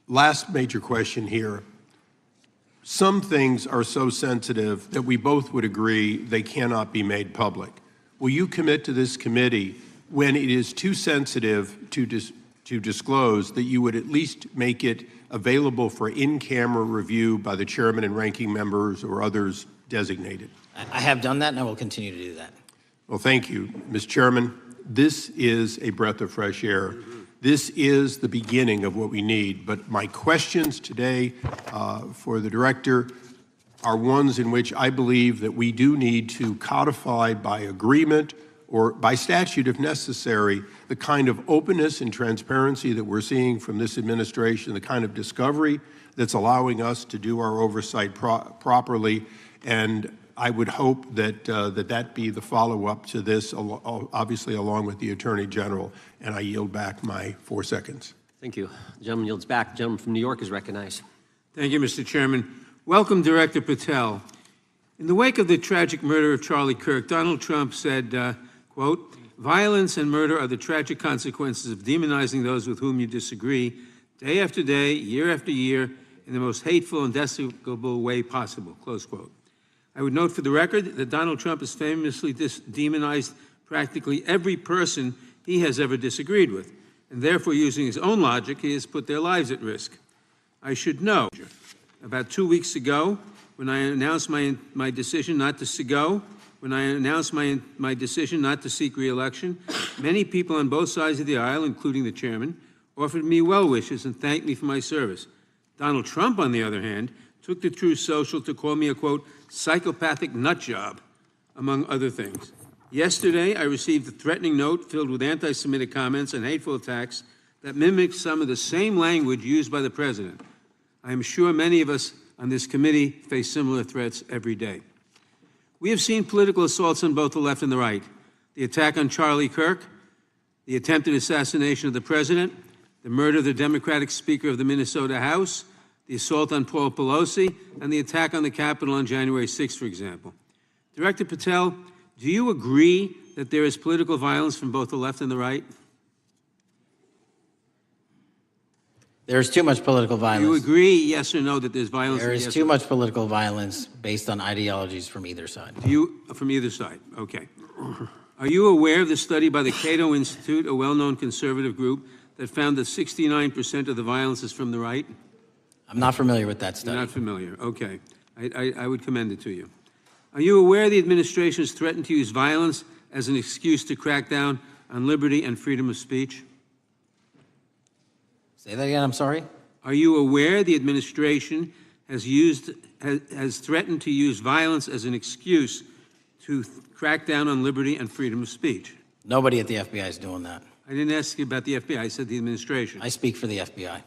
Last major question here. Some things are so sensitive that we both would agree they cannot be made public. Will you commit to this committee when it is too sensitive to disclose that you would at least make it available for in-camera review by the chairman and ranking members or others designated? I have done that, and I will continue to do that. Well, thank you, Mr. Chairman. This is a breath of fresh air. This is the beginning of what we need. But my questions today for the director are ones in which I believe that we do need to codify by agreement or by statute if necessary, the kind of openness and transparency that we're seeing from this administration, the kind of discovery that's allowing us to do our oversight properly. And I would hope that that be the follow-up to this, obviously along with the Attorney General. And I yield back my 4 seconds. Thank you. The gentleman yields back. The gentleman from New York is recognized. Thank you, Mr. Chairman. Welcome, Director Patel. In the wake of the tragic murder of Charlie Kirk, Donald Trump said, quote, "Violence and murder are the tragic consequences of demonizing those with whom you disagree, day after day, year after year, in the most hateful and despicable way possible," close quote. I would note for the record that Donald Trump has famously demonized practically every person he has ever disagreed with, and therefore, using his own logic, he has put their lives at risk. I should know, about 2 weeks ago, when I announced my decision not to my decision not to seek re-election, many people on both sides of the aisle, including the chairman, offered me well wishes and thanked me for my service. Donald Trump, on the other hand, took to Truth Social to call me a, quote, psychopathic nut job, among other things. Yesterday, I received a threatening note filled with anti-Semitic comments and hateful attacks that mimic some of the same language used by the president. I am sure many of us on this committee face similar threats every day. We have seen political assaults on both the left and the right. The attack on Charlie Kirk, the attempted assassination of the president, the murder of the Democratic Speaker of the Minnesota House, the assault on Paul Pelosi, and the attack on the Capitol on January 6th, for example. Director Patel, do you agree that there is political violence from both the left and the right? There is too much political violence. Do you agree, yes or no, that there's violence? There is too much political violence based on ideologies from either side. From either side, okay. Are you aware of the study by the Cato Institute, a well-known conservative group, that found that 69% of the violence is from the right? I'm not familiar with that study. You're not familiar, okay. I would commend it to you. Are you aware the administration has threatened to use violence as an excuse to crack down on liberty and freedom of speech? Say that again, I'm sorry? Are you aware the administration has threatened to use violence as an excuse to crack down on liberty and freedom of speech? Nobody at the FBI is doing that. I didn't ask you about the FBI, I said the administration. I speak for the FBI.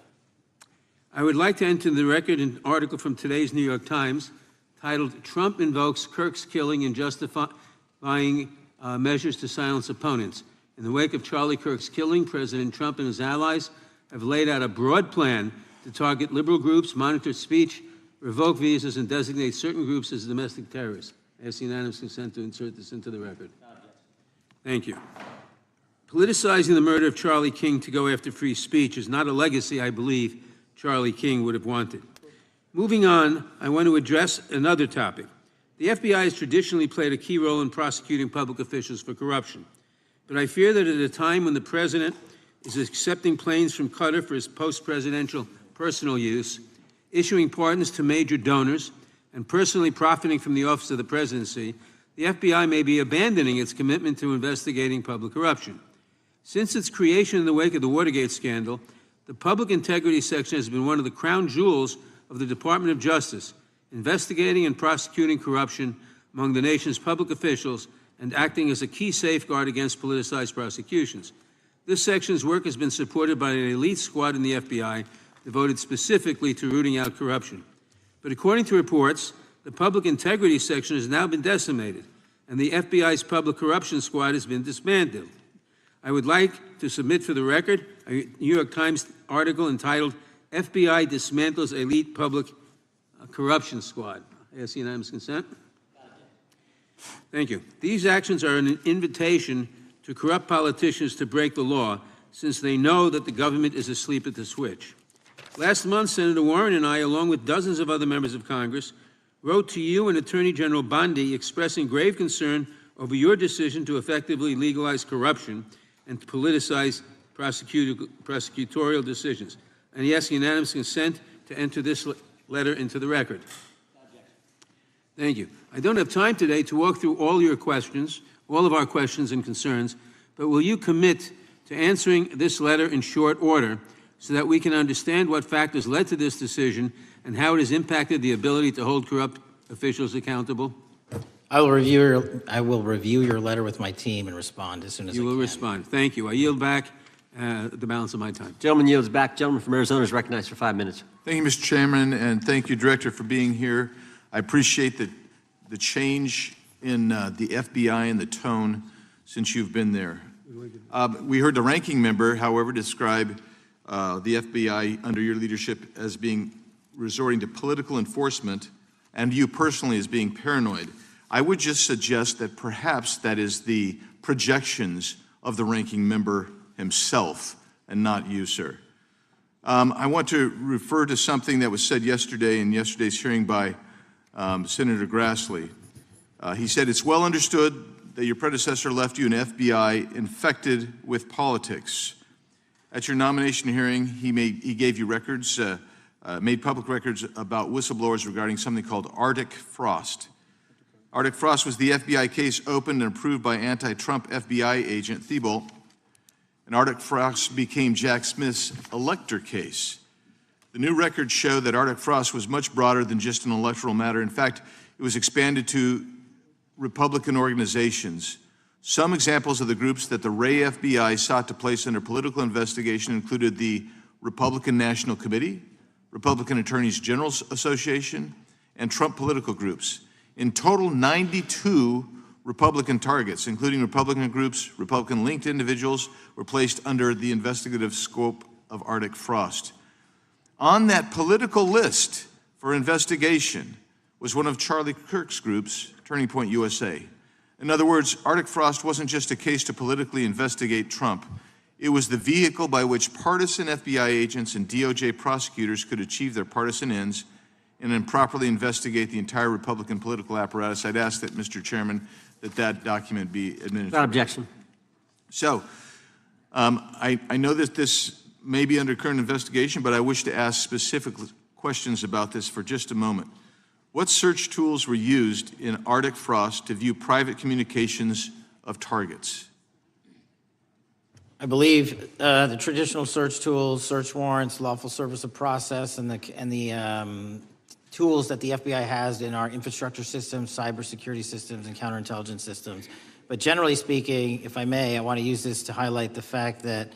I would like to enter the record an article from today's New York Times titled, "Trump Invokes Kirk's Killing and Justifying Measures to Silence Opponents." In the wake of Charlie Kirk's killing, President Trump and his allies have laid out a broad plan to target liberal groups, monitor speech, revoke visas, and designate certain groups as domestic terrorists. I ask unanimous consent to insert this into the record. Thank you. Politicizing the murder of Charlie King to go after free speech is not a legacy I believe Charlie King would have wanted. Moving on, I want to address another topic. The FBI has traditionally played a key role in prosecuting public officials for corruption. But I fear that at a time when the president is accepting planes from Qatar for his post-presidential personal use, issuing pardons to major donors, and personally profiting from the office of the presidency, the FBI may be abandoning its commitment to investigating public corruption. Since its creation in the wake of the Watergate scandal, the Public Integrity Section has been one of the crown jewels of the Department of Justice, investigating and prosecuting corruption among the nation's public officials and acting as a key safeguard against politicized prosecutions. This section's work has been supported by an elite squad in the FBI devoted specifically to rooting out corruption. But according to reports, The public integrity section has now been decimated, and the FBI's public corruption squad has been dismantled. I would like to submit for the record a New York Times article entitled, FBI Dismantles Elite Public Corruption Squad. I ask unanimous consent. Thank you. These actions are an invitation to corrupt politicians to break the law, since they know that the government is asleep at the switch. Last month, Senator Warren and I, along with dozens of other members of Congress, wrote to you and Attorney General Bondi expressing grave concern over your decision to effectively legalize corruption and to politicize prosecutorial decisions. And he asks unanimous consent to enter this letter into the record. Thank you. I don't have time today to walk through all your questions, all of our questions and concerns, but will you commit to answering this letter in short order so that we can understand what factors led to this decision and how it has impacted the ability to hold corrupt officials accountable? I will review your letter with my team and respond as soon as I can. You will respond. Thank you. I yield back the balance of my time. Gentleman yields back. Gentleman from Arizona is recognized for 5 minutes. Thank you, Mr. Chairman, and thank you, Director, for being here. I appreciate the change in the FBI and the tone since you've been there. We heard the ranking member, however, describe the FBI under your leadership as being resorting to political enforcement and you personally as being paranoid. I would just suggest that perhaps that is the projections of the ranking member himself and not you, sir. I want to refer to something that was said yesterday in yesterday's hearing by Senator Grassley. He said, it's well understood that your predecessor left you an FBI infected with politics. At your nomination hearing, he gave you records, made public records about whistleblowers regarding something called Arctic Frost. Arctic Frost was the FBI case opened and approved by anti-Trump FBI agent Thibault, and Arctic Frost became Jack Smith's elector case. The new records show that Arctic Frost was much broader than just an electoral matter. In fact, it was expanded to Republican organizations. Some examples of the groups that the Ray FBI sought to place under political investigation included the Republican National Committee, Republican Attorneys General Association, and Trump political groups. In total, 92 Republican targets, including Republican groups, Republican-linked individuals, were placed under the investigative scope of Arctic Frost. On that political list for investigation was one of Charlie Kirk's groups, Turning Point USA. In other words, Arctic Frost wasn't just a case to politically investigate Trump. It was the vehicle by which partisan FBI agents and DOJ prosecutors could achieve their partisan ends and improperly investigate the entire Republican political apparatus. I'd ask that, Mr. Chairman, that document be administered. Without objection. So, I know that this may be under current investigation, but I wish to ask specific questions about this for just a moment. What search tools were used in Arctic Frost to view private communications of targets? I believe the traditional search tools, search warrants, lawful service of process, and the tools that the FBI has in our infrastructure systems, cybersecurity systems, and counterintelligence systems. But generally speaking, if I may, I want to use this to highlight the fact that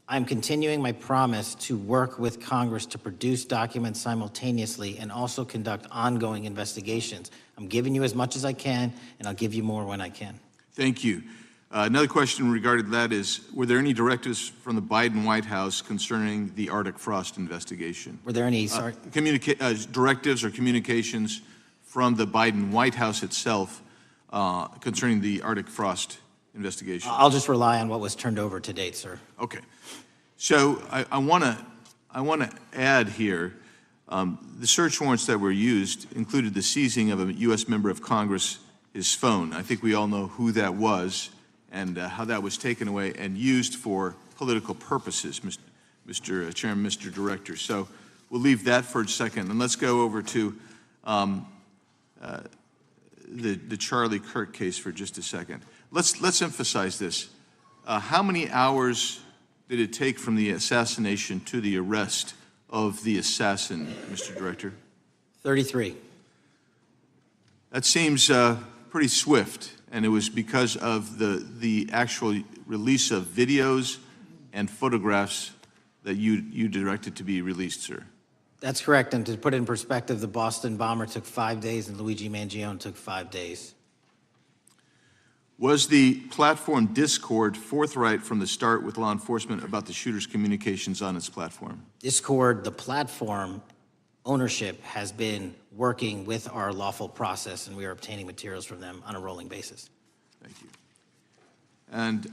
I'm continuing my promise to work with Congress to produce documents simultaneously and also conduct ongoing investigations. I'm giving you as much as I can, and I'll give you more when I can. Thank you. Another question regarding that is, were there any directives from the Biden White House concerning the Arctic Frost investigation? Were there any, directives or communications from the Biden White House itself concerning the Arctic Frost investigation? I'll just rely on what was turned over to date, sir. Okay. So I want to add here, the search warrants that were used included the seizing of a U.S. member of Congress, his phone. I think we all know who that was and how that was taken away and used for political purposes, Mr. Chairman, Mr. Director. So we'll leave that for a second, and let's go over to the Charlie Kirk case for just a second. Let's emphasize this. How many hours did it take from the assassination to the arrest of the assassin, Mr. Director? 33. That seems pretty swift, and it was because of the actual release of videos and photographs that you directed to be released, sir. That's correct. And to put it in perspective, the Boston bomber took 5 days and Luigi Mangione took 5 days. Was the platform Discord forthright from the start with law enforcement about the shooter's communications on its platform? Discord, the platform ownership, has been working with our lawful process, and we are obtaining materials from them on a rolling basis. Thank you. And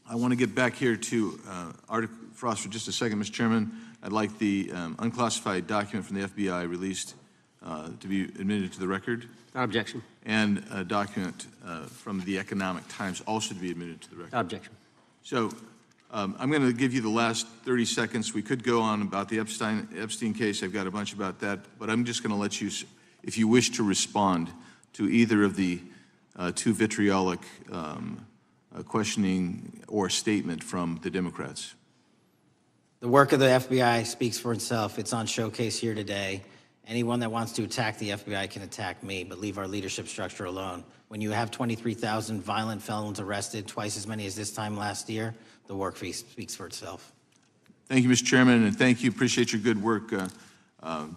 I want to get back here to Article Frost for just a second, Mr. Chairman. I'd like the unclassified document from the FBI released to be admitted to the record. Without objection. And a document from the Economic Times also to be admitted to the record. Without objection. So I'm going to give you the last 30 seconds. We could go on about the Epstein case. I've got a bunch about that, but I'm just going to let you, if you wish to respond to either of the two vitriolic questioning or statement from the Democrats. The work of the FBI speaks for itself. It's on showcase here today. Anyone that wants to attack the FBI can attack me, but leave our leadership structure alone. When you have 23,000 violent felons arrested, twice as many as this time last year, the work speaks for itself. Thank you, Mr. Chairman, and thank you. Appreciate your good work,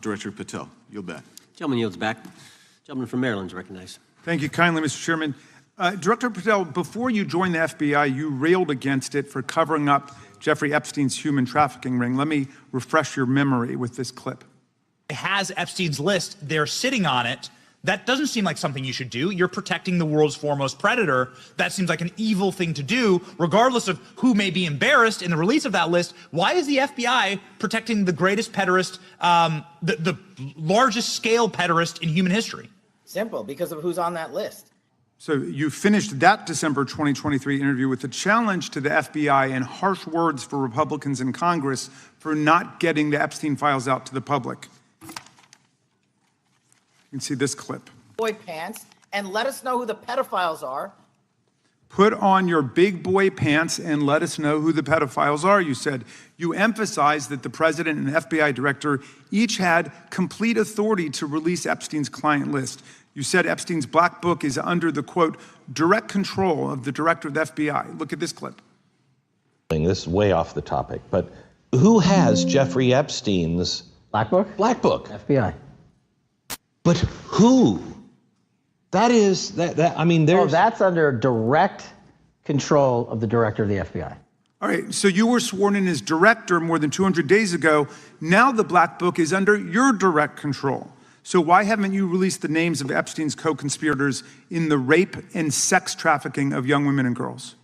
Director Patel. Yield back. Gentleman yields back. Gentleman from Maryland is recognized. Thank you kindly, Mr. Chairman. Director Patel, before you joined the FBI, you railed against it for covering up Jeffrey Epstein's human trafficking ring. Let me refresh your memory with this clip. Has Epstein's list, they're sitting on it. That doesn't seem like something you should do. You're protecting the world's foremost predator. That seems like an evil thing to do, regardless of who may be embarrassed in the release of that list. Why is the FBI protecting the greatest pederast, the largest scale pederast in human history? Simple, because of who's on that list. So you finished that December 2023 interview with a challenge to the FBI and harsh words for Republicans in Congress for not getting the Epstein files out to the public. You can see this clip. Boy pants, and let us know who the pedophiles are. Put on your big boy pants and let us know who the pedophiles are, you said. You emphasized that the president and the FBI director each had complete authority to release Epstein's client list. You said Epstein's black book is under the, quote, direct control of the director of the FBI. Look at this clip. This is way off the topic, but who has Jeffrey Epstein's black book? Black book. FBI. But who? That is, I mean, there's... Oh, that's under direct control of the director of the FBI. All right, so you were sworn in as director more than 200 days ago. Now the black book is under your direct control. So why haven't you released the names of Epstein's co-conspirators in the rape and sex trafficking of young women and girls?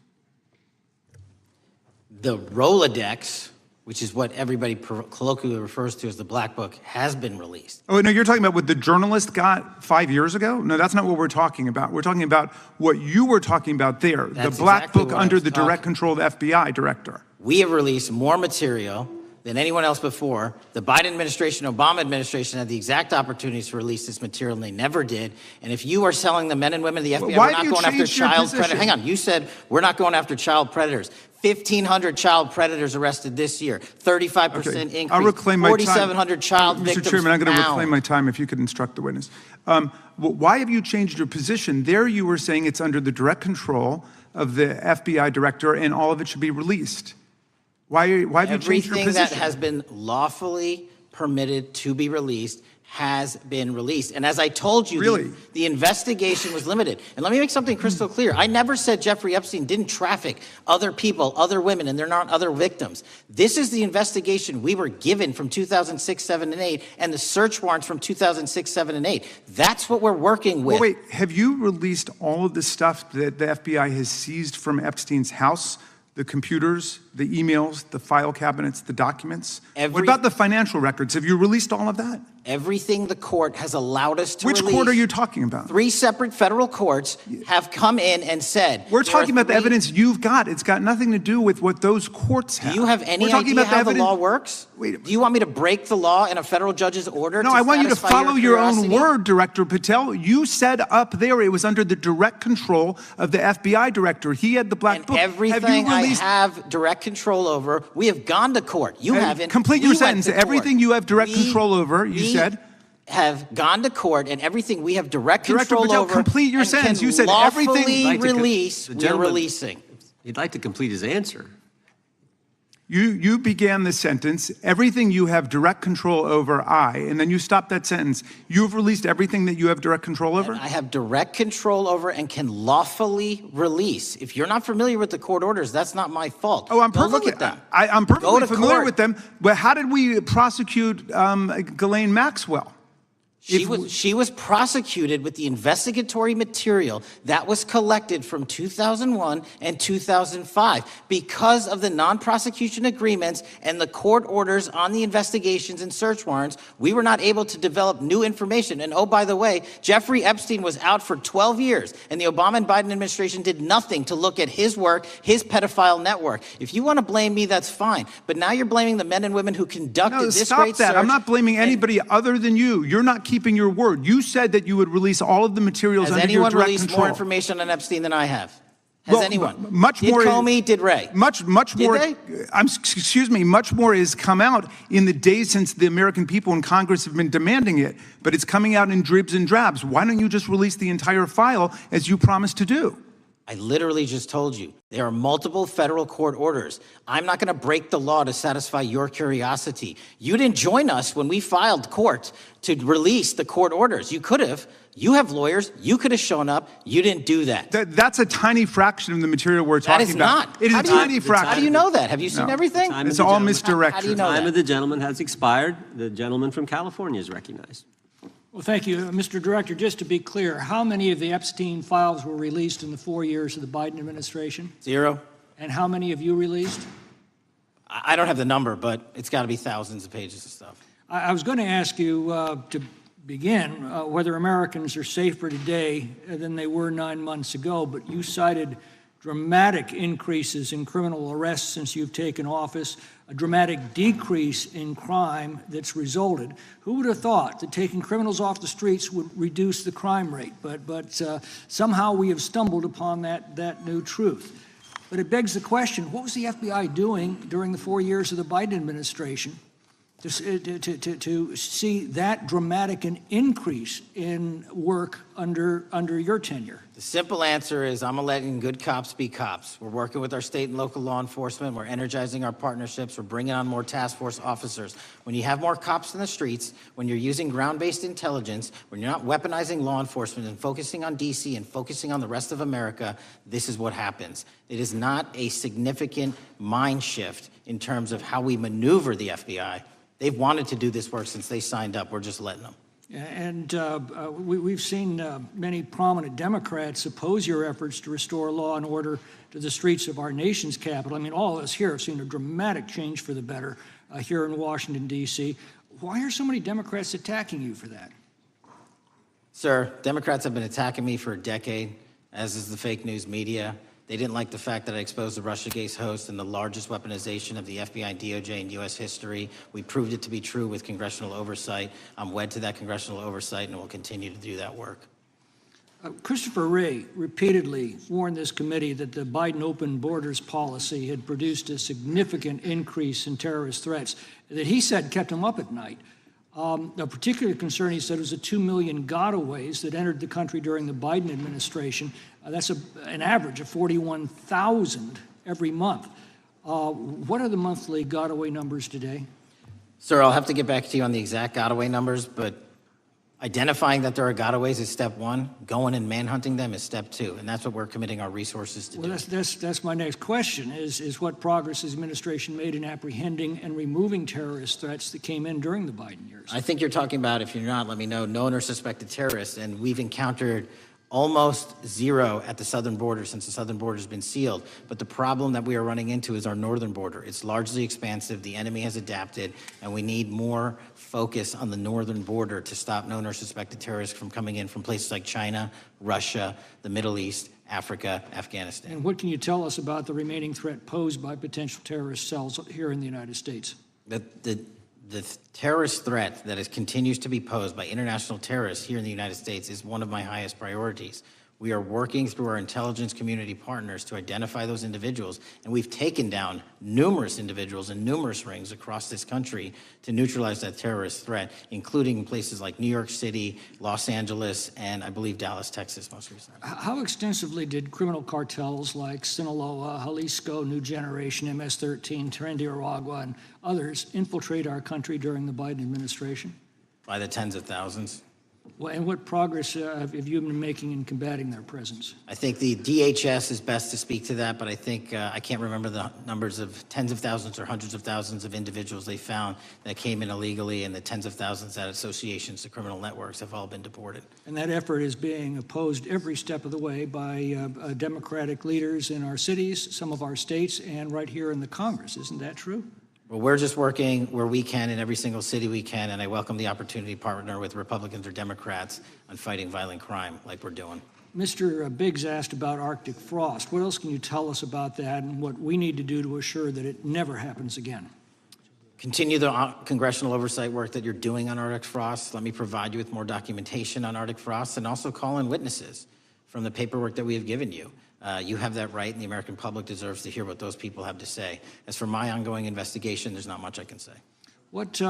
The Rolodex, which is what everybody colloquially refers to as the Black Book, has been released. Oh, no, you're talking about what the journalist got 5 years ago? No, that's not what we're talking about. We're talking about what you were talking about there, That's the Black exactly Book what I under was the direct control of the FBI director. We have released more material than anyone else before. The Biden administration, Obama administration had the exact opportunities to release this material, and they never did. And if you are selling the men and women of the FBI, Why we're have not you going after changed your child position? predators. Hang on, you said we're not going after child predators. 1,500 child predators arrested this year, 35% increase, I'll reclaim my time. 4,700 child victims Mr. Chairman, I'm going to found. reclaim my time if you could instruct the witness. Why have you changed your position? There you were saying it's under the direct control of the FBI director and all of it should be released. Why have you changed your Everything position? that has been lawfully permitted to be released has been released. And as I told you, Really? the investigation was limited. And let me make something crystal clear. I never said Jeffrey Epstein didn't traffic other people, other women, and they're not other victims. This is the investigation we were given from 2006, 7, and 8, and the search warrants from 2006, 7, and 8. That's what we're working with. Well, wait, have you released all of the stuff that the FBI has seized from Epstein's house? The computers, the emails, the file cabinets, the documents? What about the financial records? Have you released all of that? Everything the court has allowed us to Which release. court are you talking about? 3 separate federal courts have come in and said... We're talking about the evidence you've got. It's got nothing to do with what those courts have. Do you have any idea how the law works? Do you want me to break the law in a federal judge's order? No, I want you to follow your own word, Director Patel. You said up there it was under the direct control of the FBI director. He had the black book. Everything I have direct control over, we have gone to court. You haven't. Complete your sentence. Everything you have direct control over, you said. Have gone to court, and everything we have direct control Patel, over. complete your and sentence. can You said everything. lawfully release. We're releasing. He'd like to complete his answer. You began the sentence, everything you have direct control over, and then you stopped that sentence. You've released everything that you have direct control over? I have direct control over and can lawfully release. If you're not familiar with the court orders, that's not my fault. Oh, I'm Go perfectly, look at them. I'm perfectly familiar court. with them. But how did we prosecute Ghislaine Maxwell? She was prosecuted with the investigatory material that was collected from 2001 and 2005 because of the non-prosecution agreements and the court orders on the investigations and search warrants. We were not able to develop new information. And oh, by the way, Jeffrey Epstein was out for 12 years, and the Obama and Biden administration did nothing to look at his work, his pedophile network. If you want to blame me, that's fine. But now you're blaming the men and women who conducted this stop great that. search. I'm not blaming anybody other than you. You're not keeping your word. You said that you would release all of the materials under your direct control. Has anyone released more information on Epstein than I have? Has anyone? Much did more. Comey, did Ray? Much more. Did they? Excuse me. Much more has come out in the days since the American people in Congress have been demanding it, but it's coming out in dribs and drabs. Why don't you just release the entire file as you promised to do? I literally just told you, there are multiple federal court orders. I'm not going to break the law to satisfy your curiosity. You didn't join us when we filed court to release the court orders. You could have. You have lawyers. You could have shown up. You didn't do that. That's a tiny fraction of the material we're talking about. That is not. It is a tiny fraction. How do you know that? Have you seen everything? It's all misdirected. How do you know The time that? of the gentleman has expired. The gentleman from California is recognized. Well, thank you, Mr. Director. Just to be clear, how many of the Epstein files were released in the 4 years of the Biden administration? 0. And how many have you released? I don't have the number, but it's got to be thousands of pages of stuff. I was going to ask you to begin whether Americans are safer today than they were 9 months ago, but you cited dramatic increases in criminal arrests since you've taken office, a dramatic decrease in crime that's resulted. Who would have thought that taking criminals off the streets would reduce the crime rate? But somehow we have stumbled upon that new truth. But it begs the question, what was the FBI doing during the 4 years of the Biden administration to see that dramatic an increase in work under your tenure? The simple answer is I'm letting good cops be cops. We're working with our state and local law enforcement. We're energizing our partnerships. We're bringing on more task force officers. When you have more cops in the streets, when you're using ground-based intelligence, when you're not weaponizing law enforcement and focusing on D.C. and focusing on the rest of America, this is what happens. It is not a significant mind shift in terms of how we maneuver the FBI. They've wanted to do this work since they signed up. We're just letting them. And we've seen many prominent Democrats oppose your efforts to restore law and order to the streets of our nation's capital. I mean, all of us here have seen a dramatic change for the better here in Washington, D.C. Why are so many Democrats attacking you for that? Sir, Democrats have been attacking me for a decade, as is the fake news media. They didn't like the fact that I exposed the Russiagate host and the largest weaponization of the FBI, DOJ, and U.S. history. We proved it to be true with congressional oversight. I'm wed to that congressional oversight and will continue to do that work. Christopher Wray repeatedly warned this committee that the Biden open borders policy had produced a significant increase in terrorist threats that he said kept him up at night. A particular concern, he said, was the 2 million gotaways that entered the country during the Biden administration. That's an average of 41,000 every month. What are the monthly gotaway numbers today? Sir, I'll have to get back to you on the exact gotaway numbers, but identifying that there are gotaways is step one. Going and manhunting them is step two, and that's what we're committing our resources to do. That's my next question, is what progress has the administration made in apprehending and removing terrorist threats that came in during the Biden years? I think you're talking about, if you're not, let me know, known or suspected terrorists, and we've encountered almost zero at the southern border since the southern border has been sealed. But the problem that we are running into is our northern border. It's largely expansive. The enemy has adapted, and we need more focus on the northern border to stop known or suspected terrorists from coming in from places like China, Russia, the Middle East, Africa, Afghanistan. And what can you tell us about the remaining threat posed by potential terrorist cells here in the United States? The terrorist threat that continues to be posed by international terrorists here in the United States is one of my highest priorities. We are working through our intelligence community partners to identify those individuals, and we've taken down numerous individuals in numerous rings across this country to neutralize that terrorist threat, including in places like New York City, Los Angeles, and I believe Dallas, Texas most recently. How extensively did criminal cartels like Sinaloa, Jalisco, New Generation, MS-13, Trinidad, and others infiltrate our country during the Biden administration? By the tens of thousands. Well, and what progress have you been making in combating their presence? I think the DHS is best to speak to that, but I think I can't remember the numbers of tens of thousands or hundreds of thousands of individuals they found that came in illegally, and the tens of thousands that associations to criminal networks have all been deported. And that effort is being opposed every step of the way by Democratic leaders in our cities, some of our states, and right here in the Congress. Isn't that true? Well, we're just working where we can in every single city we can, and I welcome the opportunity to partner with Republicans or Democrats on fighting violent crime like we're doing. Mr. Biggs asked about Arctic frost. What else can you tell us about that and what we need to do to assure that it never happens again? Continue the congressional oversight work that you're doing on Arctic frost. Let me provide you with more documentation on Arctic frost, and also call in witnesses from the paperwork that we have given you. You have that right, and the American public deserves to hear what those people have to say. As for my ongoing investigation, there's not much I can say. What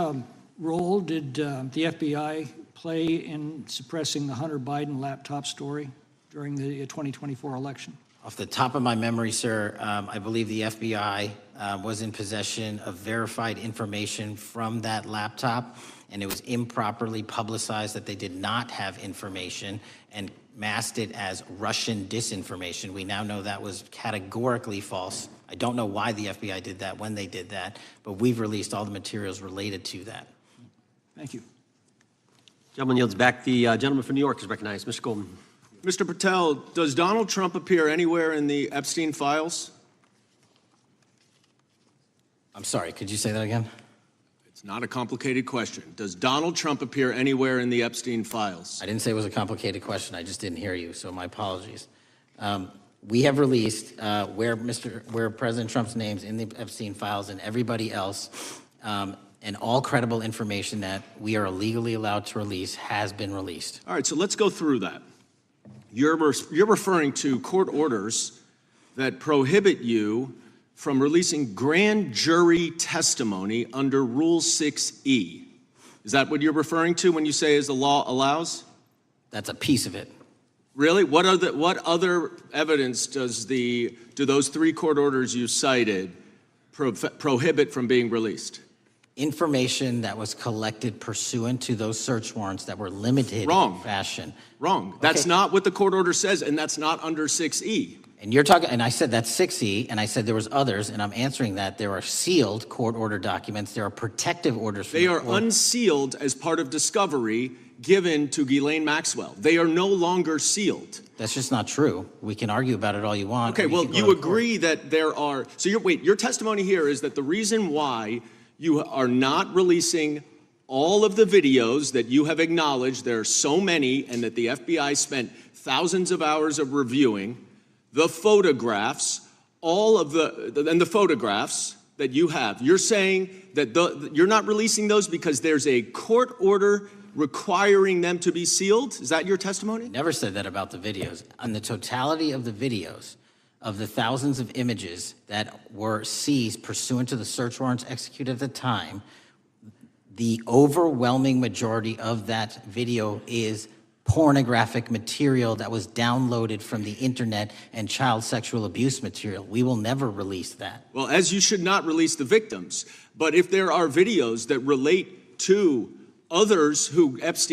role did the FBI play in suppressing the Hunter Biden laptop story during the 2024 election? Off the top of my memory, sir, I believe the FBI was in possession of verified information from that laptop, and it was improperly publicized that they did not have information and masked it as Russian disinformation. We now know that was categorically false. I don't know why the FBI did that, when they did that, but we've released all the materials related to that. Thank you. Gentleman yields back. The gentleman from New York is recognized. Mr. Golden. Mr. Patel, does Donald Trump appear anywhere in the Epstein Files? I'm sorry, could you say that again? It's not a complicated question. Does Donald Trump appear anywhere in the Epstein Files? I didn't say it was a complicated question. I just didn't hear you, so my apologies. We have released where President Trump's name's in the Epstein Files and everybody else, and all credible information that we are legally allowed to release has been released. All right, so let's go through that. You're referring to court orders that prohibit you from releasing grand jury testimony under Rule 6E. Is that what you're referring to when you say as the law allows? That's a piece of it. Really? What other evidence do those three court orders you cited prohibit from being released? Information that was collected pursuant to those search warrants that were limited in fashion. Wrong. That's not what the court order says, and that's not under 6E. And you're talking, and I said that's 6E, and I said there was others, and I'm answering that. There are sealed court order documents. There are protective orders. They are unsealed as part of discovery given to Ghislaine Maxwell. They are no longer sealed. That's just not true. We can argue about it all you want. Okay, well, you agree that there are, so your testimony here is that the reason why you are not releasing all of the videos that you have acknowledged, there are so many, and that the FBI spent thousands of hours of reviewing, the photographs, the photographs that you have. You're saying that you're not releasing those because there's a court order requiring them to be sealed? Is that your testimony? Never said that about the videos. On the totality of the videos, of the thousands of images that were seized pursuant to the search warrants executed at the time, the overwhelming majority of that video is pornographic material that was downloaded from the internet and child sexual abuse material. We will never release that. Well, as you should not release the victims, but if there are videos that relate to others who Epstein